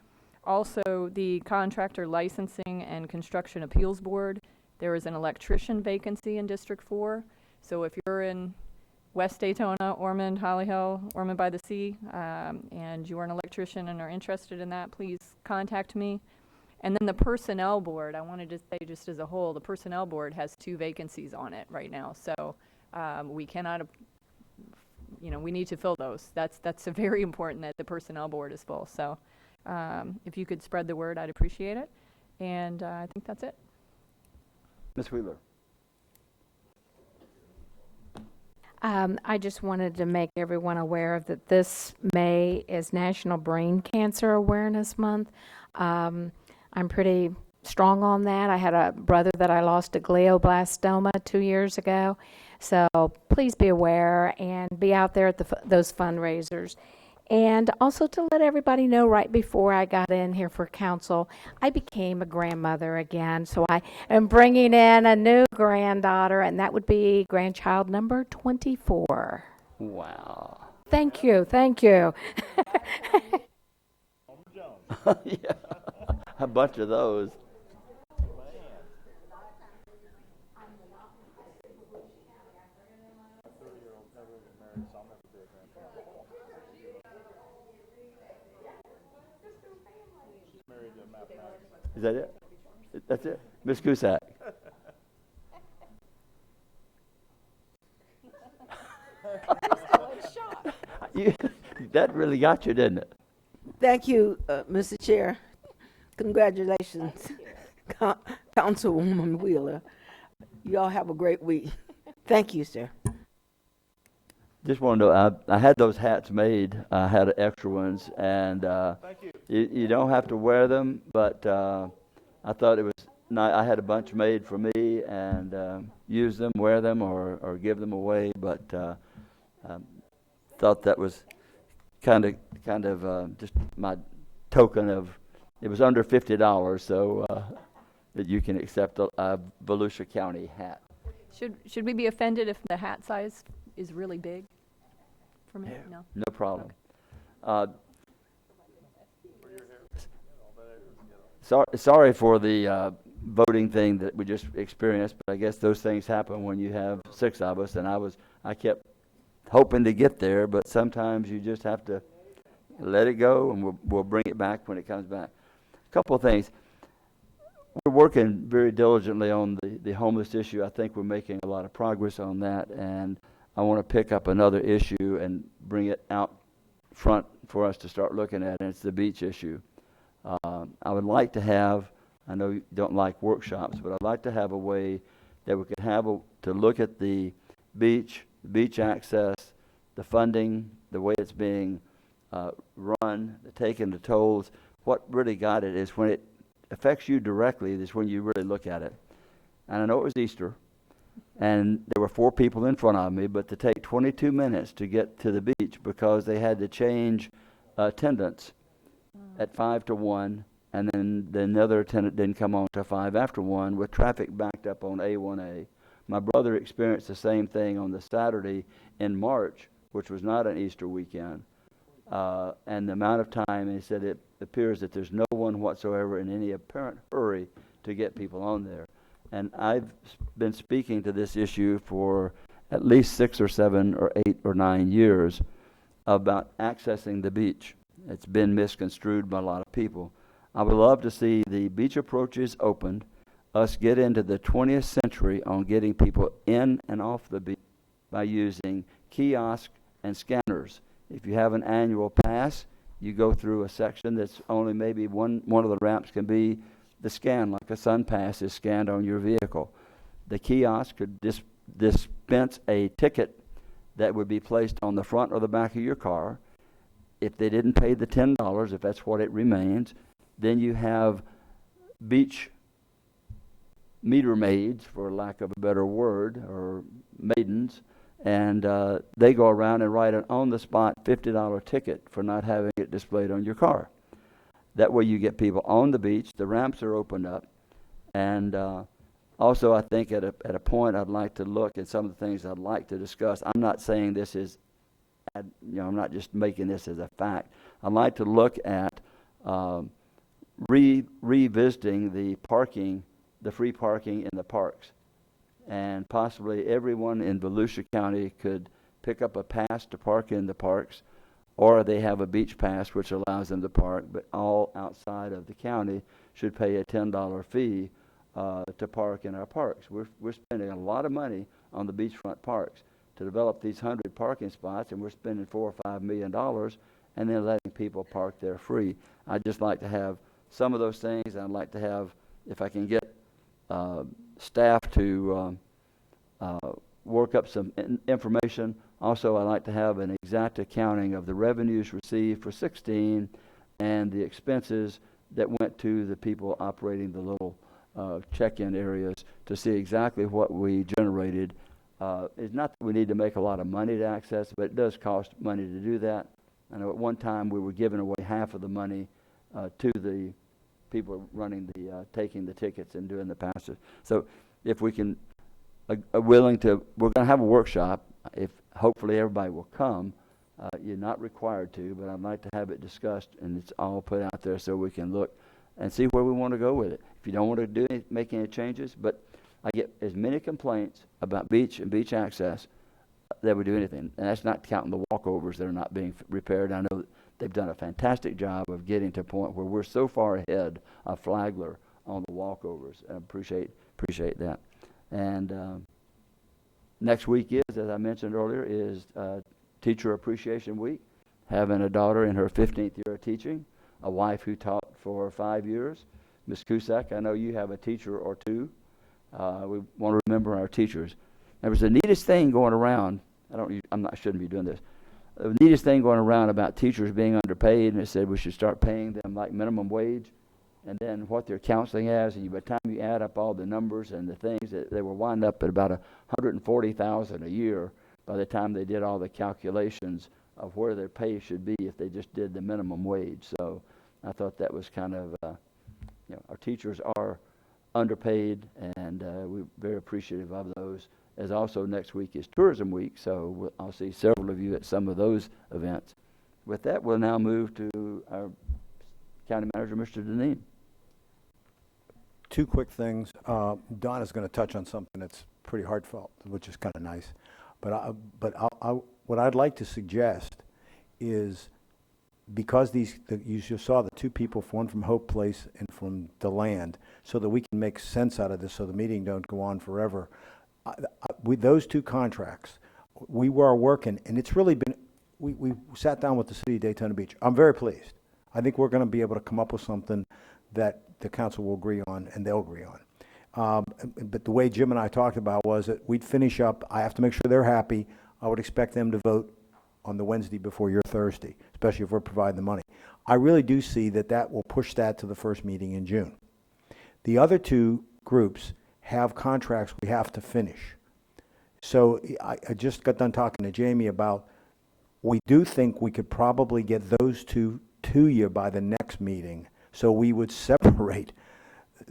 Also, the Contractor Licensing and Construction Appeals Board, there is an electrician vacancy in District 4. So if you're in West Daytona, Ormond, Holly Hill, Ormond by the Sea, and you are an electrician and are interested in that, please contact me. And then the Personnel Board, I wanted to say just as a whole, the Personnel Board has 2 vacancies on it right now. So we cannot, we need to fill those. That's very important that the Personnel Board is full. So if you could spread the word, I'd appreciate it. And I think that's it. Ms. Wheeler. I just wanted to make everyone aware of that this May is National Brain Cancer Awareness Month. I'm pretty strong on that. I had a brother that I lost to glioblastoma 2 years ago. So please be aware and be out there at those fundraisers. And also to let everybody know, right before I got in here for council, I became a grandmother again. So I am bringing in a new granddaughter, and that would be grandchild number 24. Wow. Thank you, thank you. Yeah, a bunch of those. Is that it? That's it? Ms. Cusack? That really got you, didn't it? Thank you, Mr. Chair. Congratulations, Councilwoman Wheeler. You all have a great week. Thank you, sir. Just want to know, I had those hats made. I had extra ones, and you don't have to wear them, but I thought it was nice. I had a bunch made for me, and use them, wear them, or give them away. But thought that was kind of just my token of. It was under $50, so that you can accept a Volusia County hat. Should we be offended if the hat size is really big for me? No. No problem. Sorry for the voting thing that we just experienced, but I guess those things happen when you have 6 of us, and I kept hoping to get there, but sometimes you just have to let it go, and we'll bring it back when it comes back. A couple of things. We're working very diligently on the homeless issue. I think we're making a lot of progress on that, and I want to pick up another issue and bring it out front for us to start looking at, and it's the beach issue. I would like to have, I know you don't like workshops, but I'd like to have a way that we could have to look at the beach access, the funding, the way it's being run, taking the tolls. What really got it is when it affects you directly is when you really look at it. And I know it was Easter, and there were 4 people in front of me, but to take 22 minutes to get to the beach because they had to change attendance at 5 to 1, and then another attendant didn't come on to 5 after 1 with traffic backed up on A1A. My brother experienced the same thing on the Saturday in March, which was not an Easter weekend. And the amount of time, he said it appears that there's no one whatsoever in any apparent hurry to get people on there. And I've been speaking to this issue for at least 6 or 7 or 8 or 9 years about accessing the beach. It's been misconstrued by a lot of people. I would love to see the beach approaches opened, us get into the 20th century on getting people in and off the beach by using kiosks and scanners. If you have an annual pass, you go through a section that's only maybe one of the ramps can be the scan, like a Sun Pass is scanned on your vehicle. The kiosk could dispense a ticket that would be placed on the front or the back of your car. If they didn't pay the $10, if that's what it remains, then you have beach meter maids, for lack of a better word, or maidens, and they go around and write an on-the-spot $50 ticket for not having it displayed on your car. That way you get people on the beach, the ramps are opened up, and Also, I think at a point, I'd like to look at some of the things I'd like to discuss. I'm not saying this is, I'm not just making this as a fact. I'd like to look at revisiting the free parking in the parks. And possibly everyone in Volusia County could pick up a pass to park in the parks, or they have a beach pass which allows them to park, but all outside of the county should pay a $10 fee to park in our parks. We're spending a lot of money on the beachfront parks to develop these 100 parking spots, and we're spending $4 or $5 million and then letting people park there free. I'd just like to have some of those things. I'd like to have, if I can get staff to work up some information. Also, I'd like to have an exact accounting of the revenues received for 16 and the expenses that went to the people operating the little check-in areas to see exactly what we generated. It's not that we need to make a lot of money to access, but it does cost money to do that. I know at one time we were giving away half of the money to the people running taking the tickets and doing the passes. So if we can, we're going to have a workshop. If hopefully everybody will come, you're not required to, but I'd like to have it discussed and it's all put out there so we can look and see where we want to go with it. If you don't want to make any changes, but I get as many complaints about beach and beach access that we do anything, and that's not counting the walkovers that are not being repaired. I know they've done a fantastic job of getting to a point where we're so far ahead of Flagler on the walkovers. I appreciate that. And next week is, as I mentioned earlier, is Teacher Appreciation Week. Having a daughter in her 15th year of teaching, a wife who taught for 5 years. Ms. Cusack, I know you have a teacher or two. We want to remember our teachers. There was the neatest thing going around. Shouldn't be doing this. The neatest thing going around about teachers being underpaid, and it said we should start paying them like minimum wage, and then what their counseling has, and by the time you add up all the numbers and the things, that they were wind up at about $140,000 a year by the time they did all the calculations of where their pay should be if they just did the minimum wage. So I thought that was kind of, our teachers are underpaid, and we're very appreciative of those. As also next week is Tourism Week, so I'll see several of you at some of those events. With that, we'll now move to our County Manager, Mr. Deneen. Two quick things. Donna's going to touch on something that's pretty heartfelt, which is kind of nice. But what I'd like to suggest is, because you just saw the two people, one from Hope Place and from DeLand, so that we can make sense out of this, so the meeting don't go on forever. With those two contracts, we were working, and it's really been. We sat down with the city of Daytona Beach. I'm very pleased. I think we're going to be able to come up with something that the council will agree on and they'll agree on. But the way Jim and I talked about was that we'd finish up. I have to make sure they're happy. I would expect them to vote on the Wednesday before your Thursday, especially if we're providing the money. I really do see that will push that to the first meeting in June. The other two groups have contracts we have to finish. So I just got done talking to Jamie about, we do think we could probably get those two to you by the next meeting. So we would separate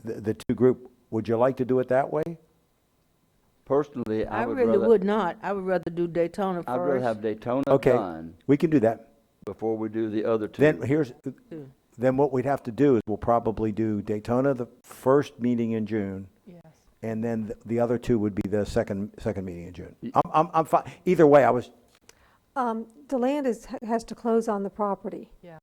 the two group. Would you like to do it that way? Personally, I really would not. I would rather do Daytona first. I'd rather have Daytona done we can do that before we do the other two. Then what we'd have to do is we'll probably do Daytona the first meeting in June. Yes. And then the other two would be the second meeting in June. I'm fine. Either way, The land has to close on the property. Yeah.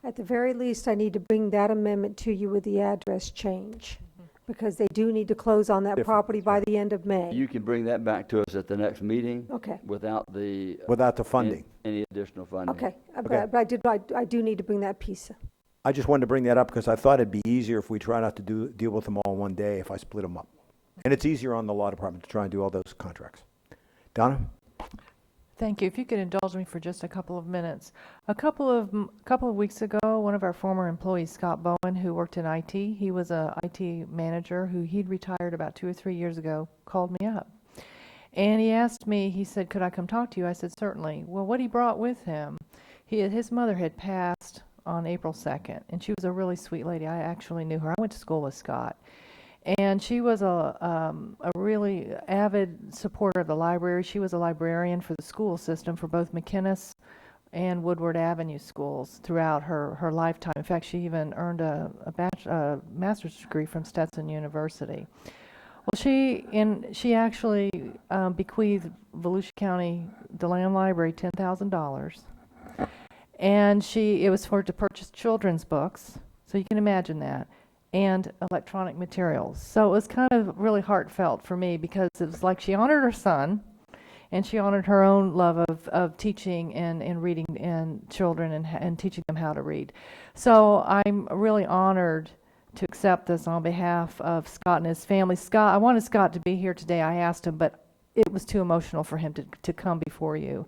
At the very least, I need to bring that amendment to you with the address change, because they do need to close on that property by the end of May. You can bring that back to us at the next meeting. Okay. Without the funding. Any additional funding. Okay, but I do need to bring that piece. I just wanted to bring that up because I thought it'd be easier if we try not to deal with them all in one day if I split them up. And it's easier on the law department to try and do all those contracts. Donna? Thank you. If you could indulge me for just a couple of minutes. A couple of weeks ago, one of our former employees, Scott Bowen, who worked in IT, he was a IT manager he'd retired about 2 or 3 years ago, called me up. And he asked me, he said, could I come talk to you? I said, certainly. Well, what he brought with him, his mother had passed on April 2nd, and she was a really sweet lady. I actually knew her. I went to school with Scott. And she was a really avid supporter of the library. She was a librarian for the school system for both McInnes and Woodward Avenue schools throughout her lifetime. In fact, she even earned a master's degree from Stetson University. Well, she actually bequeathed Volusia County Deland Library $10,000, and it was for to purchase children's books. So you can imagine that, and electronic materials. So it was kind of really heartfelt for me because it was like she honored her son, and she honored her own love of teaching and reading and children and teaching them how to read. So I'm really honored to accept this on behalf of Scott and his family. Scott, I wanted Scott to be here today. I asked him, but it was too emotional for him to come before you.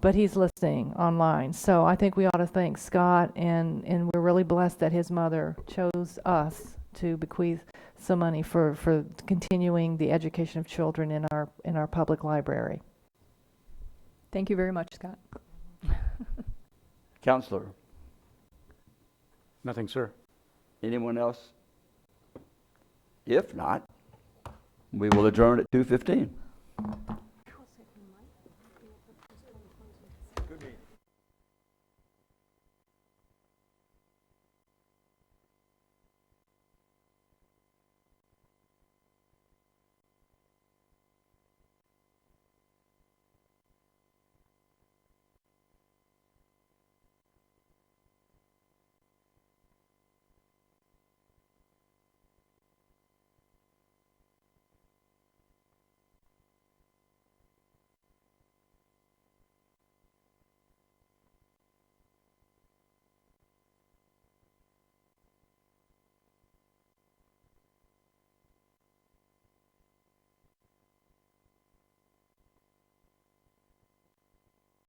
But he's listening online. So I think we ought to thank Scott, and we're really blessed that his mother chose us to bequeath some money for continuing the education of children in our public library. Thank you very much, Scott. Counselor, Nothing, sir. anyone else? If not, we will adjourn at 2:15.